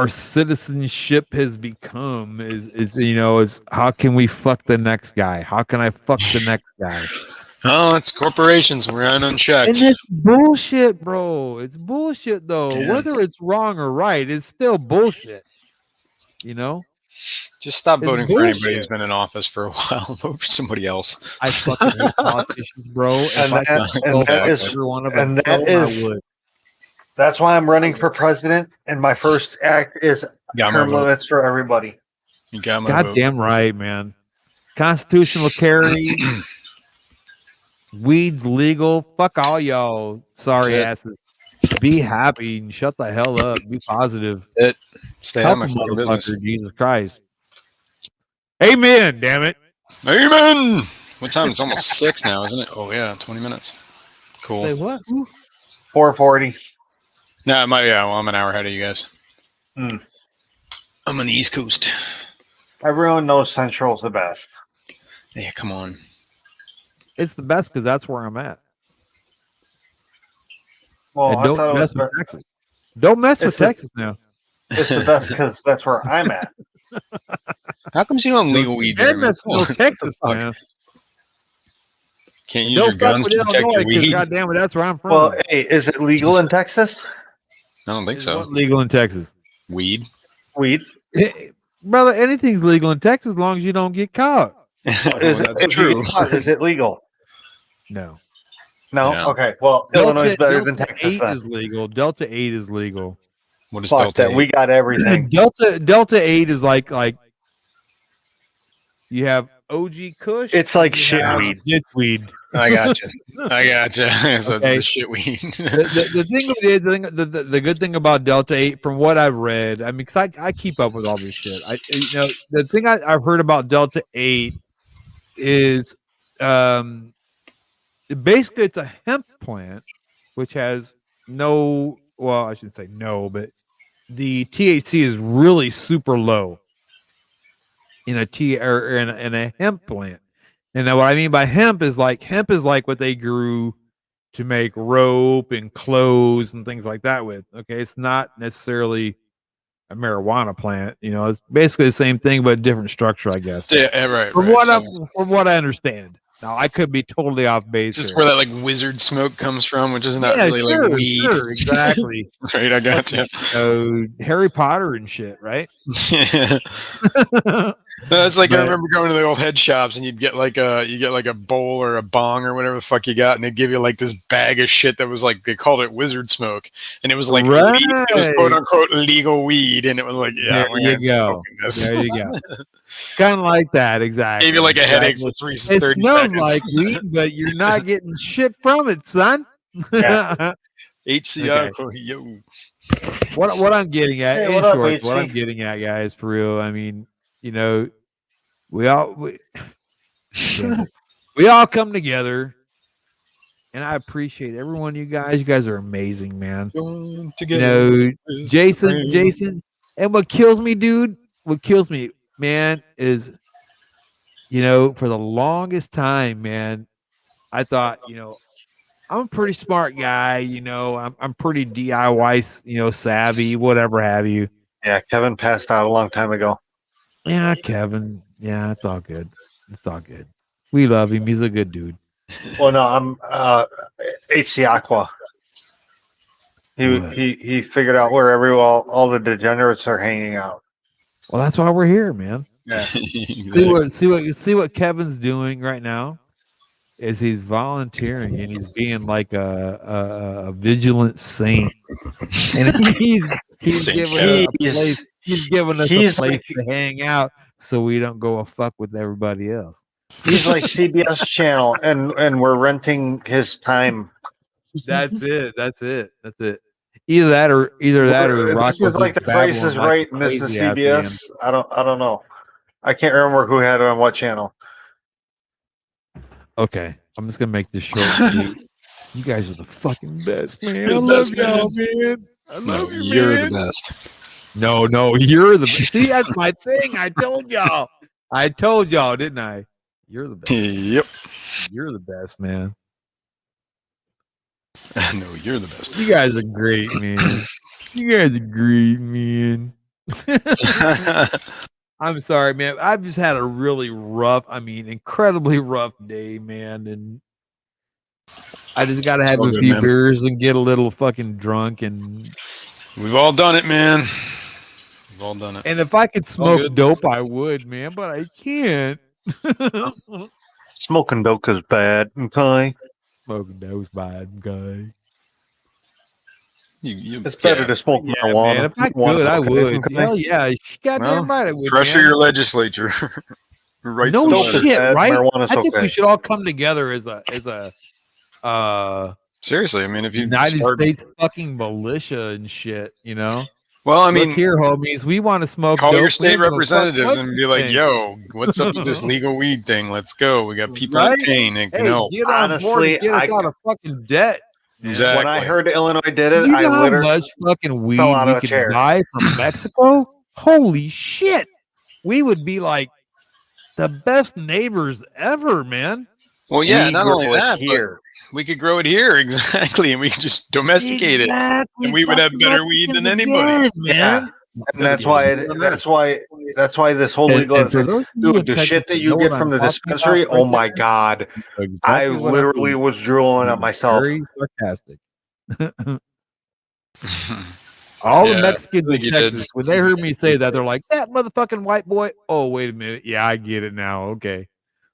citizenship has become is how can we fuck the next guy? How can I fuck the next guy? Oh, it's corporations. We're unchecked. And it's bullshit, bro. It's bullshit, though. Yeah. Whether it's wrong or right, it's still bullshit. You know? Just stop voting for anybody who's been in office for a while. Vote for somebody else. I fucking hate politicians, bro. That's why I'm running for president, and my first act is term limits for everybody. You got my vote. Goddamn right, man. Constitutional carry. Weeds legal. Fuck all y'all sorry asses. Be happy and shut the hell up. Be positive. Stay out of my fucking business. Jesus Christ. Amen, damn it. Amen. What time? It's almost 6 now, isn't it? Oh, yeah, 20 minutes. Cool. Say what? 4:40. No, well, I'm an hour ahead of you guys. I'm on the East Coast. Everyone knows Central's the best. Yeah, come on. It's the best because that's where I'm at. Well, and don't mess with Texas. Don't mess with Texas now. It's the best because that's where I'm at. How come you don't legal weed there? No Texas, man. Can't use your guns to protect your weed. God damn it, that's where I'm from. Well, hey, is it legal in Texas? I don't think so. Legal in Texas? Weed. Brother, anything's legal in Texas as long as you don't get caught. Is it legal? No. Okay. Well, Illinois is better than Texas. 8 is legal. Delta 8 is legal. What is Delta 8? We got everything. Delta 8 is like you have OG Kush. It's like shitweed. Shitweed. I got you. So it's the shitweed. the good thing about Delta 8, from what I've read, I mean, because I keep up with all this shit. The thing I've heard about Delta 8 is basically it's a hemp plant which has I shouldn't say no, but the THC is really super low in a hemp plant. And now what I mean by hemp is like what they grew to make rope and clothes and things like that with. Okay, it's not necessarily a marijuana plant. It's basically the same thing but a different structure, I guess. Yeah, right. From what I understand. Now I could be totally off base. This is where that like wizard smoke comes from, which is not really like weed. Sure, exactly. Right, I got you. Harry Potter and shit, right? Yeah. It's like I remember going to the old head shops and you'd get like a bowl or a bong or whatever the fuck you got, and they'd give you like this bag of shit that was like they called it wizard smoke, and it was like weed. It was quote unquote legal weed, and it was like there you go. Kind of like that, exactly. Gave you like a headache for 30 seconds. It smells like weed, but you're not getting shit from it, son. Yeah. HCI, yo. What I'm getting at, in short, what I'm getting at, guys, for real. I mean, we all come together and I appreciate every one of you guys. You guys are amazing, man. Join You together know, with Jason, friends. and what kills me, dude, what kills me, man, is for the longest time, man, I thought, I'm a pretty smart guy, I'm pretty DIY, savvy, whatever have you. Yeah, Kevin passed out a long time ago. Yeah, Kevin. Yeah, it's all good. It's all good. We love him. He's a good dude. Well, no, I'm HC Aqua. What? He figured out where all the degenerates are hanging out. Well, that's why we're here, man. Yeah. See what Kevin's doing right now is he's volunteering and he's being like a vigilant saint, and he's Saint giving Kevin. us a place. He's giving us a place to hang out, so we don't go a fuck with everybody else. He's like CBS channel, and we're renting his time. That's it. That's it. That's it. Either that or This is like the Price is Right, and this is CBS. I don't know. I can't remember who had it on what channel. Okay, I'm just gonna make this short. You guys are the fucking best, man. You're I the love best, y'all, man. man. I love you, You're man. the best. No, you're the best. See, that's my thing. I told y'all, didn't I? You're the best. Yep. You're the best, man. No, you're the best. You guys are great, man. You guys are great, man. I'm sorry, man. I've just had a really incredibly rough day, man. And I just got to have a few beers and get a little fucking drunk. And we've all done it, man. We've all done it. And if I could smoke dope, I would, man. But I can't. Smoking dope is bad, okay? Smoking dope's bad, okay? It's better to smoke marijuana. Man, if I could, I would. Hell yeah. Goddamn right I would. Pressure your legislature. Right. No shit, right? I think we should all come together as a seriously, I mean, if you United States fucking militia and shit, Well, I mean, look here, homies, we want to smoke. Call dope. your state fuck representatives and be like, thing. "Yo, what's up with this legal weed thing? Let's go. We got people in pain and can help." Get on board and get us out of fucking debt. Exactly. When I heard Illinois did it, Do you know I literally how much fucking weed fell out of we a could chair. buy from Mexico? Holy shit. We would be like the best neighbors ever, man. Well, yeah, We not grow only it that, here. but we could grow it here exactly, and we could just domesticate it, and we would have better weed than anybody. Man. And that's why this whole And legal for those of you in dude, the Texas shit that who you know get what from I'm the talking dispensary, about right oh my there, god. exactly I what I'm literally doing. was drooling at myself. Very sarcastic. All the Yeah, Mexicans I in think you did. Texas, when they heard me say that, they're like, "That motherfucking white boy." Oh, wait a minute. Yeah, I get it now. Okay.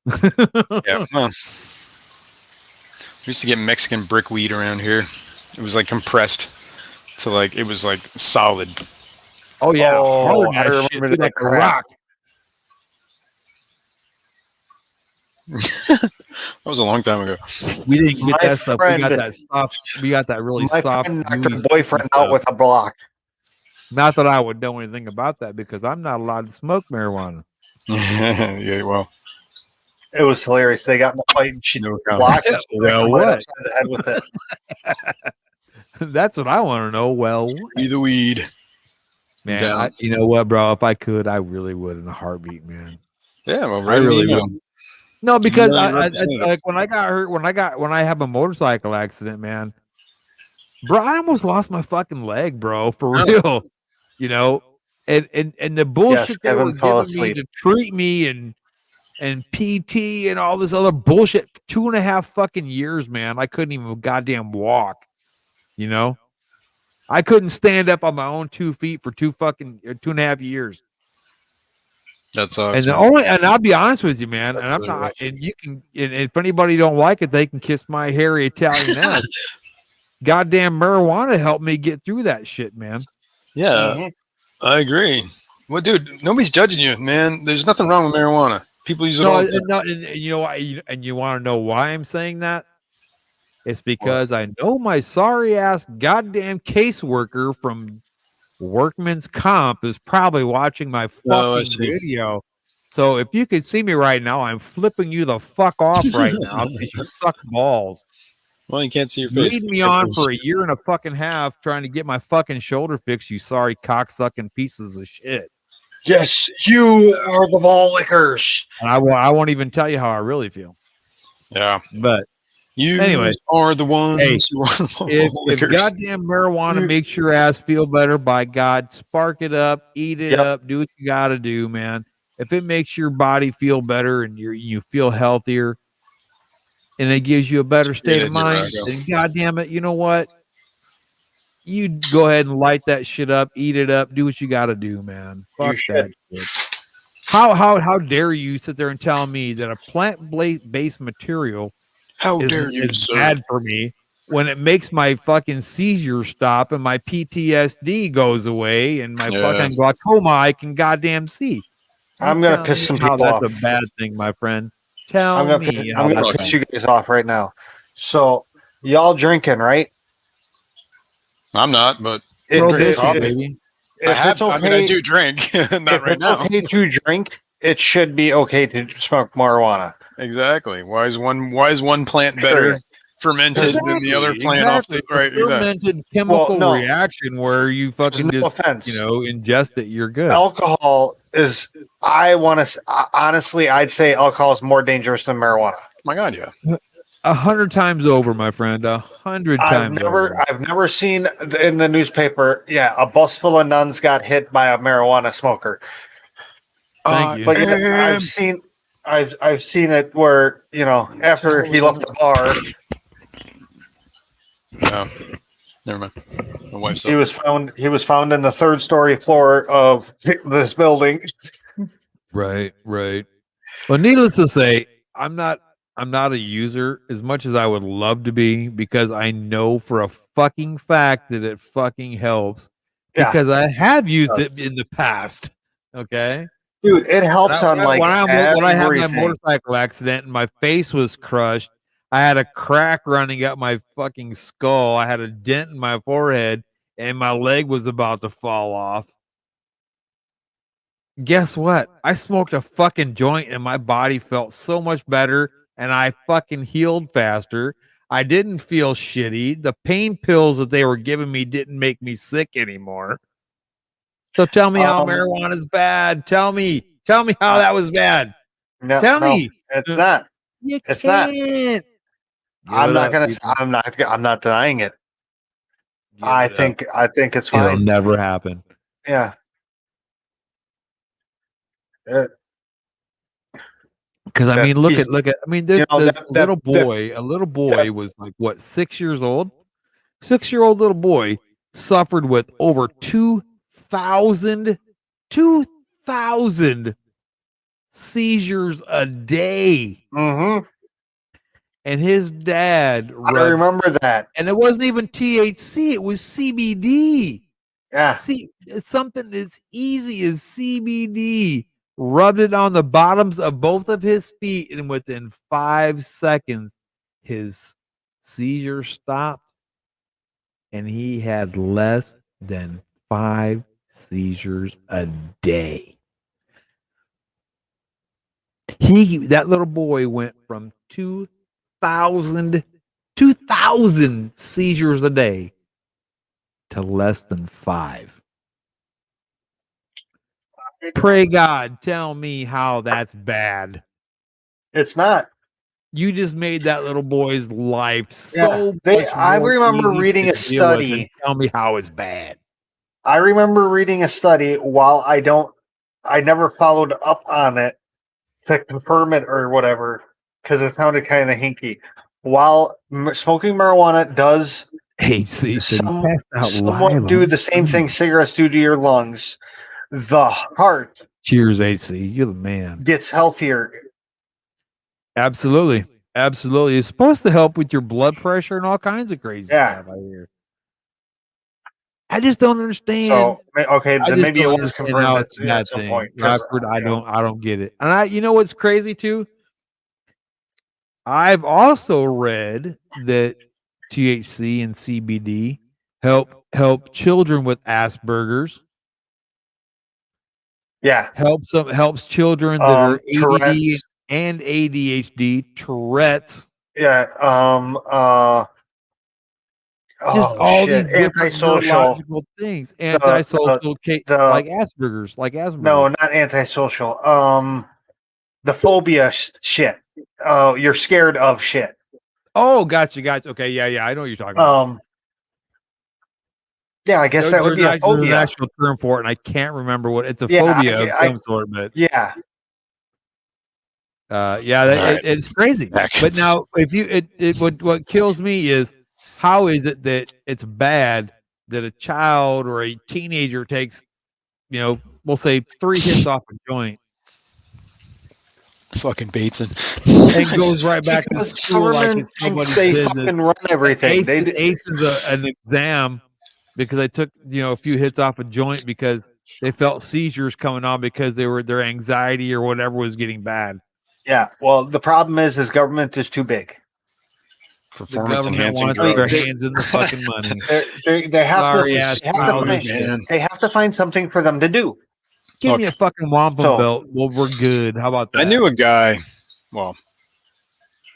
Yeah, well, we used to get Mexican brickweed around here. It was like compressed to like it was like solid. Oh yeah, Oh, hard I as remember shit, that dude, like a crap. rock. That was a long time ago. We didn't get My that stuff. friend- We got that soft. We got that really My soft. friend knocked gooey her boyfriend stuff. out with a block. Not that I would know anything about that because I'm not allowed to smoke marijuana. Yeah, well, It was hilarious. They got in a fight and she no blocked comment. him Well, right what? upside the head with it. That's what I want to know. Well, Be the weed. man, Down. you know what, bro? If I could, I really would in a heartbeat, man. Yeah, well, I right really email. would. No, because Email I your representative. like when I got hurt, when I have a motorcycle accident, man, bro, I almost lost my fucking leg, bro, for Yeah. real. And the bullshit they Kevin were fell giving me asleep. to treat me and PT and all this other bullshit for 2.5 fucking years, man. I couldn't even goddamn walk. I couldn't stand up on my own 2 feet for 2.5 years. That sucks. And man. I'll be honest with you, man. And I'm really not. rough. And you can. And if anybody don't like it, they can kiss my hairy Italian ass. Goddamn marijuana helped me get through that shit, man. Yeah, I agree. Well, dude, nobody's judging you, man. There's nothing wrong with marijuana. People use it all the time. And you know why? And you want to know why I'm saying that? It's because I know my sorry ass goddamn caseworker from Workman's Comp is probably watching my Oh, I fucking see. video. So if you could see me right now, I'm flipping you the fuck off right now because you suck balls. Well, you can't see your face. Lead me on for a year and a fucking half trying to get my fucking shoulder fixed, you sorry cocksucking pieces of shit. Yes, you are the ball lickers. And I won't even tell you how I really feel. Yeah. But you anyway, are the ones hey, who are the ball if lickers. goddamn marijuana makes your ass feel better, by God, spark it up, eat it up, do what you got to do, man. If it makes your body feel better and you feel healthier, and it gives you a better state of mind, then goddamn it, you know what? You go ahead and light that shit up, eat it up, do what you got to do, man. Fuck that shit. How dare you sit there and tell me that a plant-based material is bad for me when it makes my fucking seizures stop and my PTSD goes away and my fucking glaucoma I can goddamn see. I'm gonna piss some people off. That's a bad thing, my friend. I'm gonna piss you guys off right now. So y'all drinking, right? I'm not, but baby. I mean, I do drink. Not right now. Okay to drink, it should be okay to smoke marijuana. Exactly. Why is one plant better fermented than the other plant off the right? Fermented chemical reaction where you fucking ingest it, you're good. Alcohol is honestly, I'd say alcohol is more dangerous than marijuana. My God, yeah. 100 times over, my friend. 100 times over. I've never seen in the newspaper, a bus full of nuns got hit by a marijuana smoker. Thank you. But I've seen it where, after he left the bar. Oh, never mind. My wife's he was found in the third story floor of this building. Right. Well, needless to say, I'm not a user as much as I would love to be, because I know for a fucking fact that it fucking helps, because I have used it in the past. Okay. Dude, it helps when I had my motorcycle accident and my face was crushed. I had a crack running up my fucking skull. I had a dent in my forehead and my leg was about to fall off. Guess what? I smoked a fucking joint and my body felt so much better and I fucking healed faster. I didn't feel shitty. The pain pills that they were giving me didn't make me sick anymore. So tell me how marijuana is bad. Tell me how that was bad. Tell me. It's not. It's not. I'm not denying it. I think it's fine. It'll never happen. Yeah. Because I mean, look at. I mean, this little boy was like what, 6 years old? 6-year-old little boy suffered with over 2,000 seizures a day. Mm-hmm. And his dad. I remember that. And it wasn't even THC; it was CBD. Yeah. See, it's something as easy as CBD. Rubbed it on the bottoms of both of his feet, and within 5 seconds, his seizure stopped, and he had less than 5 seizures a day. That little boy went from 2,000 seizures a day to less than 5. Pray God, tell me how that's bad. It's not. You just made that little boy's life so much I more remember easy reading to a deal with, study. and tell me how it's bad. I remember reading a study. While I never followed up on it to confirm it or whatever, because it sounded kind of hinky. While smoking marijuana does somewhat do the same thing cigarettes do to your lungs, the heart. Cheers, HC. You're the man. Gets healthier. Absolutely. It's supposed to help with your blood pressure and all kinds of crazy stuff I hear. I just don't understand. So okay, then maybe it was confirmed at some point. Rockford, I don't get it. And you know what's crazy too? I've also read that THC and CBD help children with Asperger's. Yeah. Helps children that are ADD and ADHD, Tourette's. Yeah. Just Oh all shit! these different Antisocial. neurological things. Antisocial, like Asperger's, No, not antisocial. The phobia shit. Oh, you're scared of shit. Oh, gotcha. Okay, yeah. I know what you're talking about. Yeah, I guess that would be a There's an phobia. actual term for it, and I can't remember what it's a Yeah, phobia of some sort, but yeah. It's crazy. But now, what kills me is how is it that it's bad that a child or a teenager takes, we'll say 3 hits off a joint Fucking Bateson. and goes right back to school like it's nobody's business. Fucking run everything. Aces an exam because they took a few hits off a joint because they felt seizures coming on because their anxiety or whatever was getting bad. Yeah. Well, the problem is government is too big. Performance enhancing drugs. Their hands in the fucking money. They have to find something for them to do. Give me a fucking wampum belt. Well, we're good. How about that? I knew a guy. Well,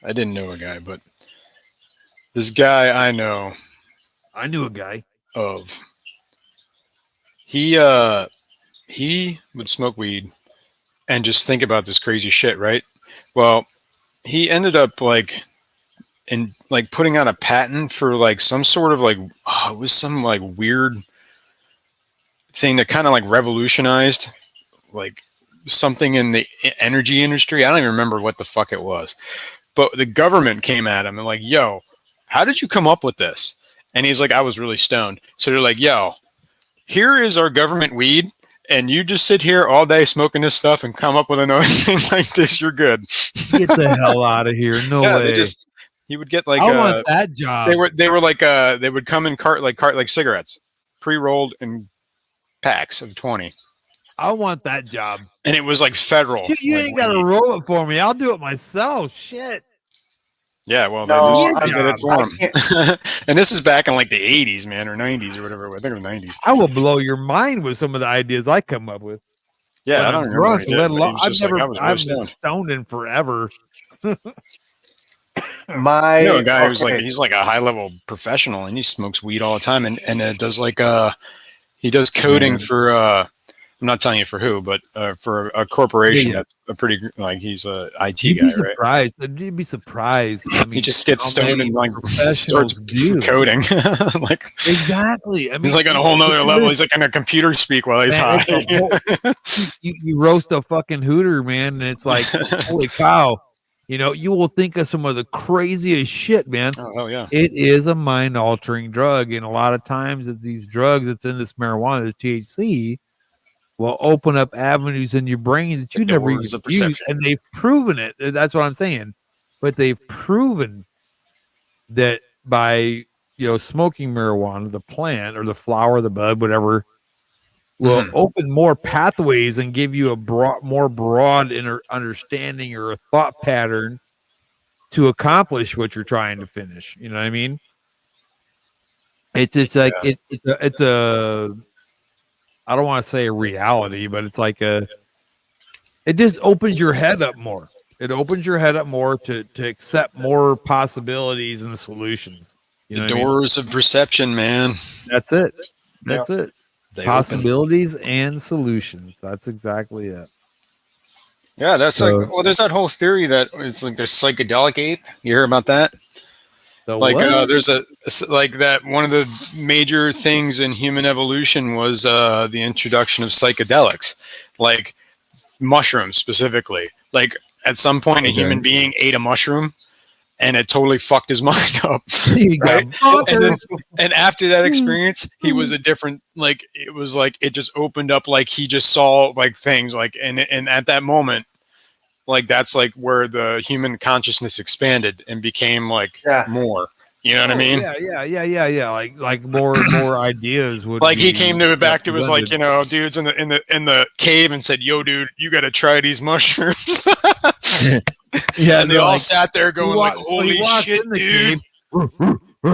I didn't know a guy, but this guy I know. I knew a guy. He would smoke weed and just think about this crazy shit, right? Well, he ended up putting out a patent for like some sort of it was some like weird thing that kind of like revolutionized like something in the energy industry. I don't even remember what the fuck it was, but the government came at him and like, yo, how did you come up with this? And he's like, I was really stoned. So they're like, yo, here is our government weed, and you just sit here all day smoking this stuff and come up with another thing like this, you're good. Get the hell out of here. No way. He would get like I want that job. They were like they would come in cart like cigarettes, pre-rolled in packs of 20. I want that job. And it was like federal. You ain't got to roll it for me. I'll do it myself. Shit. Yeah, well, I did it for him. And this is back in like the 80s, man, or 90s or whatever. I think it was 90s. I will blow your mind with some of the ideas I come up with. Yeah, I don't drunk, remember. I've been stoned in forever. I know a guy who's he's like a high level professional and he smokes weed all the time and does he does coding for I'm not telling you for who, but for a corporation that's a pretty he's a IT guy, right? You'd be surprised. I mean, he just gets stoned and starts coding. Exactly. I mean, he's like on a whole nother level. He's like in a computer speak while he's high. You roast a fucking hooter, man, and it's like, holy cow. You will think of some of the craziest shit, man. Oh yeah. It is a mind-altering drug, and a lot of times these drugs that's in this marijuana, the THC, will open up avenues in your brain that you never even used, and they've proven it. That's what I'm saying. But they've proven that by smoking marijuana, the plant or the flower, the bud, whatever, will open more pathways and give you a more broad understanding or a thought pattern to accomplish what you're trying to finish. You know what I mean? It's like it's a I don't want to say a reality, but it's like it just opens your head up more. It opens your head up more to accept more possibilities and solutions. The doors of perception, man. That's it. That's it. Possibilities and solutions. That's exactly it. Yeah, that's there's that whole theory that it's like there's psychedelic ape. You hear about that? There's that one of the major things in human evolution was the introduction of psychedelics, like mushrooms specifically. Like at some point, a human being ate a mushroom, and it totally fucked his mind up. Right? And after that experience, he was a different. It was like it just opened up. Like he just saw like things. And at that moment, that's like where the human consciousness expanded and became more. You know what I mean? Yeah. Like more ideas would. He came back to his dudes in the cave and said, "Yo, dude, you got to try these mushrooms." Yeah, and they all sat there going holy shit, dude.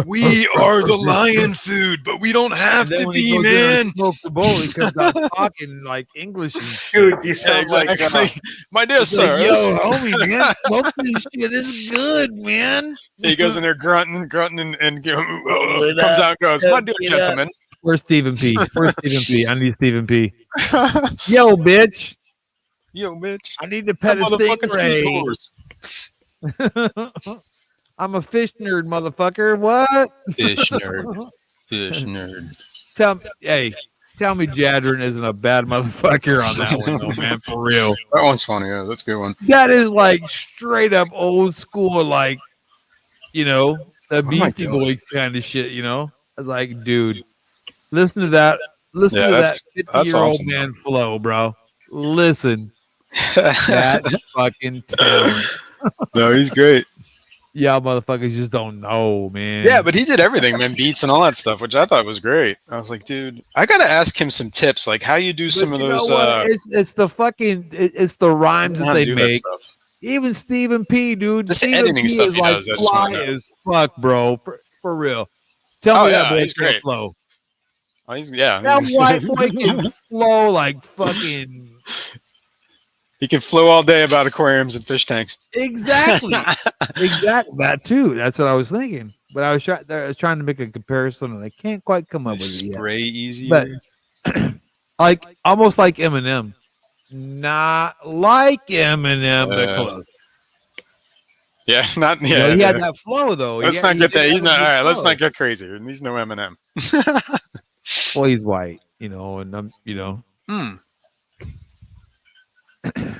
We are the lion food, but we don't have And then to when he be, goes in there and man. smokes the bowl, he comes out talking like English and shit. Dude, you Yeah, sound like exactly. My dear He's sir. like, yo, homie, man, smoke this shit. It's good, man. He goes in there grunting, and comes it out up, and goes, my dear it up. gentlemen. Where's Stephen P? Where's Stephen P? I need Stephen P. Yo, bitch. Yo, bitch. I need to Some pet a motherfucking speed stingray. horse. I'm a fish nerd, motherfucker. What? Fish nerd. Fish nerd. Tell me Jadrin isn't a bad motherfucker on that one, though, man. For real. That one's funny. Yeah, that's a good one. That is like straight up old school, like, you know, the What am I Beastie doing? Boys kind of shit, you know? I was like, dude, listen to that. Listen Yeah, to that that's 50-year-old awesome, man flow, bro. Listen. That's fucking talent. No, he's great. Y'all motherfuckers just don't know, man. Yeah, but he did everything, man, beats and all that stuff, which I thought was great. I was like, dude, I gotta ask him some tips, like how you do some But of you those. know what? It's the fucking it's the rhymes how that to they do that make. stuff. Even Stephen P, dude. Just the Stephen editing P stuff is he like does, I just wanna fly know. as fuck, bro. For real. Tell Oh, me yeah, that boy he's can't great. flow. Oh, yeah, That white boy can flow like fucking he can flow all day about aquariums and fish tanks. exactly. Exactly. That too. That's what I was thinking. But I was trying to make a comparison and I can't quite come up with it yet. Spray easier. But like almost like Eminem. Not like Eminem, but close. Yeah, not You know, yeah. he had yeah. that flow though. Let's He not get did that. He's have a not all good right. Let's flow. not get crazy. He's no Eminem. Well, he's white, you know, and I'm, you know, Hmm. it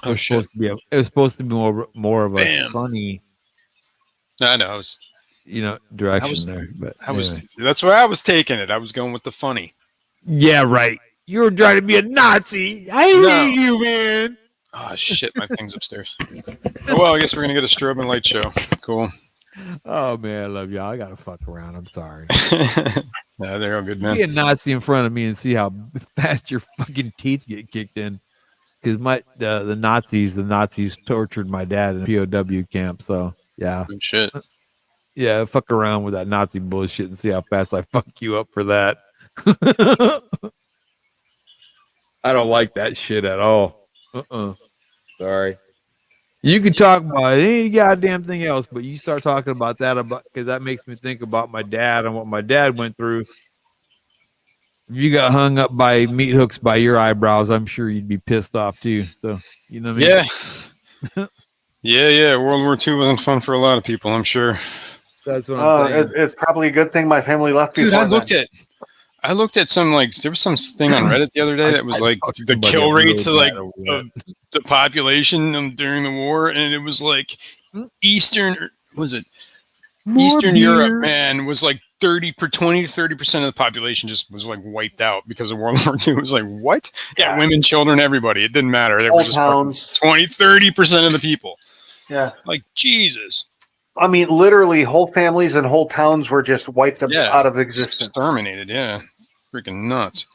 Oh was shit! supposed to be it was supposed to be more of a Bam. funny, No, I know. I was. you know, direction was- there. But I anyway. was. That's where I was taking it. I was going with the funny. Yeah, right. You were trying to be a Nazi. I No. hate you, man. Oh shit! My thing's upstairs. Oh well, I guess we're gonna get a strobe and light show. Cool. Oh man, I love y'all. I gotta fuck around. I'm sorry. Yeah, they're all good, Be man. a Nazi in front of me and see how fast your fucking teeth get kicked in. Because the Nazis tortured my dad in a POW camp. So yeah, Good shit. yeah, fuck around with that Nazi bullshit and see how fast I fuck you up for that. I don't like that shit at all. Sorry. You can talk about any goddamn thing else, but you start talking about that because that makes me think about my dad and what my dad went through. If you got hung up by meat hooks by your eyebrows, I'm sure you'd be pissed off too. So you know what I mean? Yeah. Yeah. World War II wasn't fun for a lot of people, I'm sure. That's what I'm saying. It's probably a good thing my family left Dude, before I looked at some there was some thing on Reddit the other day that was like talked to the somebody kill real rates of bad like over of the population during the war, and it was like Eastern Europe, man, was like 30% of the population just was like wiped out because of World War II. It was like, what? Yeah, women, children, everybody. It didn't matter. They were just towns. 30% of the people. Yeah. Like, Jesus. I mean, literally, whole families and whole towns were just wiped out of existence. Exterminated, yeah. Freaking nuts.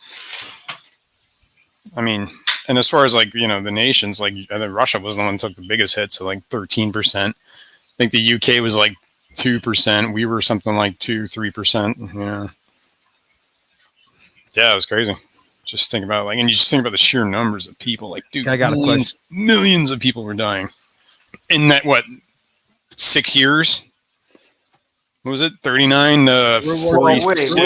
I mean, and as far as like, you know, the nations, like I think Russia was the one that took the biggest hit, so like 13%. I think the UK was like 2%. We were something like 2-3%. Yeah. Yeah, it was crazy. Just think about like, and you just think about the sheer numbers of people. Like, dude, I got a question. Millions of people were dying in that 6 years. What was it? 39 World War 46.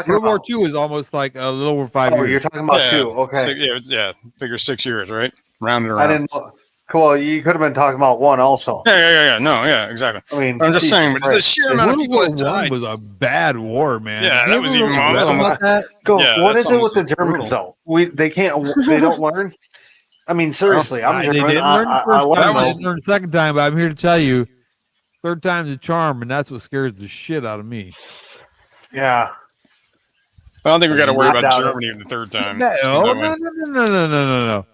World War II is almost like a little over 5 years. You're talking about two. Okay. Yeah, figure 6 years, right? Rounded around. I didn't know. Cool. You could have been talking about one also. Yeah. No, yeah, exactly. I mean, I'm just Jesus saying, but it's the Christ. sheer amount of World people War that died. I was a bad war, man. Yeah, that was even read almost. about that? Go. Yeah, What that's is it with almost the Germans though? They don't learn. I mean, seriously, I'm They German. didn't learn the first let time. them They know. didn't learn the second time, but I'm here to tell you, third time's a charm, and that's what scares the shit out of me. Yeah. I don't think we got to worry Not about doubt it. Germany the third time. No, Let's put it no, that way. no.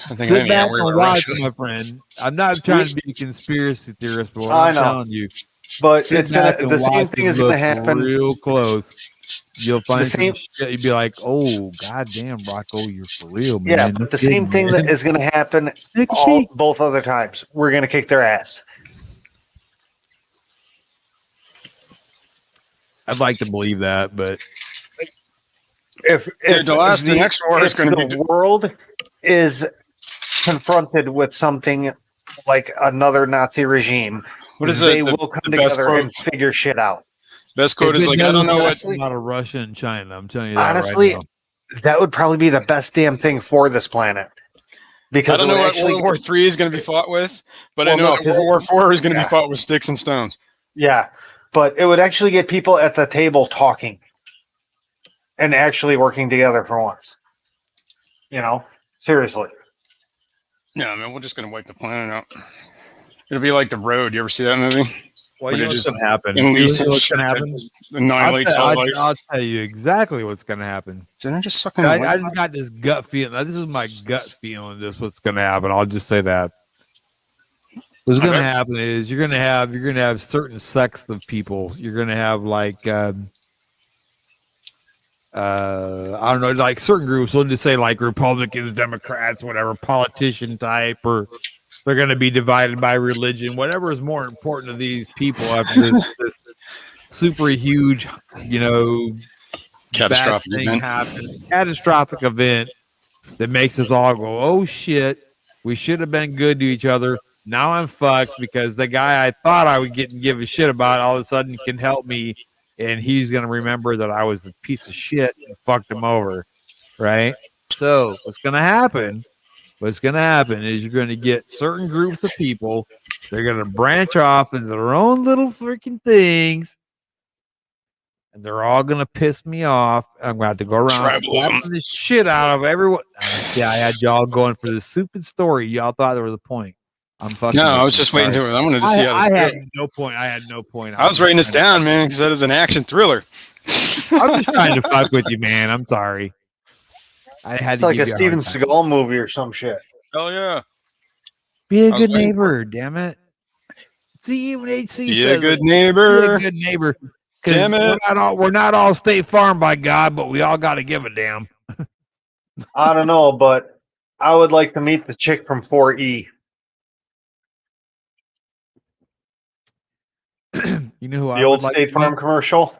I think Sit I back worry and about watch, Russia. my friend. I'm not trying to be a conspiracy theorist, but what I I'm know. telling you, But sit it's back gonna. and The same watch thing and is gonna look happen. real close. You'll find some same- shit. You'd be like, "Oh, goddamn, Rocco, you're for real, man." Yeah, but the same thing that is gonna happen Take a peek. both other times. We're gonna kick their ass. I'd like to believe that, but if the next war is going to be the world is confronted with something like another Nazi regime, what is they it? will come together and figure shit out. Best quote if is it like, I don't know what. doesn't, a lot of Russia and China. I'm telling you that Honestly, right now. that would probably be the best damn thing for this planet. Because I don't know what World War III is going to be fought with, but I know that World War IV is going to be fought with sticks and stones. Yeah, but it would actually get people at the table talking and actually working together for once. You know, seriously. Yeah, man, we're just going to wipe the planet out. It'll be like The Road. You ever see that movie? Well, you know what's going to happen. What's going to happen? Annihilates all life. I'll tell you exactly what's going to happen. Didn't I just suck in I just got this gut feeling. This is my gut feeling. This is what's going to happen. I'll just say that. What's going to happen is you're going to have certain sects of people. You're going to have like I don't know, like certain groups. We'll just say like Republicans, Democrats, whatever, politician type, or they're going to be divided by religion. Whatever is more important to these people after this super huge, catastrophic event happens. Catastrophic event that makes us all go, "Oh shit, we should have been good to each other. Now I'm fucked because the guy I thought I would give a shit about all of a sudden can help me, and he's gonna remember that I was a piece of shit and fucked him over." Right? So what's gonna happen? What's gonna happen is you're gonna get certain groups of people. They're gonna branch off into their own little freaking things. And they're all gonna piss me off. I'm gonna have to go around slapping the shit out of everyone. Yeah, I had y'all going for the stupid story. Y'all thought there was a point. I'm fucking. No, I was just waiting to. I wanted to see how this I had no point. I had no point. I was writing this down, man, because that is an action thriller. I'm just trying to fuck with you, man. I'm sorry. I had It's to like give a you Steven hard time. Seagal movie or some shit. Hell yeah. Be a good neighbor, damn it. See, even HC Be says a good neighbor. Be a good neighbor. Damn it. We're not all State Farm by God, but we all got to give a damn. I don't know, but I would like to meet the chick from 4E. You know who The old State Farm commercial?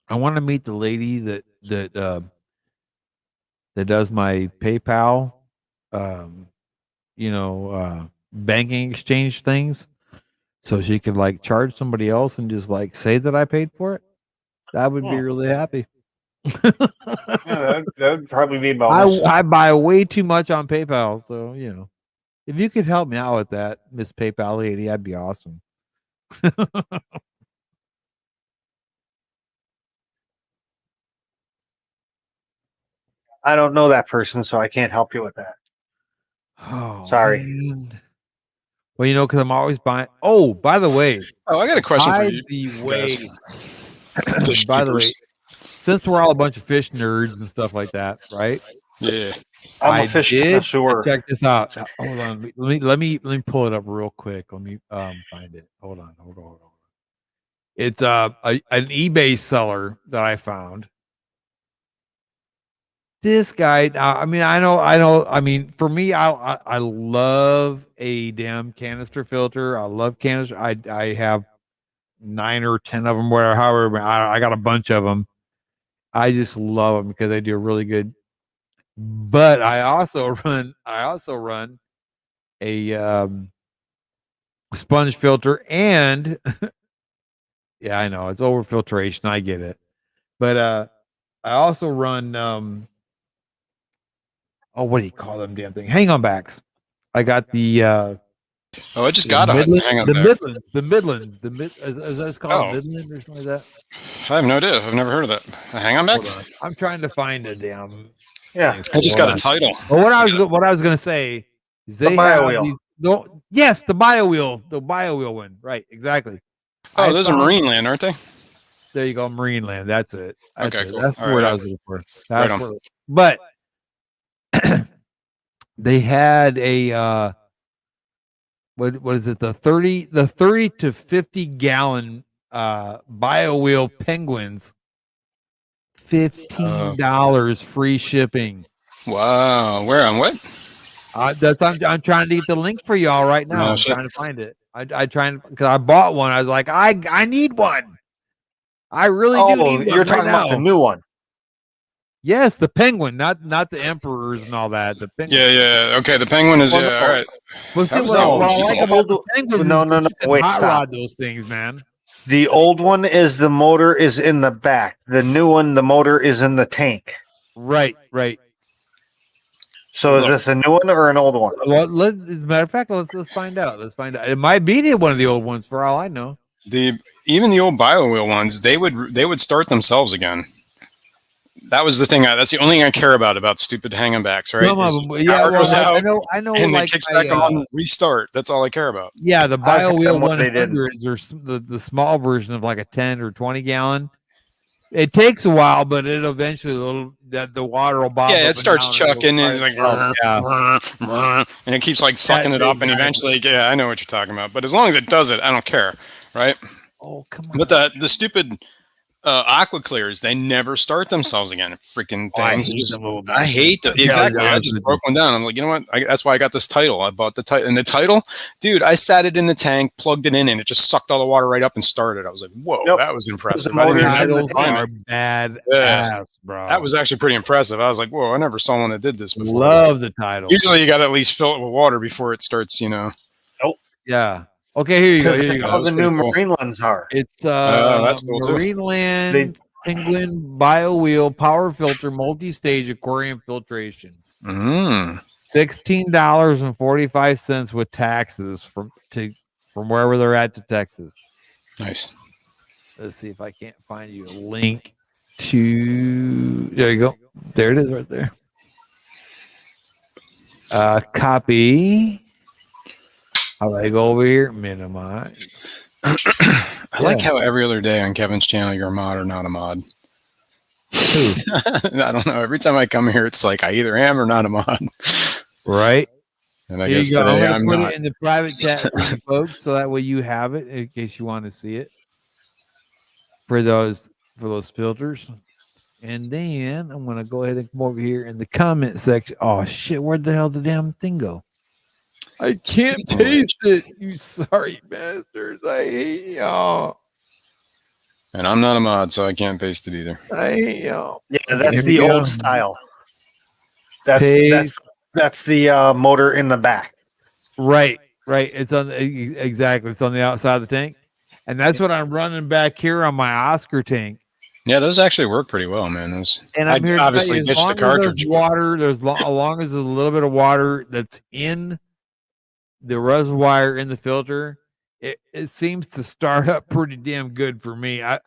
I want to meet the lady that does my PayPal, banking exchange things, so she could like charge somebody else and just like say that I paid for it. That would be really happy. Yeah, that would probably be bonus. I buy way too much on PayPal, so if you could help me out with that, Miss PayPal lady, that'd be awesome. I don't know that person, so I can't help you with that. Oh, sorry. Man. Well, because I'm always buying. Oh, by the way. Oh, I got a question for you. By the way, since we're all a bunch of fish nerds and stuff like that, right? Yeah. I'm a fish connoisseur. Check this out. Hold on. Let me pull it up real quick. Let me find it. Hold on. It's an eBay seller that I found. This guy, I know. I mean, for me, I love a damn canister filter. I love canister. I have 9 or 10 of them, whatever. However, I got a bunch of them. I just love them because they do really good. But I also run a sponge filter, and yeah, I know it's overfiltration. I get it, but I also run what do you call them damn thing? Hang on backs. I got the I just got a hang on the back. Midlands. Is that called Midland or something like that? I have no idea. I've never heard of that. A hang on back? I'm trying to find a damn. Yeah, I just got a title. Well, what I was gonna say is they bio have wheel. Yes, the bio wheel one. Right, exactly. Oh, those are Marine Land, aren't they? There you go, Marine Land. That's it. Okay, cool. That's the All word right. I was looking for. Right on. But they had a what is it? The 30 to 50 gallon bio wheel penguins. $15 free shipping. Wow. Where on what? I'm trying to get the link for y'all right now. I'm trying to find it. I try because I bought one. I was like, I need one. I really do Oh, need one you're right talking about the now. new one. Yes, the penguin, not the emperors and all that. The penguin. Yeah. Okay, the penguin is Well, yeah. no. All right. Well, see, That was what, the what I OG. like about the penguins No, is no, you no. can Wait, hot stop. rod those things, man. The old one is the motor is in the back. The new one, the motor is in the tank. Right. So is Look. this a new one or an old one? Well, as a matter of fact, let's find out. Let's find out. It might be one of the old ones for all I know. Even the old BioWheel ones, they would start themselves again. That was the thing. That's the only thing I care about stupid hanging backs, right? Some of Is them, yeah. power goes Well, out I know. and Like it kicks my, back on, restart. That's all I care about. yeah, the I've had BioWheel them when they didn't. 100s or the small version of like a 10 or 20 gallon. It takes a while, but it eventually the water will bob. Yeah, up it starts and down chucking and it's like, yeah. and it keeps like sucking it up, and eventually, yeah, I know what you're talking about. But as long as it does it, I don't care, right? Oh, come on. But the stupid aqua clears, they never start themselves again. Freaking things. I hate them. Exactly. I just broke one down. I'm like, you know what? That's why I got this title. I bought the title, and the title, dude. I sat it in the tank, plugged it in, and it just sucked all the water right up and started. I was like, whoa, that was impressive. I didn't even have to climb are it. bad Yeah. ass, bro. That was actually pretty impressive. I was like, whoa, I never saw one that did this before. Love the title. Usually, you got to at least fill it with water before it starts. Nope. Yeah. Okay, here you go. Here you go. How the new marine ones are. It's that's cool too. Marineland Penguin BioWheel Power Filter Multi-Stage Aquarium Filtration. $16.45 with taxes from wherever they're at to Texas. Nice. Let's see if I can't find you a link to. There you go. There it is, right there. Copy. How do I go over here? Minimize. I like how every other day on Kevin's channel you're a mod or not a mod. I don't know. Every time I come here, it's like I either am or not a mod. Right. And I guess today I'm put not. it in the private chat for you folks, so that way you have it in case you want to see it for those filters. And then I'm gonna go ahead and come over here in the comment section. Oh shit! Where the hell did the damn thing go? I can't paste it. You sorry bastards! I hate y'all. And I'm not a mod, so I can't paste it either. I hate y'all. Yeah, that's the old style. That's the motor in the back. Right. It's on exactly. It's on the outside of the tank, and that's what I'm running back here on my Oscar tank. Yeah, those actually work pretty well, man. And I'm here obviously to ditched the cartridge. Water. As long as there's a little bit of water that's in the reservoir in the filter, it seems to start up pretty damn good for me. I've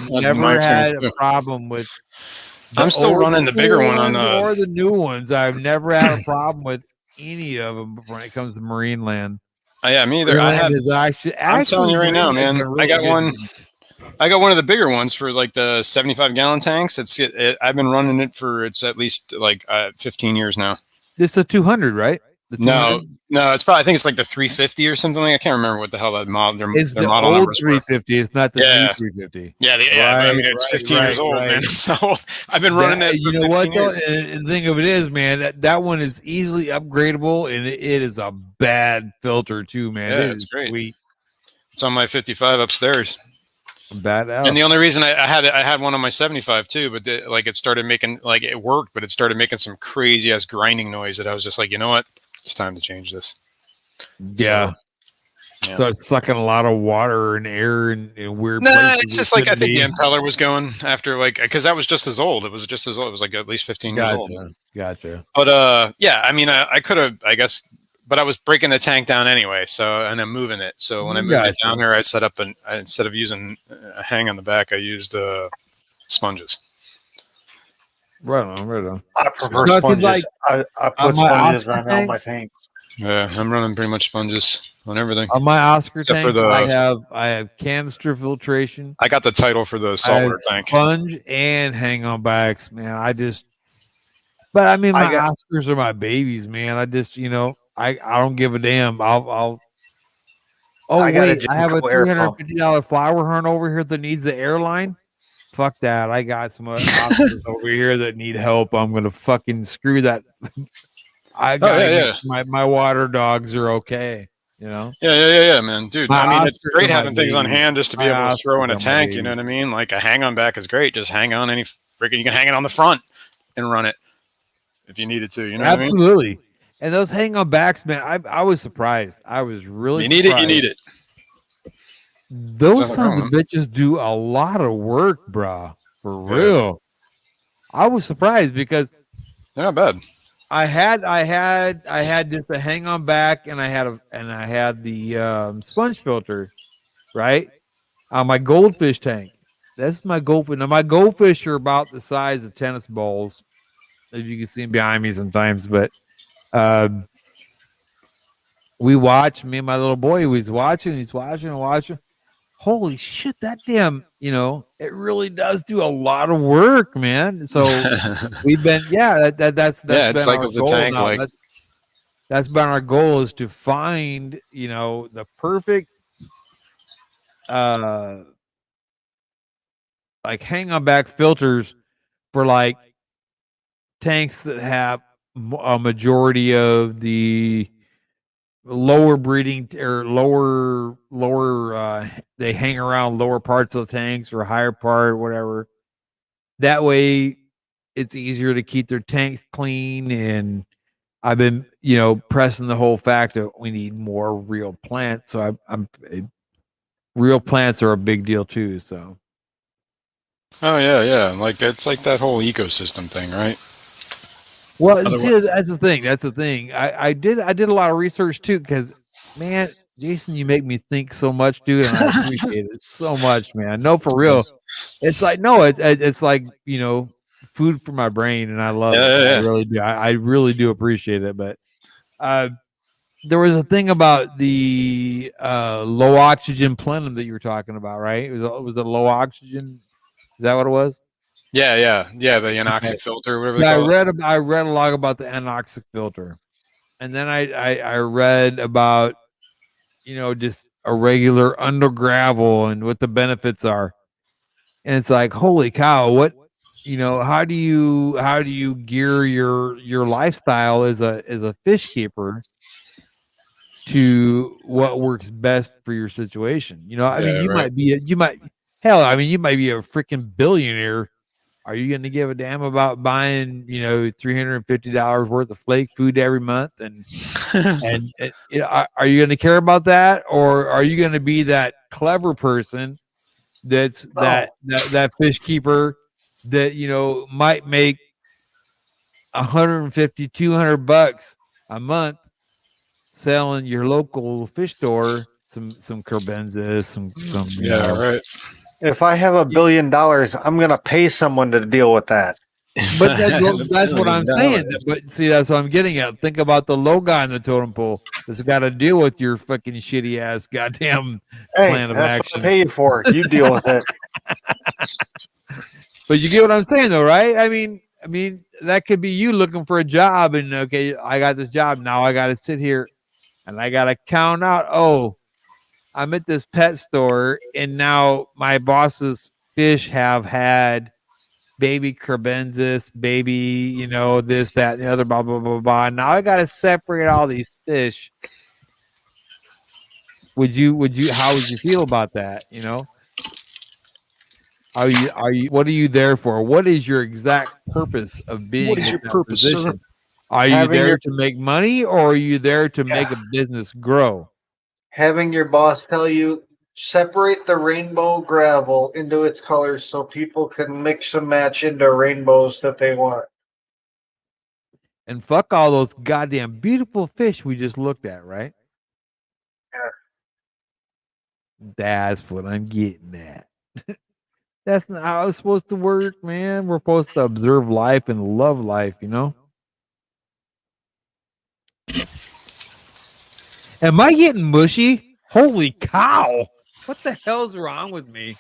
never had a problem with. I'm still running the bigger one on or the new ones. I've never had a problem with any of them when it comes to Marineland. Yeah, me either. I'm telling you right now, man. Really I got one. I got one of the bigger ones for like the 75-gallon tanks. I've been running it for at least like 15 years now. It's a 200, right? No, it's probably. I think it's like the 350 or something. I can't remember what the hell that model. It's the model old numbers 350. It's not the new 350. Yeah, I mean, it's 15 years old, man. So I've been running that. You know what? Though, and the thing of it is, man, that one is easily upgradable, and it is a bad filter too, man. Yeah, it's great. Sweet. It's on my 55 upstairs. Badass. And the only reason I had one on my 75 too, but it started making it worked, but it started making some crazy ass grinding noise that I was just like, you know what? It's time to change this. Yeah. So it's sucking a lot of water and air and weird places. Nah, it's just like I think the impeller was going after because that was just as old. It was just as old. It was like at least 15 years old. Gotcha. But yeah, I mean, I could have, I guess, but I was breaking the tank down ananyway. And I'm moving it. So when I moved it down here, I set up instead of using a hang on the back, I used sponges. Right on. I prefer sponges. Like, I put sponges on all my tanks. Yeah, I'm running pretty much sponges on everything. On my Oscar tank, I have canister filtration. I got the title for the saltwater tank. Sponge and hang on backs, man. But I mean, my Oscars are my babies, man. I just, I don't give a damn. I have a $350 flower horn over here that needs the airline. Fuck that. I got some Oscars over here that need help. I'm going to fucking screw that. I got my water dogs are okay. You know? Yeah, man, dude. My I mean, it's Oscars are great my having things on baby. hand just to be My able to throw in Oscars a are my tank. You know baby. what I mean? Like a hang on back is great. Just hang on any freaking. You can hang it on the front and run it if you needed to. You know what I mean? Absolutely. And those hang on backs, man, I was surprised. I was really You need it. You surprised. need it. Those Nothing sons wrong of with bitches do a lot of work, bro. For Yeah. real. I was surprised because They're not bad. I had just a hang on back, and I had the sponge filter, right, on my goldfish tank. That's my goldfish. Now my goldfish are about the size of tennis balls, as you can see behind me sometimes. But we watch. Me and my little boy. He's watching and watching. Holy shit! That damn, it really does do a lot of work, man. So we've been, that's Yeah, it been our cycles the goal tank now. like That's been our goal, is to find, the perfect like hang on back filters for like tanks that have a majority of the lower breeding or lower they hang around lower parts of the tanks or higher part, whatever. That way it's easier to keep their tanks clean. And I've been, pressing the whole fact that we need more real plants. So real plants are a big deal too. So. Oh yeah. Like it's like that whole ecosystem thing, right? Well, Otherwise- see, that's the thing. That's the thing. I did a lot of research too, because, man, Jason, you make me think so much, dude, and I appreciate it so much, man. No, for real. It's like it's like food for my brain, and I love it. I Yeah. really do. I really do appreciate it. But there was a thing about the low oxygen plenum that you were talking about, right? It was a low oxygen. Is that what it was? Yeah. The anoxic filter, whatever So they call it. I read a lot about the anoxic filter, and then I read about just a regular under gravel and what the benefits are, and it's like, holy cow, what how do you gear your lifestyle as a fish keeper to what works best for your situation? I mean, Yeah, right. you might be a freaking billionaire. Are you going to give a damn about buying, $350 worth of flake food every month? And are you going to care about that, or are you going to be that clever person that fish keeper that might make 150, $200 a month selling your local fish store some carbenzas, some Yeah, right. If I have $1 billion, I'm gonna pay someone to deal with that. But that's what I'm saying. But see, that's what I'm getting at. Think about the low guy in the totem pole that's got to deal with your fucking shitty ass goddamn plan of that's action. what I pay you for. You deal with it. But you get what I'm saying, though, right? I mean, that could be you looking for a job, and okay, I got this job now. I got to sit here and I got to count out. Oh, I'm at this pet store, and now my boss's fish have had baby carbenzis, baby, this, that, and the other, blah, blah, blah, blah. Now I got to separate all these fish. How would you feel about that? Are you, what are you there for? What is your exact purpose of being What is in your that purpose, sir? position? Are you there to make money, or are you there to make a business grow? Having your boss tell you, separate the rainbow gravel into its colors so people can mix and match into rainbows that they want. And fuck all those goddamn beautiful fish we just looked at, right? Yeah. That's what I'm getting at. That's not how it's supposed to work, man. We're supposed to observe life and love life, Am I getting mushy? Holy cow. What the hell's wrong with me?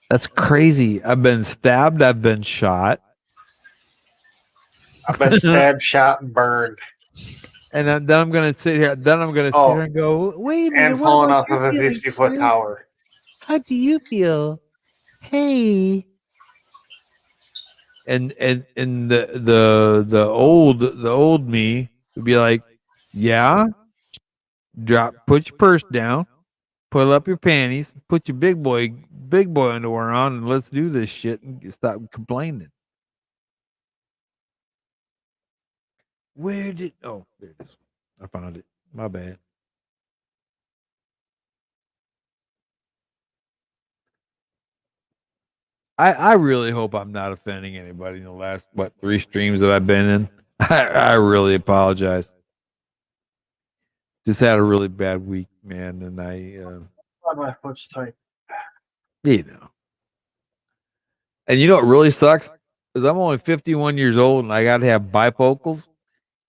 That's crazy. I've been stabbed. I've been shot. I've been stabbed, shot, and burned. And then I'm going to sit here. Then I'm going to sit here and go, wait a minute. And falling off of a 50-foot tower. How do you feel? Hey. and the old me would be like, yeah, put your purse down, pull up your panties, put your big boy underwear on, and let's do this shit and stop complaining. Where did? Oh, there it is. I found it. My bad. I really hope I'm not offending anybody in the last 3 streams that I've been in. I really apologize. Just had a really bad week, man, and My foot's tight. you know. And you know what really sucks? Is I'm only 51 years old and I gotta have bifocals.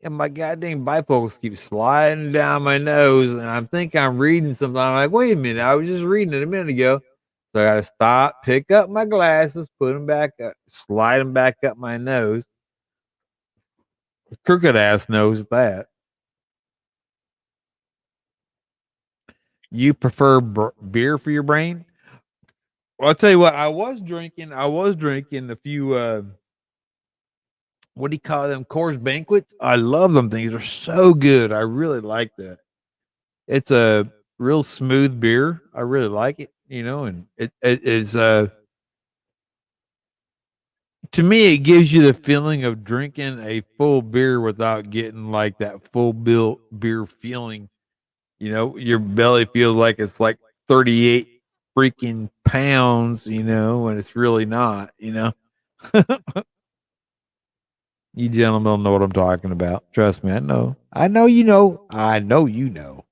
And my goddamn bifocals keep sliding down my nose, and I think I'm reading something. I'm like, wait a minute, I was just reading it a minute ago. So I gotta stop, pick up my glasses, put them back up, slide them back up my nose. Crooked ass knows that. You prefer beer for your brain? Well, I'll tell you what. I was drinking a few. What do you call them? Coors Banquets. I love them things. They're so good. I really like that. It's a real smooth beer. I really like it. You know, and it is to me, it gives you the feeling of drinking a full beer without getting like that full beer feeling. You know, your belly feels like it's like 38 freaking pounds, you know, and it's really not, you know. You gentlemen know what I'm talking about. Trust me, I know. I know you know. I know you know.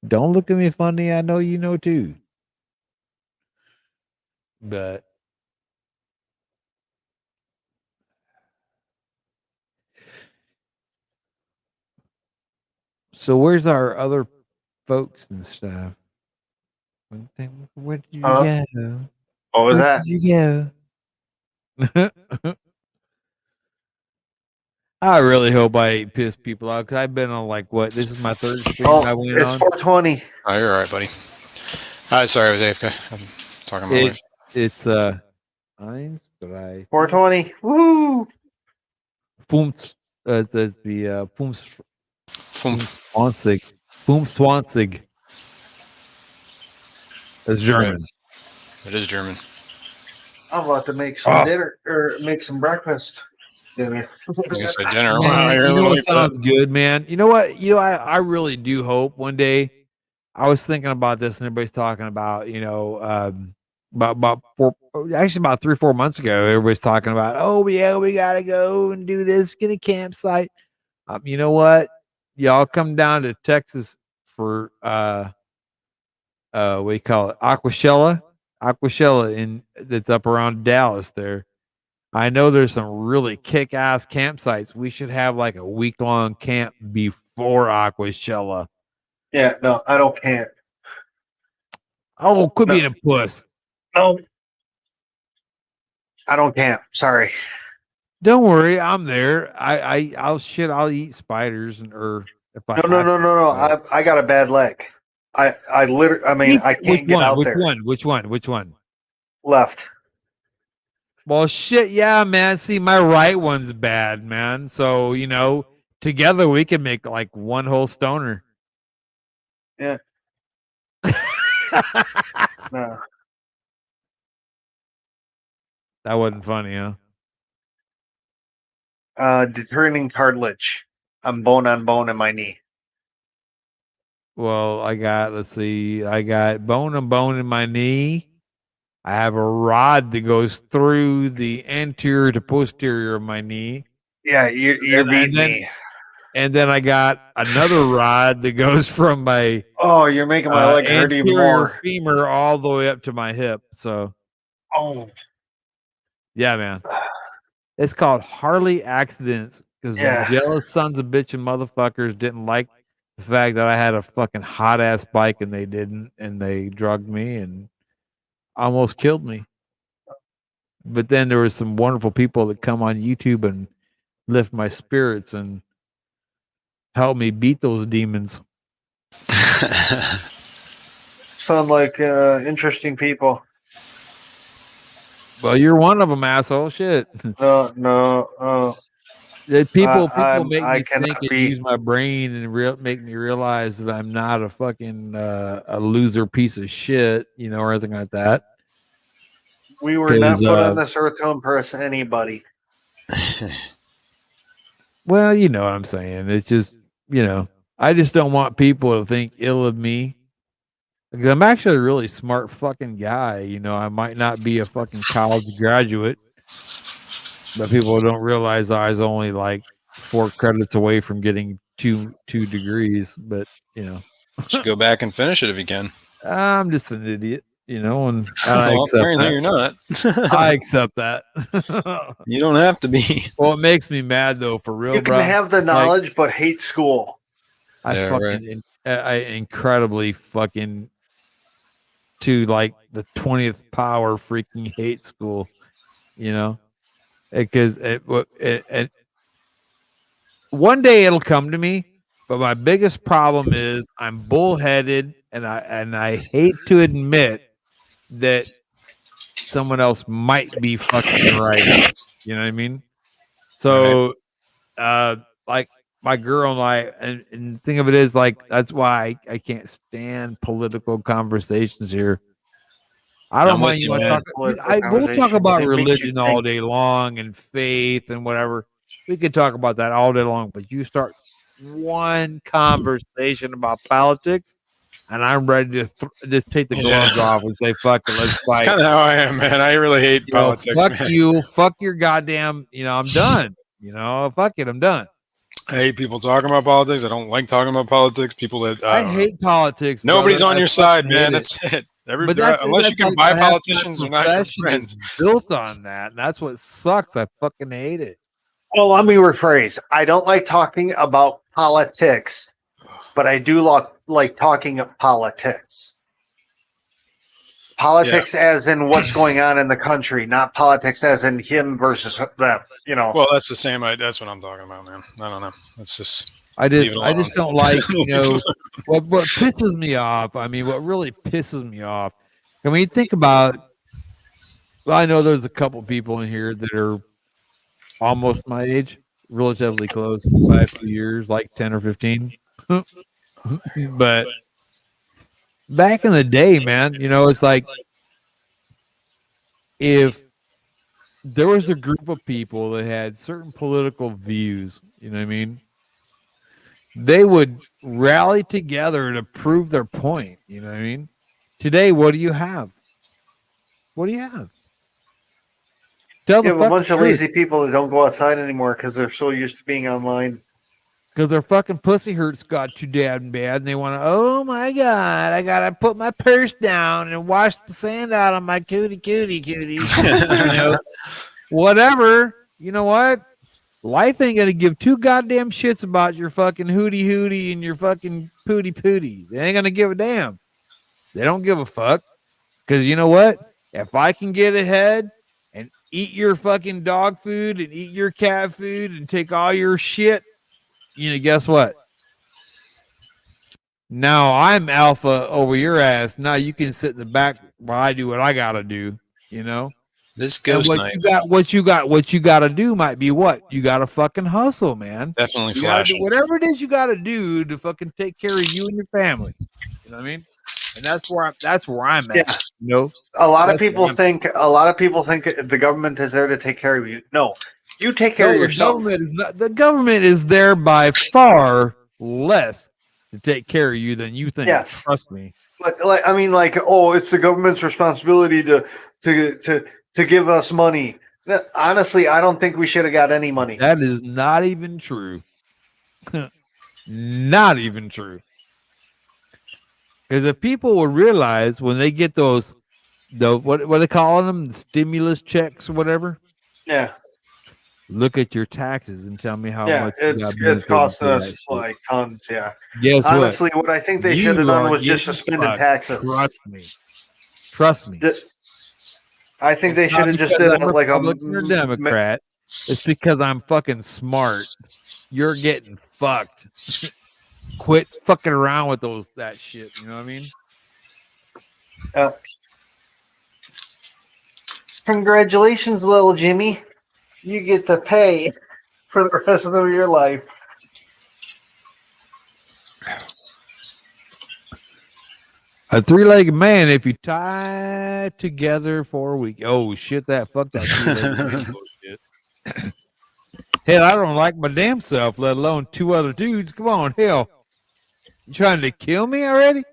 Don't look at me funny. I know you know too. But so where's our other folks and stuff? Where did you go? What was Where that? did you go? I really hope I ain't pissed people out because I've been on like what? This is my 3rd stream I went It's on. 420. Oh, you're all right, buddy. Sorry, I was AFK. I'm talking to my wife. It's 1, 2, 420. Woo! Fums. That's the Fums. Fumph. Fumswansig. That's German. It is German. I'm about to make some dinner or make some breakfast. Dinner. I guess I dinner. Man, Wow, you're you a know little what late for that. sounds good, man? You know what? You know, I really do hope one day. I was thinking about this, and everybody's talking about, you know, about 3 or 4 months ago, everybody's talking about, oh yeah, we gotta go and do this, get a campsite. You know what? Y'all come down to Texas for what do you call it? Aquashella in that's up around Dallas there. I know there's some really kick-ass campsites. We should have like a week-long camp before Aquashella. Yeah, no, I don't camp. Oh, quit being a puss. No. I don't camp. Sorry. Don't worry, I'm there. I'll eat spiders or if I No. I got a bad leg. I can't get out there. Which one? Left. Well, shit, yeah, man. See, my right one's bad, man. So, you know, together we can make like one whole stoner. Yeah. No. That wasn't funny, huh? Determining cartilage. I'm bone on bone in my knee. Well, I got bone and bone in my knee. I have a rod that goes through the anterior to posterior of my knee. Yeah, you're beating me. And then I got another rod that goes from my you're making my leg hurt even more. Femur all the way up to my hip. So, yeah, man, it's called Harley accidents because jealous sons of bitch and motherfuckers didn't like the fact that I had a fucking hot ass bike and they didn't, and they drugged me and almost killed me. But then there was some wonderful people that come on YouTube and lift my spirits and help me beat those demons. Sound like interesting people. Well, you're one of them, asshole. Shit. No. People make I me cannot think and be. use my brain and make me realize that I'm not a fucking a loser piece of shit, or anything like that. We were not 'Cause, put on this earth to impress anybody. Well, you know what I'm saying. It's just, I just don't want people to think ill of me. Because I'm actually a really smart fucking guy. I might not be a fucking college graduate, but people don't realize I was only like 4 credits away from getting two degrees. But Should go back and finish it if you can. I'm just an idiot, and I Well, accept apparently that. you're not. I accept that. You don't have to be. Well, it makes me mad though, for real, You can bro. have the knowledge, but hate school. I incredibly fucking to like the 20th power freaking hate school, because it one day it'll come to me, but my biggest problem is I'm bullheaded, and I hate to admit that someone else might be fucking right. You know what I mean? So, like my girl and I, and the thing of it is, like, that's why I can't stand political conversations here. I don't mind we'll talk about religion all day long and faith and whatever. We could talk about that all day long, but you start one conversation about politics, and I'm ready to just take the gloves off and say, "Fuck it, let's fight." That's kind of how I am, man. I really hate politics. Fuck man. you, fuck your goddamn. I'm done. Fuck it, I'm done. I hate people talking about politics. I don't like talking about politics. People that I hate politics. Nobody's brother. on your side, man. That's it. Unless you can buy politicians, they're not your friends. Built on that, and that's what sucks. I fucking hate it. Well, let me rephrase. I don't like talking about politics, but I do like talking politics. Politics as in what's going on in the country, not politics as in him versus them. Well, that's the same. That's what I'm talking about, man. I don't know. It's just. I just don't like, what pisses me off. I mean, what really pisses me off. I mean, think about. Well, I know there's a couple people in here that are almost my age, relatively close by a few years, like 10 or 15. But back in the day, man, it's like if there was a group of people that had certain political views, you know what I mean? They would rally together to prove their point. You know what I mean? Today, what do you have? What do you have? You have a bunch of lazy people that don't go outside anymore because they're so used to being online. Because their fucking pussy hurts got too damn bad, and they want to, oh my God, I got to put my purse down and wash the sand out on my cootie. Whatever. You know what? Life ain't gonna give two goddamn shits about your fucking hootie and your fucking pootie. They ain't gonna give a damn. They don't give a fuck. Because you know what? If I can get ahead and eat your fucking dog food and eat your cat food and take all your shit, guess what? Now I'm alpha over your ass. Now you can sit in the back while I do what I gotta do, This goes nice. What you got to do might be what? You got to fucking hustle, man. Definitely flashing. Whatever it is you got to do to fucking take care of you and your family. You know what I mean? And that's where I'm at. Yeah. A lot of people think the government is there to take care of you. No, you take care of yourself. The government is there by far less to take care of you than you think. Yes. Trust me. But it's the government's responsibility to give us money. Honestly, I don't think we should have got any money. That is not even true. Not even true. Because if people would realize when they get what are they calling them? The stimulus checks or whatever? Yeah. Look at your taxes and tell me how much it's costing us like tons. Yeah. Guess honestly, what I think they should have done was just suspended taxes. Trust me. I think they should have just did it like a Democrat. It's because I'm fucking smart. You're getting fucked. Quit fucking around with that shit. You know what I mean? Congratulations, little Jimmy. You get to pay for the rest of your life. A three-legged man, if you tie together for a week. Oh shit! Fuck that three-legged man bullshit. Hell, I don't like my damn self, let alone two other dudes. Come on, hell, you trying to kill me already?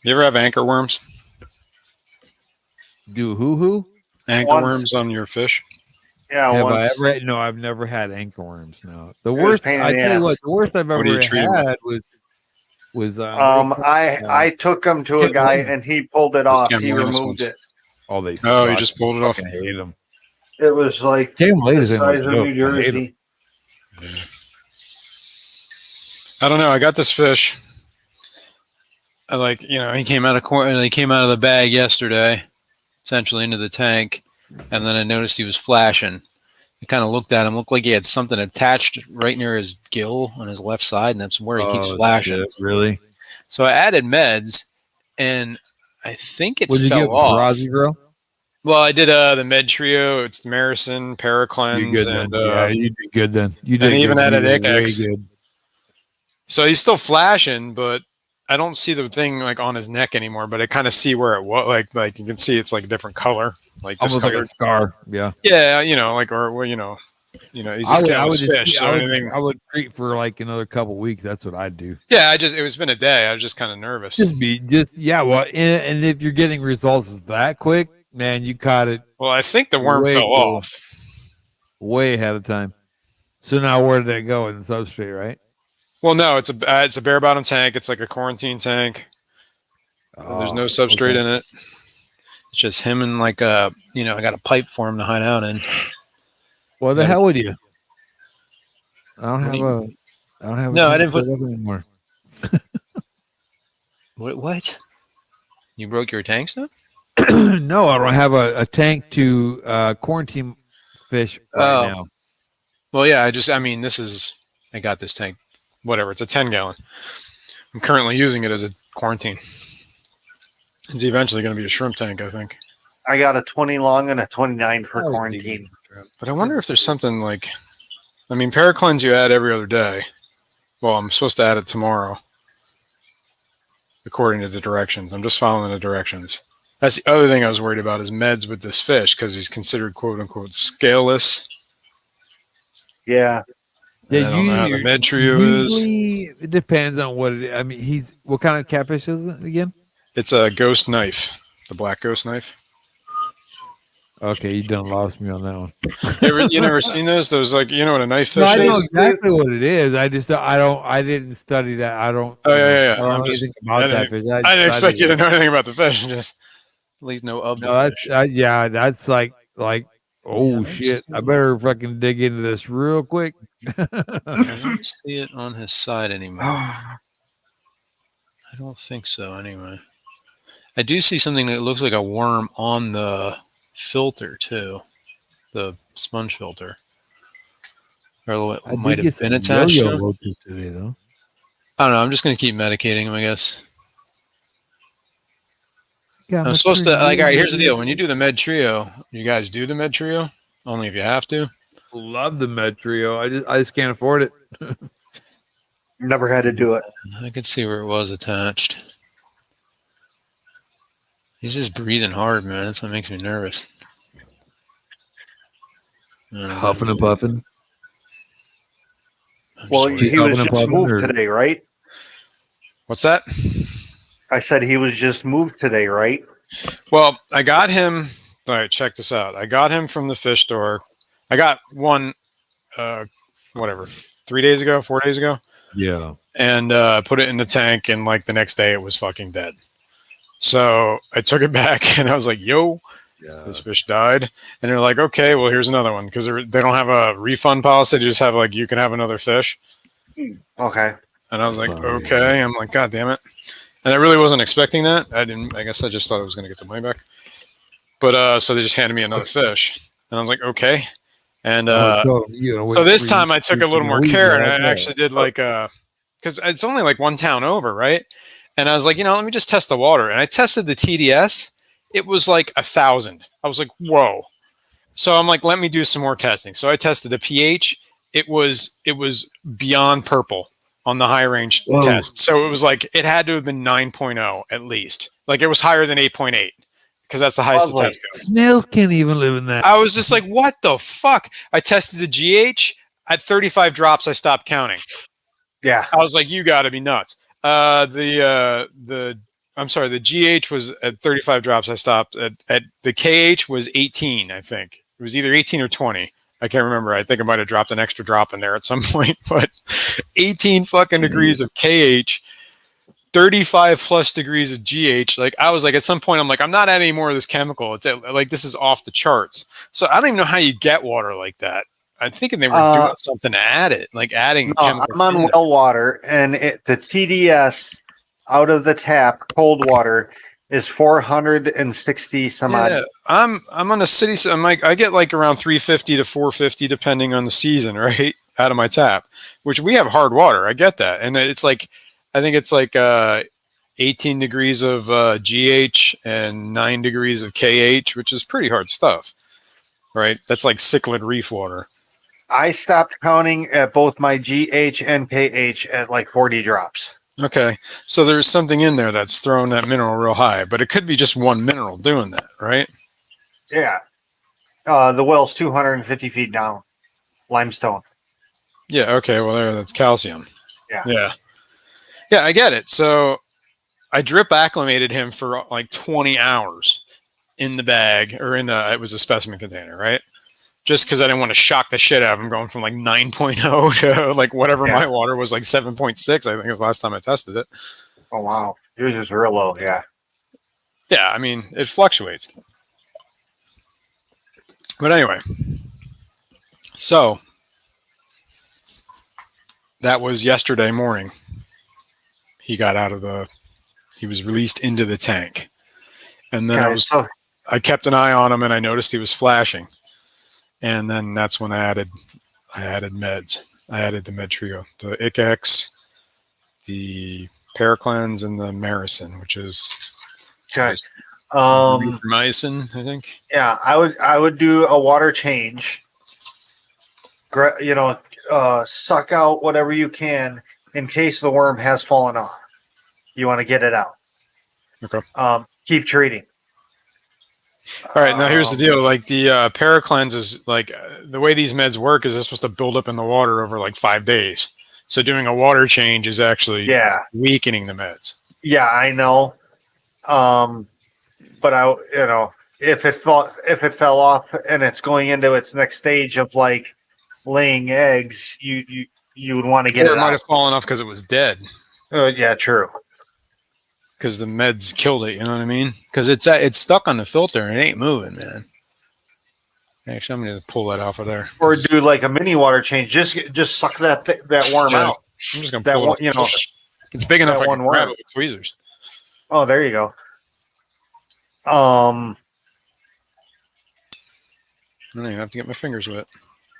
You ever have anchor worms? Do who? Anchor Once. worms on your fish? Yeah, Have I once. ever had? No, I've never had anchor worms. No, the was worst. pain in I the tell you ass. what, the worst I've What do you ever treat 'em with? had was I took him to a Tim guy Lemon. and he pulled it Those off. Tim He Lemon removed ones. it. Oh, they. Oh, you suck. just pulled it I off. fucking hate them. It was like Tim the Lemon ain't no size of joke. New I hate 'em. Jersey. I don't know. I got this fish. He came out of the bag yesterday, essentially into the tank, and then I noticed he was flashing. I kind of looked at him, looked like he had something attached right near his gill on his left side, and that's where he keeps flashing. Shit, really? So I added meds, and I think it Would you get fell off. Brazzy girl? Well, I did the med trio. It's the Maricin, You Paracleanse, good then? and Yeah, you did good then. You did and even good. added You did way Icex. good. So he's still flashing, but I don't see the thing like on his neck anymore. But I kind of see where it was. Like you can see, it's like a different color, like Almost like a discolored. scar. Yeah. Yeah, he's just I would his fish. So anything. I would treat for like another couple weeks. That's what I'd do. Yeah, it was been a day. I was just kind of nervous. Yeah. Well, and if you're getting results that quick, man, you caught it. Well, I think the worm way fell cool. off. Way ahead of time. So now where did that go in the substrate, right? Well, no, it's a bare bottom tank. It's like a quarantine tank. There's no substrate in it. It's just him and I got a pipe for him to hide out in. What the hell would you? I don't have. No, I tank didn't put set up anymore. What? You broke your tanks now? No, I don't have a tank to quarantine fish right now. Well, yeah. I got this tank. Whatever. It's a 10-gallon. I'm currently using it as a quarantine. It's eventually going to be a shrimp tank, I think. I got a 20 long and a 29 for quarantine. But I wonder if there's something like, Paracleanse you add every other day. Well, I'm supposed to add it tomorrow, according to the directions. I'm just following the directions. That's the other thing I was worried about is meds with this fish because he's considered quote unquote scaleless. Yeah. Yeah, I don't know how the med trio is. It depends on what it is. I mean, what kind of catfish is it again? It's a ghost knife, the black ghost knife. Okay, you done lost me on that one. You never seen those? Those what a knife fish No, I know is? exactly what it is. I didn't study that. I don't. Oh yeah. I don't know anything about that fish. I didn't expect you to know anything about the fish. Just at least know of the fish. That's like. Oh shit! I better fucking dig into this real quick. I don't see it on his side anymore. I don't think so. Anyway, I do see something that looks like a worm on the filter too, the sponge filter. Or it might have been attached to him. Roaches today, though. I don't know. I'm just gonna keep medicating him, I guess. Yeah, I'm supposed to all right, here's the deal. When you do the med trio, you guys do the med trio? Only if you have to. Love the med trio. I just can't afford it. Never had to do it. I can see where it was attached. He's just breathing hard, man. That's what makes me nervous. Huffing and puffing. Well, he was just moved today, right? What's that? I said he was just moved today, right? Well, I got him. All right, check this out. I got him from the fish store. I got one, 4 days ago. Yeah. And put it in the tank, and the next day it was fucking dead. So I took it back, and I was like, yo, this fish died. And they're like, okay, well, here's another one. Because they don't have a refund policy. They just have, you can have another fish. Okay. And I was like, okay. I'm like, God damn it. And I really wasn't expecting that. I guess I just thought I was going to get the money back. But so they just handed me another fish. And I was like, okay. And so this time I took a little more care, and I actually did because it's only one town over, right? And I was like, let me just test the water. And I tested the TDS, it was like 1,000. I was like, whoa. So I'm like, let me do some more testing. So I tested the pH. It was beyond purple on the high range Whoa. test. So it was like it had to have been 9.0 at least. Like it was higher than 8.8 because that's the highest the test goes. Snails can't even live in that. I was just like, what the fuck? I tested the GH at 35 drops. I stopped counting. Yeah. I was like, you got to be nuts. The GH was at 35 drops. I stopped at the KH was 18. I think it was either 18 or 20. I can't remember. I think I might have dropped an extra drop in there at some point, but 18 fucking degrees of KH, 35 plus degrees of GH. Like I was like, at some point, I'm like, I'm not adding any more of this chemical. It's like, this is off the charts. So I don't even know how you get water like that. I'm thinking they were doing something to add it, like adding chemicals. I'm on well water, and the TDS out of the tap, cold water, is 460 some odd. I'm on a city, so I'm like, I get like around 350 to 450 depending on the season, right? Out of my tap, which we have hard water. I get that, and it's like, I think it's like 18 degrees of GH and 9 degrees of KH, which is pretty hard stuff, right? That's like cichlid reef water. I stopped counting at both my GH and KH at like 40 drops. Okay, so there's something in there that's throwing that mineral real high, but it could be just one mineral doing that, right? Yeah. The well's 250 feet down. Limestone. Yeah, okay, well, that's calcium. Yeah. Yeah, I get it. So I drip acclimated him for like 20 hours in the bag, or it was a specimen container, right? Just because I didn't want to shock the shit out of him going from like 9.0 to like whatever my water was, like 7.6, I think was the last time I tested it. Oh, wow. Yours is real low, yeah. Yeah, I mean, it fluctuates. But anyway, so that was yesterday morning. He was released into the tank. And then I kept an eye on him and I noticed he was flashing. And then that's when I added meds. I added the med trio, the ICX, the Paraclens, and the Maricin, which is mycin, I think. Yeah, I would do a water change. Suck out whatever you can in case the worm has fallen off. You want to get it out. Okay. Keep treating. All right, now here's the deal. Like the Paraclens is like the way these meds work is they're supposed to build up in the water over like 5 days. So doing a water change is actually weakening the meds. Yeah, I know. But if it fell off and it's going into its next stage of like laying eggs, you would want to get it out. It might have fallen off because it was dead. Yeah, true. Because the meds killed it, you know what I mean? Because it's stuck on the filter and it ain't moving, man. Actually, I'm gonna pull that off of there. Or do like a mini water change. Just suck that worm out. I'm just gonna pull it off. It's big enough I can grab it with tweezers. Oh, there you go. I don't even have to get my fingers wet.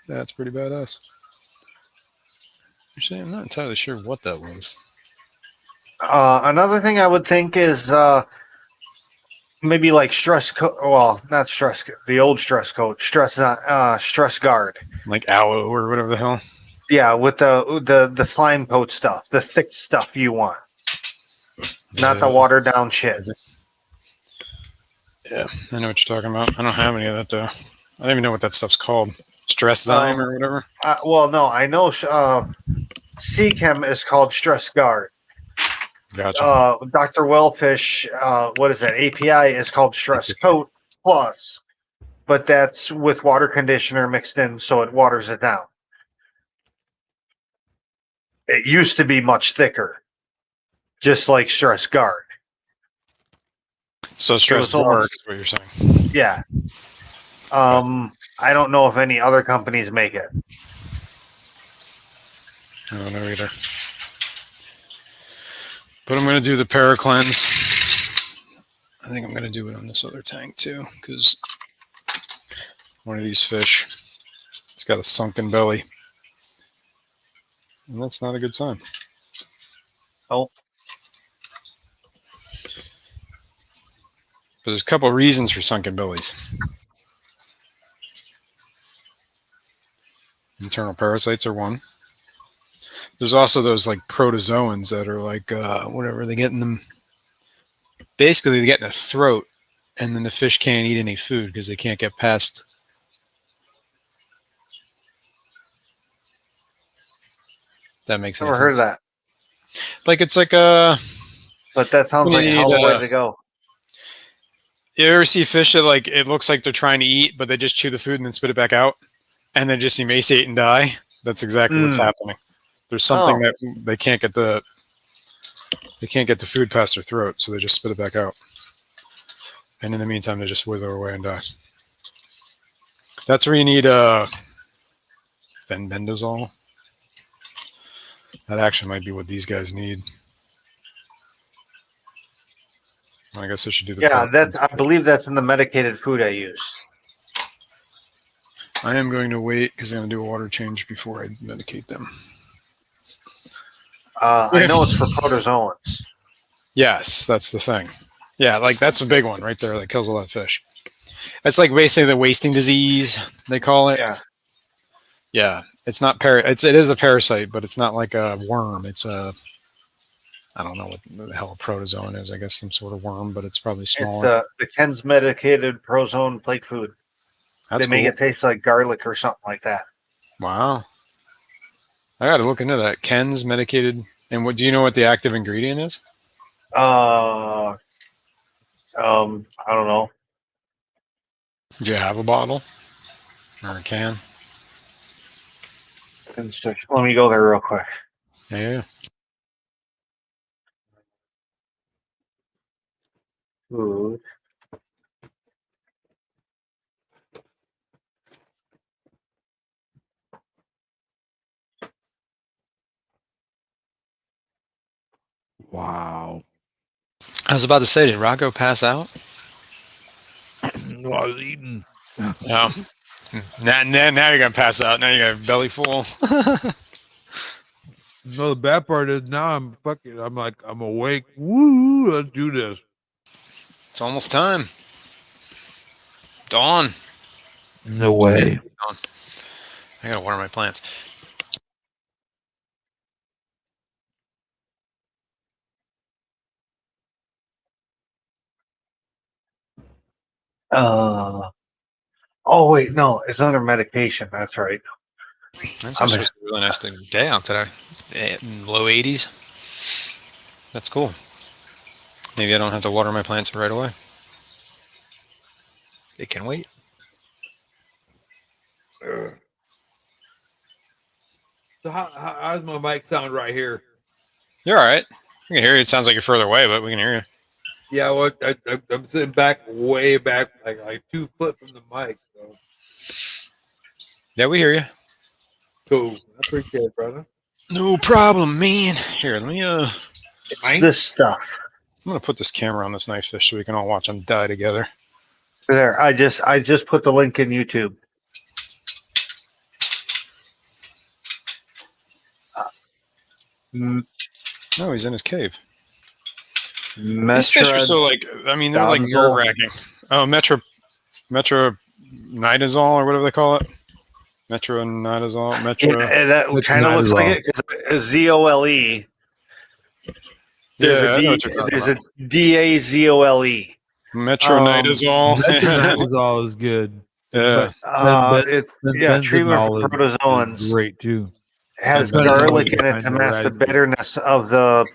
That's pretty badass. Actually, I'm not entirely sure what that was. Another thing I would think is maybe like stress coat. Well, not stress. The old stress coat. Stress guard. Like aloe or whatever the hell. Yeah, with the slime coat stuff, the thick stuff you want, not the watered down shit. Yeah, I know what you're talking about. I don't have any of that though. I don't even know what that stuff's called. Stress zyme or whatever. Well, no, I know. CChem is called stress guard. Gotcha. Dr. Wellfish, what is that? API is called Stress Coat Plus, but that's with water conditioner mixed in, so it waters it down. It used to be much thicker, just like Stress Guard. So Stress Guard is what you're saying. Yeah. I don't know if any other companies make it. I don't know either. But I'm going to do the Paraclens. I think I'm going to do it on this other tank too, because one of these fish, it's got a sunken belly. And that's not a good sign. Oh. there's a couple of reasons for sunken bellies. Internal parasites are one. There's also those like protozoans that are like whatever, they get in them. Basically, they get in the throat, and then the fish can't eat any food because they can't get past. That makes any Never sense. heard of that. Like it's like a. But that sounds like a hell of a way to go. You ever see fish that like it looks like they're trying to eat, but they just chew the food and then spit it back out, and then just emaciate and die? That's exactly what's happening. There's something that they can't get the food past their throat, so they just spit it back out. And in the meantime, they just wither away and die. That's where you need fenbendazole. That actually might be what these guys need. I guess I should do the. Yeah, I believe that's in the medicated food I use. I am going to wait because I'm going to do a water change before I medicate them. I know it's for protozoans. Yes, that's the thing. Yeah, like that's a big one right there that kills a lot of fish. It's like basically the wasting disease, they call it. Yeah. Yeah. It's not it is a parasite, but it's not like a worm. It's a, I don't know what the hell a protozoan is. I guess some sort of worm, but it's probably smaller. It's the Ken's medicated prozone plate food. That's they make cool. it taste like garlic or something like that. Wow. I got to look into that. Ken's medicated. And what do you know what the active ingredient is? I don't know. Do you have a bottle or a can? Let me go there real quick. Yeah. Food. Wow. I was about to say, did Rocco pass out? No, I was eating. No. Now you're gonna pass out. Now you got a belly full. No, the bad part is now I'm awake. Woo, let's do this. It's almost time. Dawn. No way. Dawn. I gotta water my plants. Oh wait, no, it's under medication. That's right. It's actually a really nice day out today. Low 80s. That's cool. Maybe I don't have to water my plants right away. They can wait. So how's my mic sound right here? You're all right. We can hear you. It sounds like you're further away, but we can hear you. Yeah, well, I'm sitting back, way back, like 2 foot from the mic. So. Yeah, we hear you. Cool. I appreciate it, brother. No problem, man. Here, let me this stuff. I'm gonna put this camera on this knife fish so we can all watch them die together. There, I just put the link in YouTube. No, he's in his cave. These fish are so they're like nerve-wracking. Oh, metronidazole or whatever they call it. Metronidazole. Yeah, that kind of looks like it. It's ZOLE. There's a DAZOLE. Metronidazole. Metronidazole is good. Yeah. Treatment for protozoans. Great too. It has garlic in it to mask the bitterness of the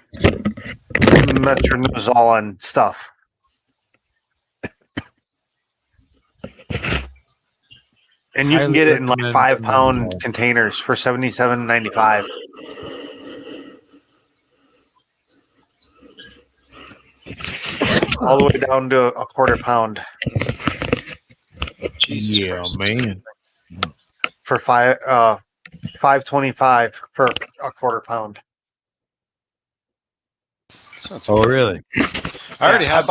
metronidazole and stuff. And you can get it in like 5-pound containers for $77.95. All the way down to a quarter pound. Jesus Christ. Man. For $5.25 for a quarter pound. Oh, really? I already have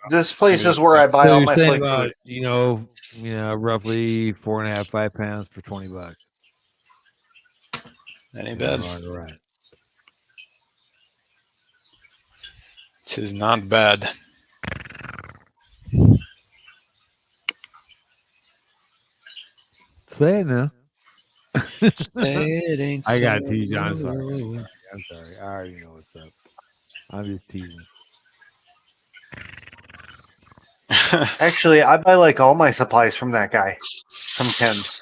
this place is where I buy all my flake food. Roughly 4.5, 5 pounds for $20. That ain't bad. Right. Tis not bad. Say it now. Say it ain't I got so. tease you. I'm sorry. I'm sorry. I already know what's up. I'm just teasing. Actually, I buy like all my supplies from that guy, from Ken's.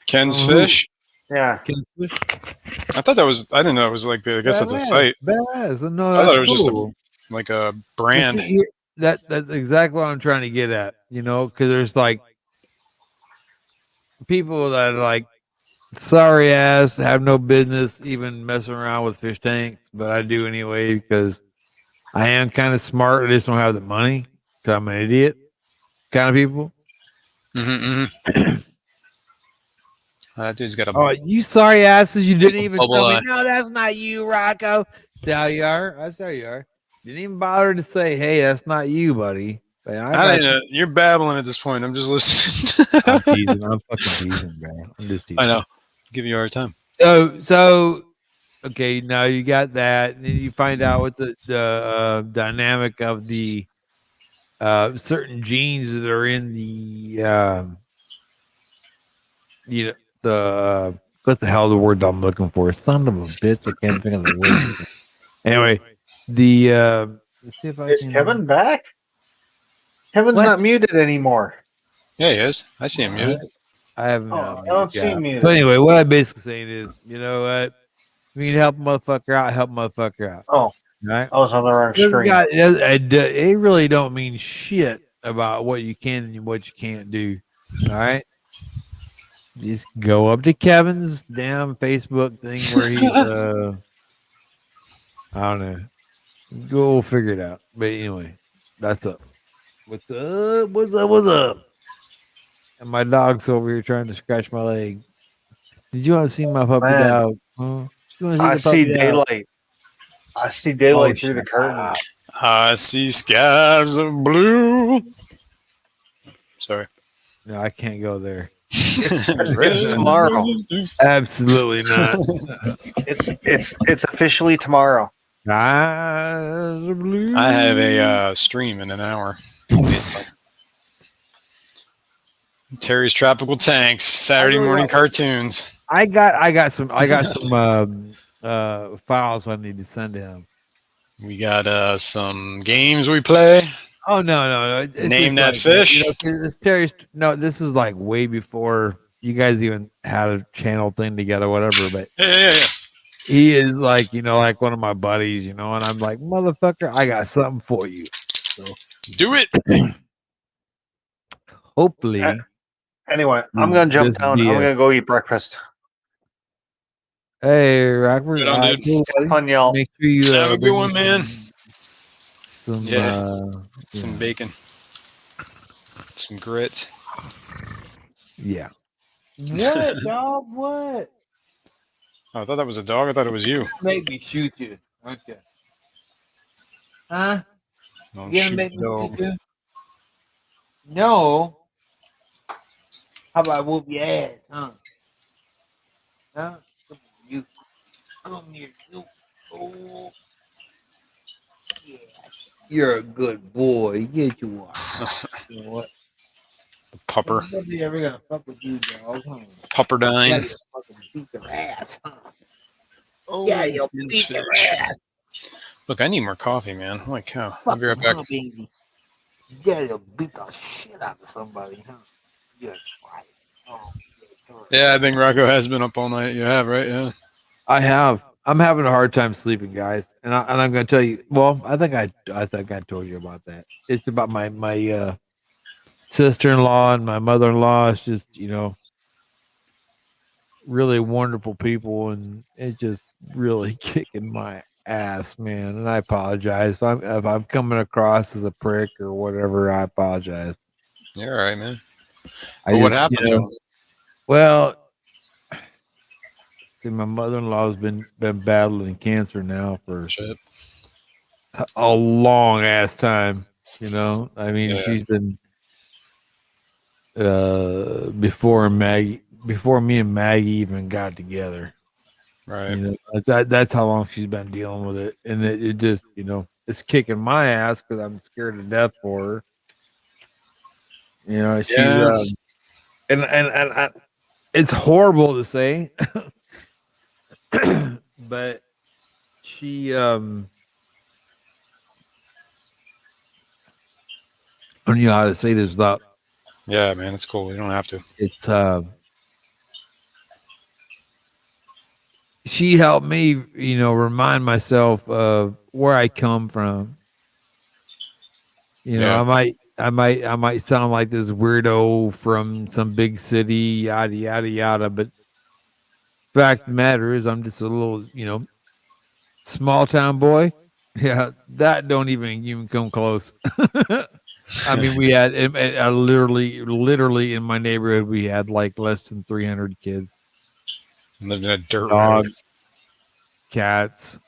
Ken's Oh, Fish. Yeah. I thought that was. I didn't know it was like. I guess it's a site. Badass. No, I thought it that's was just cool. like a You brand. see, that's exactly what I'm trying to get at. Because there's like people that are like sorry ass have no business even messing around with fish tanks, but I do anyway because I am kind of smart. I just don't have the money because I'm an idiot kind of people. That dude's got a. Oh, you sorry asses! You didn't even bubble tell me. eye. No, that's not you, Rocco. That's how you are. That's how you are. Didn't even bother to say, "Hey, that's not you, buddy." But I I got didn't know. You're babbling at this point. I'm just listening. I'm teasing. I'm fucking teasing, bro. I'm just teasing. I know. Give you a hard time. So, okay. Now you got that, and then you find out what the dynamic of the certain genes that are in the the what the hell the word I'm looking for? Son of a bitch! I can't think of the word. Anyway, let's see if I Is can. Kevin back? Kevin's What? not muted anymore. Yeah, he is. I see him muted. I haven't. I don't see him muted. So anyway, what I'm basically saying is, you know what? If you can help a motherfucker out, help a motherfucker out. Oh, Right? I was on the wrong screen. It really don't mean shit about what you can and what you can't do. All right. Just go up to Kevin's damn Facebook thing where he I don't know. Go figure it out. But anyway, that's up. What's up? What's up? What's up? And my dog's over here trying to scratch my leg. Did you want to see my puppy Man, dog? Huh? You want to see I the see puppy dog? daylight. I see daylight through the shut curtain. up. I see skies of blue. Sorry. No, I can't go there. It's tomorrow. Absolutely not. It's officially tomorrow. Skies of blue. I have a stream in an hour. Terry's Tropical Tanks, Saturday morning cartoons. I got some files I need to send to him. We got some games we play. Oh no! It's Name just that like, fish. This Terry's no. This is like way before you guys even had a channel thing together, whatever. But Yeah. he is like like one of my buddies, and I'm like, motherfucker, I got something for you. So do it. Hopefully. Anyway, I'm gonna jump down. I'm gonna go eat breakfast. Hey, Rockford. Good on, dude. Have fun, y'all. Make sure you have a good one, man. Some bacon, some grits. Yeah. What, dog? What? Oh, I thought that was a dog. I thought it was you. Make me shoot you. Okay. Huh? Don't You shoot gonna make the me dog. shoot you? No. How about I whoop your ass, huh? Huh? Come on, you. Come here, you. Oh. Yeah. You're a good boy. Yes, you are. You know what? Pupper. Nobody's ever gonna fuck with you, dog. Huh? Pupperdine. Yeah, you fucking beat their ass, huh? Oh, Yeah, you'll beat their ass. Look, I need more coffee, man. Holy cow. I'll Fuck be right back. huh, baby. Yeah, you'll beat the shit out of somebody, huh? Yeah, right. Oh, Yeah, I think Rocco has been up all night. You have, right? Yeah. I have. I'm having a hard time sleeping, guys, and I'm going to tell you. Well, I think I told you about that. It's about my sister-in-law and my mother-in-law. It's just really wonderful people, and it's just really kicking my ass, man. And I apologize if I'm coming across as a prick or whatever. I apologize. You're all right, man. What happened to him? Well, see, my mother-in-law's been battling cancer now for a long ass time. I mean, she's been before me and Maggie even got together. Right. That's how long she's been dealing with it, and it just it's kicking my ass because I'm scared to death for her. She's and it's horrible to say, but she I don't know how to say this without Yeah, man, it's cool. You don't have to. it's she helped me, remind myself of where I come from. Yeah. I might sound like this weirdo from some big city, yada yada yada, but fact of the matter is I'm just a little, small town boy. Yeah, that don't even come close. I mean, we had literally in my neighborhood, we had like less than 300 kids, Lived in a dirt road. dogs, cats,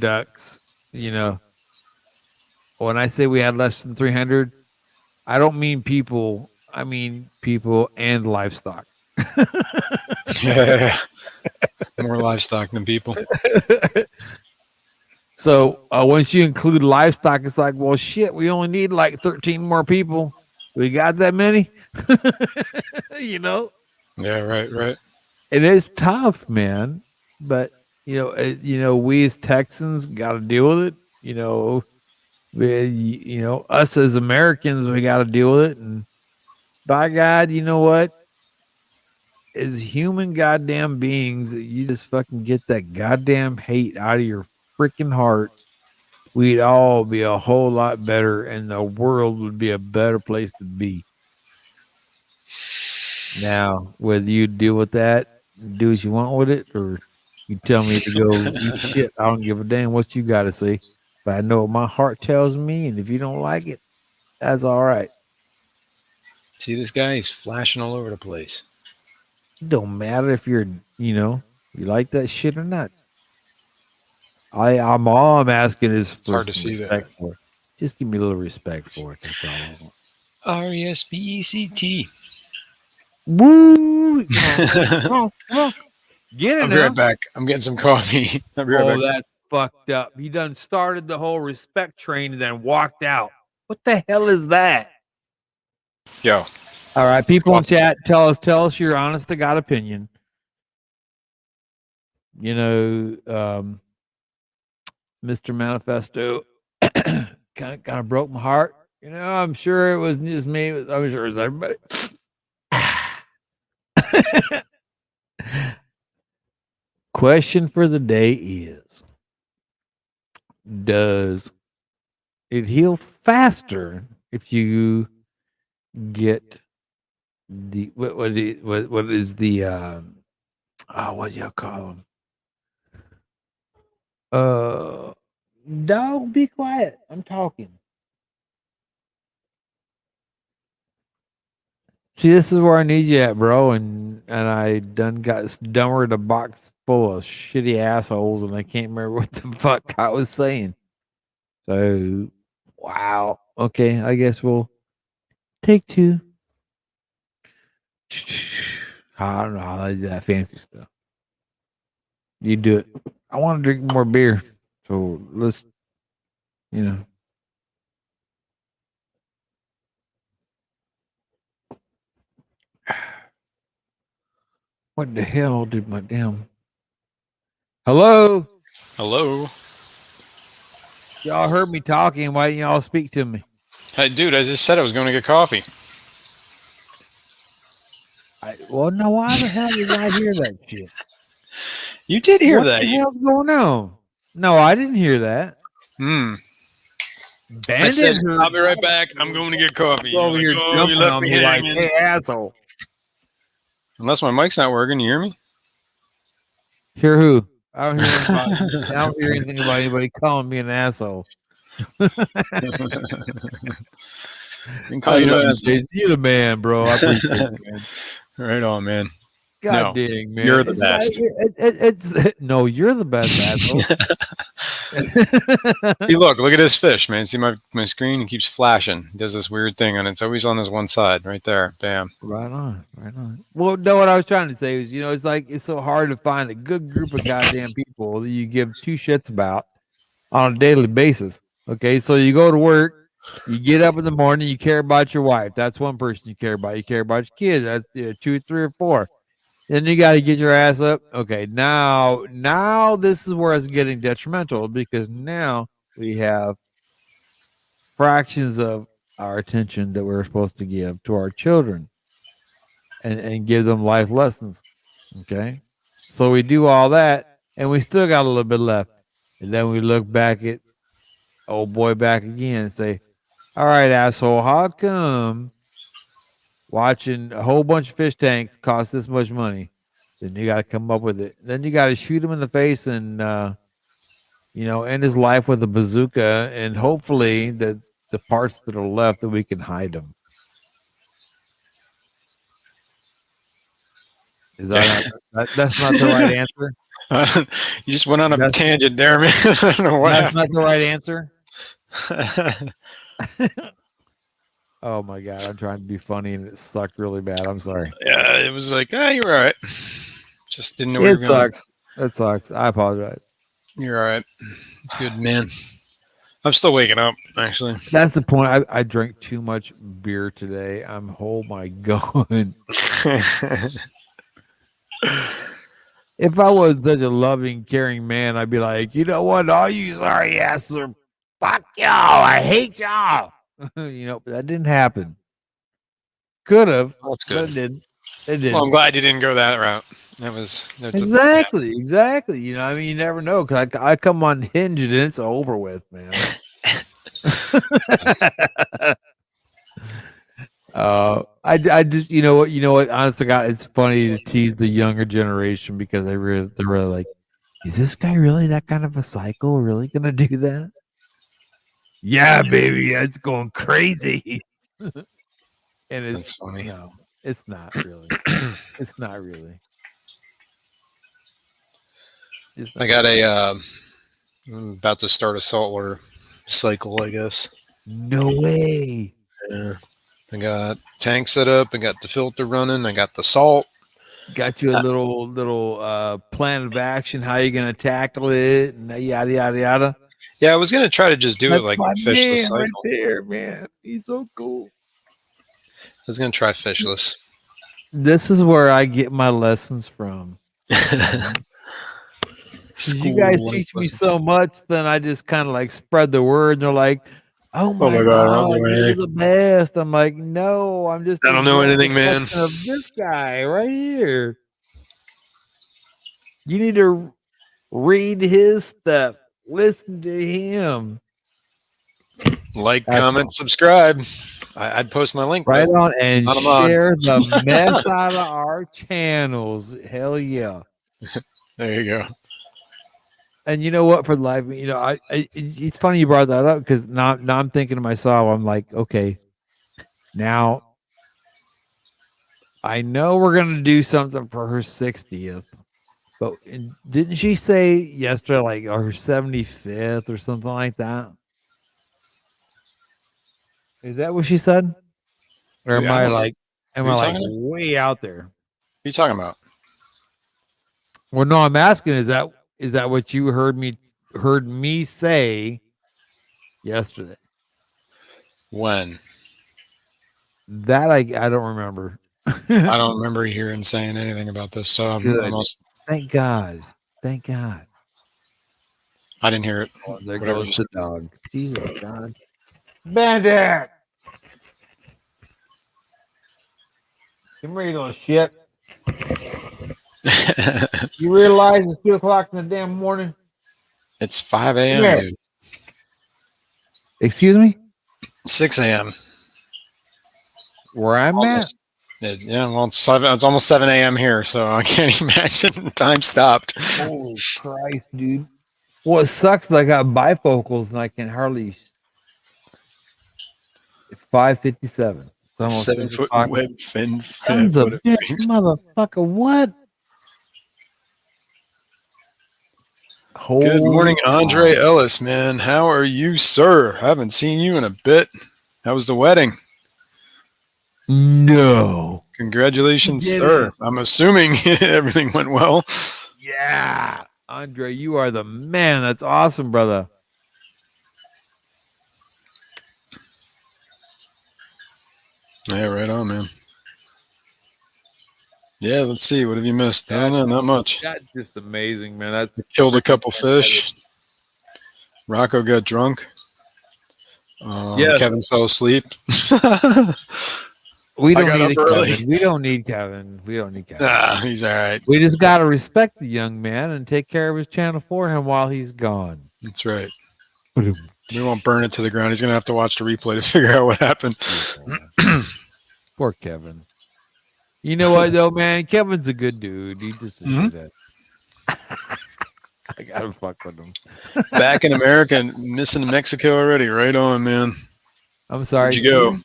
ducks. When I say we had less than 300, I don't mean people. I mean people and livestock. Yeah. More livestock than people. So once you include livestock, it's like, well, shit, we only need like 13 more people. We got that many, Yeah, right. It is tough, man. But we as Texans got to deal with it. Us as Americans, we got to deal with it. And by God, you know what? As human goddamn beings, you just fucking get that goddamn hate out of your freaking heart. We'd all be a whole lot better, and the world would be a better place to be. Now, whether you deal with that, do what you want with it, or you tell me to go eat shit, I don't give a damn what you got to say. But I know what my heart tells me, and if you don't like it, that's all right. See this guy? He's flashing all over the place. It don't matter if you're, you like that shit or not. All I'm asking is for hard to see respect that. for it. Just give me a little respect for it. That's all I want. RESPECT. Woo! Come on. Get it I'll be now. right back. I'm getting some coffee. I'll be right back. That's fucked up. He done started the whole respect train and then walked out. What the hell is that? Yo. All right, people in chat, tell us your honest to God opinion. Mr. Manifesto kind of broke my heart. I'm sure it was just me. I'm sure it was everybody. Question for the day is, does it heal faster if you get the what is the what do y'all call them? Dog, be quiet. I'm talking. See, this is where I need you at, bro. And I done with a box full of shitty assholes, and I can't remember what the fuck I was saying. So, wow. Okay, I guess we'll take two. I don't know how I do that fancy stuff. You do it. I want to drink more beer, so let's, What the hell did my damn... Hello? Y'all heard me talking. Why didn't y'all speak to me? Hey, dude, I just said I was going to get coffee. Well, no, why the hell did I hear that shit? You did hear that. What the hell's going on? No, I didn't hear that. I said, I'll be right back. I'm going to get coffee. Over here jumping you left on me me like, hanging. hey, asshole. Unless my mic's not working, you hear me? Hear who? I don't hear anybody. I don't hear anything about anybody calling me an asshole. Call you no asshole. You're the man, bro. I appreciate it, man. Right on, man. God dang, man. You're the best. No, you're the best, asshole. See, look at this fish, man. See my screen? It keeps flashing. It does this weird thing, and it's always on this one side, right there. Bam. Right on. Well, no, what I was trying to say is, it's so hard to find a good group of goddamn people that you give two shits about on a daily basis. Okay, so you go to work, you get up in the morning, you care about your wife. That's one person you care about. You care about your kids. That's 2, 3, or 4. Then you got to get your ass up. Okay, now this is where it's getting detrimental because now we have fractions of our attention that we're supposed to give to our children and give them life lessons. Okay, so we do all that, and we still got a little bit left, and then we look back at old boy back again and say, "All right, asshole, how come watching a whole bunch of fish tanks cost this much money?" Then you got to come up with it. Then you got to shoot him in the face and end his life with a bazooka, and hopefully that the parts that are left that we can hide them. Is that's not the right answer? You just went on a tangent there, man. I don't know what That's happened. not the right answer. Oh my god, I'm trying to be funny and it sucked really bad. I'm sorry. Yeah, it was like, you're all right. Just didn't know where you It were going. sucks. It sucks. I apologize. You're all right. It's good, man. I'm still waking up, actually. That's the point. I drank too much beer today. Oh my god. If I was such a loving, caring man, I'd be like, you know what? All you sorry asses are fuck y'all. I hate y'all. But that didn't happen. Could have. That's But good. it didn't. It didn't. Well, I'm glad you didn't go that route. That's Exactly. You never know. Cause I come on Hinge and it's over with, man. I just you know what honestly God, it's funny to tease the younger generation because they're really like, is this guy really that kind of a psycho? Really gonna do that? Yeah, baby, it's going crazy. And That's funny. No, it's not really. It's not really. I got I'm about to start a saltwater cycle, I guess. No way. Yeah. I got tank set up. I got the filter running. I got the salt. Got you a little plan of action, how you're gonna tackle it, and yada yada yada. Yeah, I was gonna try to just do That's it like my fishless man right cycle. there, man. He's so cool. I was gonna try fishless. This is where I get my lessons from. You guys teach me so much, then I just kind of like spread the word. And they're like, "Oh my god, you're the best." I'm like, "No, I'm just I don't know anything, man. Of this guy right here. You need to read his stuff, listen to him, Like, comment, subscribe. I'd post my link right but on, and not a mod. share the mess out of our channels. Hell yeah." There you go. And you know what? For life, it's funny you brought that up because now I'm thinking to myself, I'm like, okay, now I know we're gonna do something for her 60th, but didn't she say yesterday like her 75th or something like that? Is that what she said? Or am I like way out there? What are you talking about? Well, no, I'm asking, is that what you heard me say yesterday? When? That I don't remember. I don't remember hearing saying anything about this, so Thank God. Thank God. I didn't hear it. Oh, there Whatever goes the dog. Jesus God. Bandit! Come here, you little shit. You realize it's 2 o'clock in the damn morning? It's 5 a.m., dude. Excuse me? 6 a.m. Where I'm at? Yeah, well, it's almost 7 a.m. here, so I can't imagine. Time stopped. Holy Christ, dude. Well, it sucks that I got bifocals and I can hardly. It's 5:57. It's almost 7-foot web fin. Sons of bitch, motherfucker, what? Good morning, Andre Ellis, man. How are you, sir? I haven't seen you in a bit. How was the wedding? No. Congratulations, sir. I'm assuming everything went well. Yeah. Andre, you are the man. That's awesome, brother. Yeah, right on, man. Yeah, let's see. What have you missed? I don't know. Not much. That's just amazing, man. That's Killed a couple fish. Rocco got drunk. Yes. Kevin fell asleep. We I don't got need up a early. Kevin. We don't need Kevin. We don't need Kevin. He's all right. We just got to respect the young man and take care of his channel for him while he's gone. That's right. We won't burn it to the ground. He's gonna have to watch the replay to figure out what happened. Poor Kevin. You know what though, man? Kevin's a good dude. He just a shithead. I gotta fuck with him. Back in America and missing Mexico already. Right on, man. I'm sorry. Where'd you go?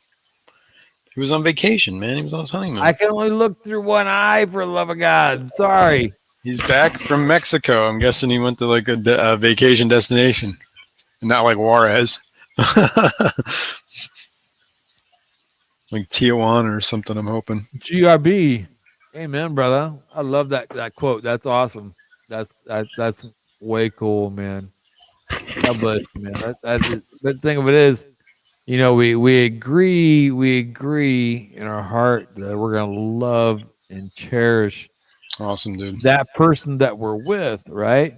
He was on vacation, man. He was on his honeymoon. I can only look through one eye for the love of God. Sorry. He's back from Mexico. I'm guessing he went to like a vacation destination, not like Juarez, like Tijuana or something. I'm hoping. GRB. Amen, brother. I love that quote. That's awesome. That's way cool, man. God bless you, man. The thing of it is, you know, we agree in our heart that we're gonna love and cherish awesome, dude, that person that we're with, right?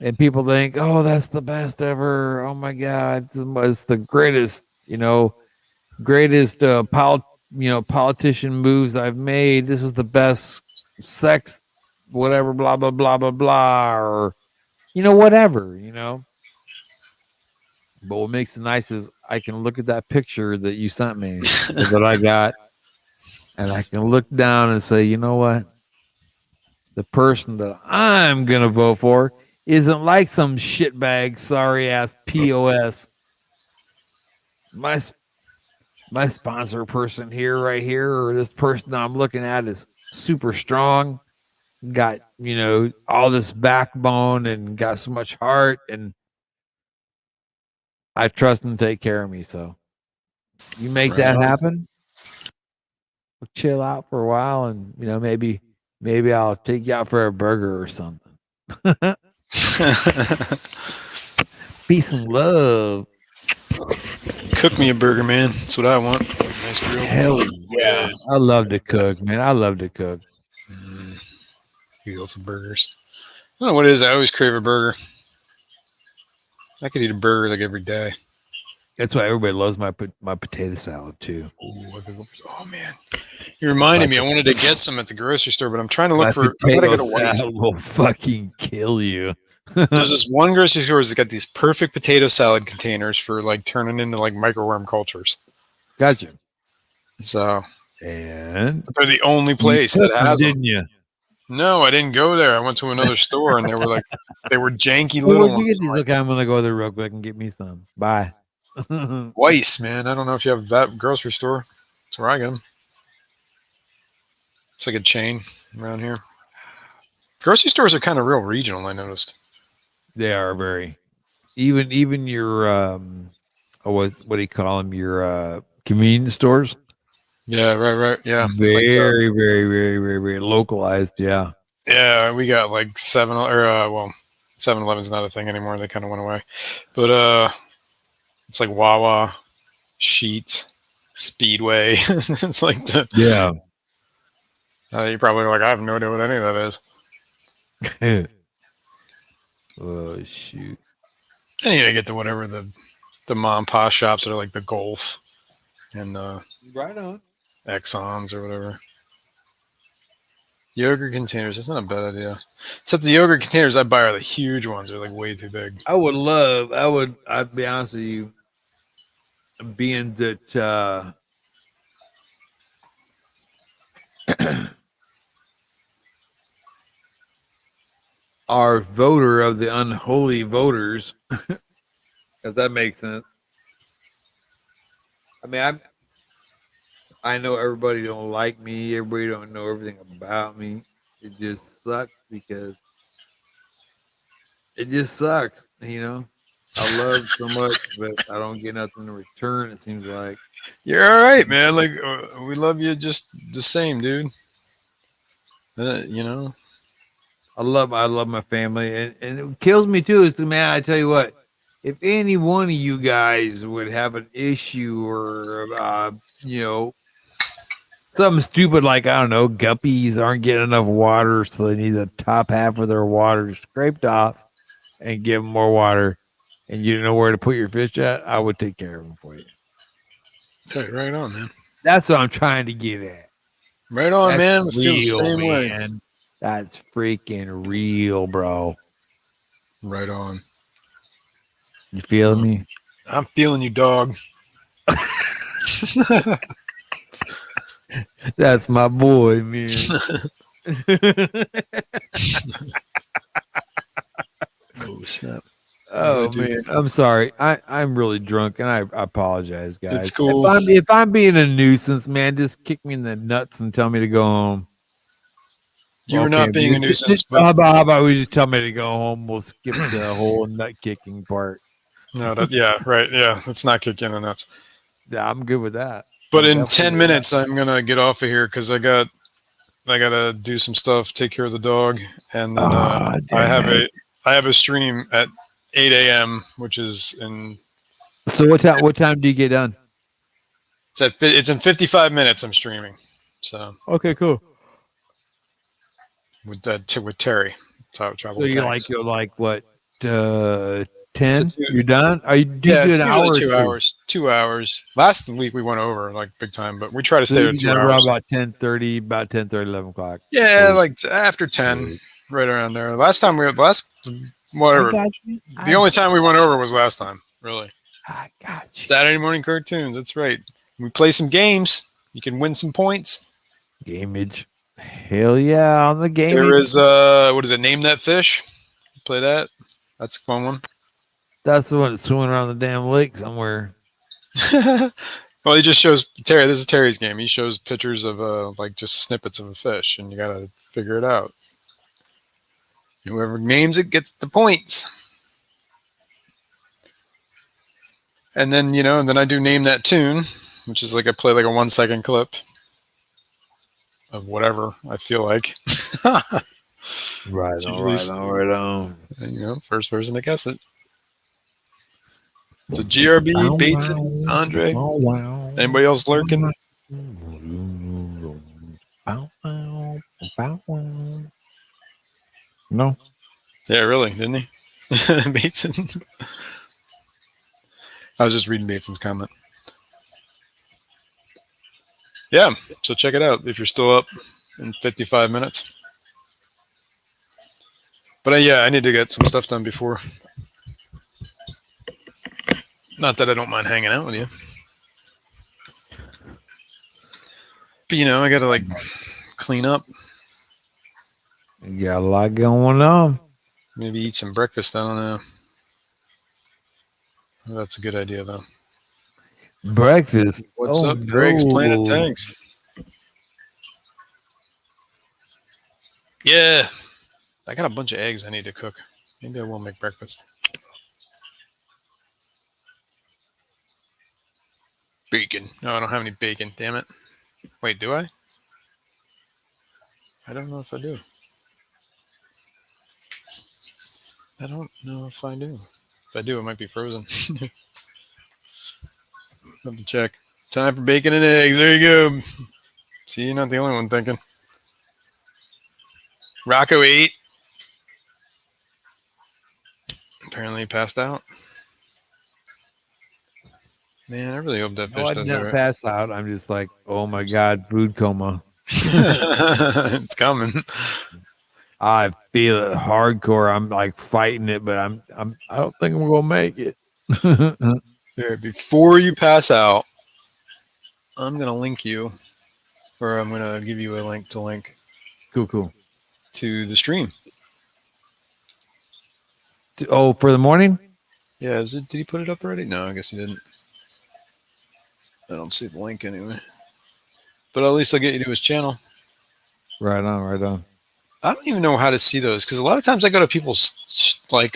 And people think, oh, that's the best ever. Oh my God, it's the greatest, politician moves I've made. This is the best sex, whatever, blah, blah, blah, blah, blah, or, whatever. But what makes it nice is I can look at that picture that you sent me that I got, and I can look down and say, you know what? The person that I'm going to vote for isn't like some shitbag, sorry ass POS. My sponsor person here, right here, or this person I'm looking at is super strong, got, all this backbone and got so much heart, and I trust him to take care of me. So you make that happen. We'll chill out for a while, and maybe I'll take you out for a burger or something. Peace and love. Cook me a burger, man. That's what I want. Nice grill. Hell yeah. I love to cook, man. I love to cook. You go for burgers. I don't know what it is. I always crave a burger. I could eat a burger like every day. That's why everybody loves my potato salad too. Oh man, you reminded me. I wanted to get some at the grocery store, but I'm trying to look for. I gotta get a white salad. Will fucking kill you. There's this one grocery store that's got these perfect potato salad containers for like turning into like microworm cultures. Gotcha. So, and they're the only place that has them. Didn't you? No, I didn't go there. I went to another store, and they were janky little ones. Okay, I'm gonna go there real quick and get me some. Bye. Weiss, man. I don't know if you have that grocery store. That's where I get them. It's like a chain around here. Grocery stores are kind of real regional, I noticed. They are very. Even your what do you call them? Your convenience stores. Yeah, right. Yeah. Very, very, very, very, very localized. Yeah. Yeah, we got like 7-Eleven's not a thing anymore. They kind of went away. But it's like Wawa, Sheetz, Speedway. It's like yeah. You're probably like, I have no idea what any of that is. Oh shoot! I need to get to whatever the mom and pop shops that are like the Golf and right on Exxons or whatever. Yogurt containers. That's not a bad idea. Except the yogurt containers I buy are the huge ones. They're like way too big. I'd be honest with you, being that our voter of the unholy voters, if that makes sense. I mean, I know everybody don't like me. Everybody don't know everything about me. It just sucks because it just sucks, I love so much, but I don't get nothing in return. It seems like you're all right, man. Like we love you just the same, dude. I love my family, and it kills me too. Is man, I tell you what, if any one of you guys would have an issue or something stupid like I don't know, guppies aren't getting enough water, so they need the top half of their water scraped off and give them more water. And you don't know where to put your fish at, I would take care of them for you. Hey, right on, man. That's what I'm trying to get at. Right on, That's man. I feel the real, same way. man. That's freaking real, bro. Right on. You feeling me? I'm feeling you, dog. That's my boy, man. Oh, snap. Oh man, I'm sorry. I'm really drunk, and I apologize, guys. It's cool. If I'm being a nuisance, man, just kick me in the nuts and tell me to go home. You were not being a nuisance, How but about we just tell me to go home? We'll skip the whole nut kicking part. no, yeah, right, yeah. Let's not kick in the nuts. Yeah, I'm good with that. But I'm in definitely 10 with that. minutes, I'm gonna get off of here because I gotta do some stuff, take care of the dog, and then I have a stream at 8 a.m., which is in. So what time do you get done? It's in 55 minutes. I'm streaming, so Okay, cool. with Terry. Travel So you Tanks. you're like what 10? To do- You're done? Are you do Yeah, you it's do an usually hour? Or 2 two? hours. 2 hours. Last week we went over like big time, but we try to So stay you at get 2 done around hours. about 10:30, about 10:30, 11 o'clock. Yeah, Cool. like after 10, right around there. Last time I whatever. got you. The only time we went over was last time, really. I got you. Saturday morning cartoons. That's right. We play some games. You can win some points. Gameage. Hell yeah, on the game. There is what is it? Name that fish. Play that. That's a fun one. That's the one that's swimming around the damn lake somewhere. Well, he just shows Terry. This is Terry's game. He shows pictures of like just snippets of a fish, and you gotta figure it out. Whoever names it gets the points. And then and then I do name that tune, which is like I play like a 1-second clip of whatever I feel like. Right on. And, first person to guess it. So GRB, Bateson, Andre. Anybody else lurking? No. Yeah, really, didn't he? Bateson. I was just reading Bateson's comment. Yeah, so check it out if you're still up in 55 minutes. But yeah, I need to get some stuff done before. Not that I don't mind hanging out with you. But I gotta like clean up. You got a lot going on. Maybe eat some breakfast. I don't know. That's a good idea though. Breakfast. What's up, Greg's Planet Tanks? Yeah. I got a bunch of eggs I need to cook. Maybe I will make breakfast. Bacon. No, I don't have any bacon. Damn it. Wait, do I? I don't know if I do. I don't know if I do. If I do, it might be frozen. Have to check. Time for bacon and eggs. There you go. See, you're not the only one thinking. Rocco ate. Apparently he passed out. Man, I really hope that fish I does did it not right. pass out. I'm just like, oh my god, food coma. It's coming. I feel it hardcore. I'm like fighting it, but I don't think I'm gonna make it. Here, before you pass out, I'm gonna link you, or I'm gonna give you a link Cool. to the stream. Oh, for the morning? Yeah, is it? Did he put it up already? No, I guess he didn't. I don't see the link anyway. But at least I'll get you to his channel. Right on. I don't even know how to see those because a lot of times I go to people's like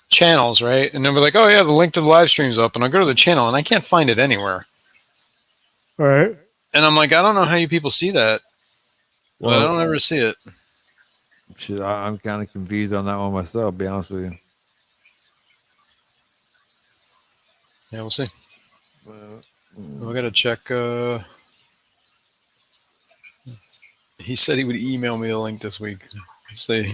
channels, right? And they'll be like, "Oh yeah, the link to the live stream's up," and I go to the channel and I can't find it anywhere. All right. And I'm like, I don't know how you people see that, but I Well, don't ever see it. Shit, I'm kind of confused on that one myself. Be honest with you. Yeah, we'll see. We gotta check. He said he would email me the link this week. Say,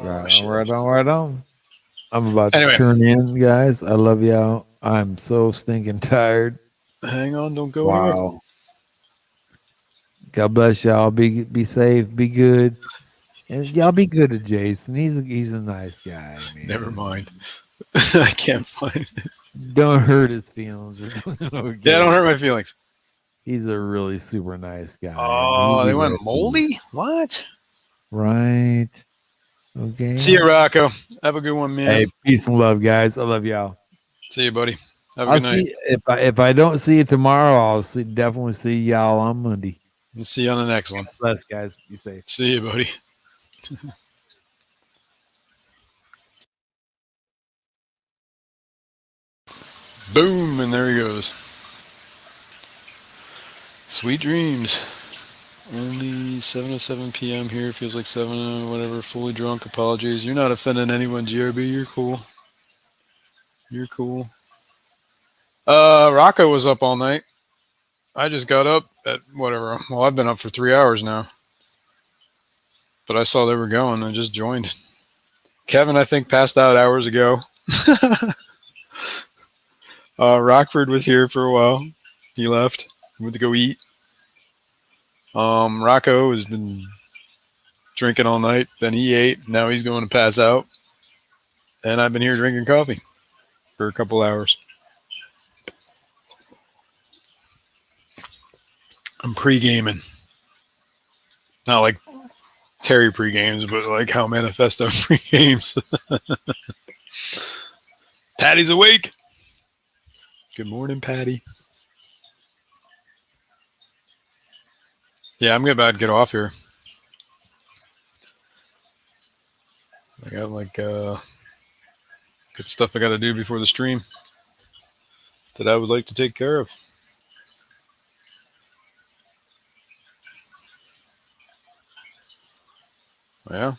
Right on, shit. right on, right on. I'm about Anyway. to turn in, guys. I love y'all. I'm so stinking tired. Hang on, don't go anywhere. Wow. God bless y'all. Be safe. Be good. And y'all be good to Jason. He's a nice guy, man. Never mind. I can't find it. Don't hurt his feelings or nothing. Okay. Yeah, don't hurt my feelings. He's a really super nice guy. Oh, they went moldy? What? Right. Okay. See you, Rocco. Have a good one, man. Hey, peace and love, guys. I love y'all. See you, buddy. Have a I'll good night. see if I don't see you tomorrow, I'll definitely see y'all on Monday. We'll see you on the next one. Bless, guys. Be safe. See you, buddy. Boom, and there he goes. Sweet dreams. Only 7:07 p.m. here. Feels like 7, whatever. Fully drunk. Apologies. You're not offending anyone, GRB. You're cool. You're cool. Rocco was up all night. I just got up at whatever. Well, I've been up for 3 hours now. But I saw they were going. I just joined. Kevin, I think, passed out hours ago. Rockford was here for a while. He left. He went to go eat. Rocco has been drinking all night. Then he ate. Now he's going to pass out. And I've been here drinking coffee for a couple hours. I'm pre-gaming. Not like Terry pre-games, but like how Manifesto pre-games. Patty's awake. Good morning, Patty. Yeah, I'm about to get off here. I got like good stuff I got to do before the stream that I would like to take care of. Yeah.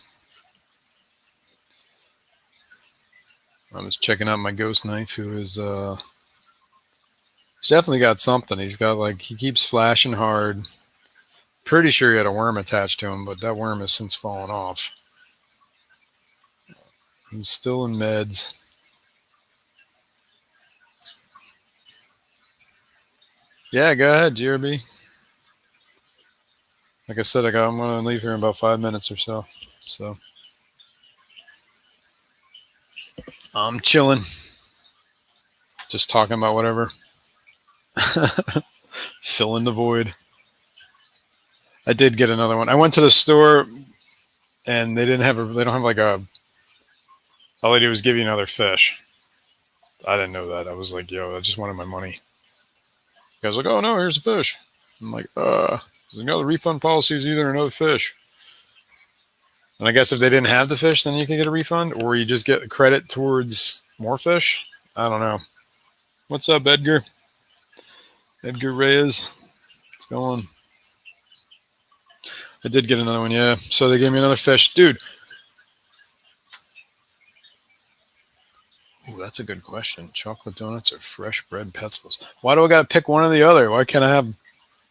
I was checking out my ghost knife, who is he's definitely got something. He's got like, he keeps flashing hard. Pretty sure he had a worm attached to him, but that worm has since fallen off. He's still in meds. Yeah, go ahead, GRB. Like I said, I'm going to leave here in about 5 minutes or so. So I'm chilling. Just talking about whatever. Fill in the void. I did get another one. I went to the store and they don't have like a lady was giving you another fish. I didn't know that. I was like, yo, I just wanted my money. The guy's like, oh no, here's a fish. I'm like, the refund policy is either another fish. And I guess if they didn't have the fish, then you can get a refund, or you just get credit towards more fish. I don't know. What's up, Edgar? Edgar Reyes. What's going on? I did get another one, yeah. So they gave me another fish. Dude. Ooh, that's a good question. Chocolate donuts or fresh bread pretzels? Why do I got to pick one or the other? Why can't I have...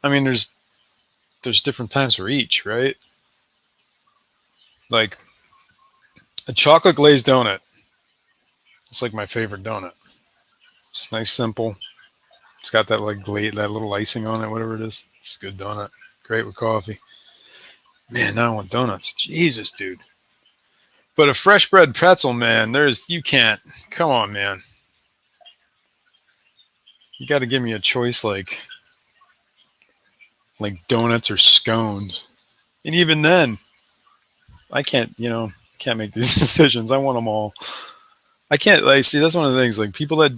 I mean, there's different times for each, right? Like, a chocolate glazed donut. It's like my favorite donut. It's nice, simple. It's got that like that little icing on it, whatever it is. It's a good donut. Great with coffee. Man, now I want donuts. Jesus, dude. But a fresh bread pretzel, man, you can't. Come on, man. You got to give me a choice like donuts or scones. And even then, I can't make these decisions. I want them all. I can't, see, that's one of the things, people that,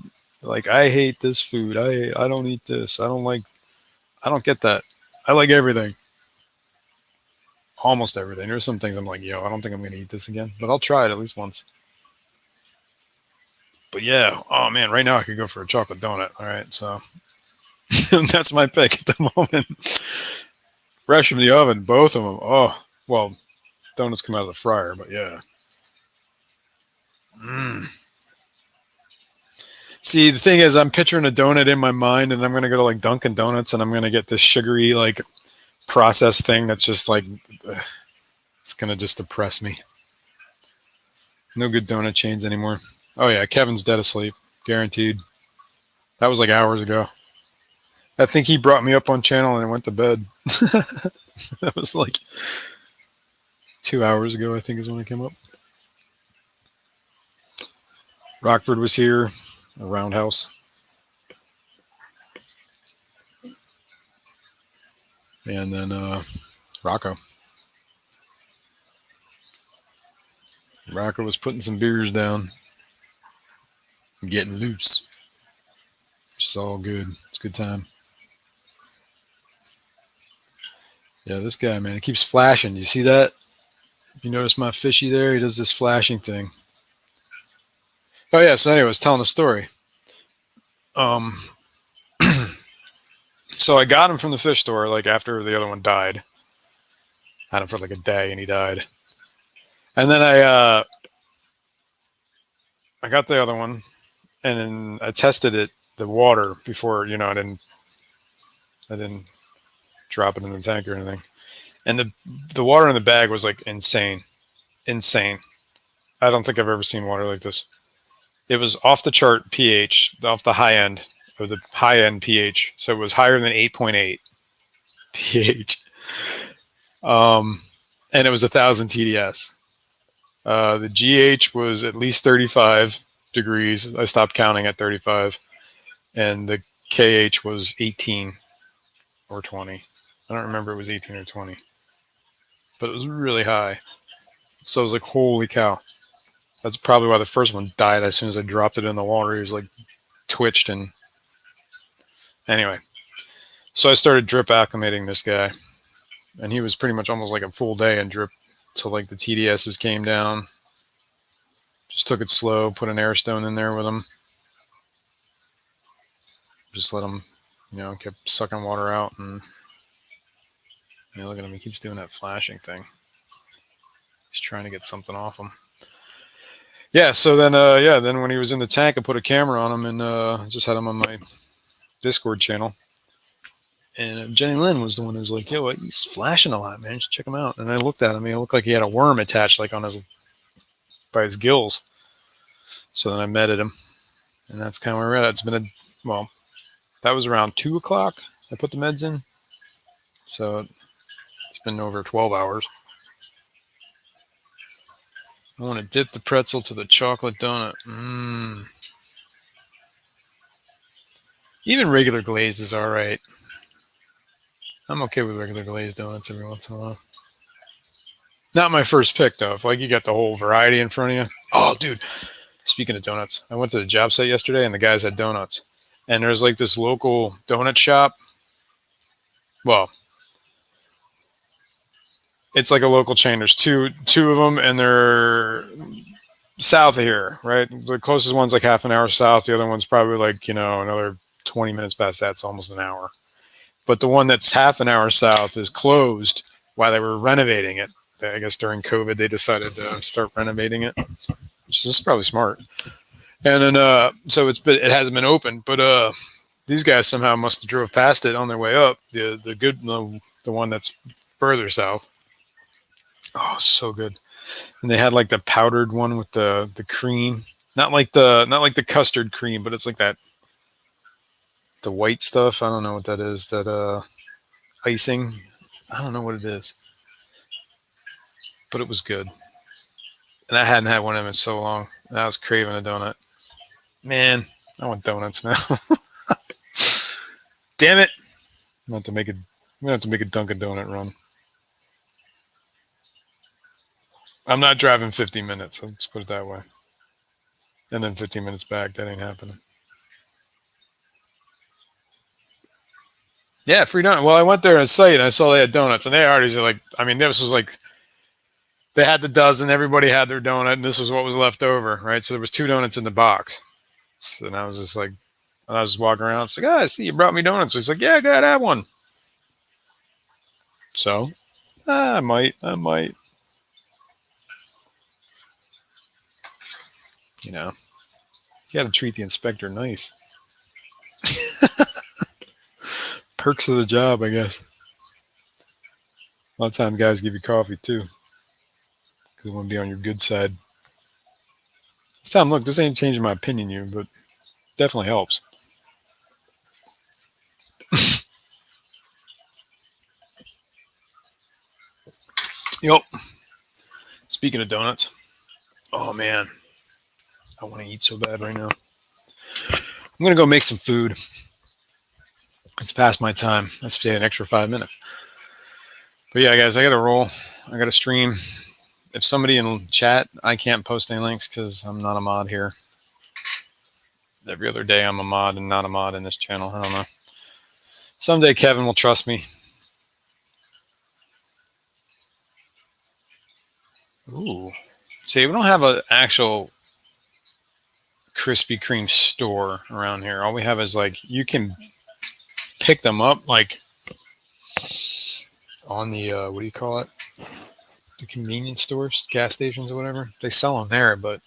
I hate this food. I don't eat this. I don't get that. I like everything. Almost everything. There's some things I'm like, yo, I don't think I'm going to eat this again, but I'll try it at least once. But yeah, oh man, right now I could go for a chocolate donut. All right, so that's my pick at the moment. Fresh from the oven, both of them. Oh, well, donuts come out of the fryer, but yeah. See, the thing is, I'm picturing a donut in my mind, and I'm gonna go to like Dunkin' Donuts, and I'm gonna get this sugary like processed thing that's just like it's gonna just depress me. No good donut chains anymore. Oh yeah, Kevin's dead asleep, guaranteed. That was like hours ago. I think he brought me up on channel and I went to bed. That was like 2 hours ago, I think, is when I came up. Rockford was here, a roundhouse. And then Rocco. Rocco was putting some beers down. Getting loose. It's all good. It's a good time. Yeah, this guy, man, he keeps flashing. You see that? You notice my fishy there? He does this flashing thing. Oh yeah, so anyway, I was telling a story. So I got him from the fish store like after the other one died. Had him for like a day and he died. And then I got the other one and then I tested it, the water, before, I didn't drop it in the tank or anything. And the water in the bag was like insane. I don't think I've ever seen water like this. It was off the chart pH, off the high end of the high end pH. So it was higher than 8.8 pH. And it was 1,000 TDS. The GH was at least 35 degrees. I stopped counting at 35. And the KH was 18 or 20. I don't remember if it was 18 or 20. But it was really high. So I was like, holy cow. That's probably why the first one died as soon as I dropped it in the water. He was like twitched and anyway. So I started drip acclimating this guy. And he was pretty much almost like a full day in drip till like the TDSs came down. Just took it slow, put an air stone in there with him. Just let him, kept sucking water out and look at him, he keeps doing that flashing thing. He's trying to get something off him. Yeah, so then then when he was in the tank, I put a camera on him and just had him on my Discord channel. And Jenny Lynn was the one who was like, yo, he's flashing a lot, man. Just check him out. And I looked at him. He looked like he had a worm attached like by his gills. So then I meted him. And that's kind of where we're at. That was around 2 o'clock. I put the meds in. So it's been over 12 hours. I want to dip the pretzel to the chocolate donut. Even regular glazed is all right. I'm okay with regular glazed donuts every once in a while. Not my first pick, though. If you got the whole variety in front of you. Oh, dude. Speaking of donuts, I went to the job site yesterday, and the guys had donuts. And there's like this local donut shop. Well, it's like a local chain. There's two of them, and they're south of here, right? The closest one's like half an hour south. The other one's probably like, another 20 minutes past that. It's almost an hour. But the one that's half an hour south is closed while they were renovating it. I guess during COVID, they decided to start renovating it, which is probably smart. And then, so it hasn't been open, but these guys somehow must have drove past it on their way up. The one that's further south. Oh, so good. And they had like the powdered one with the cream, not like the custard cream, but it's like that the white stuff. I don't know what that is. That icing. I don't know what it is, but it was good. And I hadn't had one of them in so long. And I was craving a donut. Man, I want donuts now. Damn it! I'm gonna have to make a Dunkin' Donut run. I'm not driving 50 minutes. Let's put it that way. And then 15 minutes back. That ain't happening. Yeah, free donut. Well, I went there on site and I saw they had donuts, and they already this was like they had the dozen. Everybody had their donut, and this was what was left over, right? So there was 2 donuts in the box, and I was just like, I was just walking around. It's like, I see you brought me donuts. He's like, yeah, go ahead, have one. So, I might. got to treat the inspector nice. Perks of the job, I guess. A lot of times guys give you coffee too, because they want to be on your good side. Tom, look, this ain't changing my opinion, you, but definitely helps. Yep. Speaking of donuts, oh man, I want to eat so bad right now. I'm gonna go make some food. It's past my time. I stayed an extra 5 minutes. But yeah, guys, I got to roll. I got to stream. If somebody in chat, I can't post any links because I'm not a mod here. Every other day I'm a mod and not a mod in this channel. I don't know. Someday Kevin will trust me. Ooh. See, we don't have an actual Krispy Kreme store around here. All we have is like, you can pick them up like on the, what do you call it? The convenience stores, gas stations or whatever. They sell them there, but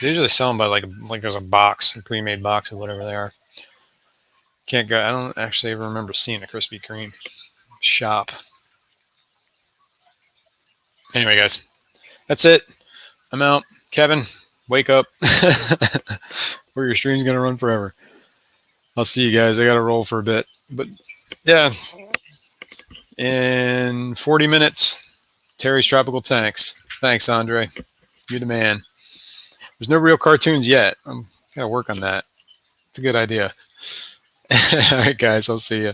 they usually sell them by like there's a box, a pre-made box or whatever they are. Can't go. I don't actually ever remember seeing a Krispy Kreme shop. Anyway, guys, that's it. I'm out. Kevin, wake up. Or your stream's gonna run forever. I'll see you guys. I gotta roll for a bit, but yeah, in 40 minutes. Terry's Tropical Tanks. Thanks, Andre. You're the man. There's no real cartoons yet. I'm gotta work on that. It's a good idea. All right, guys. I'll see you.